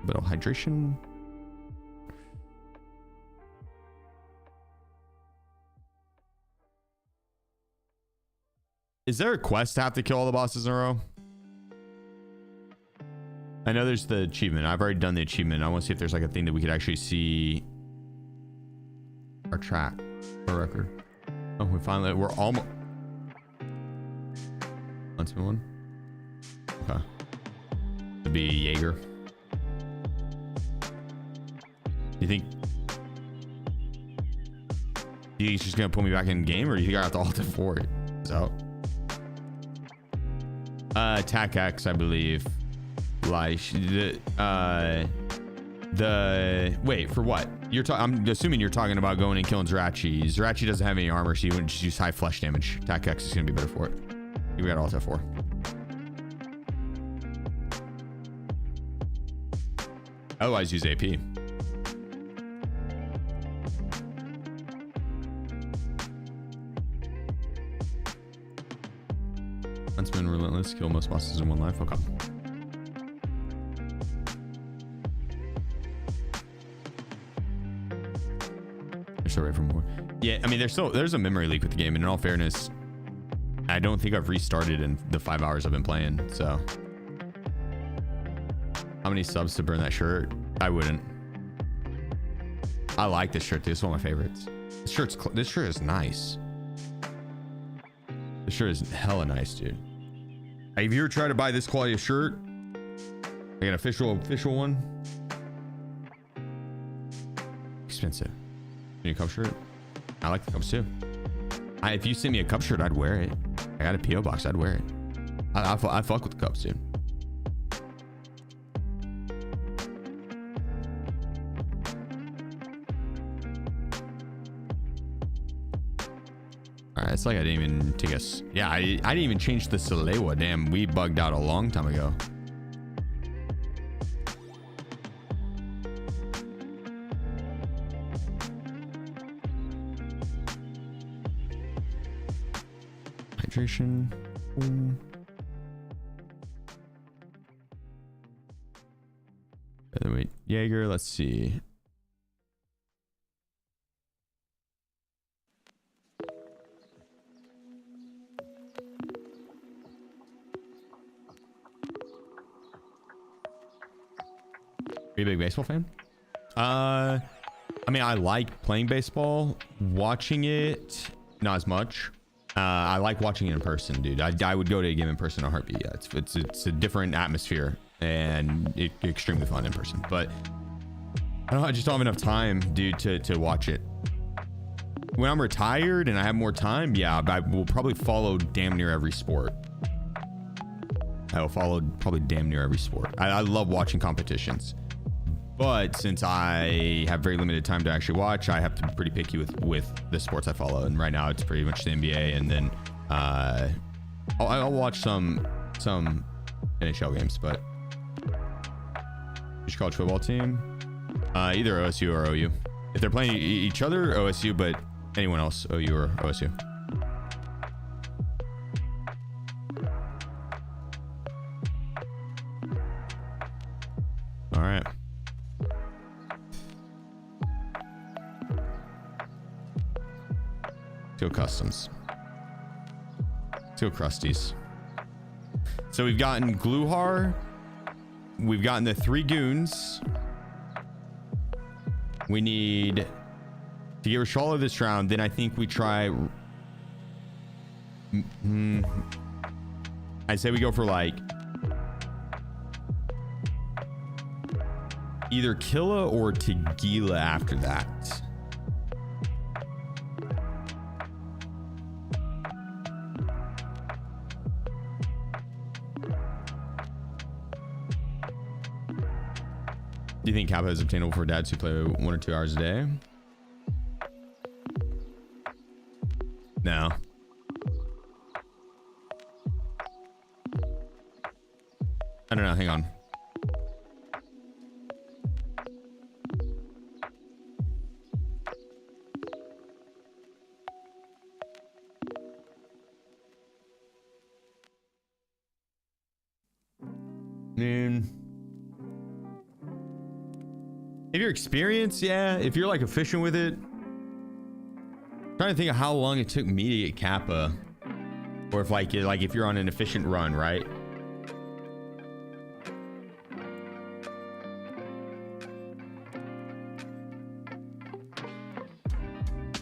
bit of hydration. Is there a quest to have to kill all the bosses in a row? I know there's the achievement. I've already done the achievement. I want to see if there's like a thing that we could actually see our track or record. Oh, we're almost. Let's move on. Okay. It'd be Jaeger. Do you think he's just gonna put me back in game, or do you think I have to alt for it? So attack X, I believe. Like the wait for what you're talking. I'm assuming you're talking about going and killing Zerachi. Zerachi doesn't have any armor, so you wouldn't just use high flesh damage. Attack X is gonna be better for it. We got alt F4. Otherwise, use AP. Huntsman relentless, kill most bosses in one life. Okay. They're still ready for more. Yeah, I mean, there's a memory leak with the game, and in all fairness, I don't think I've restarted in the 5 hours I've been playing. So, how many subs to burn that shirt? I wouldn't. I like this shirt, dude. It's one of my favorites. This shirt is nice. This shirt is hella nice, dude. Have you ever tried to buy this quality of shirt? Like an official one? Expensive. Need a cup shirt? I like the cups too. If you send me a cup shirt, I'd wear it. I got a PO box, I'd wear it. I fuck with the cups, dude. Alright, it's like I didn't even take us. Yeah, I didn't even change the Salewa. Damn, we bugged out a long time ago. Hydration. Wait, Jaeger, let's see. Are you a big baseball fan? I mean, I like playing baseball. Watching it, not as much. I like watching it in person, dude. I would go to a game in person in a heartbeat. Yeah, it's a different atmosphere, and it's extremely fun in person. But I don't know, I just don't have enough time, dude, to watch it. When I'm retired and I have more time, yeah, I will probably follow damn near every sport. I will follow probably damn near every sport. I love watching competitions. But since I have very limited time to actually watch, I have to be pretty picky with the sports I follow. And right now it's pretty much the NBA. And then I'll watch some NHL games, but which college football team? Either OSU or OU. If they're playing each other, OSU, but anyone else, OU or OSU. All right. Let's go customs. Let's go crusties. So we've gotten Gluhar. We've gotten the 3 goons. We need to get Rashala this round. Then I think we try. I say we go for like either Killa or Tegila after that. Do you think Kappa is obtainable for dads who play 1 or 2 hours a day? No. I don't know. Hang on. If you're experienced, yeah. If you're like efficient with it, I'm trying to think of how long it took me to get Kappa, or if if you're on an efficient run, right?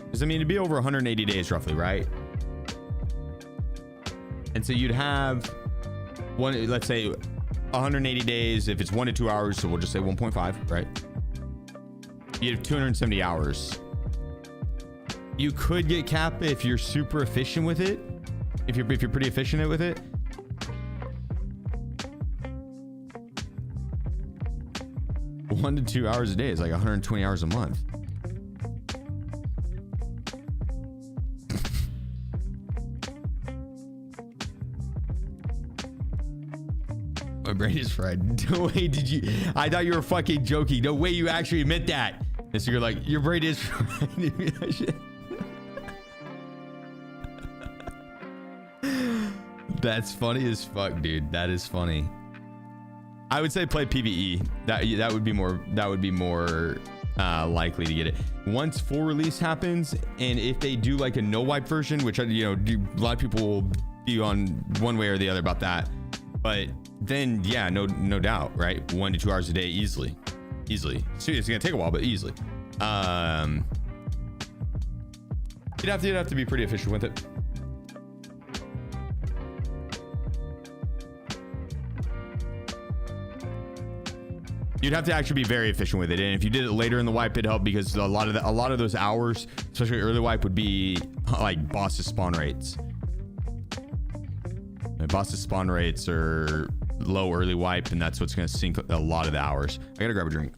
Because I mean, it'd be over 180 days roughly, right? And so you'd have one, let's say 180 days. If it's 1 to 2 hours, so we'll just say 1.5, right? You have 270 hours. You could get Kappa if you're super efficient with it. If you're pretty efficient with it. One to 2 hours a day is like 120 hours a month. My brain is fried. No way did you. I thought you were fucking joking. No way you actually admit that. And so you're like, your brain is fried. That's funny as fuck, dude. That is funny. I would say play PvE. That would be more likely to get it once full release happens. And if they do like a no wipe version, which a lot of people will be on one way or the other about that, but then yeah, no doubt, right? 1 to 2 hours a day, easily. So it's gonna take a while, but easily. You'd have to be pretty efficient with it. You'd have to actually be very efficient with it, and if you did it later in the wipe, it'd help because a lot of those hours, especially early wipe, would be like boss's spawn rates. And boss's spawn rates are low early wipe, and that's what's going to sink a lot of the hours. I gotta grab a drink.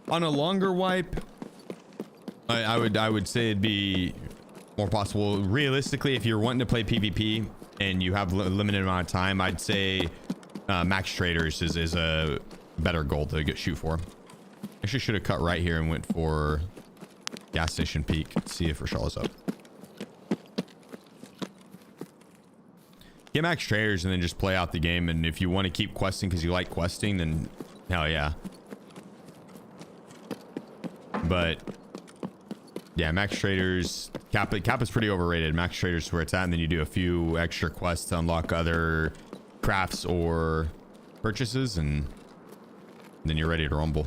On a longer wipe, I would say it'd be more possible. Realistically, if you're wanting to play PvP and you have a limited amount of time, I'd say max traders is a better goal to shoot for. Actually, should have cut right here and went for gas station peak. Let's see if Rashala's up. Get max traders and then just play out the game. And if you want to keep questing because you like questing, then hell yeah. But yeah, max traders, Kappa's pretty overrated. Max traders is where it's at, and then you do a few extra quests to unlock other crafts or purchases, and then you're ready to rumble.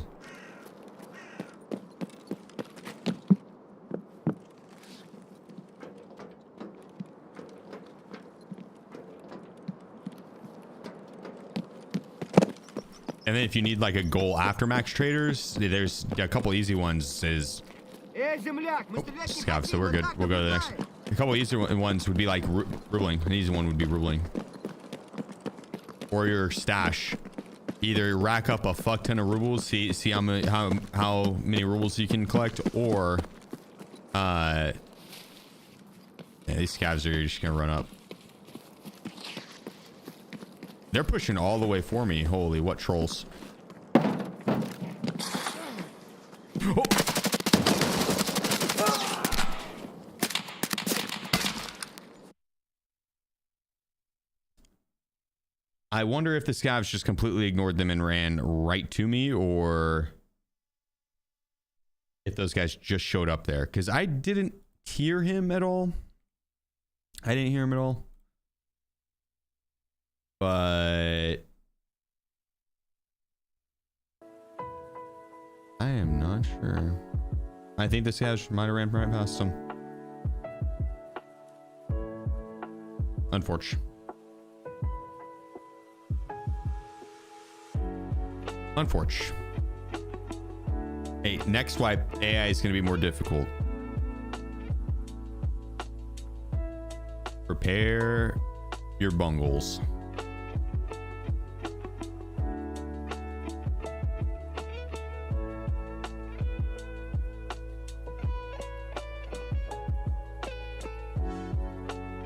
And then if you need like a goal after max traders, there's a couple easy ones. Is scav, so we're good. We'll go to the next. A couple easier ones would be like ruling. An easy one would be ruling. Or your stash. Either rack up a fuck ton of rubles, see how many rubles you can collect, or yeah, these scavs are just gonna run up. They're pushing all the way for me. Holy, what trolls. Oh. I wonder if the scavs just completely ignored them and ran right to me, or if those guys just showed up there, because I didn't hear him at all. I didn't hear him at all. But I am not sure. I think the scavs might have ran right past him. Unfortunate. Unfortunate. Hey, next wipe, AI is going to be more difficult. Prepare your bungles.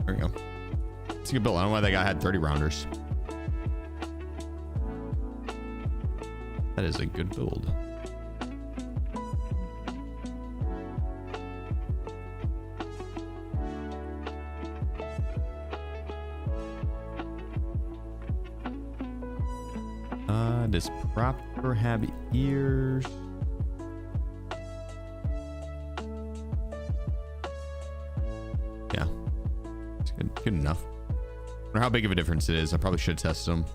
There we go. It's a good build. I don't know why that guy had 30 rounders. That is a good build. Does proper have ears? Yeah, it's good enough. I wonder how big of a difference it is. I probably should test them.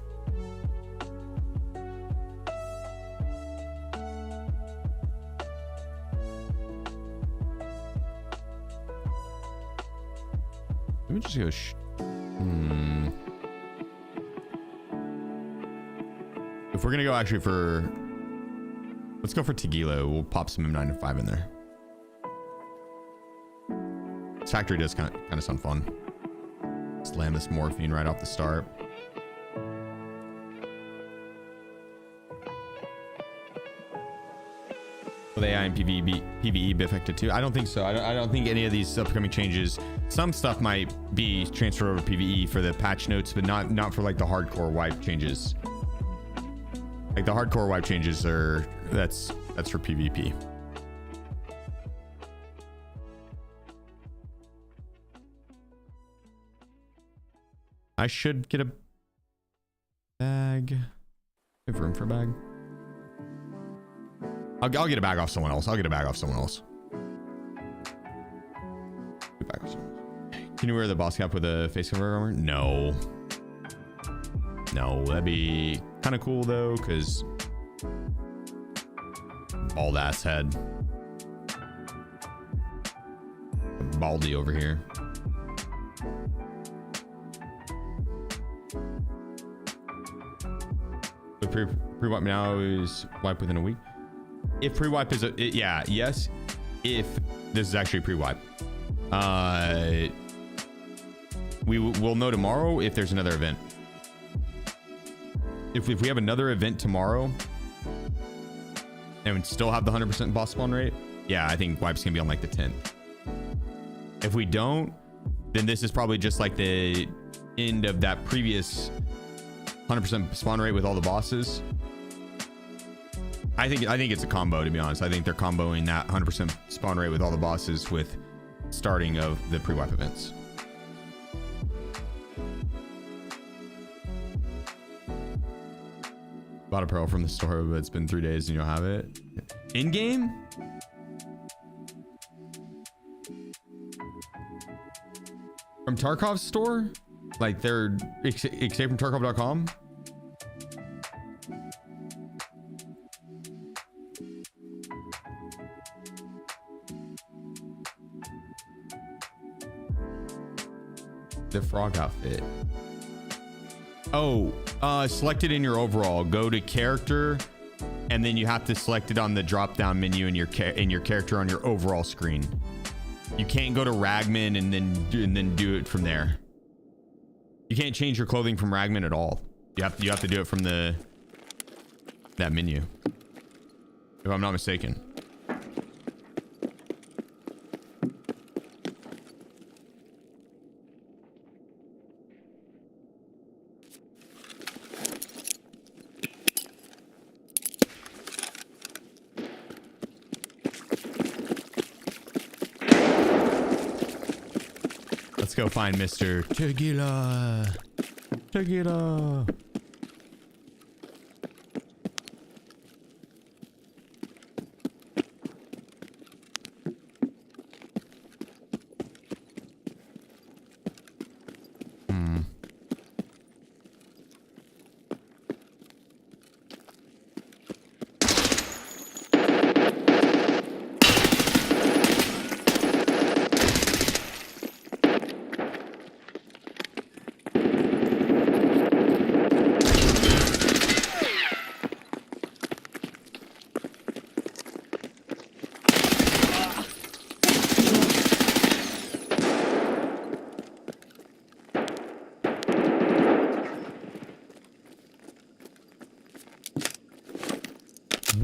Let me just go. If we're gonna go actually for, let's go for Tequila. We'll pop some M95 in there. This factory does kind of sound fun. Slam this morphine right off the start. Will AI and PvE be affected too? I don't think so. I don't think any of these upcoming changes. Some stuff might be transferred over to PvE for the patch notes, but not for like the hardcore wipe changes. Like the hardcore wipe changes are that's for PvP. I should get a bag. I have room for a bag. I'll get a bag off someone else. Get a bag off someone else. Can you wear the boss cap with a face cover armor? No. No, that'd be kind of cool though, because bald ass head. Baldy over here. The pre-wipe now is wipe within a week. If pre-wipe is yes. If this is actually pre-wipe, we'll know tomorrow if there's another event. If we have another event tomorrow and we still have the 100% boss spawn rate, yeah, I think wipe's gonna be on like the 10th. If we don't, then this is probably just like the end of that previous 100% spawn rate with all the bosses. I think it's a combo, to be honest. I think they're comboing that 100% spawn rate with all the bosses with starting of the pre-wipe events. Bought a pearl from the store, but it's been 3 days and you don't have it. In game? From Tarkov's store? Like they're escape from tarkov.com? The frog outfit. Oh, select it in your overall. Go to character, and then you have to select it on the drop-down menu in your character on your overall screen. You can't go to Ragman and then do it from there. You can't change your clothing from Ragman at all. You have to do it from that menu, if I'm not mistaken. Let's go find Mr. Tequila. Tequila.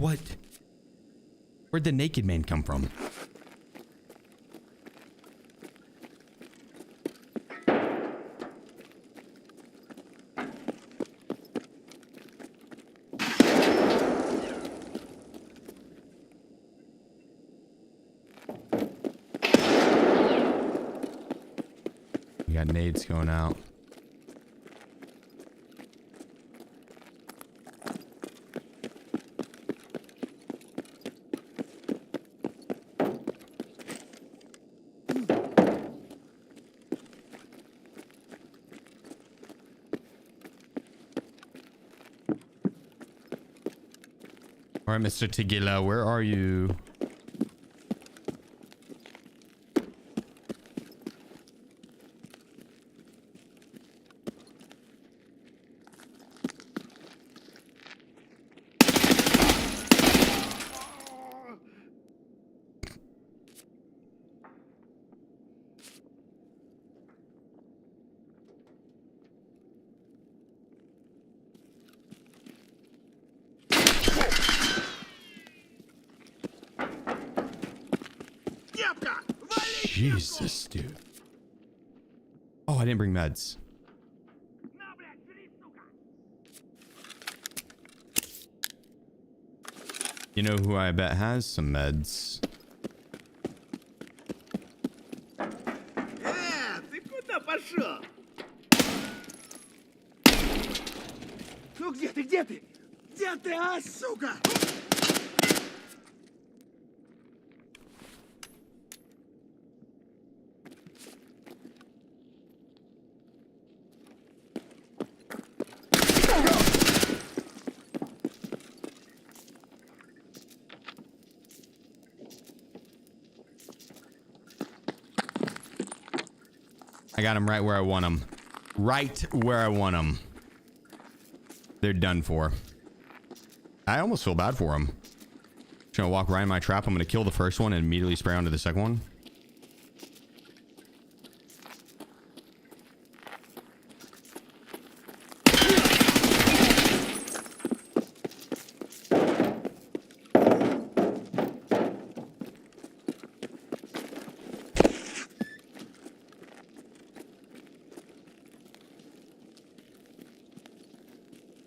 What? Where'd the naked man come from? We got nades going out. All right, Mr. Killa, where are you? Jesus, dude. Oh, I didn't bring meds. You know who I bet has some meds? Ты куда пошел? Ну где ты, где ты? Где ты, а, сука? I got him right where I want him. Right where I want him. They're done for. I almost feel bad for him. Just gonna walk right in my trap. I'm gonna kill the first one and immediately spray onto the second one.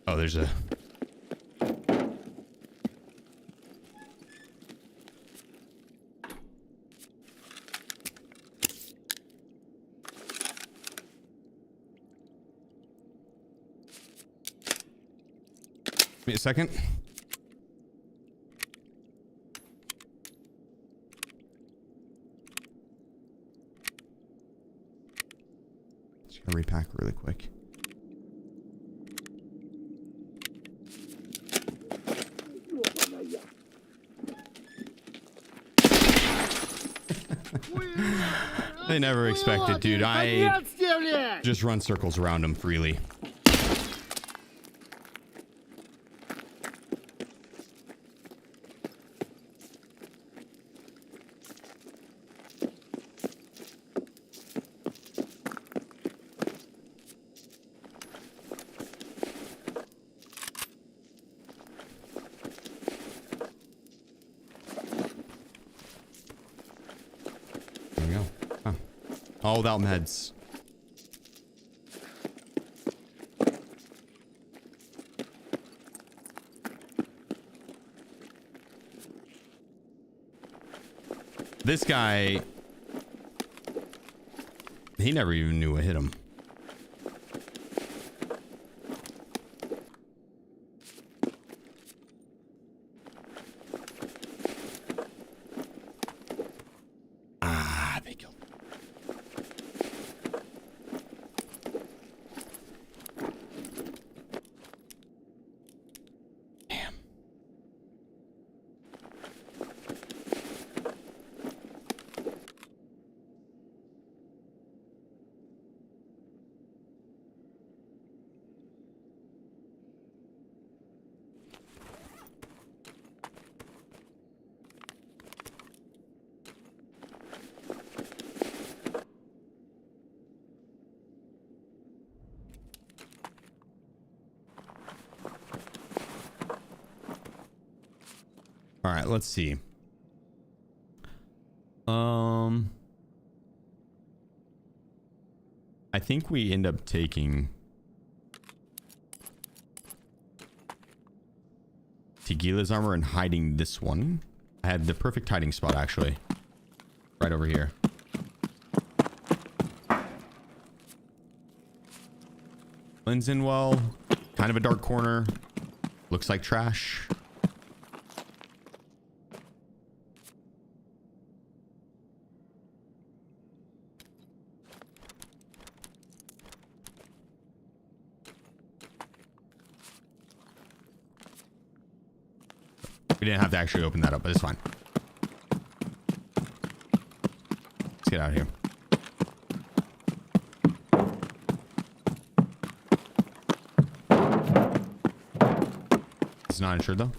Oh, there's a... Give me a second. Just gonna repack really quick. They never expected, dude. I just run circles around them freely. There we go. Huh. All without meds. This guy, he never even knew what hit him. Ah, they killed him. Damn. All right, let's see. I think we end up taking Tequila's armor and hiding this one. I had the perfect hiding spot, actually. Right over here. Blends in well. Kind of a dark corner. Looks like trash. We didn't have to actually open that up, but it's fine. Let's get out of here. It's not insured though.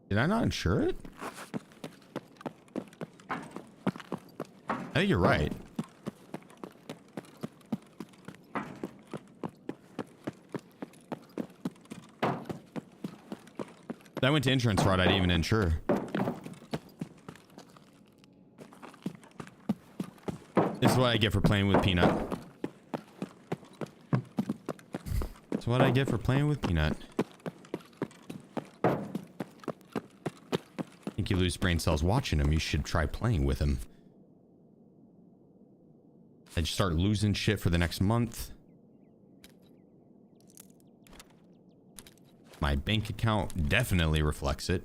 Did I not insure it? I think you're right. That went to insurance fraud. I didn't even insure. This is what I get for playing with Peanut. That's what I get for playing with Peanut. You lose brain cells watching him, you should try playing with him. And start losing shit for the next month. My bank account definitely reflects it.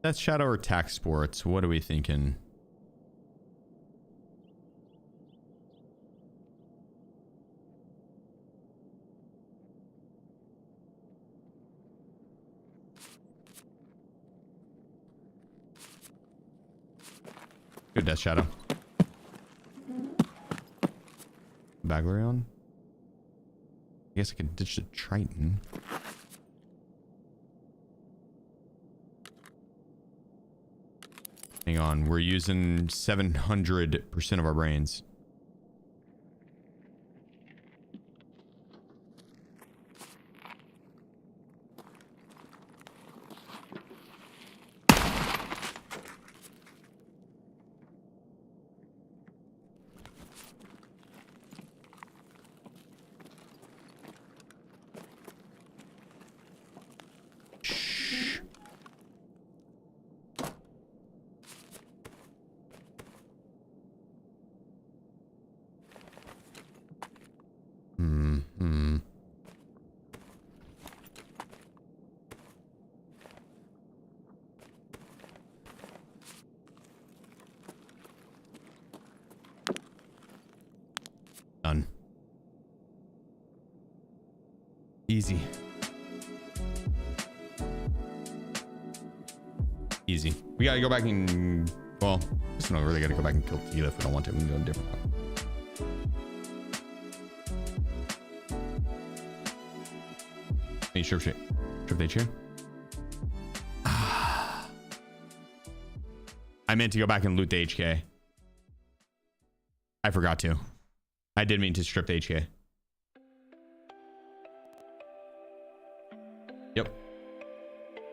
That's Shadow or Tax Sports. What are we thinking? Good Death Shadow. Baglorion. I guess I could ditch the Triton. Hang on, we're using 700% of our brains. Done. Easy. Easy. We gotta go back and, well, just not really gotta go back and kill Killa if we don't want to. We can go a different one. Hey, sure, shit. Triple H here. I meant to go back and loot the HK. I forgot to. I did mean to strip the HK. Yep.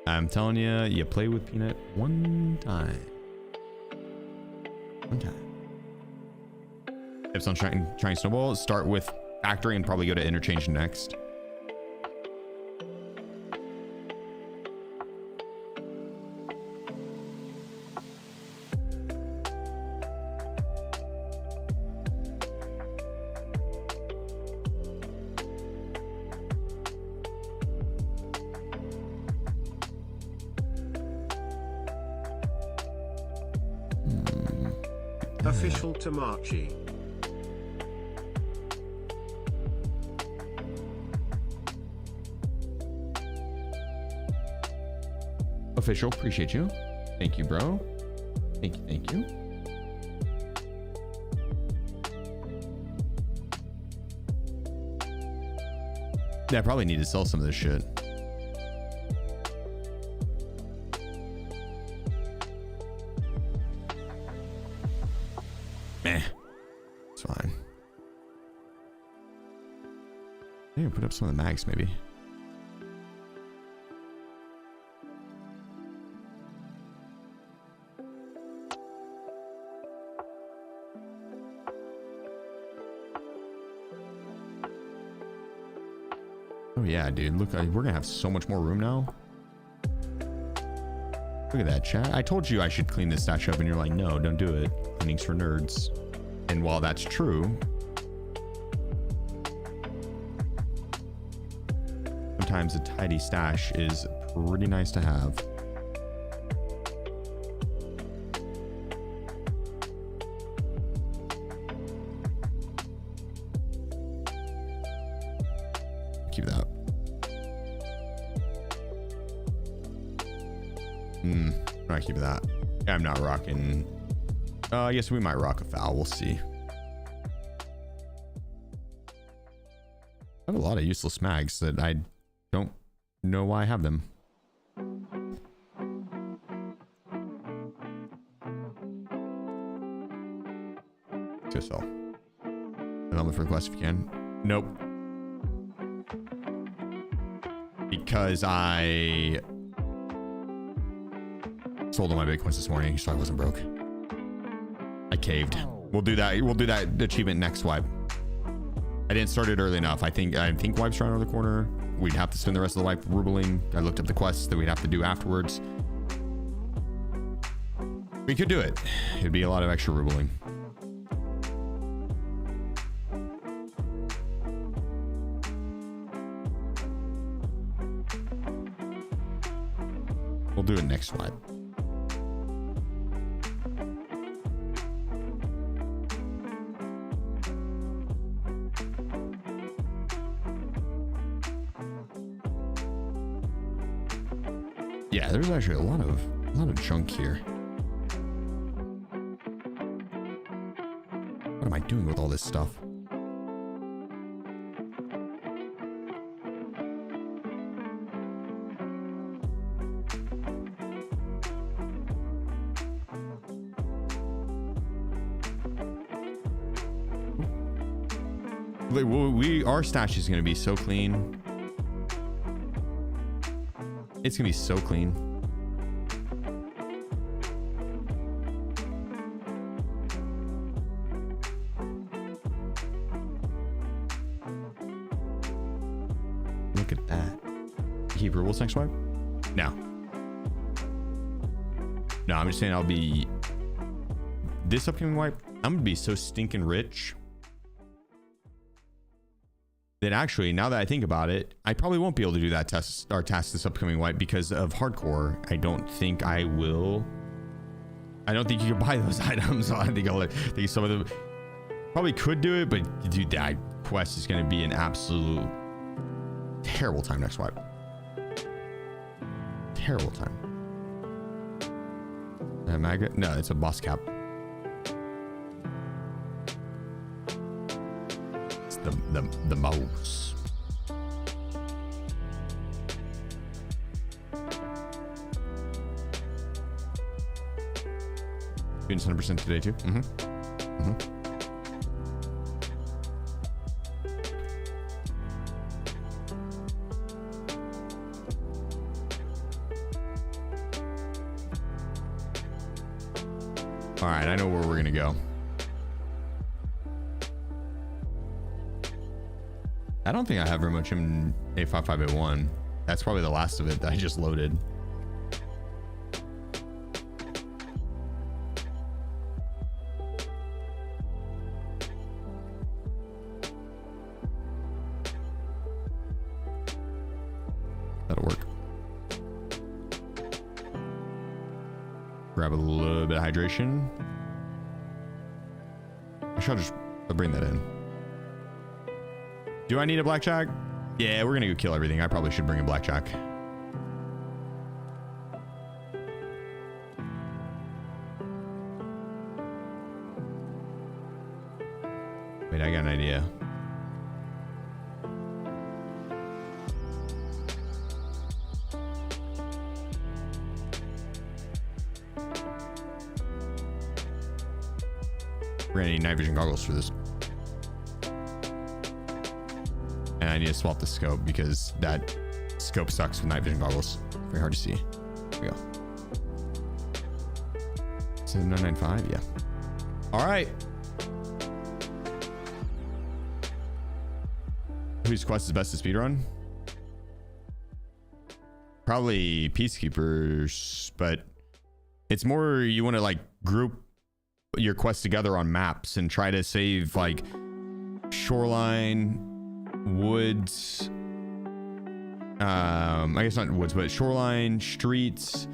I'm telling you, you play with Peanut one time. One time. Tips on trying Snowball. Start with Factory and probably go to Interchange next. Official Tamachi. Official, appreciate you. Thank you, bro. Thank you, thank you. Yeah, I probably need to sell some of this shit. Meh. It's fine. I need to put up some of the mags, maybe. Oh yeah, dude. Look, we're gonna have so much more room now. Look at that, chat. I told you I should clean this stash up, and you're like, no, don't do it. Cleaning's for nerds. And while that's true, sometimes a tidy stash is pretty nice to have. Keep that. I keep that. I'm not rocking. I guess we might rock a foul. We'll see. I have a lot of useless mags that I don't know why I have them. To sell. Development for request if you can. Nope. Because I sold all my Bitcoins this morning, so I wasn't broke. I caved. We'll do that. We'll do that achievement next wipe. I didn't start it early enough. I think wipe's right around the corner. We'd have to spend the rest of the wipe rubling. I looked up the quests that we'd have to do afterwards. We could do it. It'd be a lot of extra rubling. We'll do it next wipe. Yeah, there's actually a lot of junk here. What am I doing with all this stuff? Our stash is going to be so clean. It's going to be so clean. Look at that. Keep rules next wipe? No. No, I'm just saying I'll be... This upcoming wipe, I'm going to be so stinking rich that actually, now that I think about it, I probably won't be able to do that task this upcoming wipe because of hardcore. I don't think I will. I don't think you can buy those items. I think some of them probably could do it, but dude, that quest is going to be an absolute terrible time next wipe. Terrible time. Maggot? No, it's a boss cap. The mouse. Doing 100% today too. All right, I know where we're gonna go. I don't think I have very much in A5581. That's probably the last of it that I just loaded. That'll work. Grab a little bit of hydration. Actually, I'll bring that in. Do I need a blackjack? Yeah, we're gonna go kill everything. I probably should bring a blackjack. Wait, I got an idea. We're gonna need night vision goggles for this. And I need to swap the scope because that scope sucks with night vision goggles. Very hard to see. Here we go. 7995, yeah. All right. Whose quest is best to speedrun? Probably Peacekeepers, but it's more you want to like group your quests together on maps and try to save like shoreline, woods, I guess not woods, but shoreline, streets,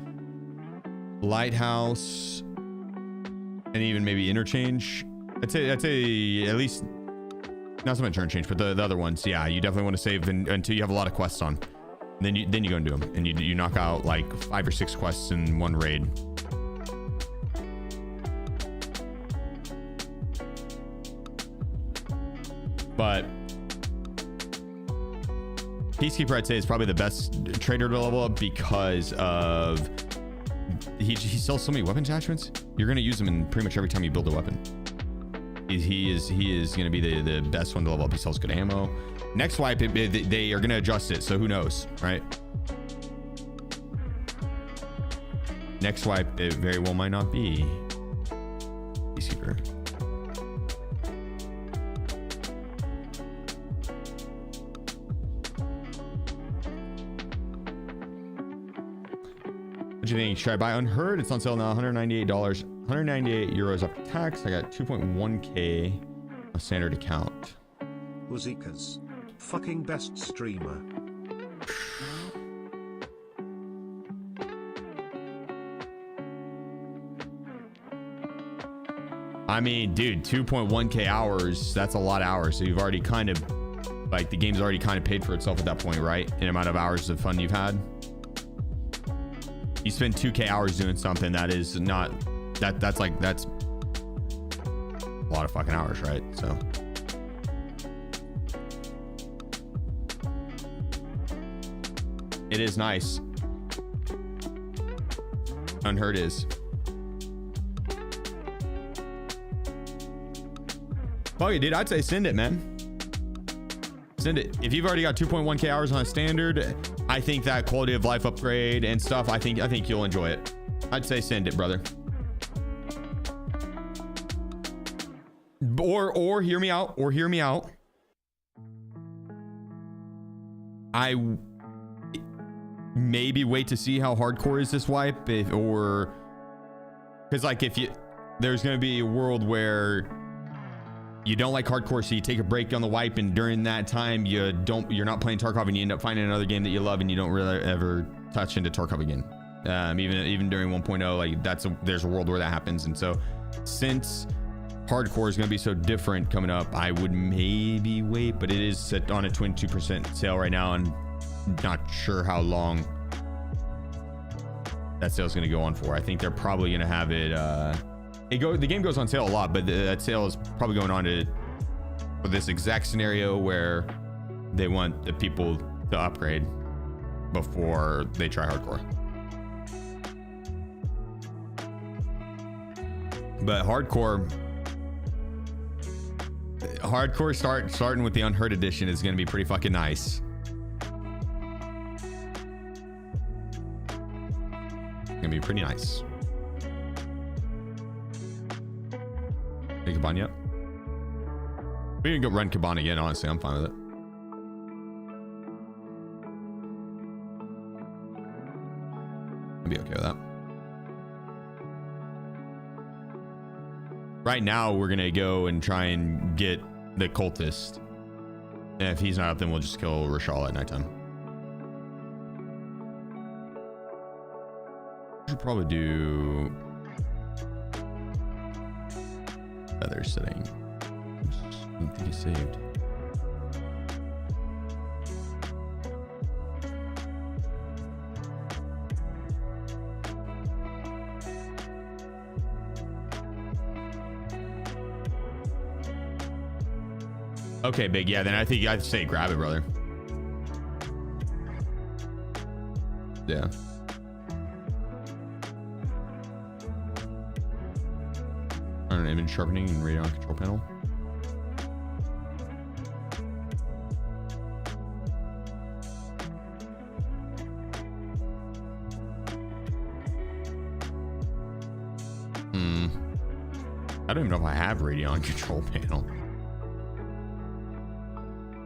lighthouse, and even maybe interchange. I'd say at least not so much interchange, but the other ones. Yeah, you definitely want to save until you have a lot of quests on. Then you go and do them, and you knock out like 5 or 6 quests in one raid. But Peacekeeper, I'd say, is probably the best trader to level up because of he sells so many weapon attachments. You're going to use them in pretty much every time you build a weapon. He is going to be the best one to level up. He sells good ammo. Next wipe, they are going to adjust it, so who knows, right? Next wipe, it very well might not be Peacekeeper. What do you think? Should I buy Unheard? It's on sale now, $198. 198 euros after tax. I got 2.1k a standard account. Wazika's fucking best streamer. I mean, dude, 2.1k hours, that's a lot of hours. So you've already kind of, like, the game's already kind of paid for itself at that point, right? In amount of hours of fun you've had. You spend 2k hours doing something that is not, that's a lot of fucking hours, right? So it is nice. Unheard is. Oh yeah, dude, I'd say send it, man. Send it. If you've already got 2.1k hours on a standard, I think that quality of life upgrade and stuff, I think you'll enjoy it. I'd say send it, brother. Or hear me out, I maybe wait to see how hardcore is this wipe, because like there's gonna be a world where you don't like hardcore, so you take a break on the wipe, and during that time you're not playing Tarkov, and you end up finding another game that you love, and you don't really ever touch into Tarkov again. Even during 1.0, like there's a world where that happens. And so since hardcore is going to be so different coming up, I would maybe wait, but it is set on a 22% sale right now, and not sure how long that sale is going to go on for. I think they're probably going to have it the game goes on sale a lot, but that sale is probably going on for this exact scenario where they want the people to upgrade before they try hardcore. But hardcore starting with the Unheard edition is going to be pretty fucking nice. It's going to be pretty nice. Hey, Kaban yet? We can go run Kaban again, honestly. I'm fine with it. I'd be okay with that. Right now, we're going to go and try and get the cultist. And if he's not up, then we'll just kill Rashala at nighttime. We should probably do feather setting. I don't think it's saved. Okay, big. Yeah, then I think I'd say grab it, brother. Yeah. On image sharpening and radio control panel. I don't even know if I have Radeon control panel.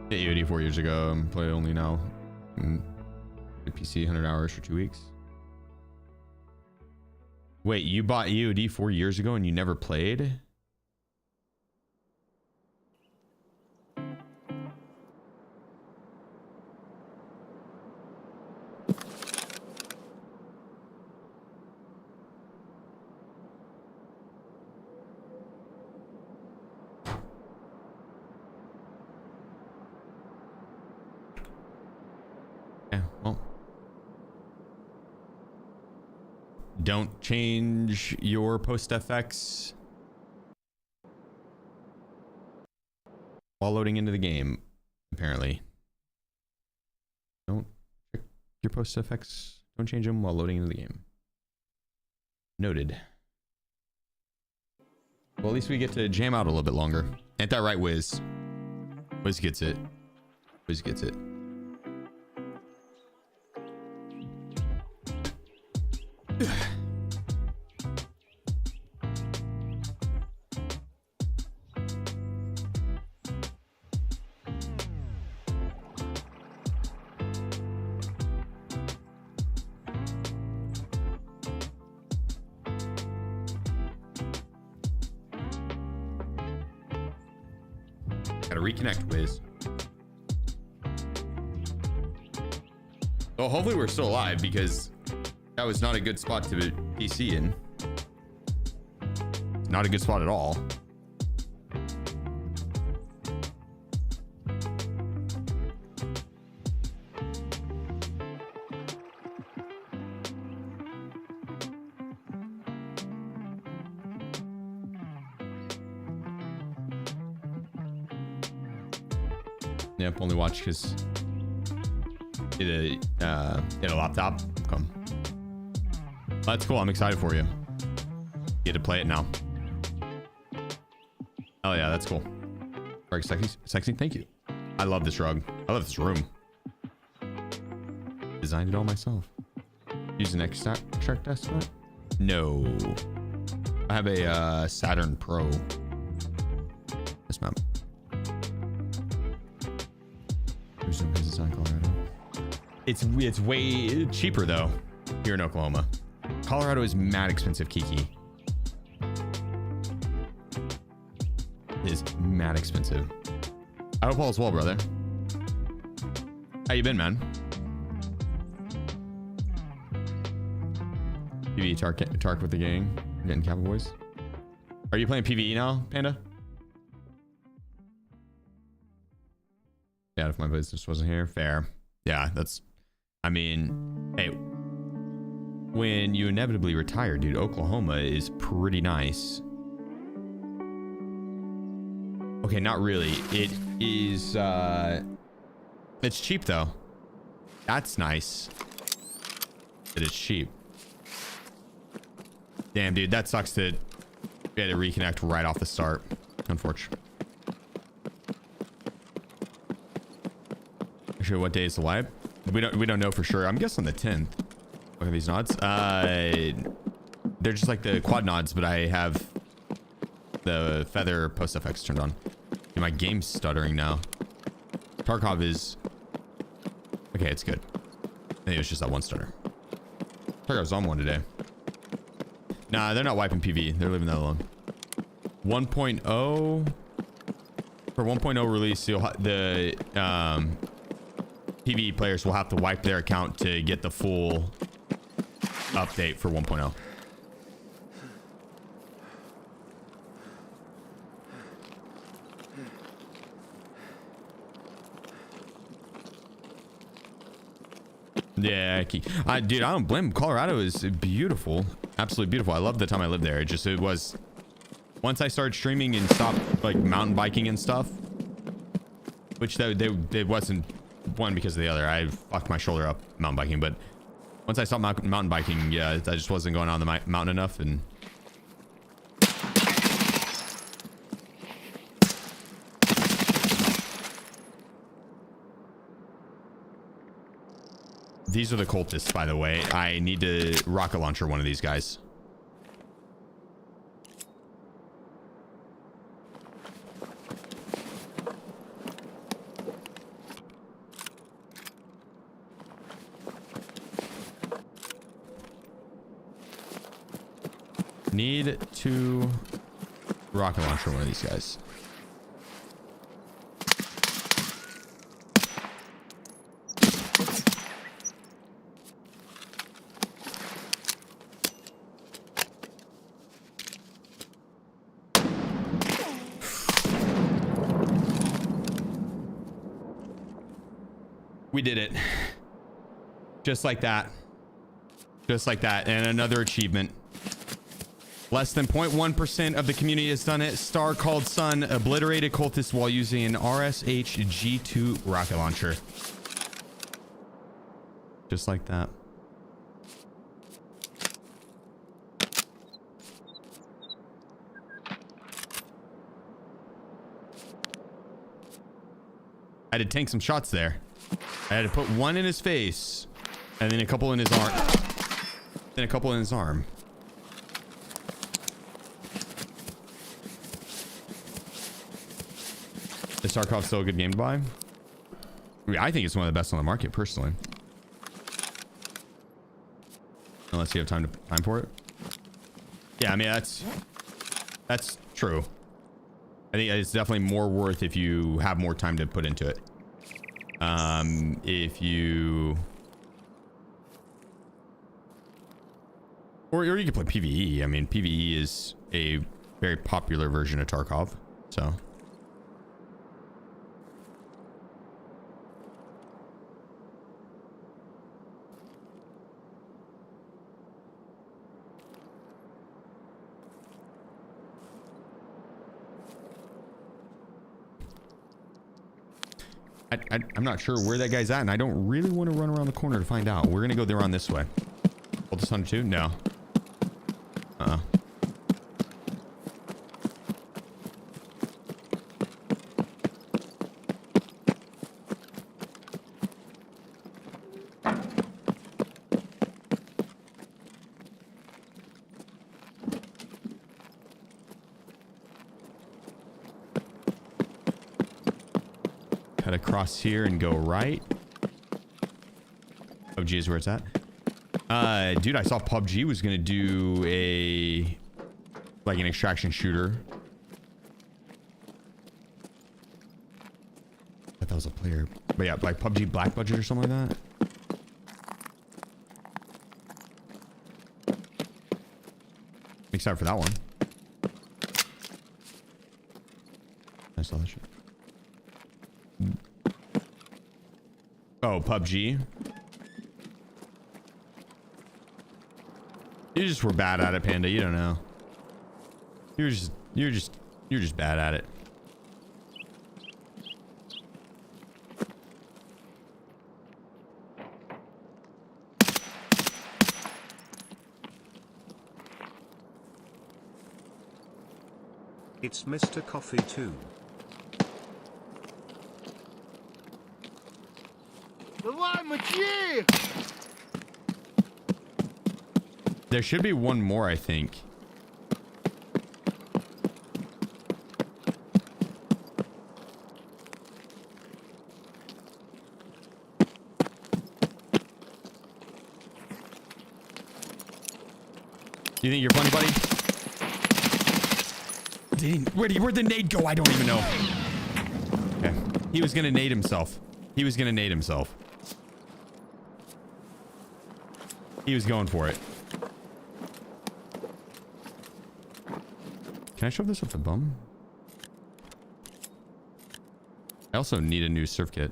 Hit EOD 4 years ago. I'm play only now. PC 100 hours for 2 weeks. Wait, you bought EOD 4 years ago and you never played? Yeah, well. Don't change your post FX while loading into the game, apparently. Don't check your post FX. Don't change them while loading into the game. Noted. Well, at least we get to jam out a little bit longer. Ain't that right, Wiz? Wiz gets it. Wiz gets it. Gotta reconnect, Wiz. Well, hopefully we're still alive because that was not a good spot to be PC in. Not a good spot at all. Yep, only watch because it a laptop. Come. That's cool. I'm excited for you. Get to play it now. Oh yeah, that's cool. Very sexy. Thank you. I love this rug. I love this room. Designed it all myself. Use an extract desktop? No. I have a Saturn Pro. Yes, ma'am. There's no business in Colorado. It's way cheaper though here in Oklahoma. Colorado is mad expensive, Kiki. It is mad expensive. I hope all is well, brother. How you been, man? PvE Tark with the gang. Getting Cowboys. Are you playing PvE now, Panda? Yeah, if my business wasn't here. Fair. Yeah, that's... I mean, hey, when you inevitably retire, dude, Oklahoma is pretty nice. Okay, not really. It is, it's cheap though. That's nice. It is cheap. Damn, dude, that sucks that we had to reconnect right off the start. Unfortunate. Actually, what day is the live? We don't know for sure. I'm guessing the 10th. Look at these nods. They're just like the quad nods, but I have the feather post effects turned on. Dude, my game's stuttering now. Tarkov is okay. It's good. I think it was just that one stutter. Tarkov's on one today. Nah, they're not wiping PV. They're leaving that alone. 1.0 for 1.0 release. The PvE players will have to wipe their account to get the full update for 1.0. Yeah, dude, I don't blame him. Colorado is beautiful, absolutely beautiful. I love the time I lived there. It was once I started streaming and stopped like mountain biking and stuff, which it wasn't one because of the other. I fucked my shoulder up mountain biking, but once I stopped mountain biking, yeah, I just wasn't going on the mountain enough. And these are the cultists, by the way. I need to rocket launcher one of these guys. Need to rocket launcher one of these guys. We did it. Just like that. Just like that. And another achievement. Less than 0.1% of the community has done it. Star called Sun obliterated cultists while using an RSH-G2 rocket launcher. Just like that. I had to tank some shots there. I had to put one in his face and then a couple in his arm. Then a couple in his arm. Is Tarkov still a good game to buy? I think it's one of the best on the market, personally. Unless you have time for it. Yeah, I mean that's true. I think it's definitely more worth if you have more time to put into it. If you or you can play PvE. I mean, PvE is a very popular version of Tarkov, so. I'm not sure where that guy's at, and I don't really want to run around the corner to find out. We're gonna go there on this way. Hold this 102? No. Cut across here and go right. PUBG is where it's at. Dude, I saw PUBG was gonna do like an extraction shooter. I thought that was a player, but yeah, like PUBG Black Budget or something like that. Excited for that one. I saw that shit. Oh, PUBG. You just were bad at it, Panda. You don't know. You're just bad at it. It's Mr. Coffee too. Давай, мочи! There should be one more, I think. You think you're funny, buddy? Where'd the nade go? I don't even know. Okay. He was gonna nade himself. He was gonna nade himself. He was going for it. Can I shove this up the bum? I also need a new surf kit.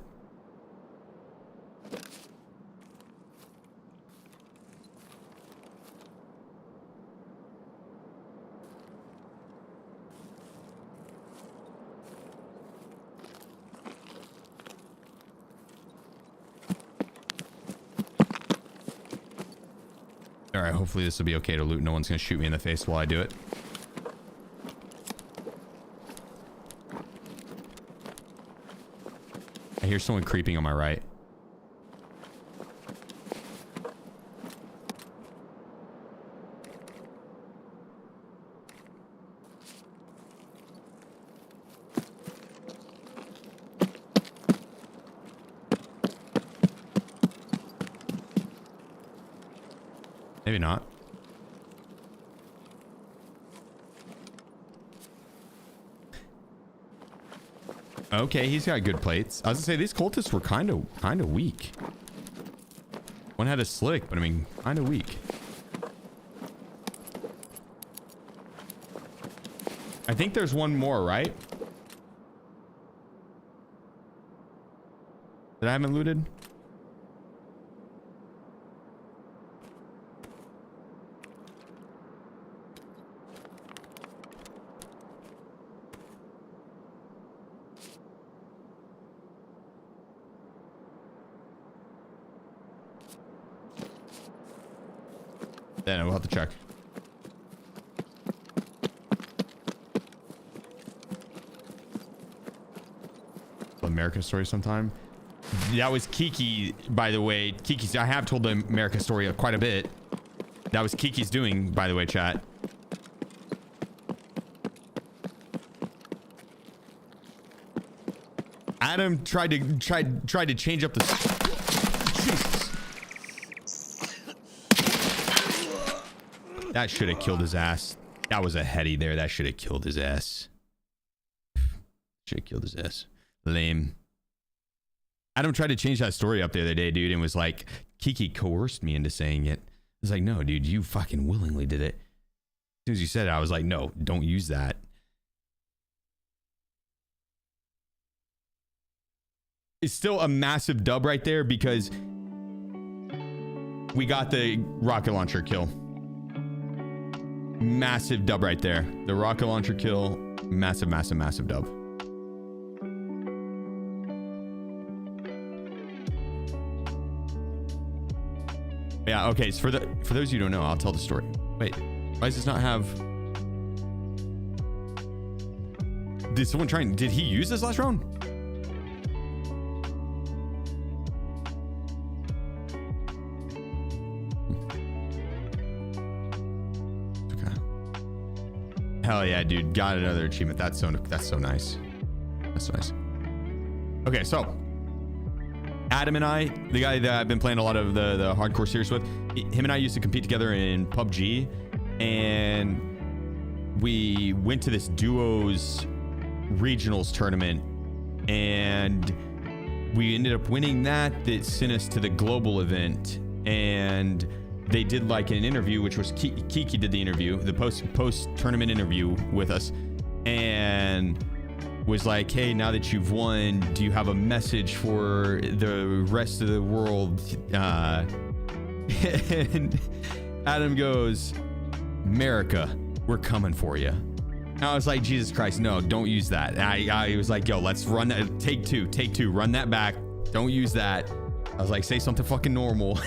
right, hopefully this will be okay to loot. No one's gonna shoot me in the face while I do it. I hear someone creeping on my right. Maybe not. Okay, he's got good plates. I was gonna say these cultists were kind of weak. One had a slick, but I mean, kind of weak. I think there's one more, right? That I haven't looted. Then we'll have to check. America story sometime. That was Kiki, by the way. Kiki's. I have told the America story quite a bit. That was Kiki's doing, by the way, chat. Adam tried to change up the. Jesus. That should have killed his ass. That was a heady there. That should have killed his ass. Should have killed his ass. Lame. Adam tried to change that story up the other day, dude, and was like, Kiki coerced me into saying it. I was like, no, dude, you fucking willingly did it. As soon as you said it, I was like, no, don't use that. It's still a massive dub right there because we got the rocket launcher kill. Massive dub right there. The rocket launcher kill. Massive, massive, massive dub. Yeah, okay, so for those you who don't know, I'll tell the story. Wait, why does this not have... Did he use this last round? Hell yeah, dude. Got another achievement. That's so nice. That's nice. Okay, so Adam and I, the guy that I've been playing a lot of the hardcore series with, him and I used to compete together in PUBG, and we went to this duos regionals tournament, and we ended up winning that sent us to the global event, and they did like an interview, which was Kiki did the interview, the post tournament interview with us, and was like, hey, now that you've won, do you have a message for the rest of the world? And Adam goes, America, we're coming for you. And I was like, Jesus Christ, no, don't use that. And I was like, yo, let's run that. Take two, run that back. Don't use that. I was like, say something fucking normal.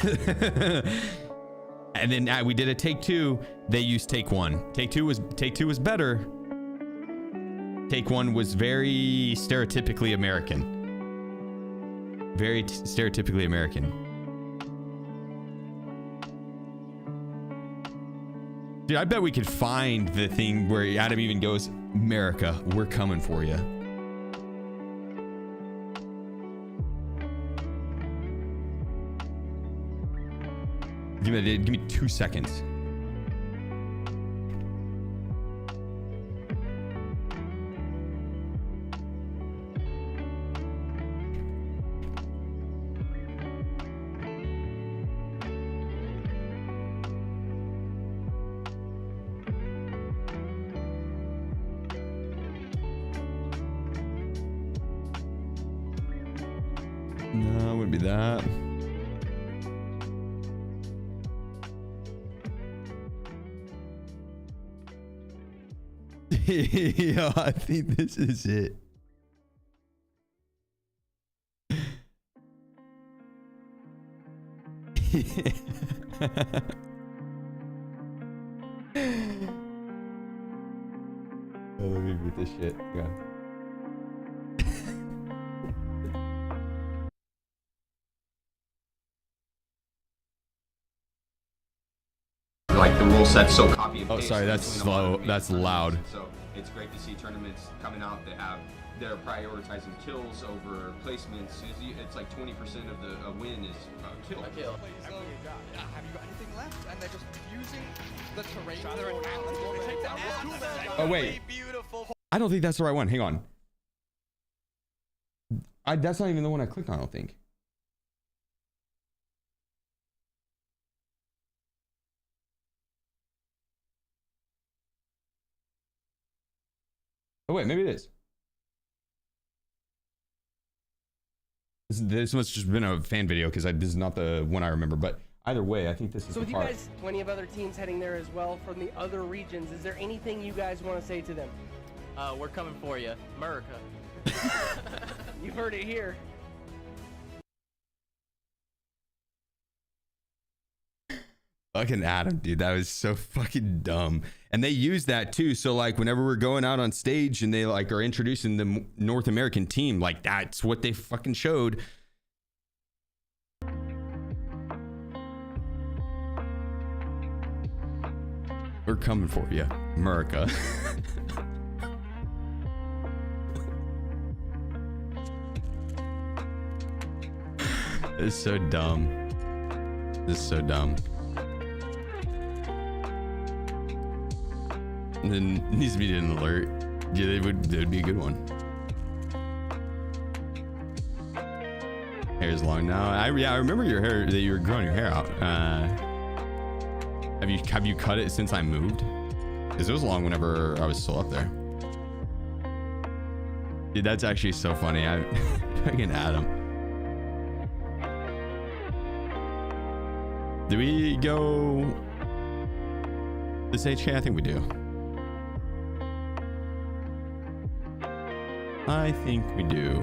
And then we did a take two. They used take one. Take two was better. Take one was very stereotypically American. Very stereotypically American. Dude, I bet we could find the thing where Adam even goes, America, we're coming for you. Give me 2 seconds. No, it wouldn't be that. Yo, I think this is it. Oh, let me beat this shit. Yeah. Like the rule set's so copy and Oh, paste. sorry, that's between a lot of slow. these That's tournaments. loud. So it's great to see tournaments coming out that have they're prioritizing kills over placements. It's like 20% of the win is kill. Yeah, have you got anything left? And they're just using the terrain. Oh, wait. I don't think that's the right one. Hang on. That's not even the one I clicked on, I don't think. Oh, wait, maybe it is. This must have just been a fan video because this is not the one I remember. But either way, I think this is So the with you part. guys, plenty of other teams heading there as well from the other regions. Is there anything you guys want to say to them? We're coming for you, America. You've heard it here. Fucking Adam, dude, that was so fucking dumb. And they use that too. So like whenever we're going out on stage and they like are introducing the North American team, like that's what they fucking showed. We're coming for you, America. It's so dumb. This is so dumb. And then needs to be an alert. Yeah, they would be a good one. Hair's long now. I remember your hair, that you were growing your hair out. Have you cut it since I moved? Because it was long whenever I was still up there. Dude, that's actually so funny. I fucking Adam. Do we go this HK? I think we do. I think we do.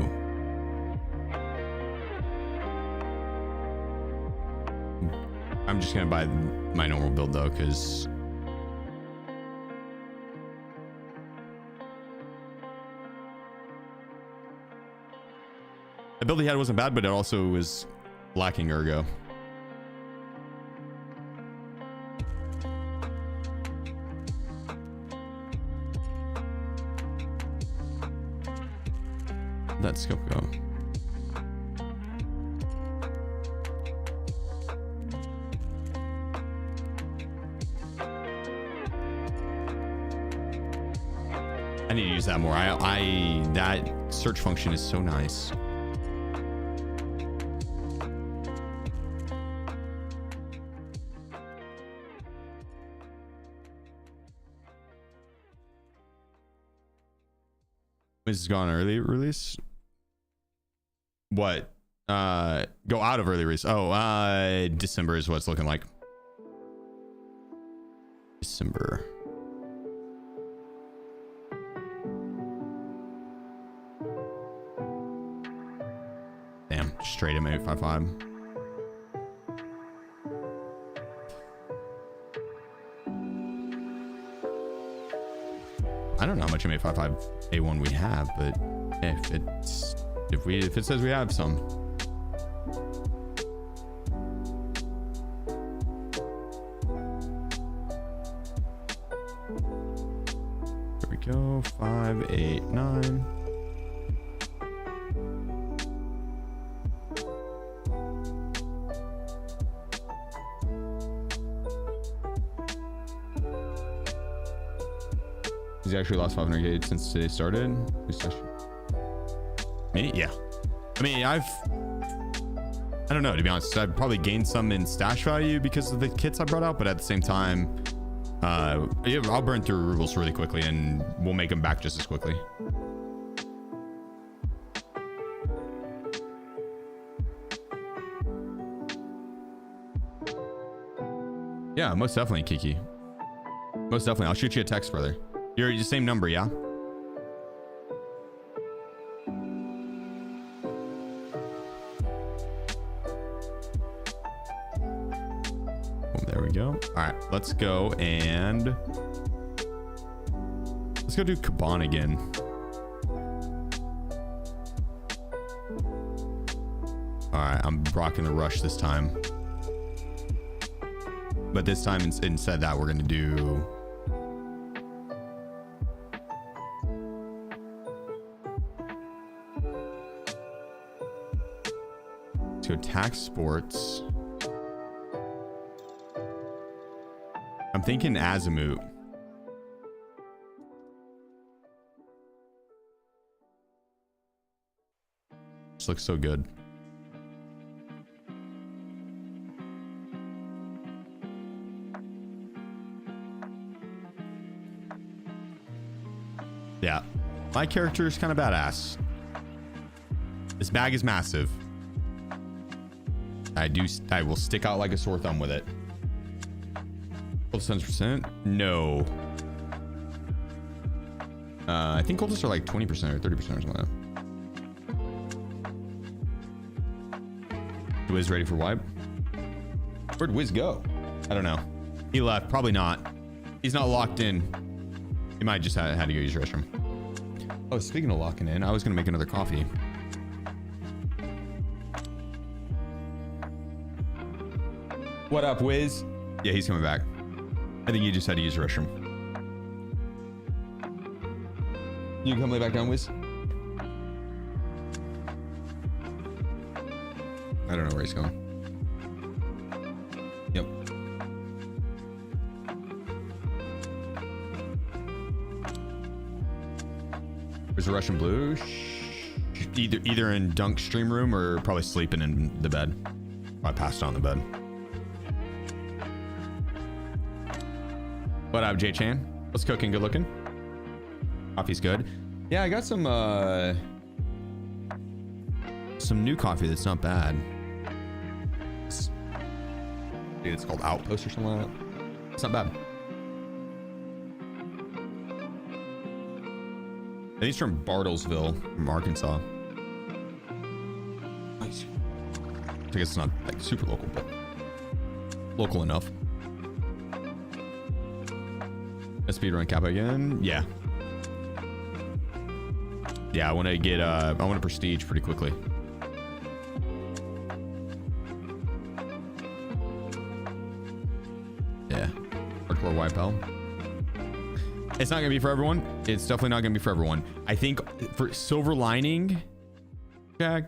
I'm just gonna buy my normal build though, because the build he had wasn't bad, but it also was lacking ergo. That scope go. I need to use that more. That search function is so nice. This is gone early release. What? Go out of early release. Oh, December is what it's looking like. December. Damn, straight M855. I don't know how much M855 A1 we have, but if it says we have some. There we go. 5, 8, 9. He's actually lost 500 gauge since today started. Me? Yeah. I mean, I don't know, to be honest. I've probably gained some in stash value because of the kits I brought out, but at the same time, yeah, I'll burn through rubles really quickly and we'll make them back just as quickly. Yeah, most definitely, Kiki. Most definitely. I'll shoot you a text, brother. You're the same number, yeah? Oh, there we go. All right, let's go and let's go do Kaban again. All right, I'm rocking the rush this time. But this time, instead of that, we're going to do... to attack sports. I'm thinking Azimuth. This looks so good. Yeah, my character is kind of badass. This bag is massive. I will stick out like a sore thumb with it. 7%? No. I think cultists are like 20% or 30% or something like that. Wiz ready for wipe? Where'd Wiz go? I don't know. He left. Probably not. He's not locked in. He might just had to go use the restroom. Oh, speaking of locking in, I was going to make another coffee. What up, Wiz? Yeah, he's coming back. I think he just had to use the restroom. You can come lay back down, Wiz? I don't know where he's going. Yep. There's a Russian blue. Either in Dunk's stream room or probably sleeping in the bed. I passed on the bed. What up, J Chan? What's cooking? Good looking. Coffee's good. Yeah, I got some new coffee that's not bad. It's called Outpost or something like that. It's not bad. And he's from Bartlesville, from Arkansas. Nice. I guess it's not like super local, but local enough. Speedrun Kappa again. Yeah. Yeah, I want to get I want to prestige pretty quickly. Yeah. Hardcore wipeout. It's not gonna be for everyone. It's definitely not gonna be for everyone. I think for Silver Lining, Jack,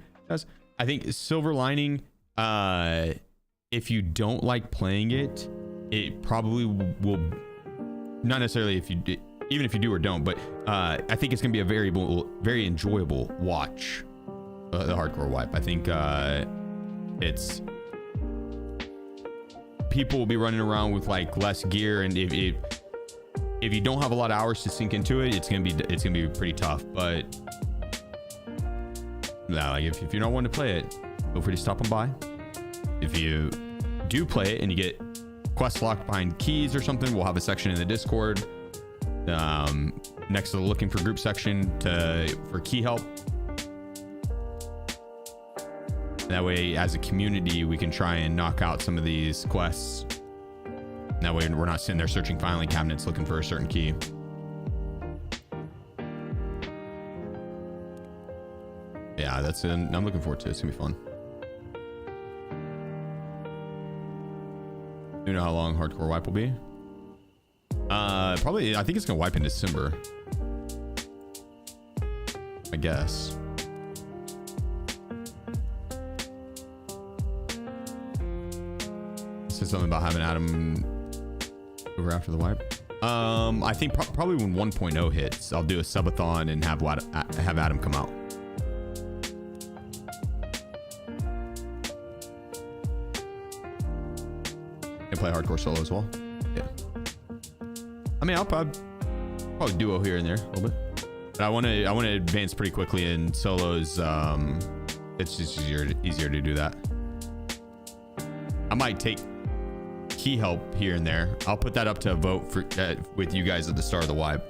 I think Silver Lining, if you don't like playing it, it probably will. Not necessarily if you do, even if you do or don't, but I think it's gonna be a very enjoyable watch. The hardcore wipe. I think it's people will be running around with like less gear, and if you don't have a lot of hours to sink into it, it's gonna be pretty tough. But no, like if you're not wanting to play it, feel free to stop on by. If you do play it and you get quest locked behind keys or something, we'll have a section in the Discord next to the looking for group section for key help. That way, as a community, we can try and knock out some of these quests. That way, we're not sitting there searching filing cabinets looking for a certain key. Yeah, that's it. I'm looking forward to it. It's gonna be fun. You know how long hardcore wipe will be? Probably. I think it's gonna wipe in December. I guess. Said something about having Adam over after the wipe. I think probably when 1.0 hits, I'll do a subathon and have Adam come out. And play hardcore solo as well. Yeah. I mean, I'll probably duo here and there a little bit, but I want to advance pretty quickly in solos. It's just easier to do that. I might take key help here and there. I'll put that up to a vote for with you guys at the start of the wipe.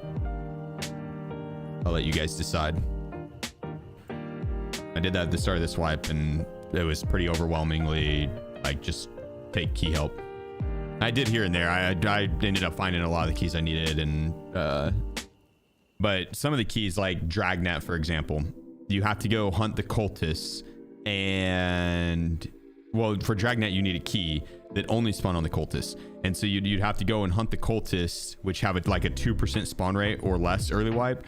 I'll let you guys decide. I did that at the start of this wipe, and it was pretty overwhelmingly like just take key help. I did here and there. I ended up finding a lot of the keys I needed, and but some of the keys, like Dragnet, for example, you have to go hunt the cultists, and well, for Dragnet you need a key that only spawn on the cultists, and so you'd have to go and hunt the cultists, which have like a 2% spawn rate or less early wipe,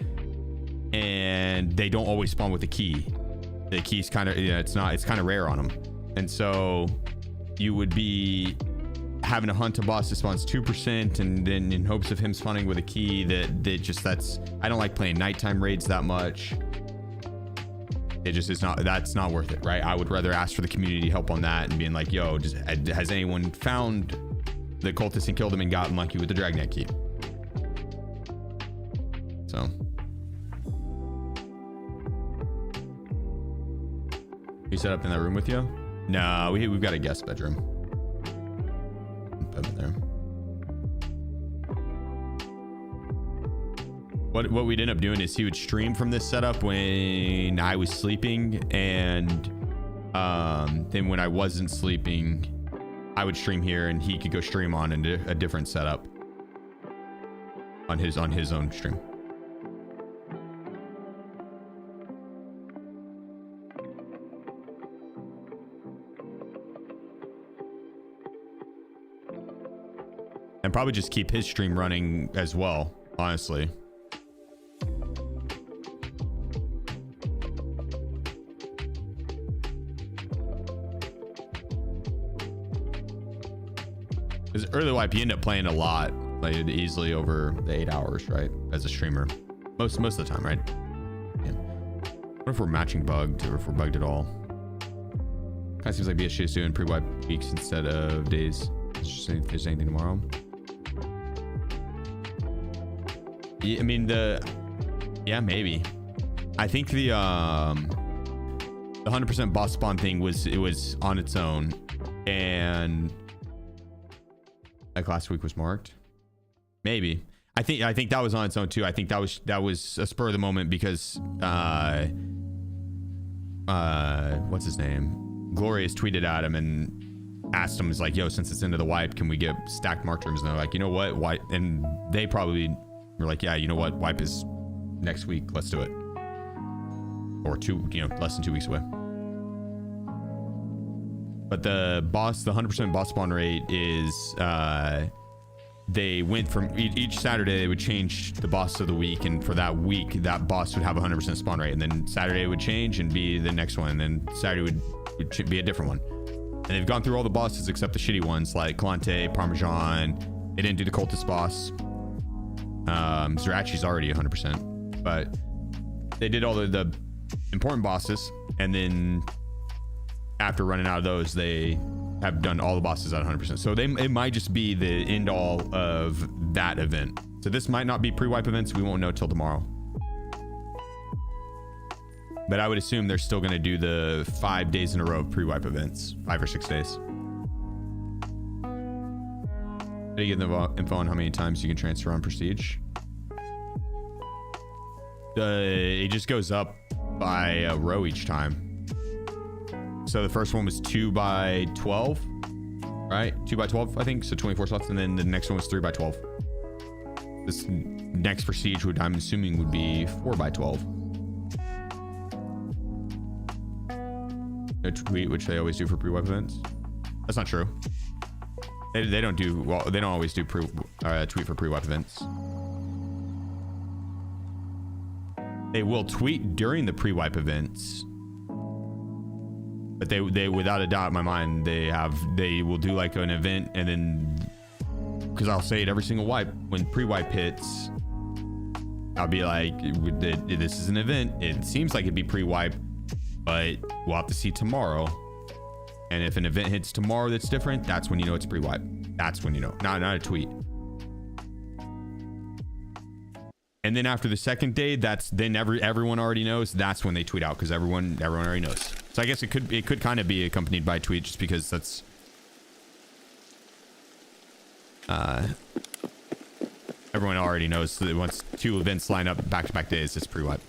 and they don't always spawn with a key. The key's kind of, it's kind of rare on them, and so you would be having to hunt a boss that spawns 2%, and then in hopes of him spawning with a key that's I don't like playing nighttime raids that much. It just is that's not worth it, right? I would rather ask for the community help on that and being like, yo, has anyone found the cultist and killed him and gotten lucky with the Dragnet key? So you set up in that room with you? No, we've got a guest bedroom over there. What we'd end up doing is he would stream from this setup when I was sleeping, and then when I wasn't sleeping, I would stream here, and he could go stream on a different setup on his own stream. And probably just keep his stream running as well, honestly. Because early wipe, you end up playing a lot, like easily over the 8 hours, right? As a streamer, most of the time, right? Yeah. What if we're matching bugged, or if we're bugged at all? Kind of seems like BSG is doing pre-wipe weeks instead of days. Just see if there's anything tomorrow. Yeah, I mean yeah, maybe. I think the 100% boss spawn thing was on its own, and like last week was marked. Maybe. I think that was on its own too. I think that was a spur of the moment because what's his name? Glorious tweeted at him and asked him, is like, yo, since it's into the wipe, can we get stacked marked rooms? And they're like, you know what? Why? And they probably were like, yeah, you know what? Wipe is next week. Let's do it. Or less than 2 weeks away. But the 100% boss spawn rate is, they went from each Saturday, they would change the boss of the week. And for that week, that boss would have 100% spawn rate. And then Saturday would change and be the next one. And then Saturday would be a different one. And they've gone through all the bosses except the shitty ones like Calante, Parmesan. They didn't do the cultist boss. Zerachi's already 100%. But they did all the important bosses. And then after running out of those, they have done all the bosses at 100%. So it might just be the end all of that event. So this might not be pre-wipe events. We won't know till tomorrow. But I would assume they're still going to do the 5 days in a row of pre-wipe events, 5 or 6 days. Did you get the info on how many times you can transfer on Prestige? It just goes up by a row each time. So the first one was 2 by 12, right? 2 by 12, I think. So 24 slots. And then the next one was 3 by 12. This next Prestige I'm assuming would be 4 by 12. A tweet, which they always do for pre-wipe events. That's not true. They don't do, well, they don't always do tweet for pre-wipe events. They will tweet during the pre-wipe events. But they without a doubt in my mind, they will do like an event, and then, because I'll say it every single wipe, when pre-wipe hits, I'll be like, this is an event. It seems like it'd be pre-wipe, but we'll have to see tomorrow. And if an event hits tomorrow that's different, that's when you know it's pre-wipe. That's when you know, not a tweet. And then after the second day, then everyone already knows. That's when they tweet out, because everyone already knows. So I guess it could kind of be accompanied by a tweet, just because that's everyone already knows that once 2 events line up back-to-back days, it's pre-wipe.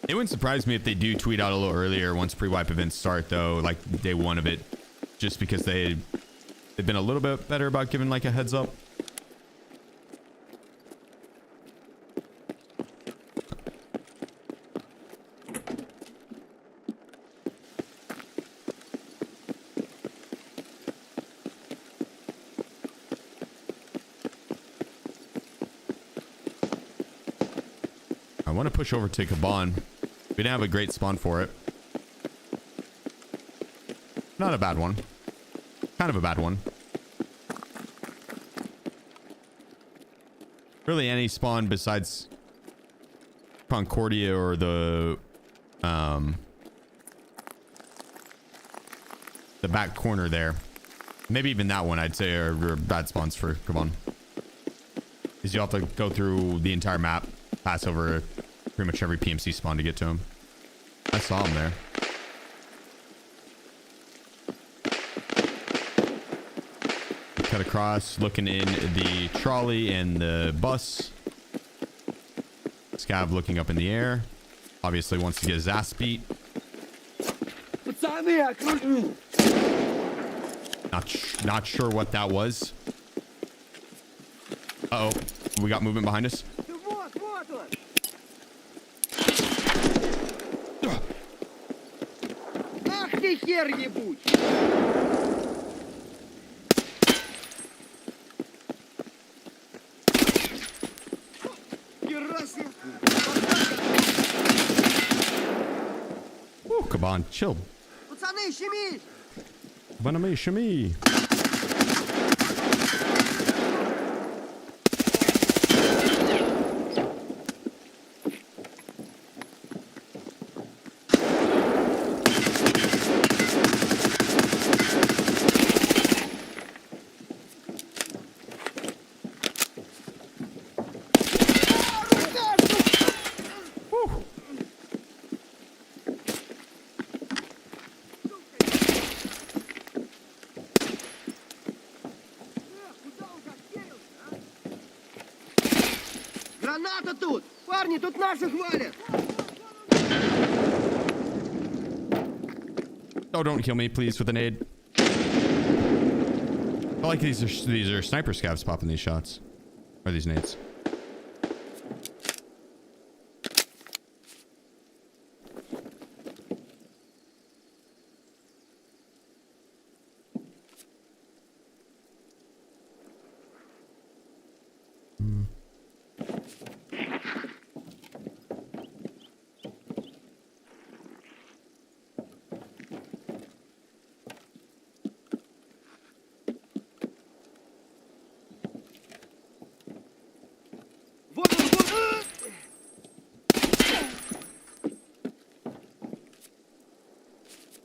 It wouldn't surprise me if they do tweet out a little earlier once pre-wipe events start, though, like day 1 of it, just because they've been a little bit better about giving like a heads up. I want to push over to Kaban. We didn't have a great spawn for it. Not a bad one. Kind of a bad one. Really any spawn besides Concordia or the back corner there. Maybe even that one I'd say are bad spawns for Kaban. Because you have to go through the entire map, pass over pretty much every PMC spawn to get to him. I saw him there. Cut across, looking in the trolley and the bus. Scav looking up in the air. Obviously wants to get his ass beat. Not sure what that was. Uh-oh. We got movement behind us. Ах ты хер ебуть! Woo, Kaban, chill. Пацаны, щемись! Baname shami. Граната тут! Парни, тут наших валят! Oh, don't kill me, please, with an aid. I like these are sniper scavs popping these shots. Or these nades.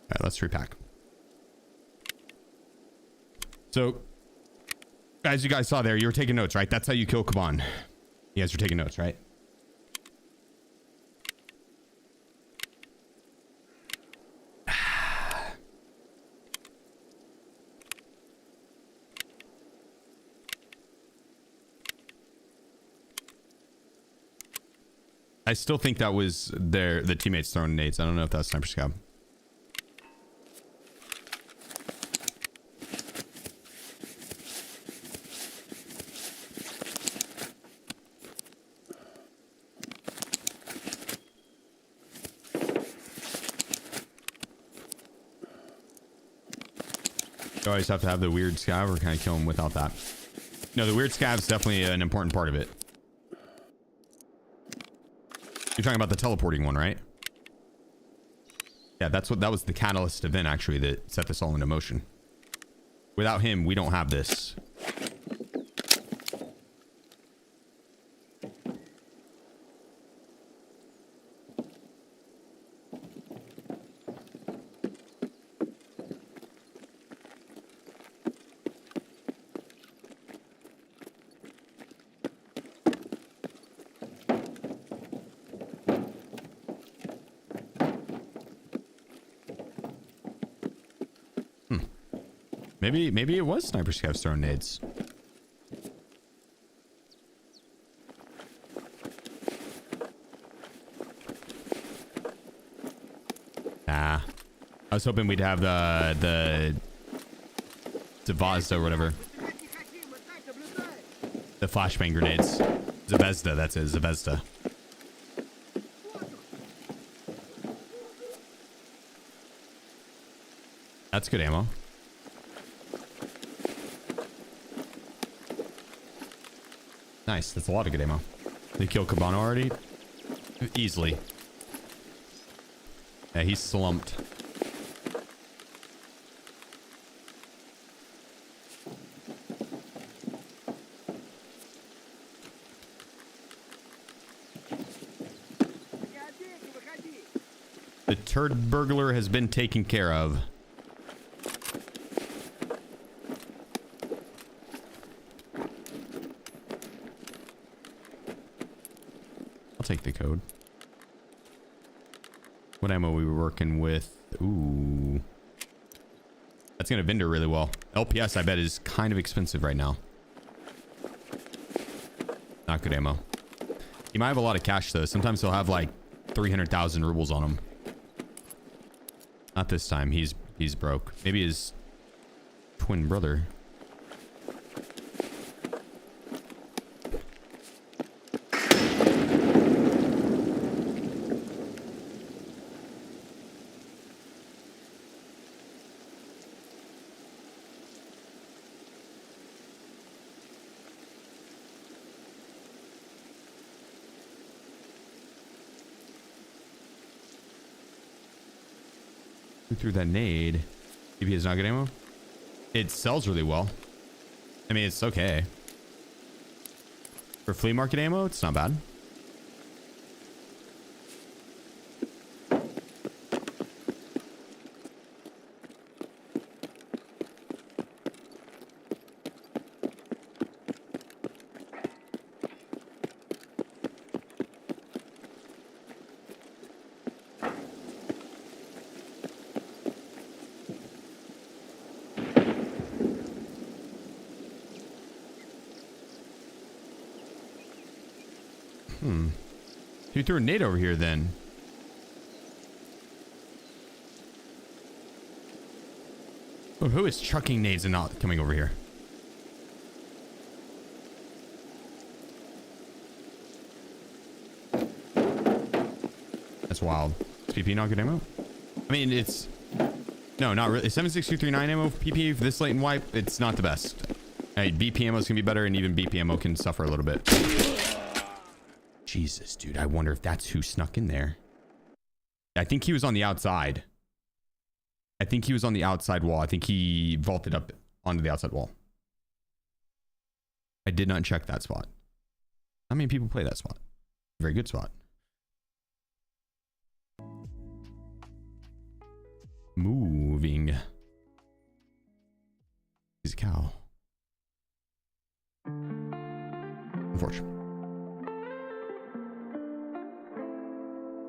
Alright, let's repack. So, as you guys saw there, you were taking notes, right? That's how you kill Kaban. You guys were taking notes, right? I still think that was the teammates throwing nades. I don't know if that's sniper scab. You always have to have the weird scav, or can I kill him without that? No, the weird scav is definitely an important part of it. You're talking about the teleporting one, right? Yeah, that was the catalyst event actually that set this all into motion. Without him, we don't have this. Maybe it was sniper scavs throwing nades. Nah. I was hoping we'd have the Zavazda or whatever. The flashbang grenades. Zvezda, that's it, Zvezda. That's good ammo. Nice, that's a lot of good ammo. They killed Kaban already? Easily. Yeah, he's slumped. The turd burglar has been taken care of. I'll take the code. What ammo we were working with? Ooh. That's gonna vendor really well. LPS, I bet, is kind of expensive right now. Not good ammo. He might have a lot of cash though. Sometimes he'll have like 300,000 rubles on him. Not this time. He's broke. Maybe his twin brother. Who threw that nade? PP is not good ammo? It sells really well. I mean, it's okay. For flea market ammo, it's not bad. Who threw a nade over here then? Oh, who is chucking nades and not coming over here? That's wild. Is PP not good ammo? I mean, it's... No, not really. 7.6239 ammo PP for this late in wipe, it's not the best. Hey, BP ammo is going to be better, and even BP ammo can suffer a little bit. Jesus, dude. I wonder if that's who snuck in there. I think he was on the outside. I think he was on the outside wall. I think he vaulted up onto the outside wall. I did not check that spot. Not many people play that spot. Very good spot. Moving. He's a cow. Unfortunate.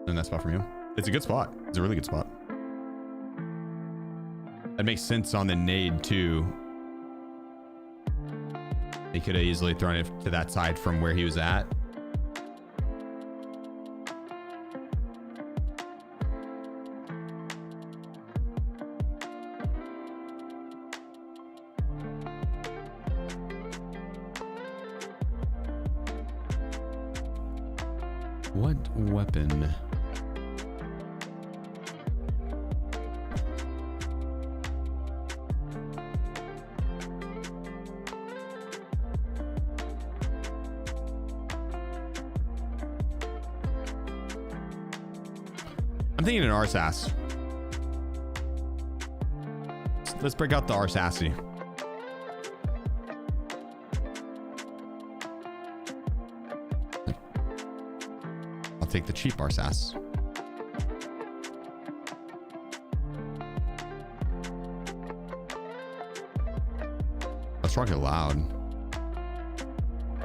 And that spot from you. It's a good spot. It's a really good spot. That makes sense on the nade too. He could have easily thrown it to that side from where he was at. What weapon? I'm thinking an RSAS. Let's break out the RSASy. I'll take the cheap RSAS. Let's rock it loud.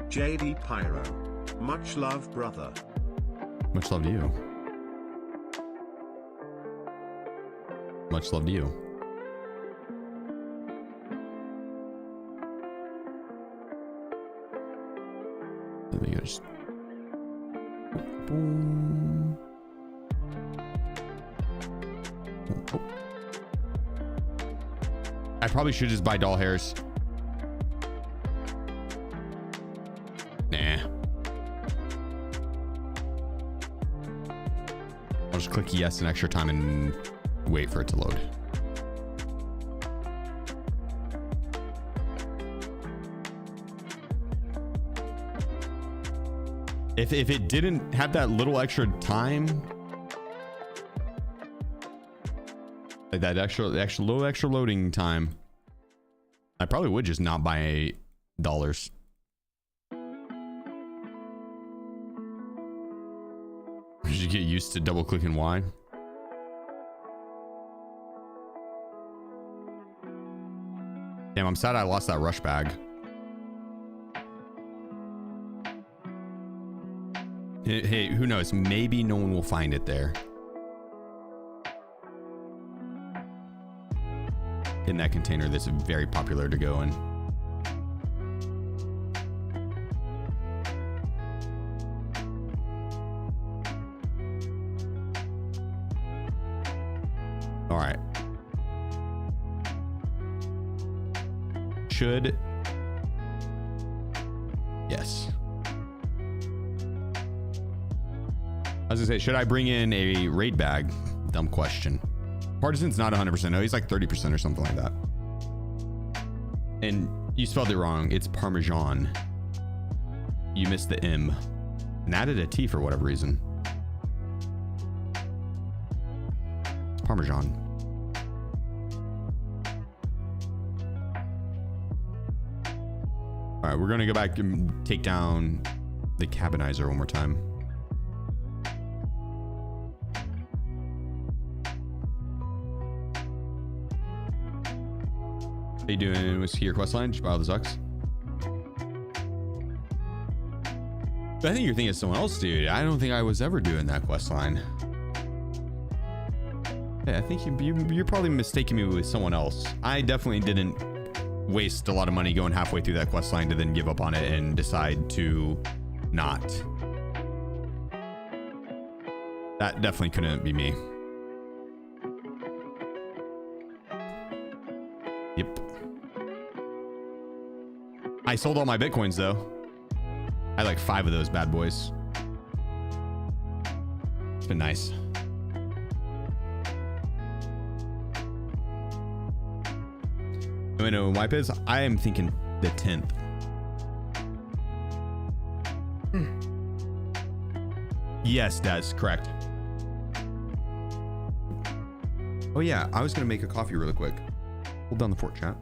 JD Pyro. Much love, brother. Much love to you. Much love to you. Let me just... Boom. Oh. I probably should just buy doll hairs. Nah. I'll just click yes an extra time and wait for it to load. If it didn't have that little extra time, like that little extra loading time, I probably would just not buy dollars. Did you get used to double clicking Y? Damn, I'm sad I lost that rush bag. Hey, who knows? Maybe no one will find it there. In that container that's very popular to go in. All right. Should. Yes. I was gonna say, should I bring in a raid bag? Dumb question. Partisan's not 100%. No, he's like 30% or something like that. And you spelled it wrong. It's Parmesan. You missed the M and added a T for whatever reason. It's Parmesan. All right, we're gonna go back and take down the cabinizer one more time. How you doing with your quest line? Did you buy all the Zucks? But I think you're thinking of someone else, dude. I don't think I was ever doing that quest line. Yeah, I think you're probably mistaking me with someone else. I definitely didn't waste a lot of money going halfway through that quest line to then give up on it and decide to not. That definitely couldn't be me. Yep. I sold all my Bitcoins though. I had like 5 of those bad boys. It's been nice. You know when wipe is? I am thinking the 10th. Yes, that's correct. Oh yeah, I was gonna make a coffee really quick. Hold down the fort, chat.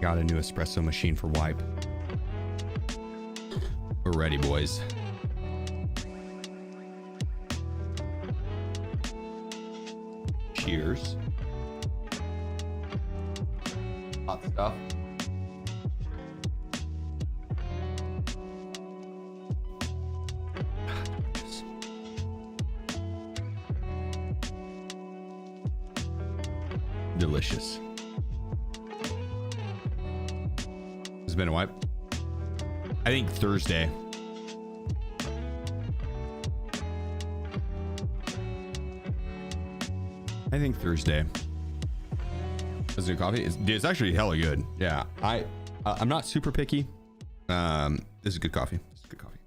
Got a new espresso machine for wipe. We're ready, boys. Cheers. Hot stuff. Delicious. been a wipe. I think Thursday. That's good coffee. Dude, it's actually hella good. Yeah, I'm not super picky. This is good coffee. This is good coffee.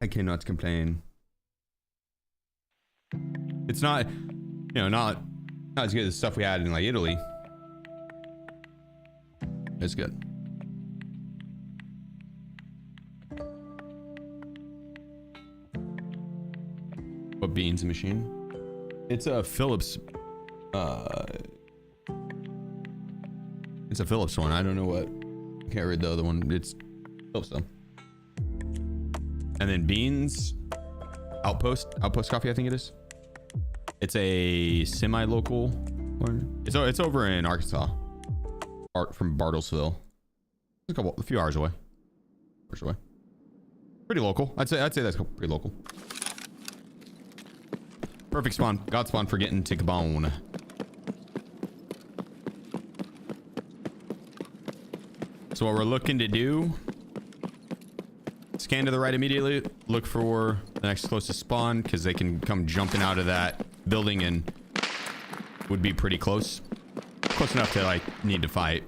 I cannot complain. It's not, not as good as the stuff we had in like Italy. It's good. What beans the machine? It's a Philips. It's a Philips one. I don't know what. I can't read the other one. It's Philips though. And then beans. Outpost coffee, I think it is. It's a semi-local one. It's over in Arkansas. From Bartlesville. It's a few hours away. Pretty local. I'd say that's pretty local. Perfect spawn. God spawn for getting to Kaban. So what we're looking to do, scan to the right immediately, look for the next closest spawn, because they can come jumping out of that building and would be pretty close. Close enough to like need to fight.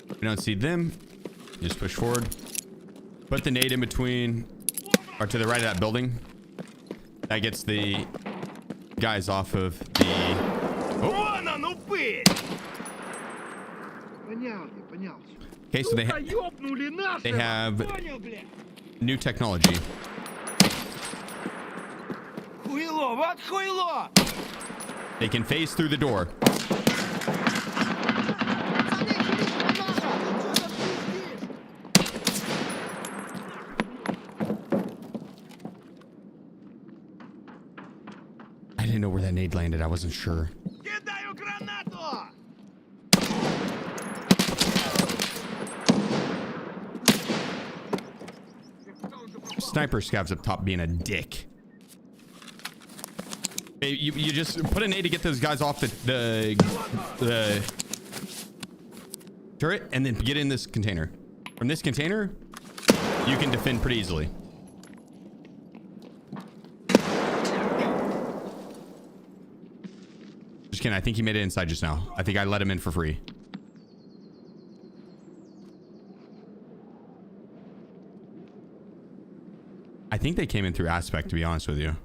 We don't see them. Just push forward. Put the nade in between or to the right of that building. That gets the guys off of the... Oh. Okay, so they have new technology. They can phase through the door. I didn't know where that nade landed. I wasn't sure. Sniper scavs up top being a dick. Hey, you just put a nade to get those guys off the turret and then get in this container. From this container, you can defend pretty easily. Just kidding. I think he made it inside just now. I think I let him in for free. I think they came in through aspect, to be honest with you.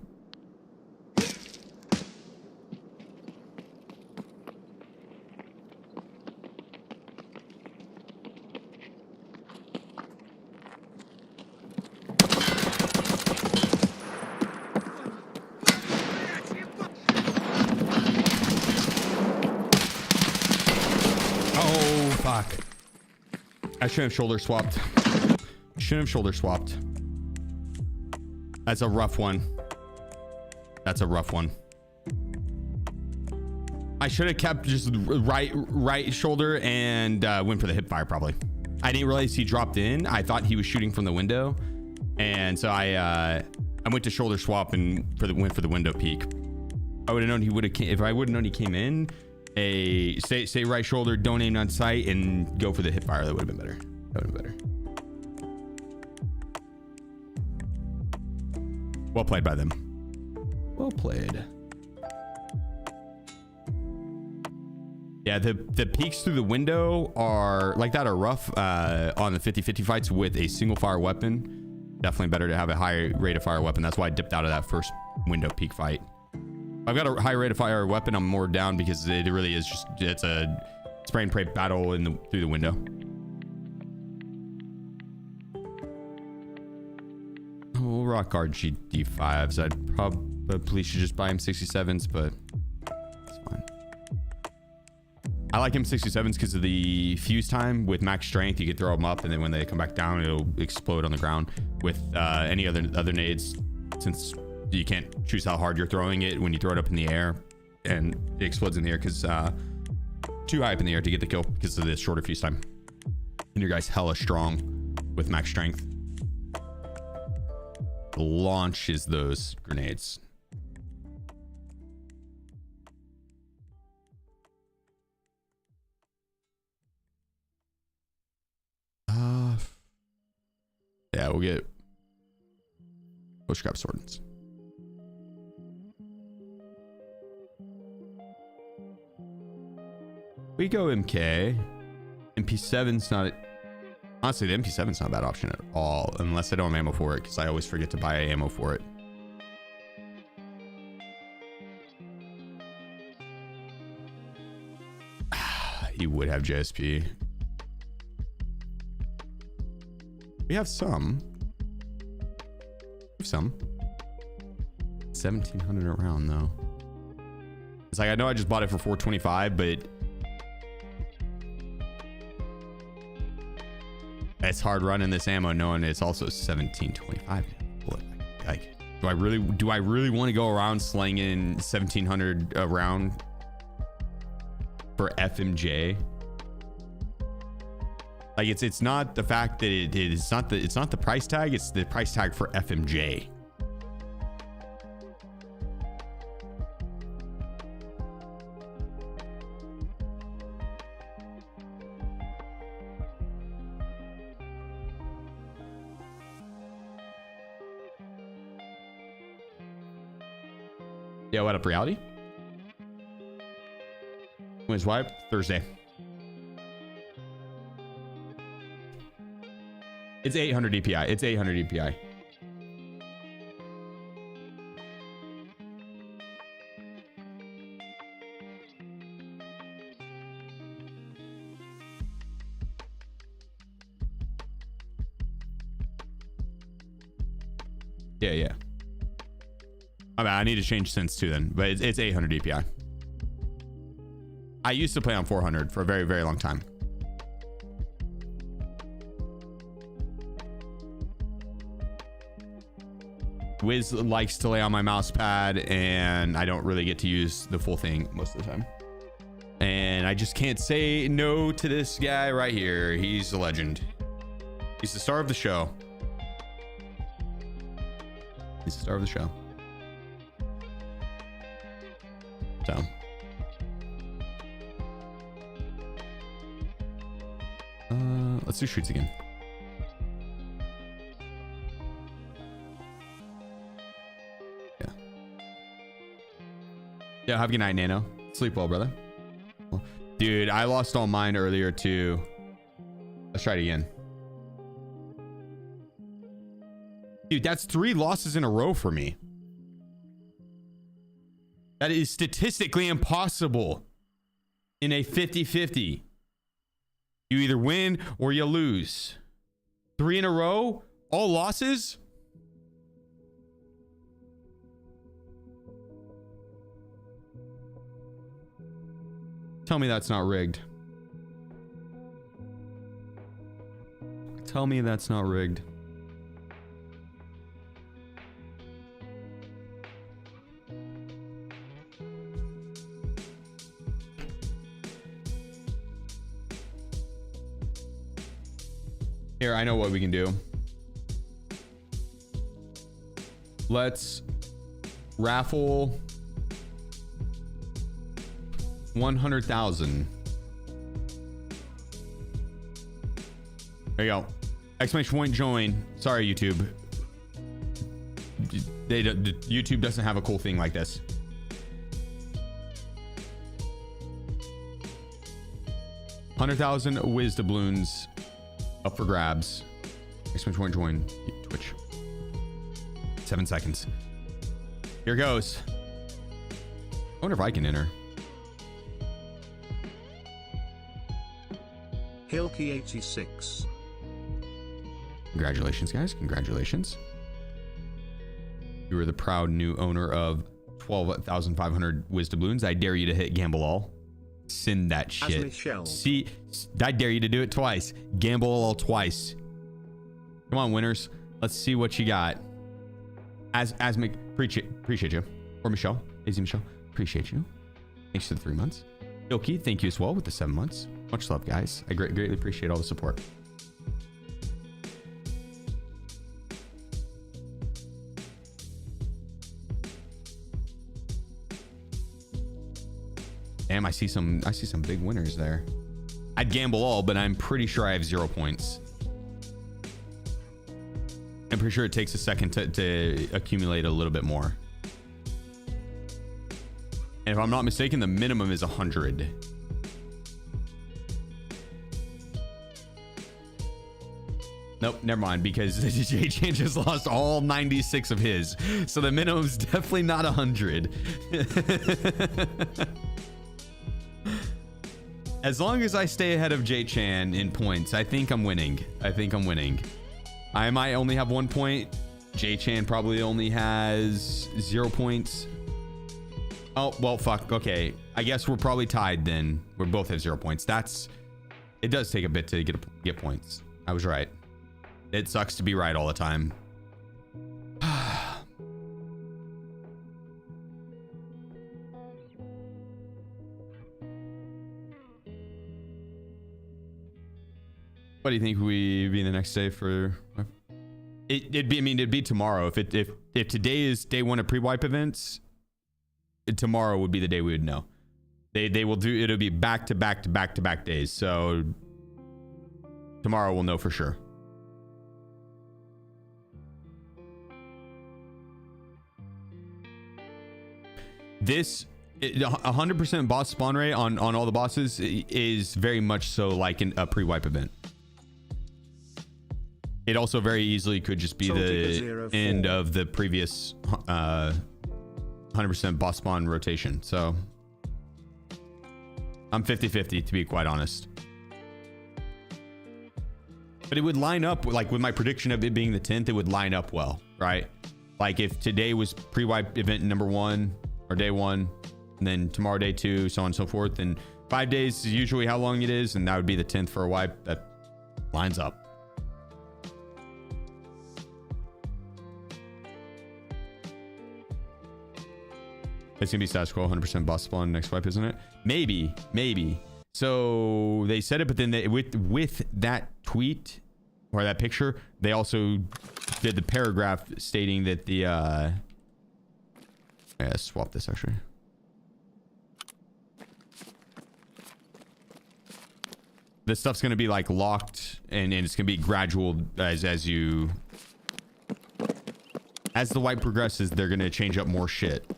Oh, fuck. I shouldn't have shoulder swapped. That's a rough one. I should have kept just right shoulder and went for the hip fire probably. I didn't realize he dropped in. I thought he was shooting from the window, and so I went to shoulder swap and went for the window peek. I would have known he would have. If I would have known he came in, stay right shoulder, don't aim on sight, and go for the hip fire. That would have been better. Well played by them. Well played. Yeah, the peeks through the window are like that are rough on the 50-50 fights with a single fire weapon. Definitely better to have a high rate of fire weapon. That's why I dipped out of that first window peek fight. I've got a high rate of fire weapon. I'm more down because it really is just, it's a spray and pray battle through the window. We'll rock our GD5s. I'd probably should just buy him 67s, but it's fine. I like him 67s because of the fuse time. With max strength, you can throw them up, and then when they come back down, it'll explode on the ground. With any other nades, since you can't choose how hard you're throwing it when you throw it up in the air, and it explodes in the air because too high up in the air to get the kill because of the shorter fuse time. And your guy's hella strong with max strength. Launches those grenades. we'll get bush scrap swordings. We go MK. MP7's not, honestly, the MP7's not a bad option at all, unless I don't have ammo for it, because I always forget to buy ammo for it. He would have JSP. We have some. 1700 around though. It's like, I know I just bought it for 425, but it's hard running this ammo knowing it's also 1725. Like, do I really want to go around slinging 1700 around for FMJ? Like, it's not the fact that it's not the price tag, it's the price tag for FMJ. Yeah, what up, reality? When's wipe? Thursday. It's 800 DPI. It's 800 DPI. Yeah. I need to change sense too then, but it's 800 DPI. I used to play on 400 for a very, very long time. Wiz likes to lay on my mouse pad, and I don't really get to use the full thing most of the time. And I just can't say no to this guy right here. He's a legend. He's the star of the show. He's the star of the show. So. Let's do shoots again. Yeah, have a good night, Nano. Sleep well, brother. Dude, I lost all mine earlier too. Let's try it again. Dude, that's 3 losses in a row for me. That is statistically impossible in a 50-50. You either win or you lose. 3 in a row, all losses. Tell me that's not rigged. Tell me that's not rigged. Here, I know what we can do. Let's raffle 100,000. There you go. Exclamation point join. Sorry, YouTube. YouTube doesn't have a cool thing like this. $100,000 Wiz doubloons up for grabs. Exclamation point join Twitch. 7 seconds. Here goes. I wonder if I can enter. Hilky86. Congratulations, guys. Congratulations. You are the proud new owner of 12,500 Wiz doubloons. I dare you to hit gamble all. Send that shit. See, I dare you to do it twice. Gamble all twice. Come on, winners. Let's see what you got. Appreciate you. Or Michelle. Easy Michelle. Appreciate you. Thanks for the 3 months. Ilky, thank you as well with the 7 months. Much love, guys. I greatly appreciate all the support. Damn, I see some big winners there. I'd gamble all, but I'm pretty sure I have 0 points. I'm pretty sure it takes a second to accumulate a little bit more. And if I'm not mistaken, the minimum is 100. Nope, never mind, because J-Chain just lost all 96 of his. So the minimum's definitely not 100. As long as I stay ahead of J-Chan in points, I think I'm winning. I might only have 1 point. J-Chan probably only has 0 points. Oh, well, fuck. Okay. I guess we're probably tied then. We both have 0 points. It does take a bit to get points. I was right. It sucks to be right all the time. What do you think we be the next day for? It'd be tomorrow. If today is day 1 of pre-wipe events, tomorrow would be the day we would know. They will do. It'll be back to back days. So tomorrow we'll know for sure. This 100% boss spawn rate on all the bosses is very much so like a pre-wipe event. It also very easily could just be the end of the previous 100% boss spawn rotation. So I'm 50-50 to be quite honest. But it would line up like with my prediction of it being the 10th, it would line up well, right? Like if today was pre-wipe event number 1 or day 1, and then tomorrow day 2, so on and so forth, and 5 days is usually how long it is, and that would be the 10th for a wipe. That lines up. It's gonna be status quo, 100% boss spawn next wipe, isn't it? Maybe. So they said it, but then with that tweet or that picture, they also did the paragraph stating that the yeah, swap this actually. This stuff's gonna be like locked, and it's gonna be gradual as the wipe progresses. They're gonna change up more shit.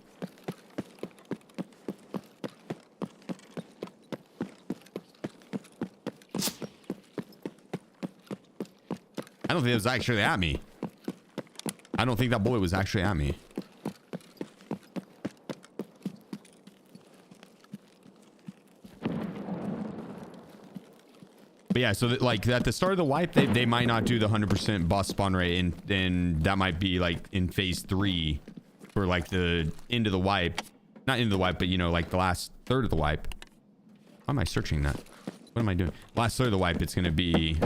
I don't think it was actually at me. I don't think that bullet was actually at me. But yeah, so like at the start of the wipe, they might not do the 100% boss spawn rate, and that might be like in phase 3 for like the end of the wipe. Not end of the wipe, but you know, like the last third of the wipe. Why am I searching that? What am I doing? Last third of the wipe, it's going to be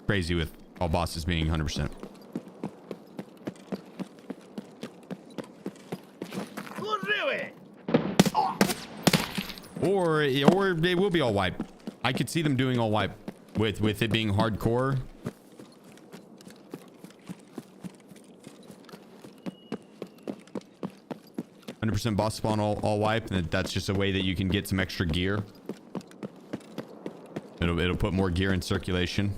crazy with all bosses being 100%. Or they will be all wipe. I could see them doing all wipe with it being hardcore. % boss spawn all wipe, and that's just a way that you can get some extra gear. It'll put more gear in circulation.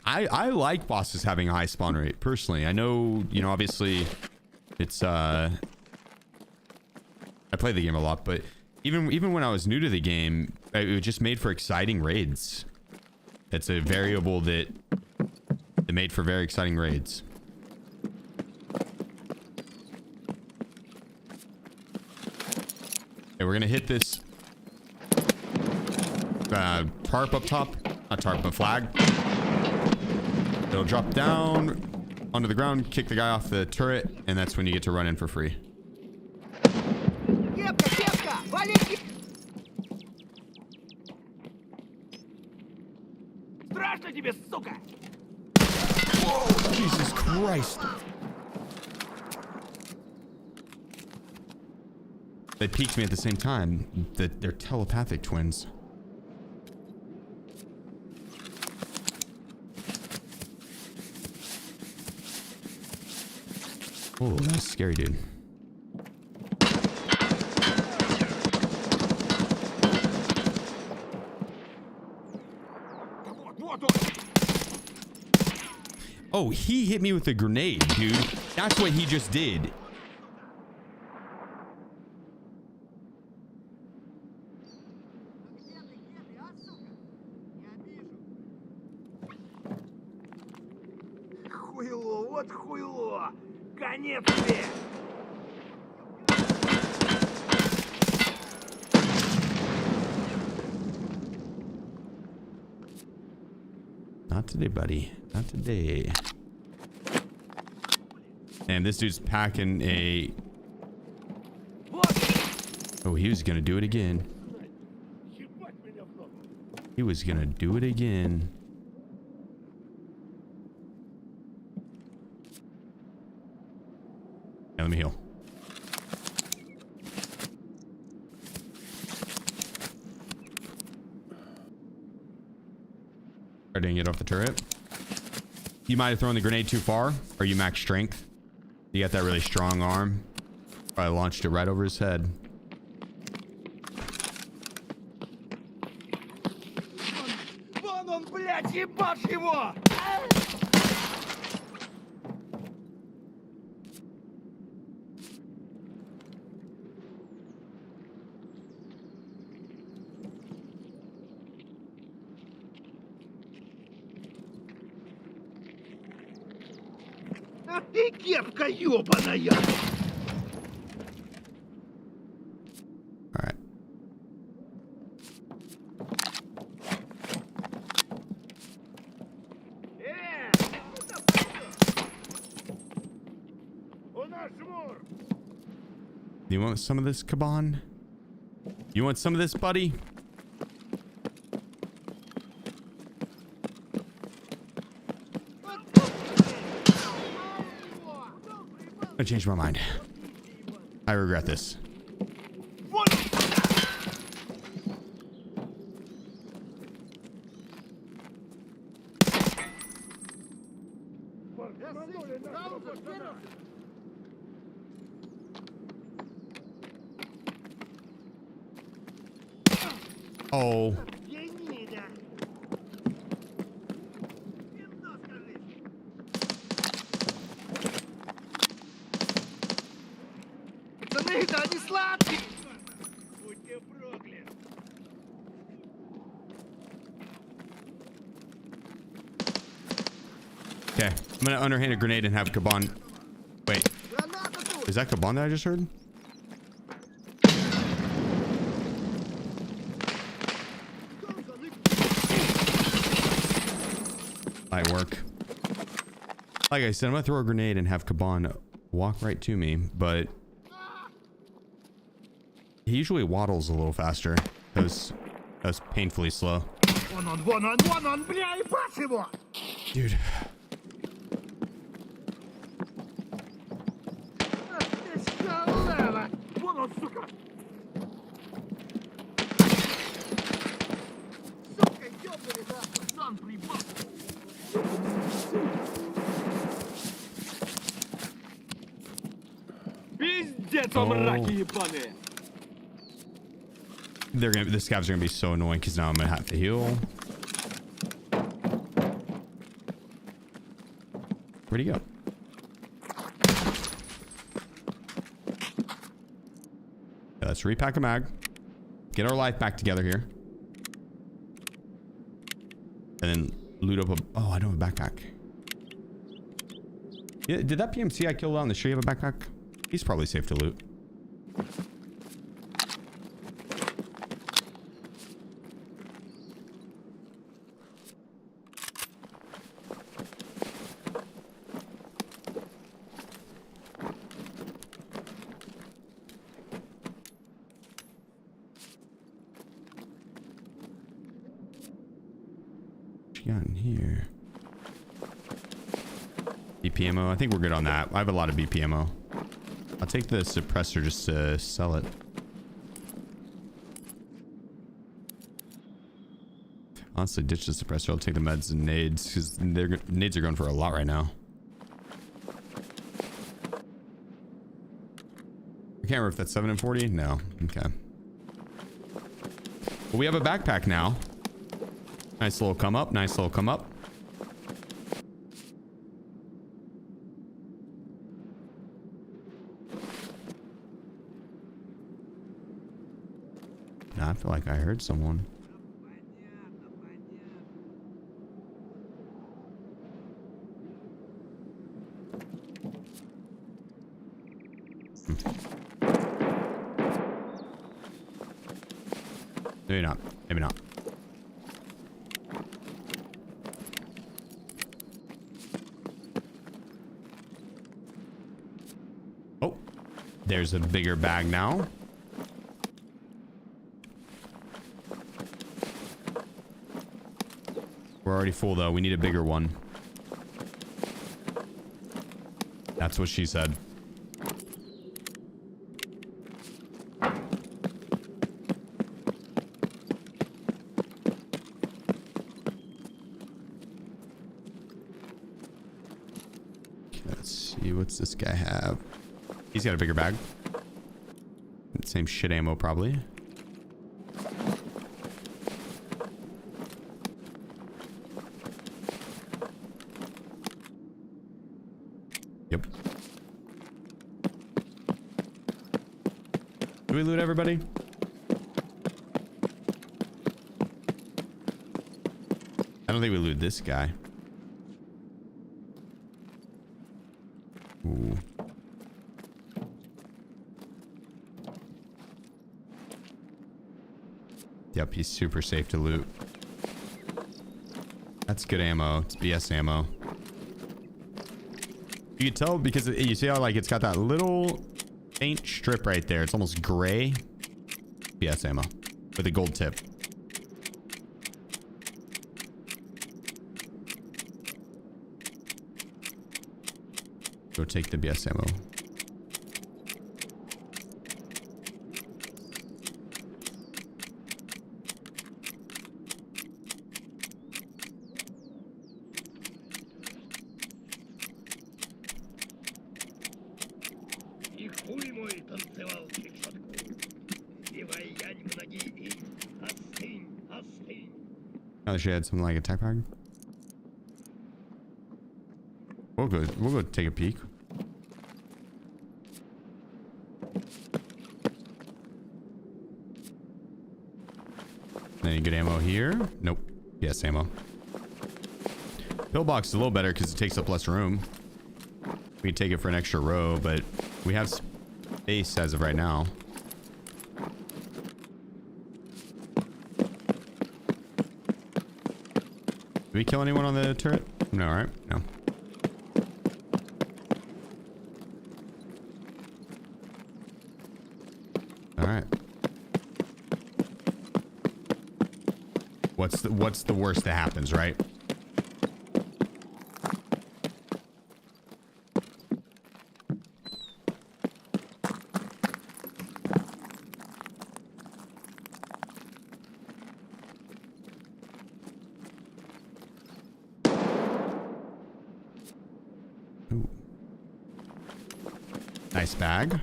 I like bosses having a high spawn rate personally. I know, you know, obviously it's I play the game a lot, but even when I was new to the game, it was just made for exciting raids. It's a variable that it made for very exciting raids. Okay, we're gonna hit this tarp up top, not tarp, but flag. It'll drop down onto the ground, kick the guy off the turret, and that's when you get to run in for free. Whoa, Jesus Christ. They peeked me at the same time. They're telepathic twins. Oh, that's scary, dude. Oh, he hit me with a grenade, dude. That's what he just did. Хуйло, вот хуйло. Конец тебе. Not today, buddy. Not today. And this dude's packing a... Oh, he was gonna do it again. He was gonna do it again. Yeah, let me heal. I didn't get off the turret. You might have thrown the grenade too far, or you max strength. You got that really strong arm. Probably launched it right over his head. Вон он, блядь, ебашь его! А ты кепка ёбаная! All right. You want some of this, Kaban? You want some of this, buddy? I changed my mind. I regret this. Oh. Okay, I'm gonna underhand a grenade and have Kaban. Wait, is that Kaban that I just heard? Might work. Like I said, I'm gonna throw a grenade and have Kaban walk right to me, but he usually waddles a little faster. That's painfully slow. Dude. The scavs are gonna be so annoying because now I'm gonna have to heal. Where'd he go? Yeah, let's repack a mag. Get our life back together here. And then loot up a... Oh, I don't have a backpack. Yeah, did that PMC I killed out on the street have a backpack? He's probably safe to loot. Got in here. BPMO. I think we're good on that. I have a lot of BPMO. I'll take the suppressor just to sell it. Honestly, ditch the suppressor. I'll take the meds and nades because nades are going for a lot right now. I can't remember if that's 7 and 40. No. Okay. Well, we have a backpack now. Nice little come up. Nice little come up. I feel like I heard someone. Maybe not. Maybe not. Oh, there's a bigger bag now. We're already full though. We need a bigger one. That's what she said. What's this guy have? He's got a bigger bag. Same shit ammo probably. Yep. Do we loot everybody? I don't think we loot this guy. Ooh. Yep, he's super safe to loot. That's good ammo. It's BS ammo. You can tell because you see how like it's got that little faint strip right there. It's almost gray. BS ammo with a gold tip. Go take the BS ammo. Oh, she had something like a tech bag. We'll go take a peek. Any good ammo here? Nope. Yes, ammo. Pillbox is a little better because it takes up less room. We can take it for an extra row, but we have space as of right now. Did we kill anyone on the turret? No, right? No. Alright. What's the worst that happens, right? Ooh. Nice bag.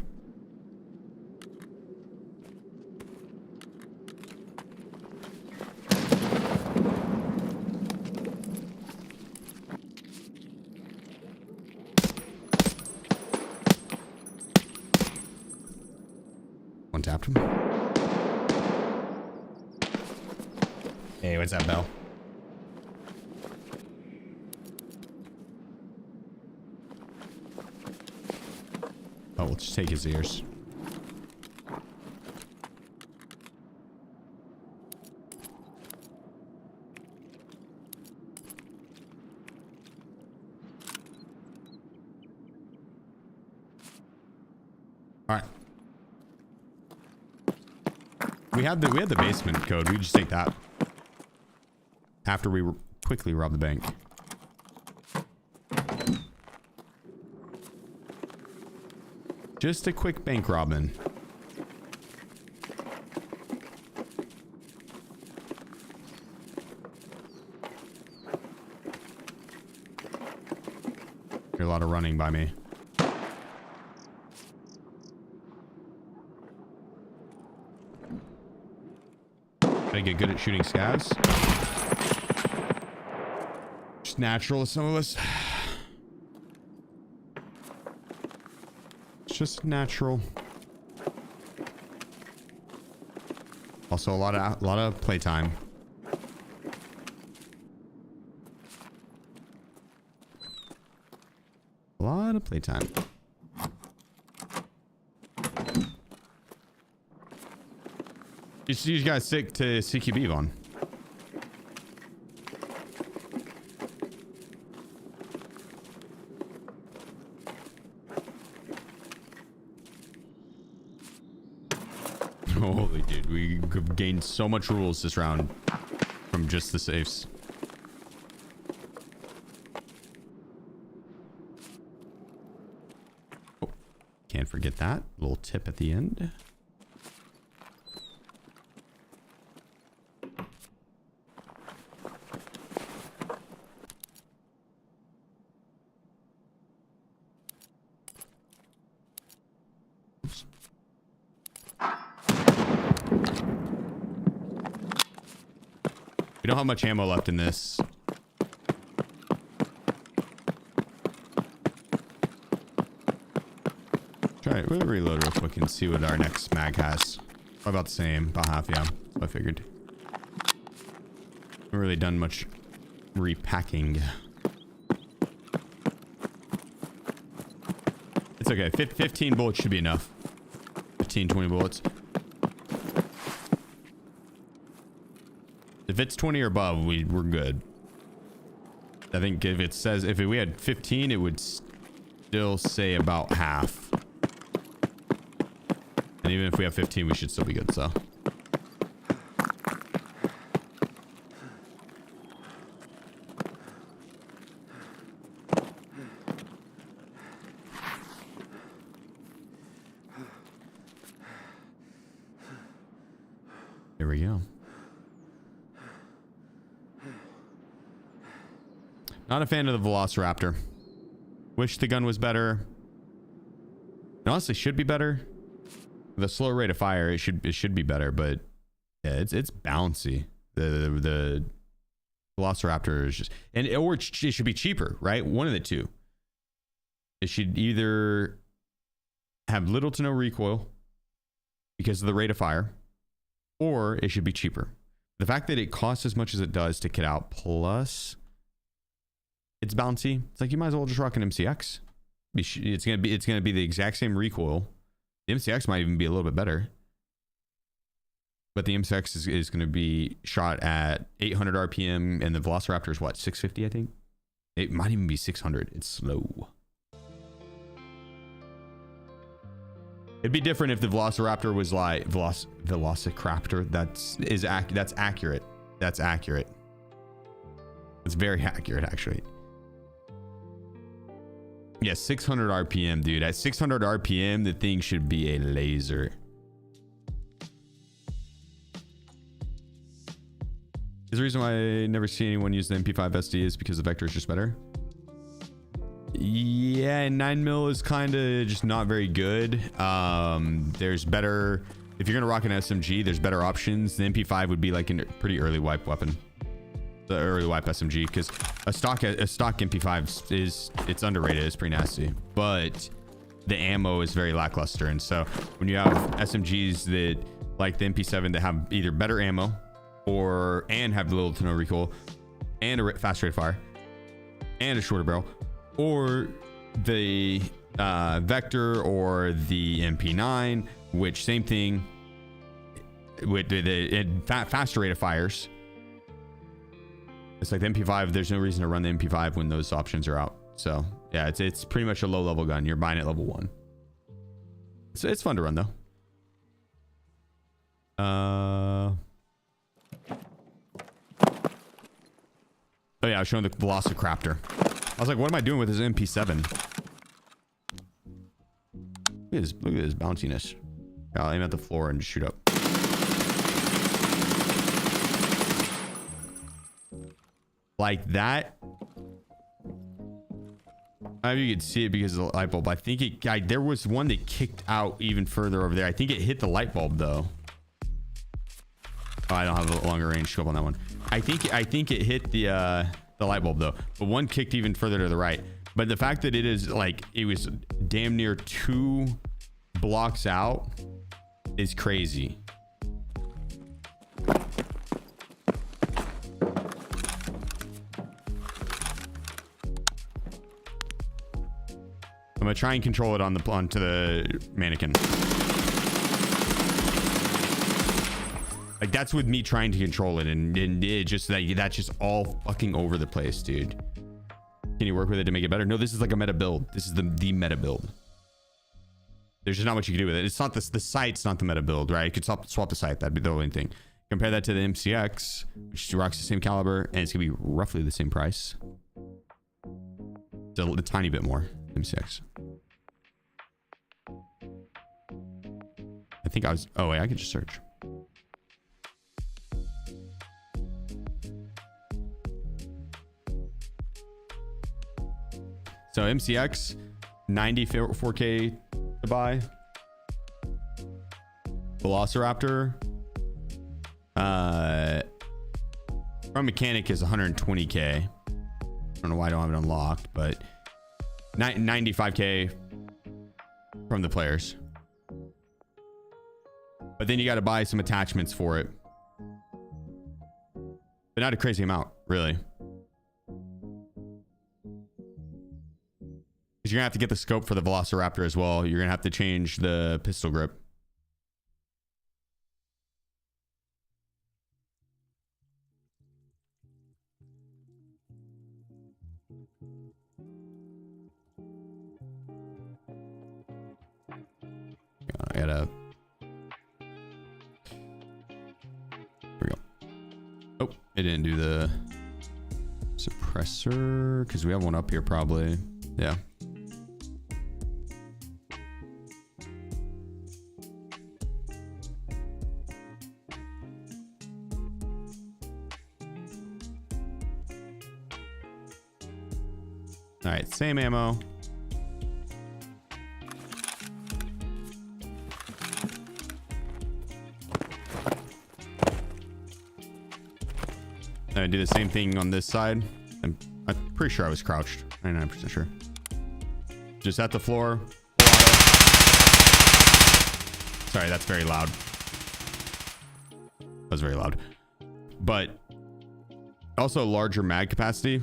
One tapped him. Hey, what's that bell? Oh, we'll just take his ears. All right. We had the basement code. We just take that after we quickly rob the bank. Just a quick bank robbing. Hear a lot of running by me. Gotta get good at shooting scavs. Just natural to some of us. It's just natural. Also a lot of playtime. A lot of playtime. You guys stick to CQB, Vaughn. Holy dude, we gained so much rules this round from just the safes. Oh, can't forget that little tip at the end. We don't have much ammo left in this. We'll reload real quick and see what our next mag has. Probably about the same, about half, yeah. So I figured. Haven't really done much repacking. It's okay. 15 bullets should be enough. 15, 20 bullets. If it's 20 or above, we're good. I think if we had 15, it would still say about half. And even if we have 15, we should still be good, so. Here we go. Not a fan of the Velociraptor. Wish the gun was better. It honestly should be better. The slow rate of fire, it should be better, but yeah, it's bouncy. The Velociraptor is just, or it should be cheaper, right? One of the two. It should either have little to no recoil because of the rate of fire, or it should be cheaper. The fact that it costs as much as it does to kit out, plus it's bouncy. It's like you might as well just rock an MCX. It's gonna be the exact same recoil. The MCX might even be a little bit better, but the MCX is going to be shot at 800 RPM, and the Velociraptor is what, 650? I think it might even be 600. It's slow. It'd be different if the Velociraptor was like Velociraptor. That's accurate. That's accurate. It's very accurate, actually. Yeah, 600 RPM, dude. At 600 RPM, the thing should be a laser. Is the reason why I never see anyone use the MP5 SD is because the vector is just better? Yeah, 9mm is kind of just not very good. There's better... If you're going to rock an SMG, there's better options. The MP5 would be like a pretty early wipe weapon. The early wipe SMG, because a stock MP5 it's underrated. It's pretty nasty, but the ammo is very lackluster. And so when you have SMGs that like the MP7 that have either better ammo and have little to no recoil and a fast rate of fire and a shorter barrel, or the Vector or the MP9, which same thing with the faster rate of fires. It's like the MP5, there's no reason to run the MP5 when those options are out. So yeah, it's pretty much a low level gun. You're buying at level 1. So it's fun to run though. Oh yeah, I was showing the Velociraptor. I was like, what am I doing with this MP7? Look at this bounciness. I'll aim at the floor and just shoot up. Like that. I don't know if you could see it because of the light bulb. I think there was one that kicked out even further over there. I think it hit the light bulb though. Oh, I don't have a longer range scope on that one. I think it hit the light bulb though, but one kicked even further to the right. But the fact that it is like, it was damn near 2 blocks out is crazy. gonna try and control it onto the mannequin. Like that's with me trying to control it, and it just that's just all fucking over the place, dude. Can you work with it to make it better? No, this is like a meta build. This is the meta build. There's just not much you can do with it. It's not the site's not the meta build, right? You could swap the site. That'd be the only thing. Compare that to the MCX, which rocks the same caliber, and it's gonna be roughly the same price. It's a tiny bit more. MCX. I think I was. Oh wait, I could just search. So MCX, 94K to buy. Velociraptor, from mechanic is 120K. I don't know why I don't have it unlocked, but 95K from the players. But then you got to buy some attachments for it, but not a crazy amount, really. Because you're gonna have to get the scope for the Velociraptor as well. You're gonna have to change the pistol grip. I gotta. Here we go. Oh, it didn't do the suppressor because we have one up here probably. Yeah. All right, same ammo. I do the same thing on this side. I'm pretty sure I was crouched. 99% sure. Just at the floor. Sorry, that's very loud. That was very loud. But also larger mag capacity.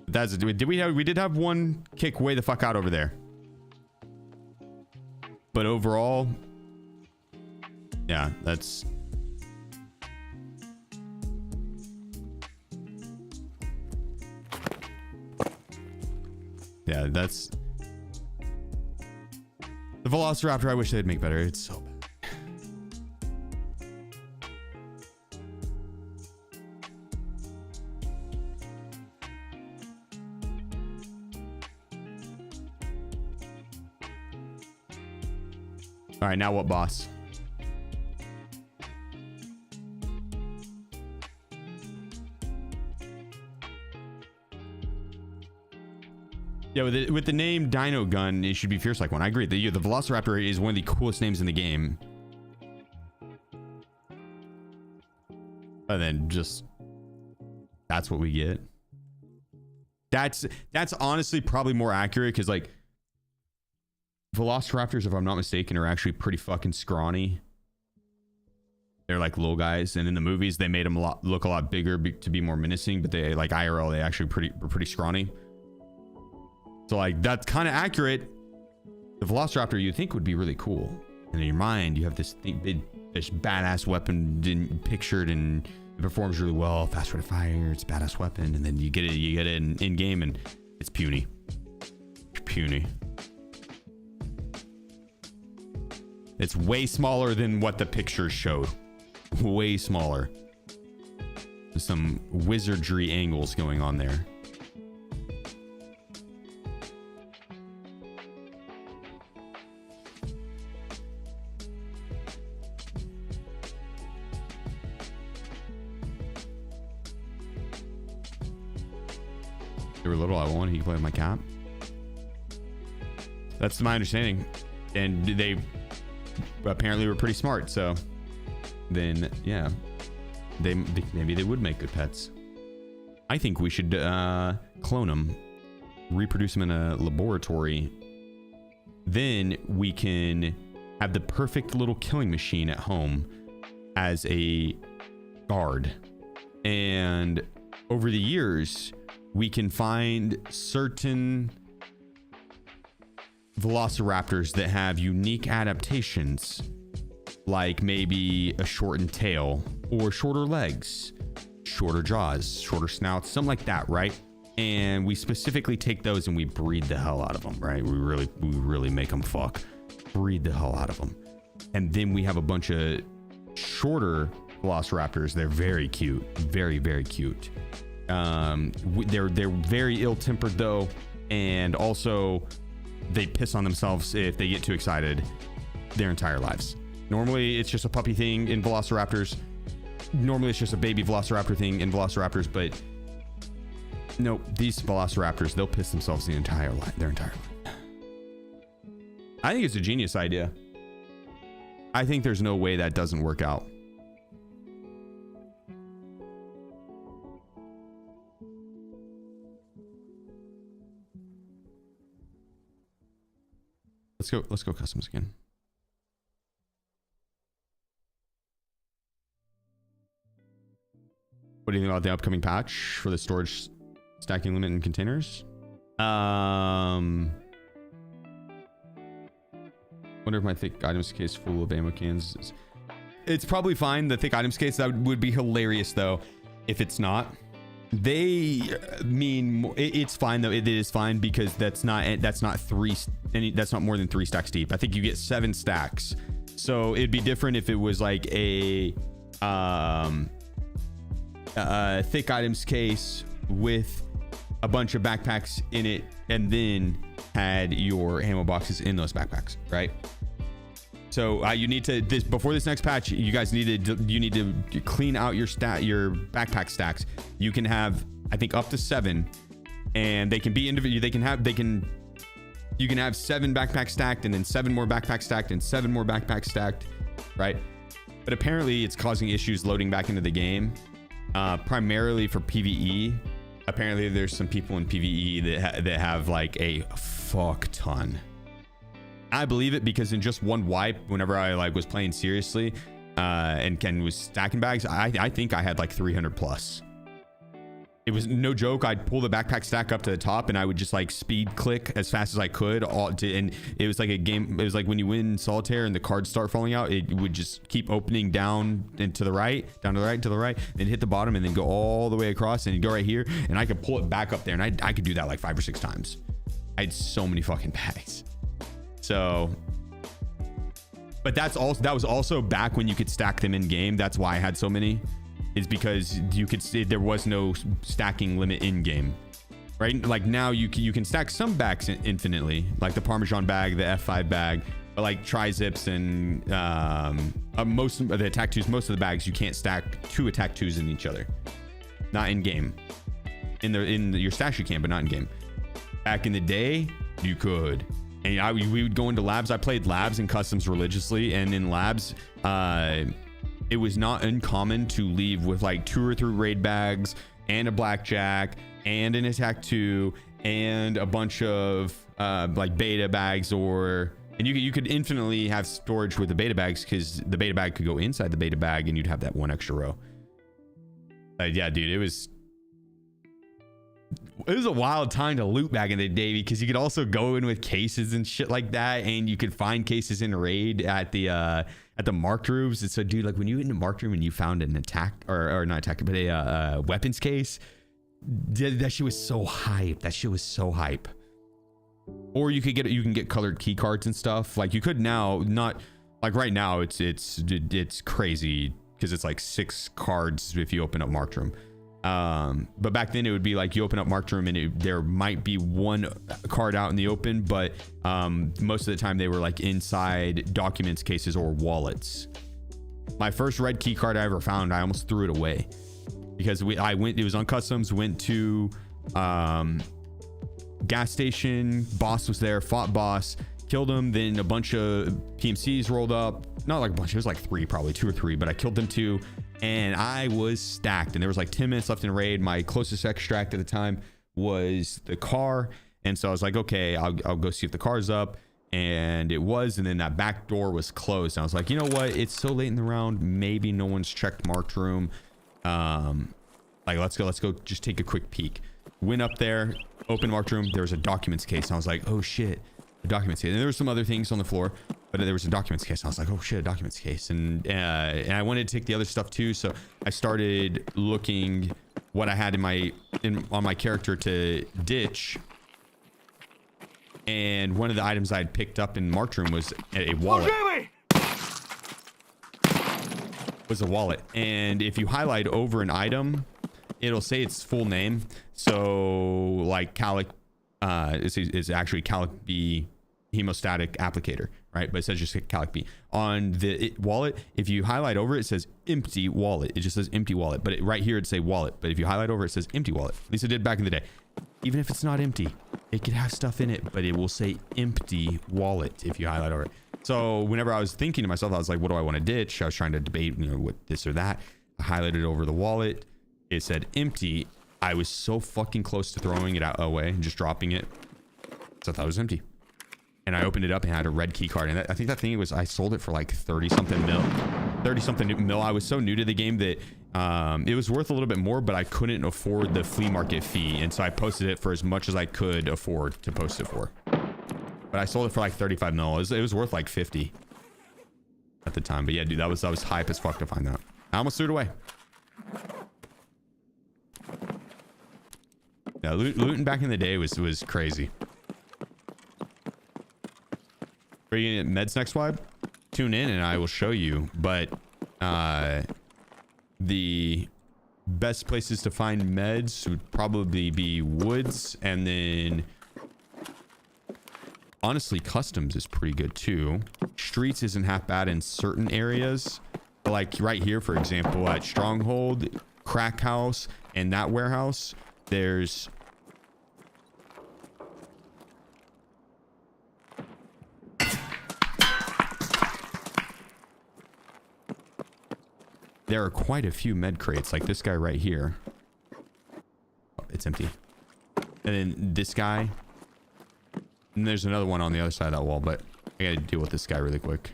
That's we did have one kick way the fuck out over there. But overall, yeah, that's that's the Velociraptor. I wish they'd make better. It's so bad. All right, now what, boss? Yeah, with the name Dino Gun, it should be fierce like one. I agree. The Velociraptor is one of the coolest names in the game. And then just that's what we get. That's honestly probably more accurate because like Velociraptors, if I'm not mistaken, are actually pretty fucking scrawny. They're like little guys, and in the movies they made them look a lot bigger to be more menacing. But they like IRL, they actually were pretty scrawny. So like that's kind of accurate. The Velociraptor you think would be really cool, and in your mind you have this badass weapon pictured, and it performs really well. Fast rate of fire, it's a badass weapon, and then you get it in game, and it's puny. Puny. It's way smaller than what the pictures showed. Way smaller. There's some wizardry angles going on there. They were little. I wanted he could play with my cat. That's my understanding, and they apparently were pretty smart. So then, yeah, maybe they would make good pets. I think we should clone them, reproduce them in a laboratory. Then we can have the perfect little killing machine at home as a guard. And over the years, we can find certain velociraptors that have unique adaptations, like maybe a shortened tail or shorter legs, shorter jaws, shorter snouts, something like that, right? And we specifically take those and we breed the hell out of them, right? We really make them fuck, breed the hell out of them. And then we have a bunch of shorter velociraptors. They're very cute, very, very cute. They're very ill-tempered though, and also they piss on themselves if they get too excited their entire lives. Normally it's just a puppy thing in velociraptors. Normally it's just a baby velociraptor thing in velociraptors, but no, these velociraptors, they'll piss themselves their entire life. I think it's a genius idea. I think there's no way that doesn't work out. Let's go customs again. What do you think about the upcoming patch for the storage stacking limit in containers? Wonder if my thick items case full of ammo cans is... It's probably fine. The thick items case, that would be hilarious though if it's not. They mean it's fine though. It is fine because that's not more than 3 stacks deep. I think you get 7 stacks. So it'd be different if it was like a thick items case with a bunch of backpacks in it, and then had your ammo boxes in those backpacks, right? So you need to before this next patch, you guys need to clean out your backpack stacks. You can have, I think, up to 7, and they can be individual. You can have 7 backpacks stacked, and then 7 more backpacks stacked, and 7 more backpacks stacked, right? But apparently it's causing issues loading back into the game, primarily for PvE. Apparently there's some people in PvE that have like a fuck ton. I believe it because in just one wipe, whenever I like was playing seriously and Ken was stacking bags, I think I had like 300 plus. It was no joke. I'd pull the backpack stack up to the top and I would just like speed click as fast as I could. And it was like a game. It was like when you win solitaire and the cards start falling out, it would just keep opening down and to the right, down to the right, to the right, and hit the bottom and then go all the way across and go right here. And I could pull it back up there, and I could do that like 5 or 6 times. I had so many fucking bags. So, but that was also back when you could stack them in game. That's why I had so many, is because you could see there was no stacking limit in game, right? Like now you can stack some bags infinitely, like the Parmesan bag, the F5 bag, but like tri-zips and most of the attack 2s, most of the bags you can't stack 2 attack 2s in each other. Not in game. In your stash you can, but not in game. Back in the day, you could. And we would go into labs. I played labs and customs religiously, and in labs, it was not uncommon to leave with like 2 or 3 raid bags and a blackjack and an attack 2 and a bunch of like beta bags, and you could infinitely have storage with the beta bags because the beta bag could go inside the beta bag and you'd have that 1 extra row. Yeah, dude, it was a wild time to loot back in the day, because you could also go in with cases and shit like that, and you could find cases in raid at the marked rooms. And so, dude, like when you went into marked room and you found an attack or not attack, but a weapons case, that shit was so hype. That shit was so hype. Or you can get colored key cards and stuff. Like you could now, not like right now. It's crazy because it's like 6 cards if you open up marked room. But back then it would be like you open up marked room and there might be 1 card out in the open, but most of the time they were like inside documents cases or wallets. My first red key card I ever found, I almost threw it away because it was on customs, went to gas station, boss was there, fought boss, killed him, then a bunch of PMCs rolled up, not like a bunch, it was like 3, probably 2 or 3, but I killed them 2. And I was stacked, and there was like 10 minutes left in raid. My closest extract at the time was the car, and so I was like, okay, I'll go see if the car's up, and it was. And then that back door was closed, and I was like, you know what, it's so late in the round, maybe no one's checked marked room, like let's go just take a quick peek. Went up there, opened marked room. There was a documents case. And I was like, oh shit, a documents case. And there were some other things on the floor, but there was a documents case. And I was like, oh shit, a documents case. And I wanted to take the other stuff too. So I started looking what I had on my character to ditch. And one of the items I had picked up in marked room was a wallet. Was a wallet. And if you highlight over an item, it'll say its full name. So like Calic is actually Calic B hemostatic applicator, right? But it says just Calic B. On the wallet, if you highlight over it, it says empty wallet. It just says empty wallet. But right here it'd say wallet. But if you highlight over it says empty wallet. At least it did back in the day. Even if it's not empty, it could have stuff in it, but it will say empty wallet if you highlight over it. So whenever I was thinking to myself, I was like, what do I want to ditch? I was trying to debate, what this or that. I highlighted over the wallet. It said empty. I was so fucking close to throwing it out away and just dropping it. So I thought it was empty. And I opened it up and had a red key card. And I think that thing I sold it for like 30 something mil. I was so new to the game that it was worth a little bit more, but I couldn't afford the flea market fee. And so I posted it for as much as I could afford to post it for. But I sold it for like 35 mil. It was worth like 50 at the time. But yeah, dude, that was hype as fuck to find that. I almost threw it away. Yeah, looting back in the day was crazy. Are you gonna get meds next vibe? Tune in and I will show you. But the best places to find meds would probably be woods, and then honestly customs is pretty good too. Streets isn't half bad in certain areas, but like right here for example at Stronghold, Crack House, and that warehouse, there are quite a few med crates, like this guy right here. Oh, it's empty. And then this guy. And there's another one on the other side of that wall, but I gotta deal with this guy really quick.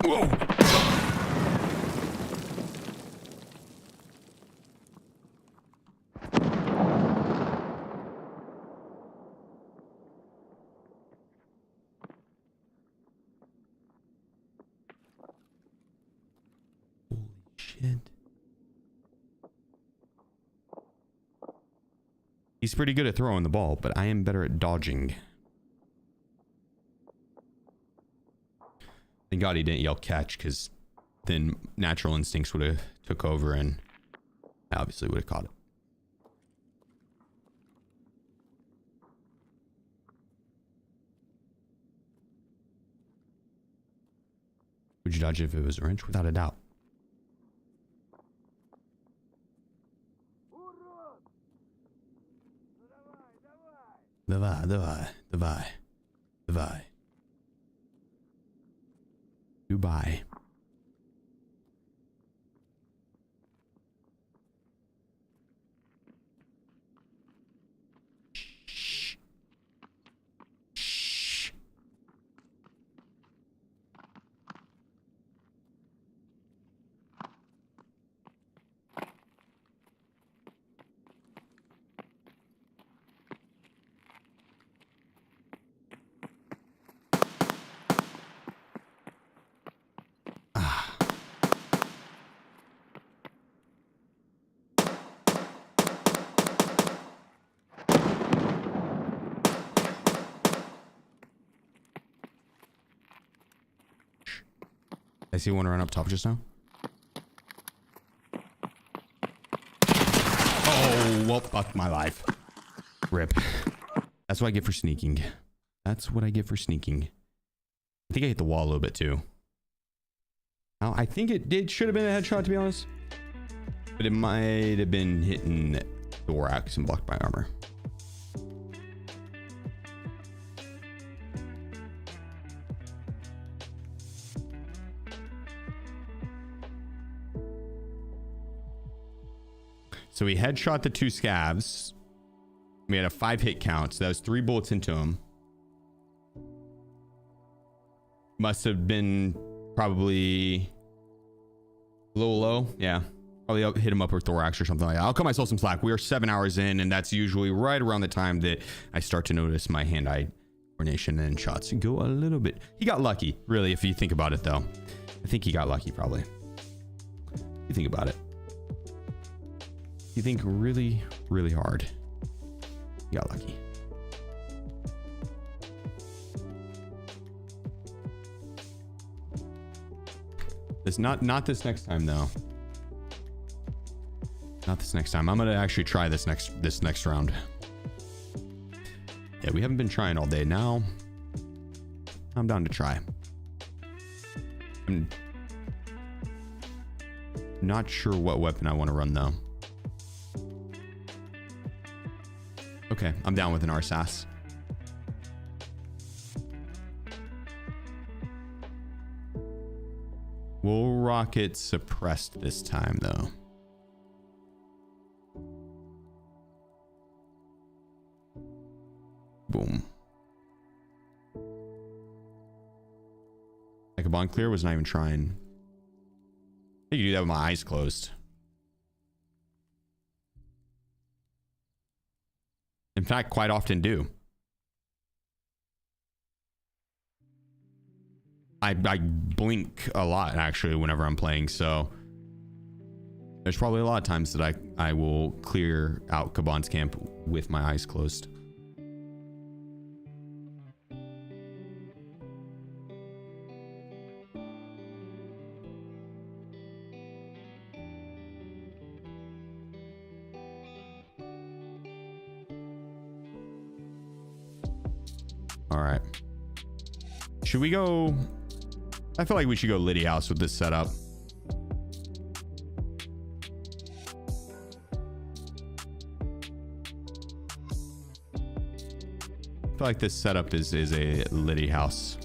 Whoa! Holy shit. He's pretty good at throwing the ball, but I am better at dodging. Thank God he didn't yell catch, because then natural instincts would have took over and I obviously would have caught it. Would you dodge if it was a wrench? Without a doubt. Давай. Dubai. I see one run up top just now. Oh, well, fuck my life. Rip. That's what I get for sneaking. That's what I get for sneaking. I think I hit the wall a little bit too. Now, I think it should have been a headshot, to be honest. But it might have been hitting thorax and blocked by armor. So we headshot the 2 scavs. We had a 5 hit count, so that was 3 bullets into him. Must have been probably a little low. Yeah, probably hit him up with thorax or something like that. I'll cut myself some slack. We are 7 hours in, and that's usually right around the time that I start to notice my hand-eye coordination and shots go a little bit. He got lucky, really, if you think about it, though. I think he got lucky, probably. If you think about it. You think really, really hard. He got lucky. This not this next time though. Not this next time. I'm gonna actually try this next round. Yeah, we haven't been trying all day. Now I'm down to try. I'm not sure what weapon I want to run though. Okay, I'm down with an RSAS. We'll rocket suppressed this time though. Boom. Kaban clear was not even trying. I can do that with my eyes closed. In fact, quite often do. I blink a lot actually whenever I'm playing, so there's probably a lot of times that I will clear out Kaban's camp with my eyes closed. All right. Should we go? I feel like we should go Lighthouse with this setup. I feel like this setup is a Lighthouse.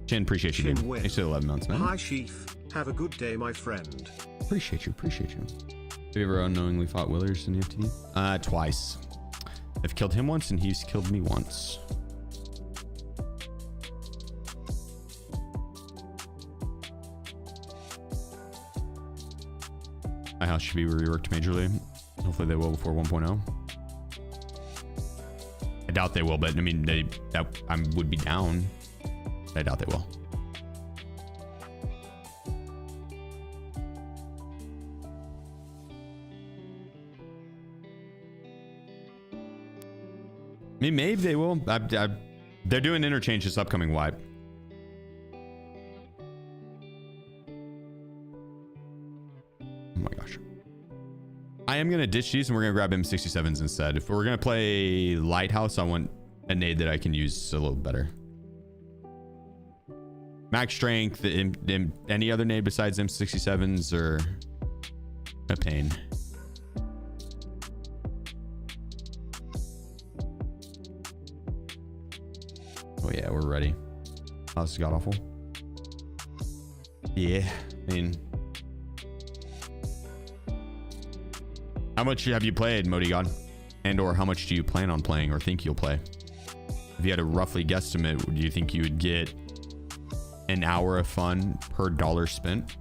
Chin, appreciate you, dude. Thanks for the 11 months, man. Hi, Sheef. Have a good day, my friend. Appreciate you. Appreciate you. Have you ever unknowingly fought Willers in the FTD? Twice. I've killed him once and he's killed me once. My house should be reworked majorly. Hopefully they will before 1.0. I doubt they will, but I mean, I would be down. I doubt they will. I mean, maybe they will. They're doing Interchange this upcoming wipe. Oh my gosh. I am going to ditch these and we're going to grab M67s instead. If we're going to play Lighthouse, I want a nade that I can use a little better. Max strength, any other nade besides M67s are a pain. Oh yeah, we're ready. Oh, this is god awful. Yeah, I mean, how much have you played, Modi God? And or how much do you plan on playing or think you'll play? If you had a roughly guesstimate, do you think you would get an hour of fun per dollar spent?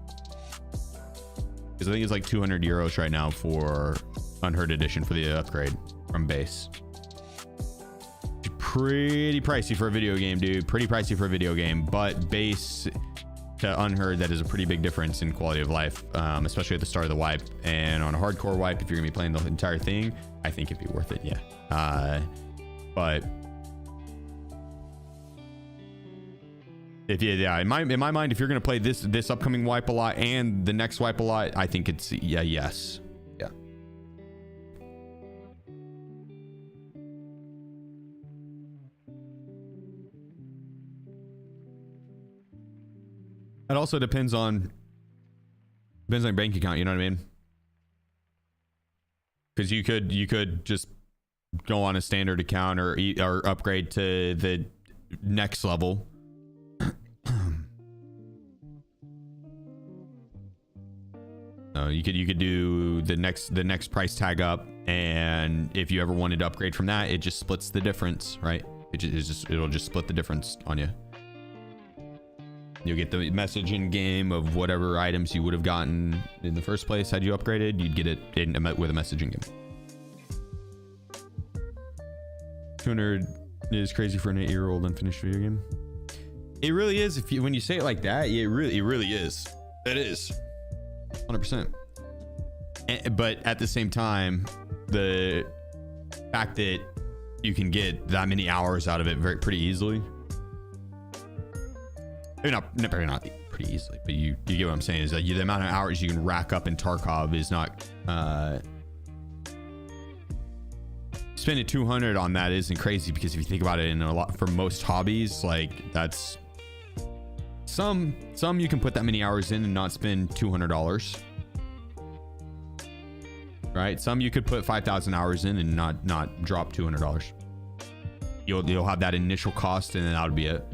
Because I think it's like 200 euros right now for Unheard Edition for the upgrade from base. Pretty pricey for a video game, dude. Pretty pricey for a video game, but base to Unheard, that is a pretty big difference in quality of life, especially at the start of the wipe. And on a hardcore wipe, if you're gonna be playing the entire thing, I think it'd be worth it. Yeah. But if in my mind, if you're gonna play this upcoming wipe a lot and the next wipe a lot, I think it's yes. Yeah. It also depends on your bank account, you know what I mean? Because you could just go on a standard account or upgrade to the next level. You could do the next price tag up, and if you ever wanted to upgrade from that, it just splits the difference, right? It'll just split the difference on you. You'll get the message in game of whatever items you would have gotten in the first place had you upgraded. You'd get it with a message in game. 200 is crazy for an 8-year-old unfinished video game. It really is. When you say it like that, it really is. It is 100%. But at the same time, the fact that you can get that many hours out of it pretty easily. Maybe not pretty easily, but you get what I'm saying, is that the amount of hours you can rack up in Tarkov is not spending 200 on that isn't crazy, because if you think about it, in a lot for most hobbies, like that's some you can put that many hours in and not spend $200, right? Some you could put 5,000 hours in and not drop $200. You'll have that initial cost, and then that'll be it.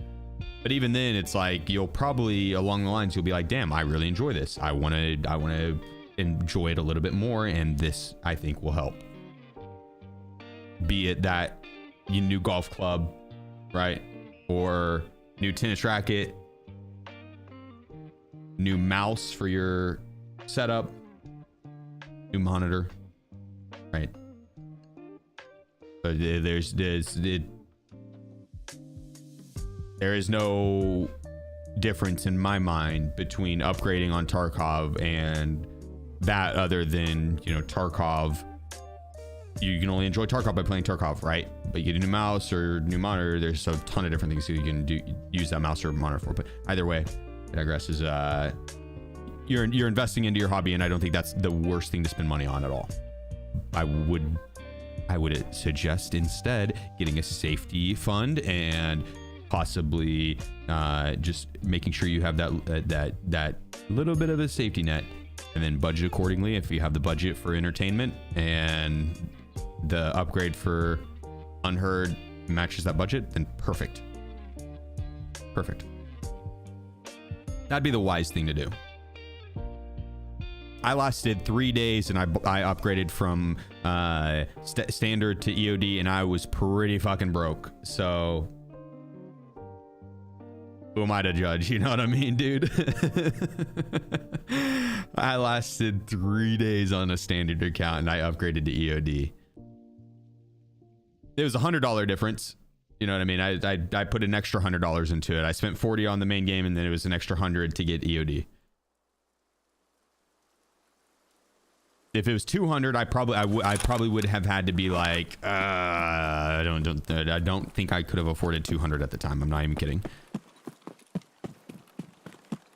But even then, it's like you'll probably along the lines, you'll be like, damn, I really enjoy this. I want to enjoy it a little bit more, and this I think will help. Be it that you new golf club, right? Or new tennis racket, new mouse for your setup, new monitor, right? But there is no difference in my mind between upgrading on Tarkov and that, other than, you know, Tarkov, you can only enjoy Tarkov by playing Tarkov, right? But you get a new mouse or new monitor, there's a ton of different things you can use that mouse or monitor for. But either way, I digress, is you're investing into your hobby, and I don't think that's the worst thing to spend money on at all. I would suggest instead getting a safety fund and possibly just making sure you have that little bit of a safety net, and then budget accordingly. If you have the budget for entertainment and the upgrade for Unheard matches that budget, then perfect. That'd be the wise thing to do. I lasted 3 days, and I upgraded from standard to EOD, and I was pretty fucking broke. So who am I to judge? You know what I mean, dude? I lasted 3 days on a standard account, and I upgraded to EOD. It was $100 difference. You know what I mean? I put an extra $100 into it. I spent 40 on the main game, and then it was an extra 100 to get EOD. If it was 200, I probably would have had to be like, I don't think I could have afforded 200 at the time. I'm not even kidding.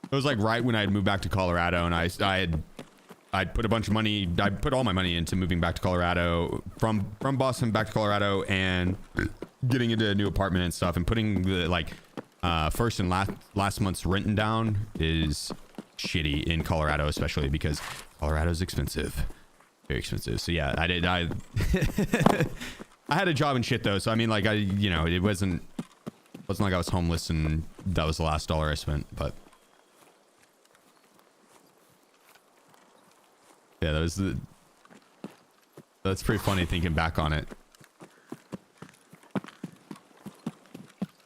It was like right when I had moved back to Colorado, and I'd put a bunch of money. I put all my money into moving back to Colorado from Boston back to Colorado, and getting into a new apartment and stuff, and putting the first and last month's rent down is shitty in Colorado, especially because Colorado's expensive, very expensive. So yeah, I had a job and shit though. So I mean, like it wasn't like I was homeless and that was the last dollar I spent, but. Yeah, that's pretty funny thinking back on it.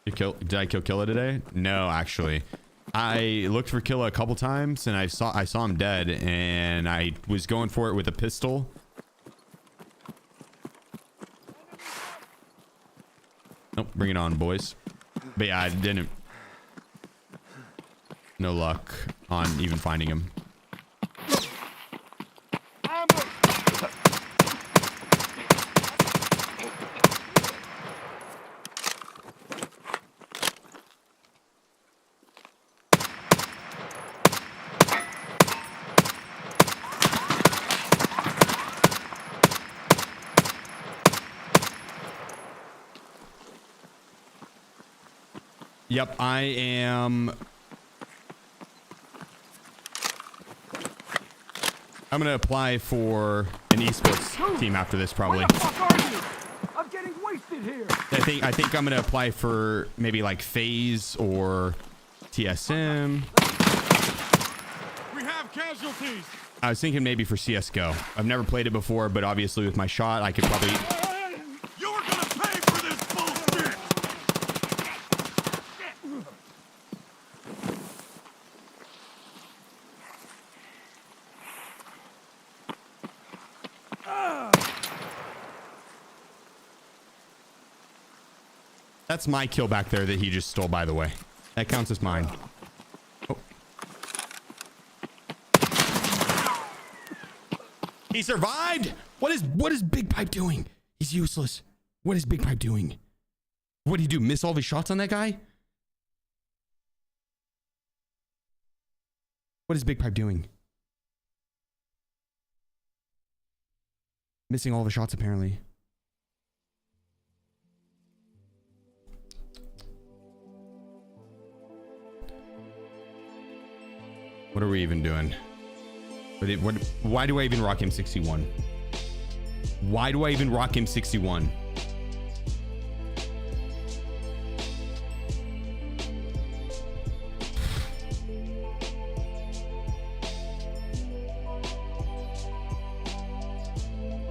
Did I kill Killa today? No, actually. I looked for Killa a couple times, and I saw him dead, and I was going for it with a pistol. Nope, bring it on, boys. But yeah, I didn't. No luck on even finding him. Yep, I am. I'm gonna apply for an esports team after this, probably. Where the fuck are you? I'm getting wasted here. I think I'm gonna apply for maybe like FaZe or TSM. We have casualties. I was thinking maybe for CSGO. I've never played it before, but obviously with my shot, I could probably... You were gonna pay for this bullshit! That's my kill back there that he just stole, by the way. That counts as mine. Oh. He survived! What is Big Pipe doing? He's useless. What is Big Pipe doing? What did he do? Miss all of his shots on that guy? What is Big Pipe doing? Missing all the shots, apparently. What are we even doing? Why do I even rock M61? Why do I even rock M61?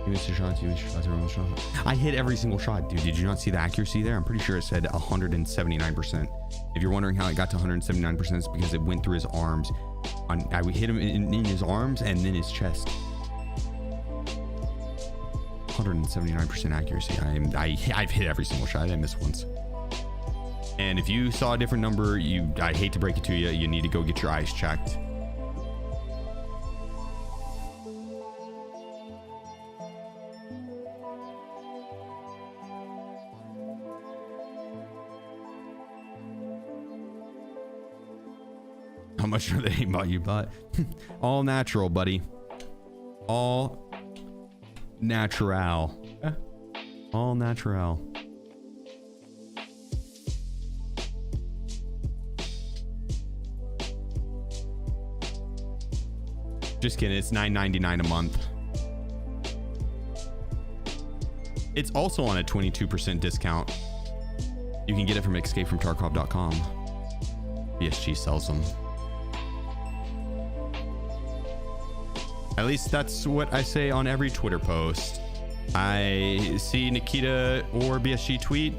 You missed your shots, everyone's shot. I hit every single shot, dude. Did you not see the accuracy there? I'm pretty sure it said 179%. If you're wondering how it got to 179%, it's because it went through his arms. I would hit him in his arms and then his chest. 179% accuracy. I've hit every single shot. I didn't miss once. And if you saw a different number, I hate to break it to you, you need to go get your eyes checked. How much are they about you bought? All natural, buddy. All natural. All natural. Just kidding. It's $9.99 a month. It's also on a 22% discount. You can get it from escapefromtarkov.com. BSG sells them. At least that's what I say on every Twitter post. I see Nikita or BSG tweet,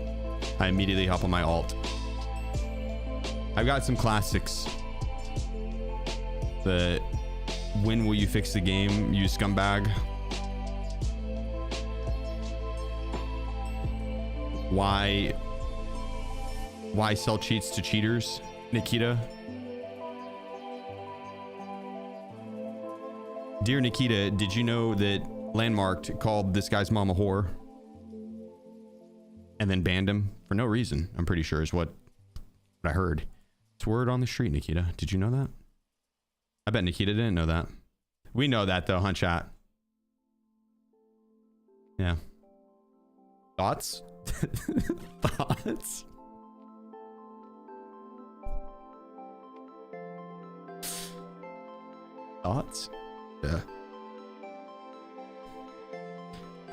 I immediately hop on my alt. I've got some classics. The when will you fix the game, you scumbag? Why sell cheats to cheaters, Nikita? Dear Nikita, did you know that Landmarked called this guy's mom a whore and then banned him for no reason? I'm pretty sure is what I heard. It's word on the street, Nikita. Did you know that? I bet Nikita didn't know that. We know that though, huh, chat? Yeah. Thoughts? Thoughts? Thoughts? Yeah.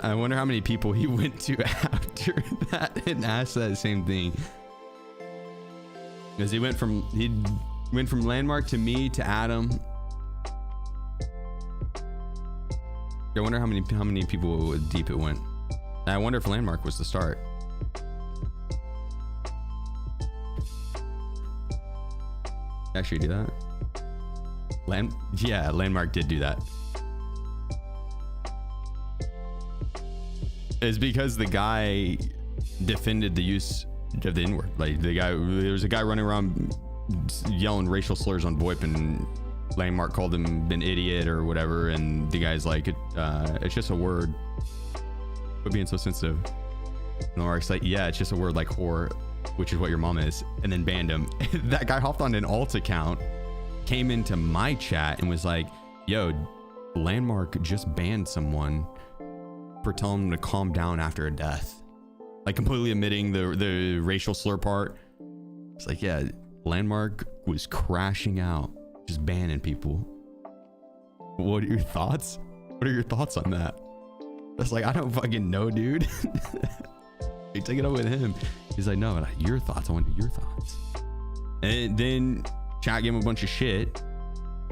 I wonder how many people he went to after that and asked that same thing. Because he went from Landmark to me to Adam. I wonder how many people deep it went. I wonder if Landmark was the start. Actually do that. Yeah, Landmark did do that. It's because the guy defended the use of the N-word. Like there was a guy running around yelling racial slurs on VoIP, and Landmark called him an idiot or whatever, and the guy's like, it's just a word. Quit being so sensitive. And Landmark's like, yeah, it's just a word like whore, which is what your mom is, and then banned him. That guy hopped on an alt account, came into my chat and was like, yo, Landmark just banned someone for telling him to calm down after a death, like completely omitting the racial slur part. It's like, yeah, Landmark was crashing out, just banning people. What are your thoughts? What are your thoughts on that? It's like, I don't fucking know, dude. You take it up with him. He's like, no, your thoughts. I want to do your thoughts. And then chat gave him a bunch of shit,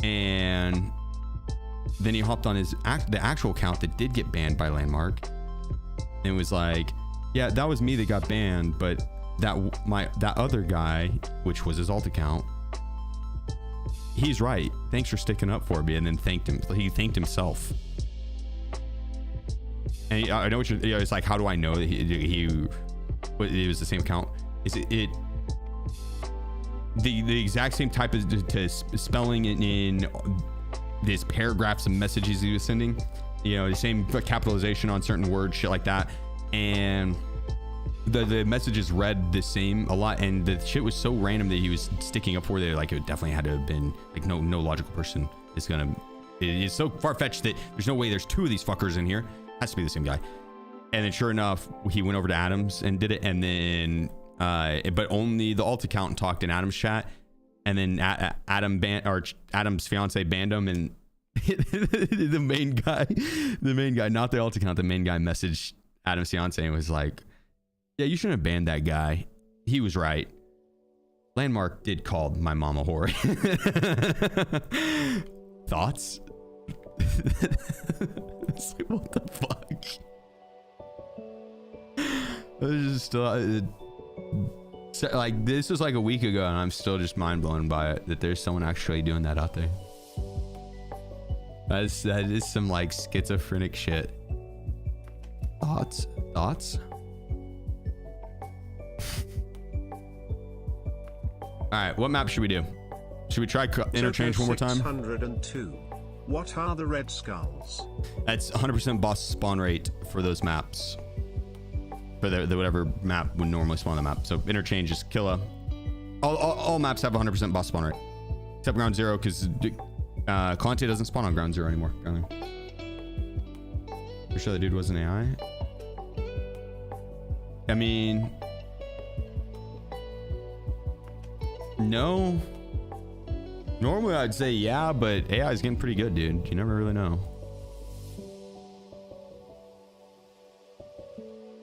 and then he hopped on his the actual account that did get banned by Landmark and was like, yeah, that was me that got banned, but that other guy, which was his alt account, he's right. Thanks for sticking up for me. And then he thanked himself. And I know what you're, you know, it's like, how do I know that it was the same account? Is it the exact same type of spelling in these paragraphs of messages he was sending, you know, the same capitalization on certain words, shit like that. And the messages read the same a lot, and the shit was so random that he was sticking up for there. Like, it definitely had to have been like, no logical person is gonna, it is so far-fetched that there's no way there's two of these fuckers in here. Has to be the same guy. And then sure enough, he went over to Adam's and did it, and then but only the alt account talked in Adam's chat, and then Adam's fiance banned him, and the main guy, not the alt account, the main guy messaged Adam's fiance and was like, yeah, you shouldn't have banned that guy. He was right. Landmark did call my mom a whore. Thoughts? It's like, what the fuck? It was just like, this was like a week ago, and I'm still just mind blown by it that there's someone actually doing that out there. That is some like schizophrenic shit. Thoughts? All right, what map should we do? Should we try Interchange one more time? 602. What are the red skulls? That's 100% boss spawn rate for those maps. For the whatever map would normally spawn on the map. So Interchange is Killa. All maps have 100% boss spawn rate, except Ground Zero, because Conte doesn't spawn on Ground Zero anymore. For sure, the dude was an AI. I mean, no. Normally I'd say yeah, but AI is getting pretty good, dude. You never really know.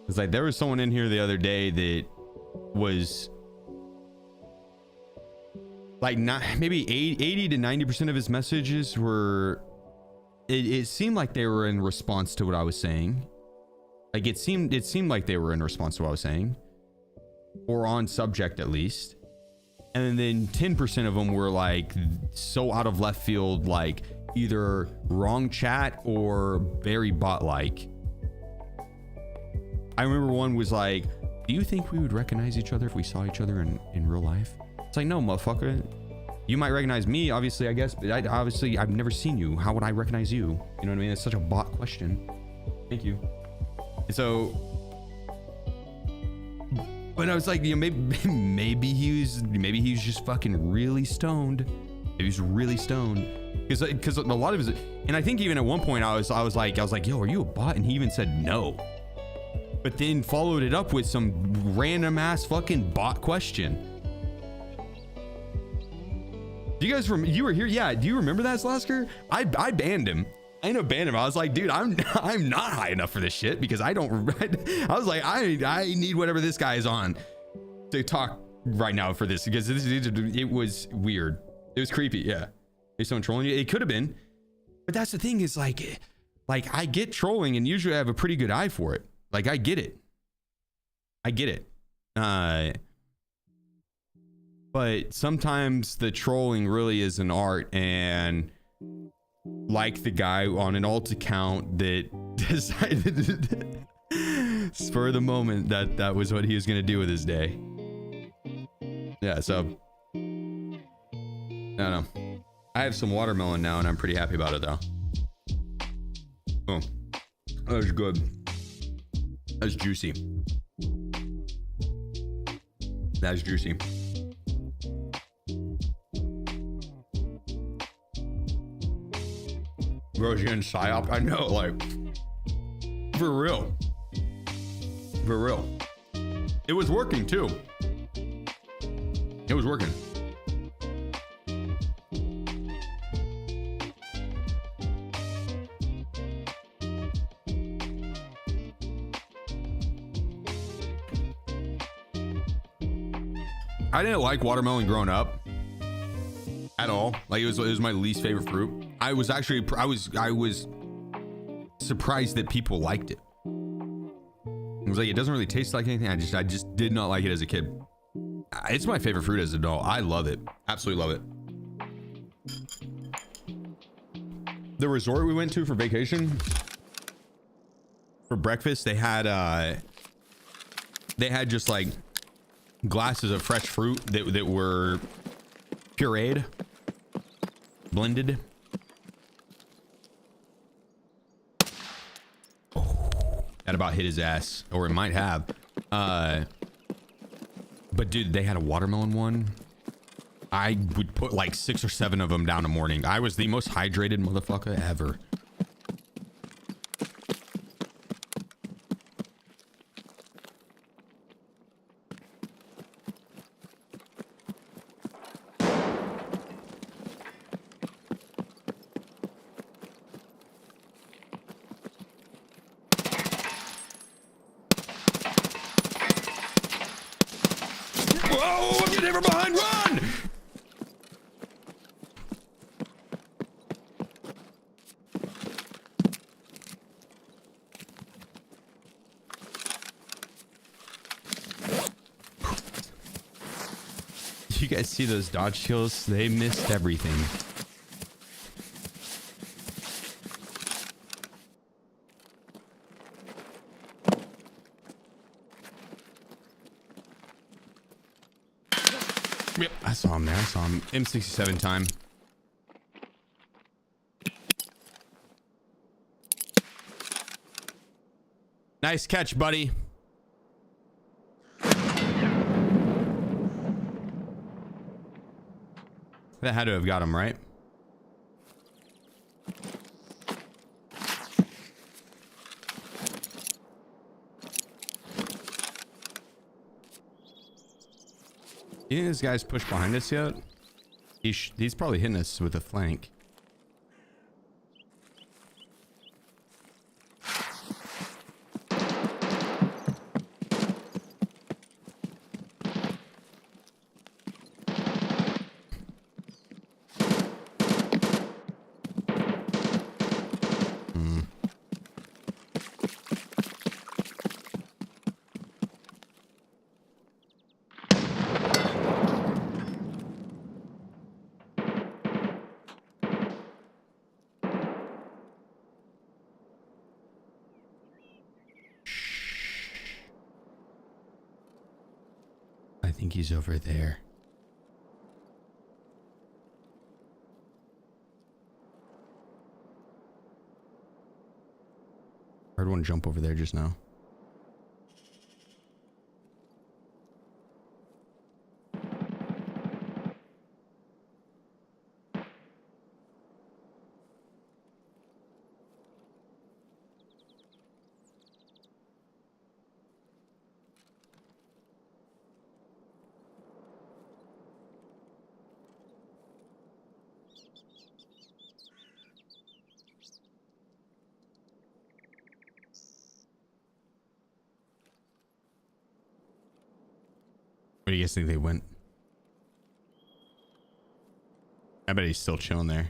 It's like, there was someone in here the other day that was like, not maybe 80 to 90% of his messages were, it seemed like they were in response to what I was saying. Like, it seemed like they were in response to what I was saying, or on subject at least. And then 10% of them were like so out of left field, like either wrong chat or very bot-like. I remember one was like, do you think we would recognize each other if we saw each other in real life? It's like, no, motherfucker. You might recognize me, obviously, I guess, but I've never seen you. How would I recognize you? You know what I mean? It's such a bot question. Thank you. And so, but I was like, you know, maybe he was just fucking really stoned. Maybe he's really stoned, because a lot of his, and I think even at one point I was like, yo, are you a bot? And he even said no, but then followed it up with some random ass fucking bot question. Do you guys you were here? Yeah. Do you remember that, Slasker? I banned him. I ended up banning him. I was like, dude, I'm not high enough for this shit, because I was like, I need whatever this guy is on to talk right now for this, because it was weird. It was creepy. Yeah. Is someone trolling you? It could have been, but that's the thing, is like I get trolling, and usually I have a pretty good eye for it. Like, I get it. But sometimes the trolling really is an art, and like the guy on an alt account that decided for the moment that was what he was going to do with his day. Yeah, so I don't know. I have some watermelon now, and I'm pretty happy about it, though. Oh, that was good. That's juicy. That's juicy. Rosian psyop. I know, like, for real. It was working too. It was working. I didn't like watermelon growing up at all. Like, it was my least favorite fruit. I was actually, I was surprised that people liked it. I was like, it doesn't really taste like anything. I just did not like it as a kid. It's my favorite fruit as an adult. I love it. Absolutely love it. The resort we went to for vacation, for breakfast, they had just like glasses of fresh fruit that were pureed, blended. That about hit his ass, or it might have. But dude, they had a watermelon one. I would put like 6 or 7 of them down a morning. I was the most hydrated motherfucker ever. Whoa, I'm getting from behind, run! You guys see those dodge kills? They missed everything. Yep, I saw him there. I saw him. M67 time. Nice catch, buddy. That had to have got him, right? You think this guy's pushed behind us yet? He's probably hitting us with a flank. I think he's over there. Heard one jump over there just now. Where do you guys think they went? I bet he's still chilling there.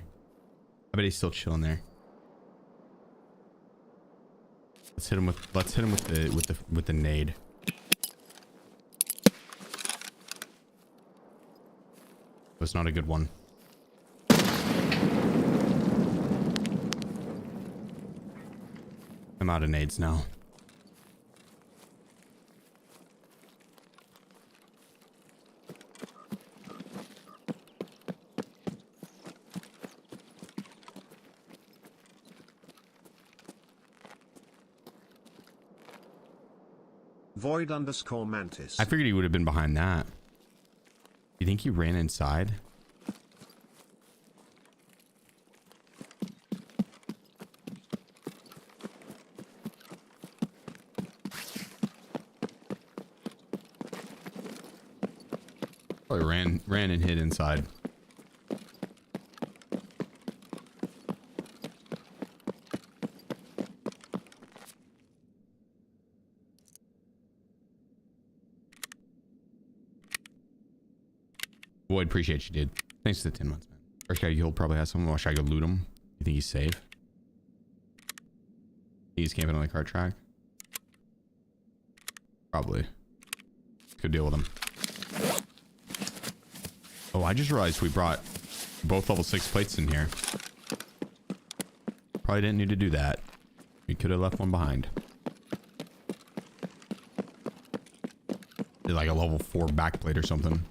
Let's hit him with the nade. That's not a good one. I'm out of nades now. Void_mantis. I figured he would have been behind that. You think he ran inside? Probably ran and hid inside. Boy, appreciate you, dude. Thanks for the 10 months, man. First guy, you'll probably have some. Or should I go loot him? You think he's safe? He's camping on the cart track? Probably. Good deal with him. Oh, I just realized we brought both level 6 plates in here. Probably didn't need to do that. We could have left one behind. Did like a level 4 backplate or something.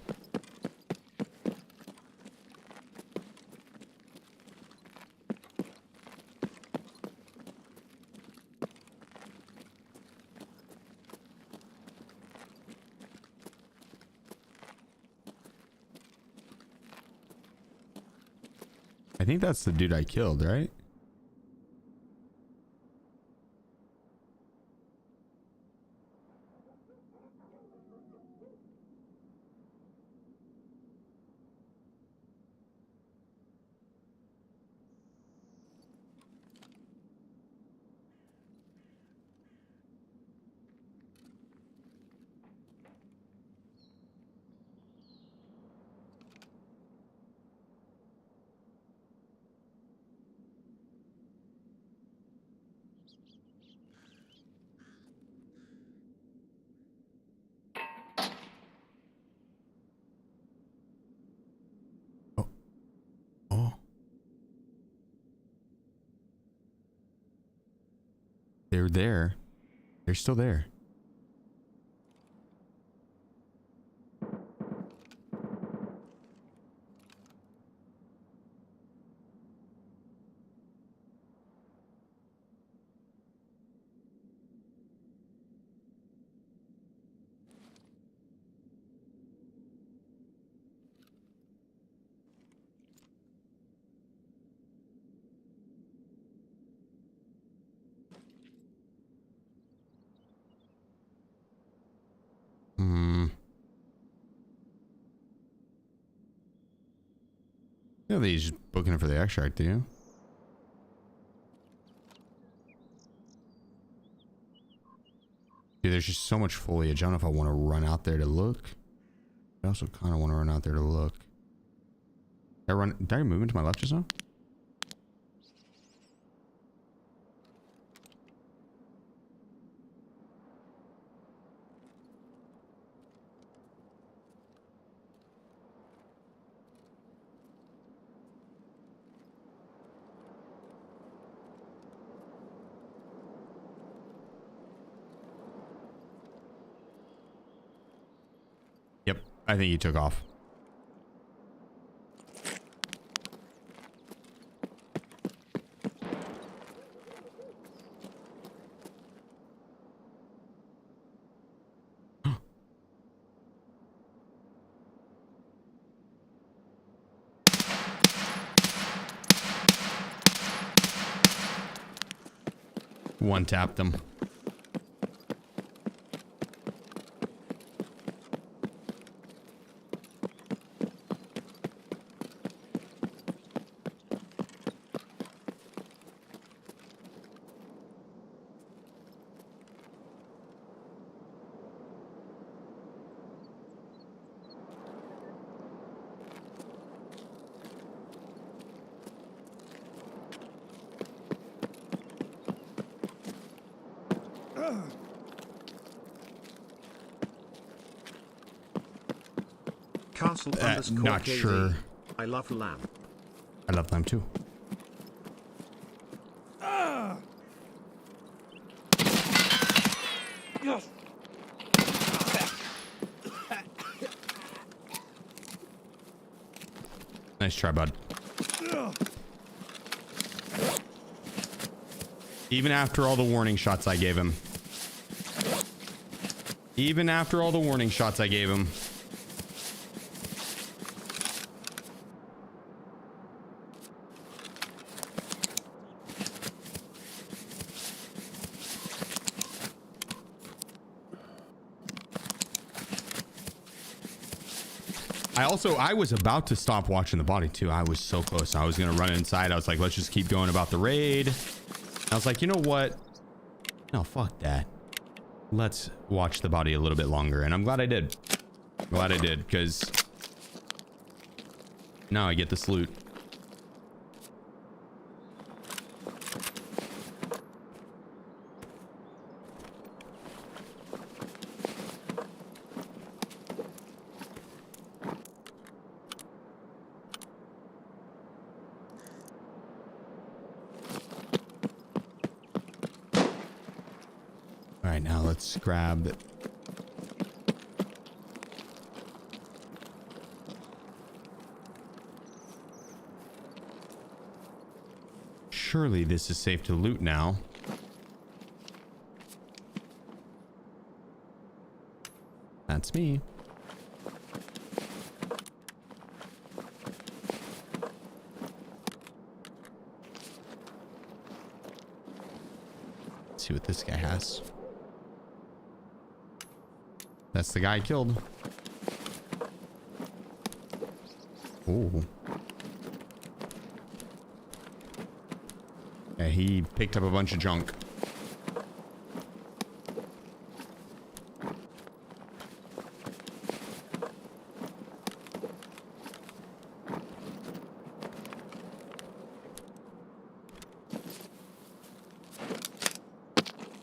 I think that's the dude I killed, right? They're there. They're still there. Yeah, he's booking it for the extract, do you? Dude, there's just so much foliage. I don't know if I want to run out there to look. I also kind of want to run out there to look. Did I move into my left just now? I think he took off. One tapped them. Castle not KV. sure. I love lamb. I love them too. Nice try, bud. Even after all the warning shots I gave him. Even after all the warning shots I gave him. I was about to stop watching the body too. I was so close. I was going to run inside. I was like, let's just keep going about the raid. I was like, you know what? No, fuck that. Let's watch the body a little bit longer. And I'm glad I did. I'm glad I did, because now I get this loot. All right, now let's grab. Surely this is safe to loot now. That's me. Let's see what this guy has. That's the guy I killed. Oh. Yeah, he picked up a bunch of junk.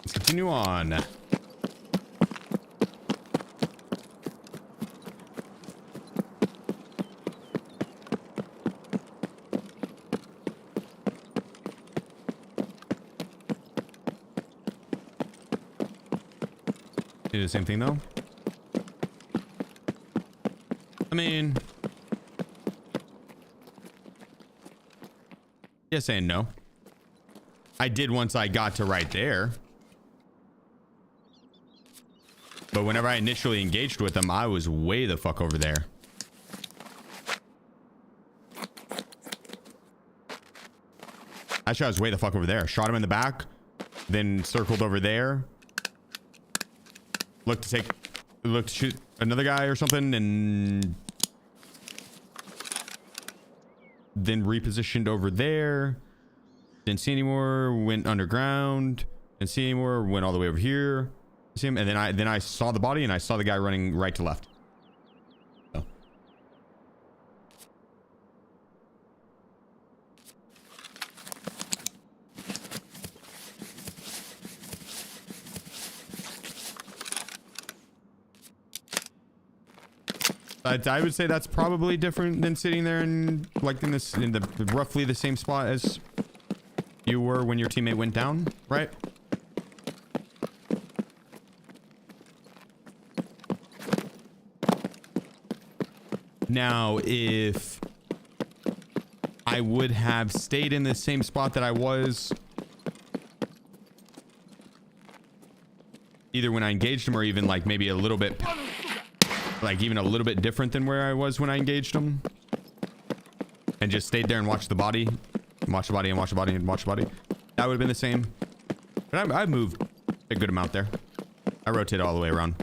Let's continue on. Do the same thing though. I mean, yes and no. I did once I got to right there. But whenever I initially engaged with them, I was way the fuck over there. Actually, I was way the fuck over there. Shot him in the back, then circled over there. Look to shoot another guy or something, and then repositioned over there. Didn't see anymore. Went underground. Didn't see anymore. Went all the way over here. See him, and then I saw the body, and I saw the guy running right to left. So. I would say that's probably different than sitting there in like in the roughly the same spot as you were when your teammate went down, right? Now, if I would have stayed in the same spot that I was either when I engaged him or even like maybe a little bit like even a little bit different than where I was when I engaged him, and just stayed there and watched the body, and watched the body, and watched the body, and watched the body, that would have been the same. But I moved a good amount there. I rotated all the way around.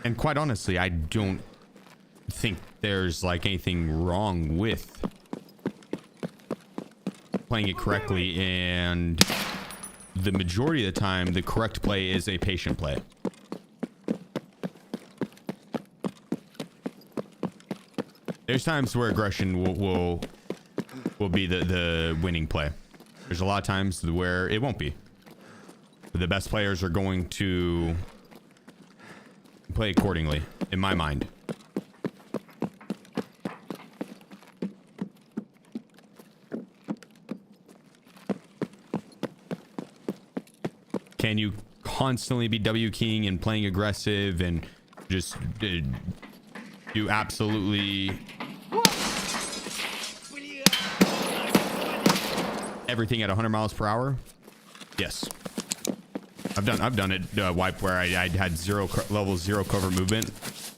And quite honestly, I don't think there's like anything wrong with playing it correctly, and the majority of the time, the correct play is a patient play. There's times where aggression will be the winning play. There's a lot of times where it won't be. The best players are going to play accordingly, in my mind. Can you constantly be W keying and playing aggressive and just do absolutely everything at 100 miles per hour? Yes. I've done it wipe where I had level 0 cover movement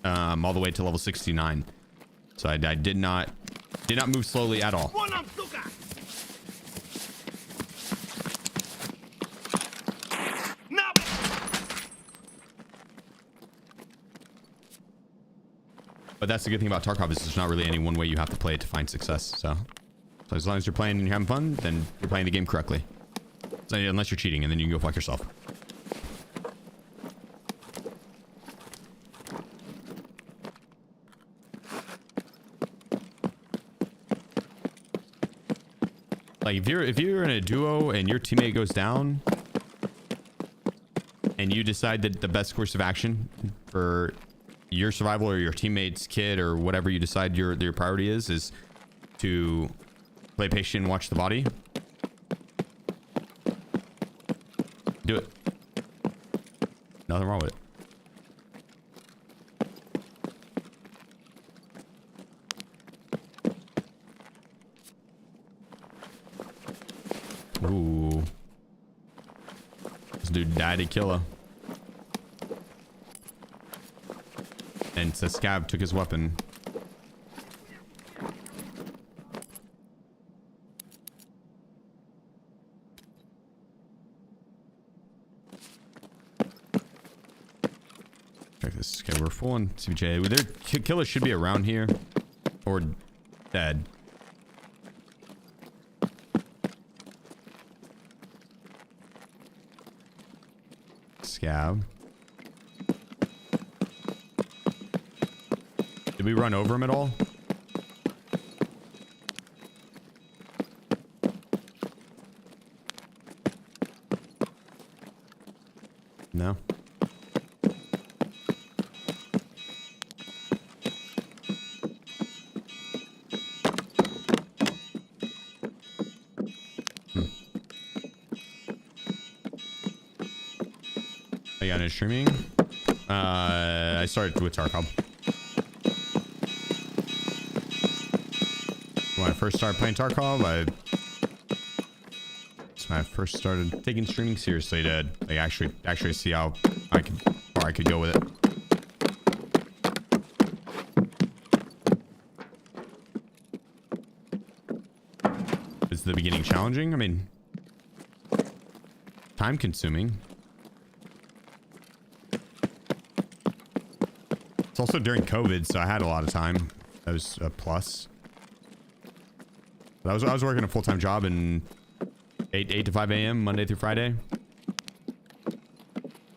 all the way to level 69. So I did not move slowly at all. But that's the good thing about Tarkov, is there's not really any one way you have to play it to find success. So as long as you're playing and you're having fun, then you're playing the game correctly. So unless you're cheating, and then you can go fuck yourself. Like if you're in a duo and your teammate goes down and you decide that the best course of action for your survival or your teammate's kid or whatever you decide your priority is to play patient and watch the body, do it. Nothing wrong with it. Ooh. This dude died to Killa. And the scab took his weapon. Check this. Okay, we're full on SheefGG. Their Killa should be around here. Or dead. Scab. Did we run over him at all? No. I got into streaming. I started with tarkov. When I first started playing tarkov, that's when I first started taking streaming seriously to like actually see how far I could go with it. Is the beginning challenging? I mean, time consuming. It's also during COVID, so I had a lot of time. That was a plus. I was working a full-time job in 8 to 5 a.m. Monday through Friday.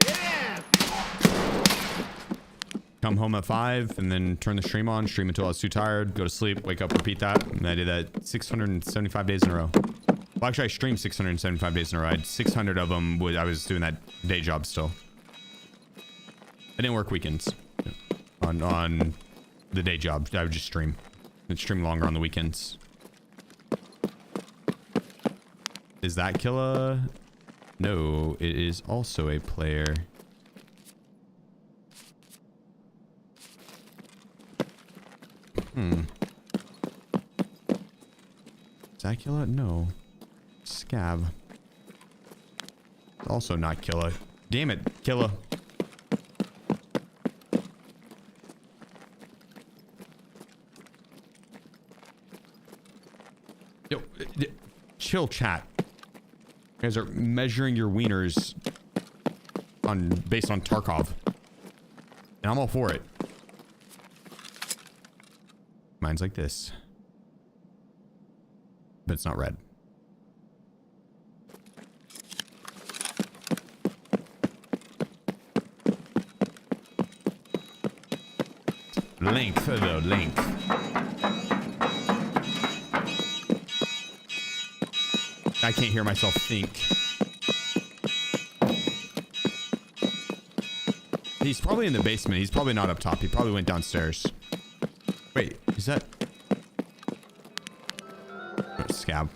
Yeah. Come home at 5 and then turn the stream on, stream until I was too tired, go to sleep, wake up, repeat that. And I did that 675 days in a row. Well, actually, I streamed 675 days in a row. I had 600 of them. I was doing that day job still. I didn't work weekends. On the day job, I would just stream. I'd stream longer on the weekends. Is that Killa? No, it is also a player. Is that Killa? No. Scab. Also not Killa. Damn it, Killa. Yo, chill, chat. You guys are measuring your wieners based on Tarkov, and I'm all for it. Mine's like this, but it's not red. Length, though, length. I can't hear myself think. He's probably in the basement. He's probably not up top. He probably went downstairs. Wait, is that... Oh, scab.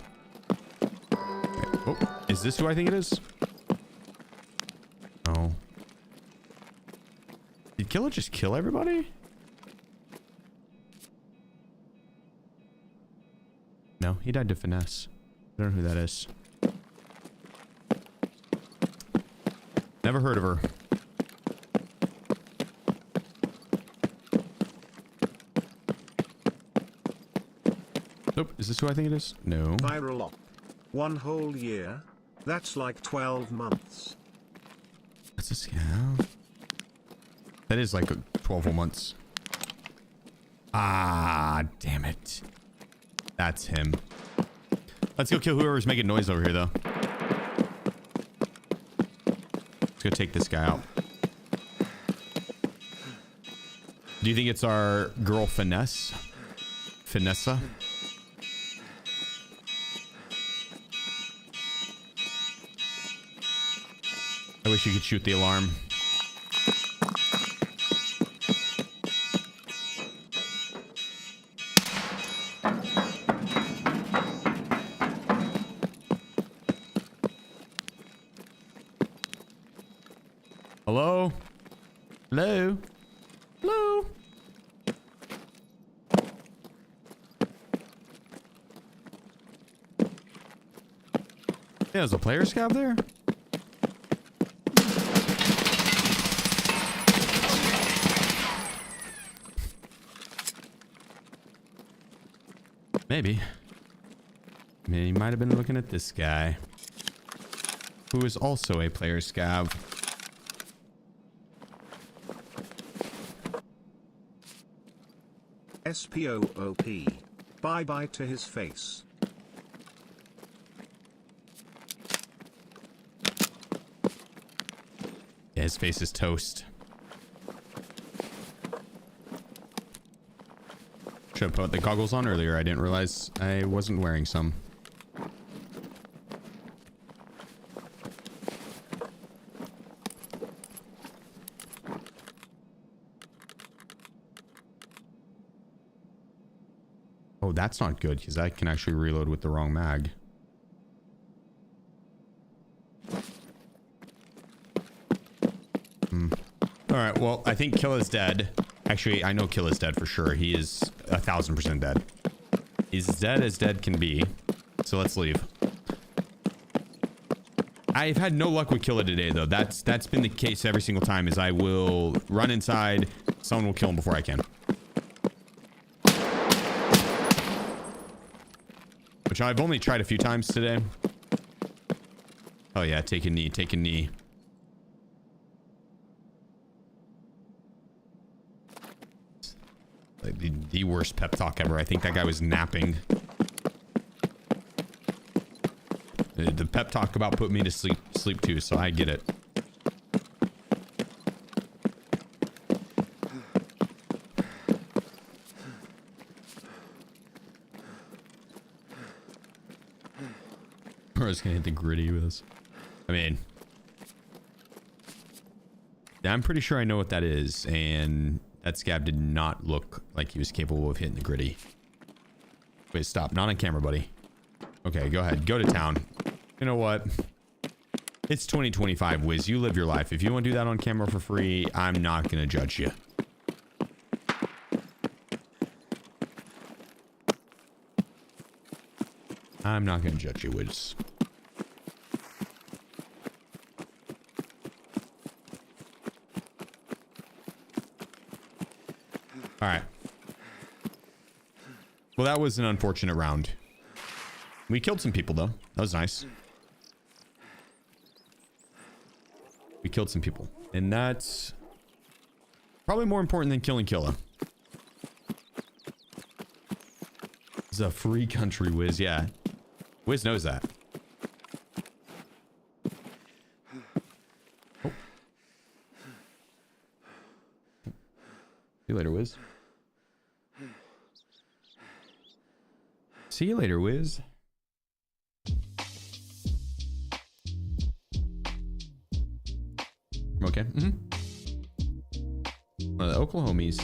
Okay. Oh, is this who I think it is? Oh. Did Killa just kill everybody? No, he died to finesse. I don't know who that is. Never heard of her. Nope. Is this who I think it is? No. Viral op. 1 whole year? That's like 12 months. That's a scam. That is like 12 whole months. Ah, damn it. That's him. Let's go kill whoever's making noise over here, though. Let's go take this guy out. Do you think it's our girl Finessa? Finessa? wish you could shoot the alarm. Hello? Hello? Hello? Yeah, there's a player scav there? Maybe. I mean, he might have been looking at this guy, who is also a player scav. SPOOP. Bye bye to his face. Yeah, his face is toast. Should have put the goggles on earlier. I didn't realize I wasn't wearing some. Oh, that's not good because I can actually reload with the wrong mag. All right, well, I think Killa's dead. Actually, I know Killa's dead for sure. He is 1000% dead. He's dead as dead can be. So let's leave. I've had no luck with Killa today, though. That's been the case every single time. Is I will run inside, someone will kill him before I can. Which I've only tried a few times today. Oh yeah, take a knee, take a knee. Like the worst pep talk ever. I think that guy was napping. The pep talk about put me to sleep too, so I get it. I was gonna hit the gritty with this. I mean, yeah, I'm pretty sure I know what that is, and that scab did not look like he was capable of hitting the gritty. Wait, stop. Not on camera, buddy. Okay, go ahead. Go to town. You know what? It's 2025, Wiz. You live your life. If you want to do that on camera for free, I'm not gonna judge you. I'm not gonna judge you, Wiz. All right. Well, that was an unfortunate round. We killed some people, though. That was nice. We killed some people. And that's probably more important than killing Killa. It's a free country, Wiz. Yeah. Wiz knows that. Oh. See you later, Wiz. See you later, Wiz. Okay. One of the Oklahomies.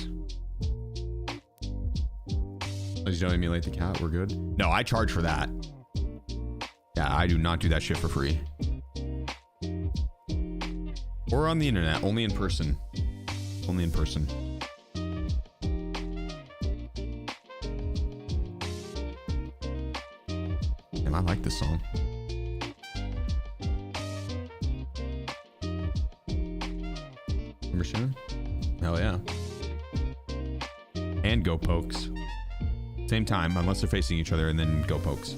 Please don't emulate the cat. We're good. No, I charge for that. Yeah, I do not do that shit for free. Or on the internet. Only in person. Only in person. And I like this song. Remember soon? Hell yeah. And go pokes. Same time, unless they're facing each other, and then go pokes.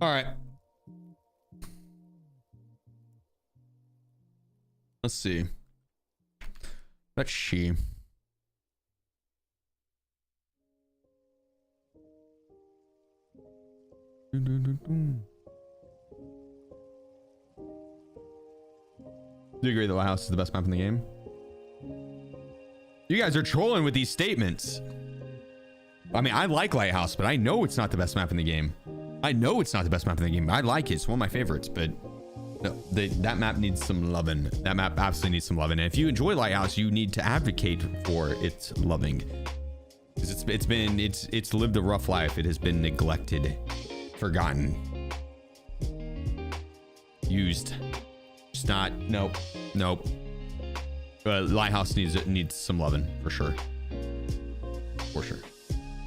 All right. Let's see. That's she. Do you agree that Lighthouse is the best map in the game? You guys are trolling with these statements. I mean, I like Lighthouse, but I know it's not the best map in the game. I know it's not the best map in the game. I like it. It's one of my favorites, but no, that map needs some loving. That map absolutely needs some loving. And if you enjoy Lighthouse, you need to advocate for its loving. Because it's lived a rough life. It has been neglected, forgotten, used. Just not. Nope. Lighthouse needs some loving for sure. For sure.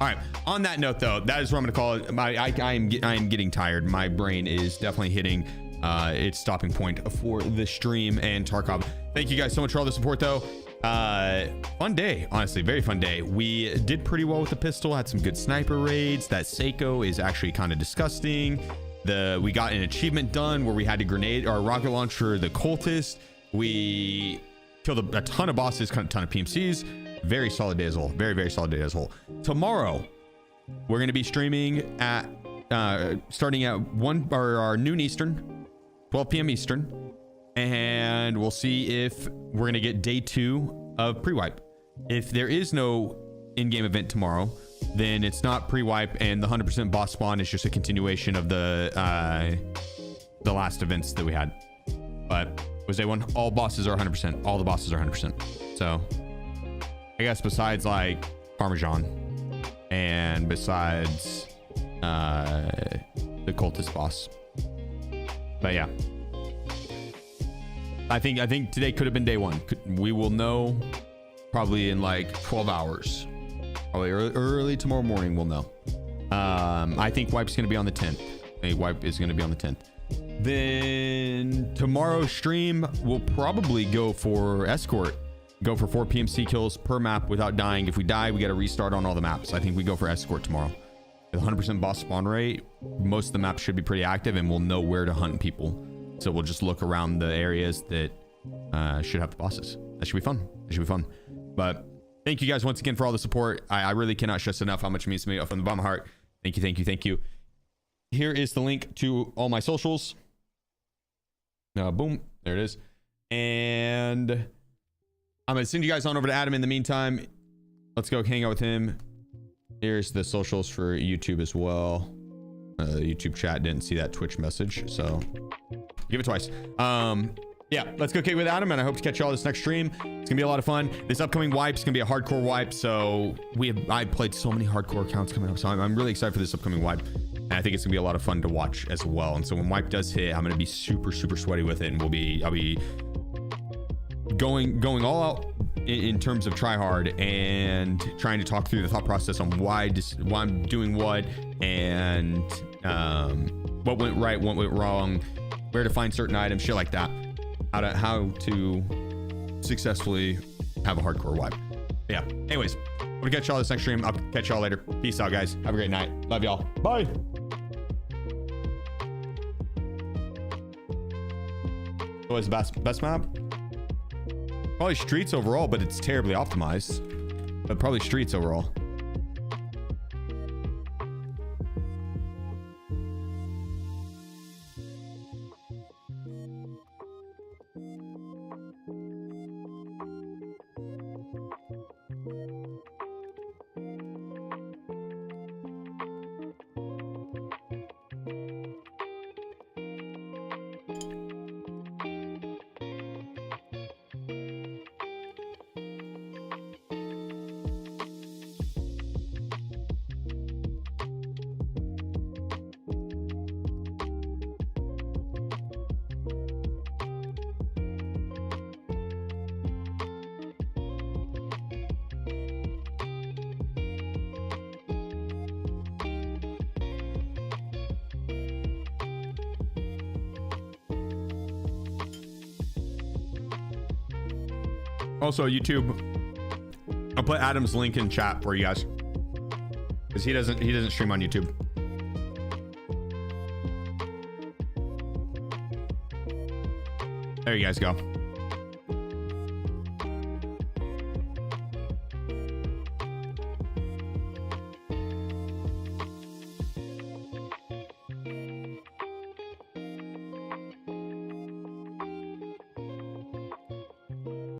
All right. On that note, though, that is what I'm going to call it. I am getting tired. My brain is definitely hitting its stopping point for the stream and Tarkov. Thank you guys so much for all the support, though. Fun day, honestly, very fun day. We did pretty well with the pistol. Had some good sniper raids. That Seiko is actually kind of disgusting. We got an achievement done where we had to grenade or rocket launcher the cultist. We killed a ton of bosses, a ton of PMCs. Very solid day as a whole. Very solid day as a whole. Tomorrow, we're going to be streaming at starting at our noon Eastern, 12 p.m. Eastern, and we'll see if we're going to get day 2 of Prewipe. If there is no in-game event tomorrow, then it's not Prewipe, and the 100% boss spawn is just a continuation of the last events that we had. But was day 1, all bosses are 100%. All the bosses are 100%. So I guess besides like Parmesan and besides the cultist boss. But yeah, I think today could have been day 1. We will know probably in like 12 hours. Probably early tomorrow morning we'll know. I think Wipe's going to be on the 10th. I think Wipe is going to be on the 10th. Then tomorrow's stream will probably go for Escort. Go for 4 PMC kills per map without dying. If we die, we got to restart on all the maps. I think we go for Escort tomorrow. With 100% boss spawn rate, most of the maps should be pretty active, and we'll know where to hunt people. So we'll just look around the areas that should have the bosses. That should be fun. That should be fun. But thank you guys once again for all the support. I really cannot stress enough how much it means to me from the bottom of my heart. Thank you. Here is the link to all my socials. Boom. There it is. And I'm going to send you guys on over to Adam in the meantime. Let's go hang out with him. Here's the socials for YouTube as well. YouTube chat didn't see that Twitch message, so give it twice. Yeah, let's go kick with Adam, and I hope to catch you all this next stream. It's gonna be a lot of fun. This upcoming wipe is gonna be a hardcore wipe, so I played so many hardcore accounts coming up, so I'm really excited for this upcoming wipe, and I think it's gonna be a lot of fun to watch as well. And so when wipe does hit, I'm gonna be super sweaty with it, and I'll be going all out in terms of try hard and trying to talk through the thought process on why I'm doing what, and what went right, what went wrong, where to find certain items, shit like that. How to successfully have a hardcore wipe. Yeah. Anyways, we'll catch y'all this next stream. I'll catch y'all later. Peace out, guys. Have a great night. Love y'all. Bye. What is the best map? Probably Streets overall, but it's terribly optimized. But probably Streets overall. Also, YouTube, I'll put Adam's link in chat for you guys, because he doesn't stream on YouTube. There you guys go.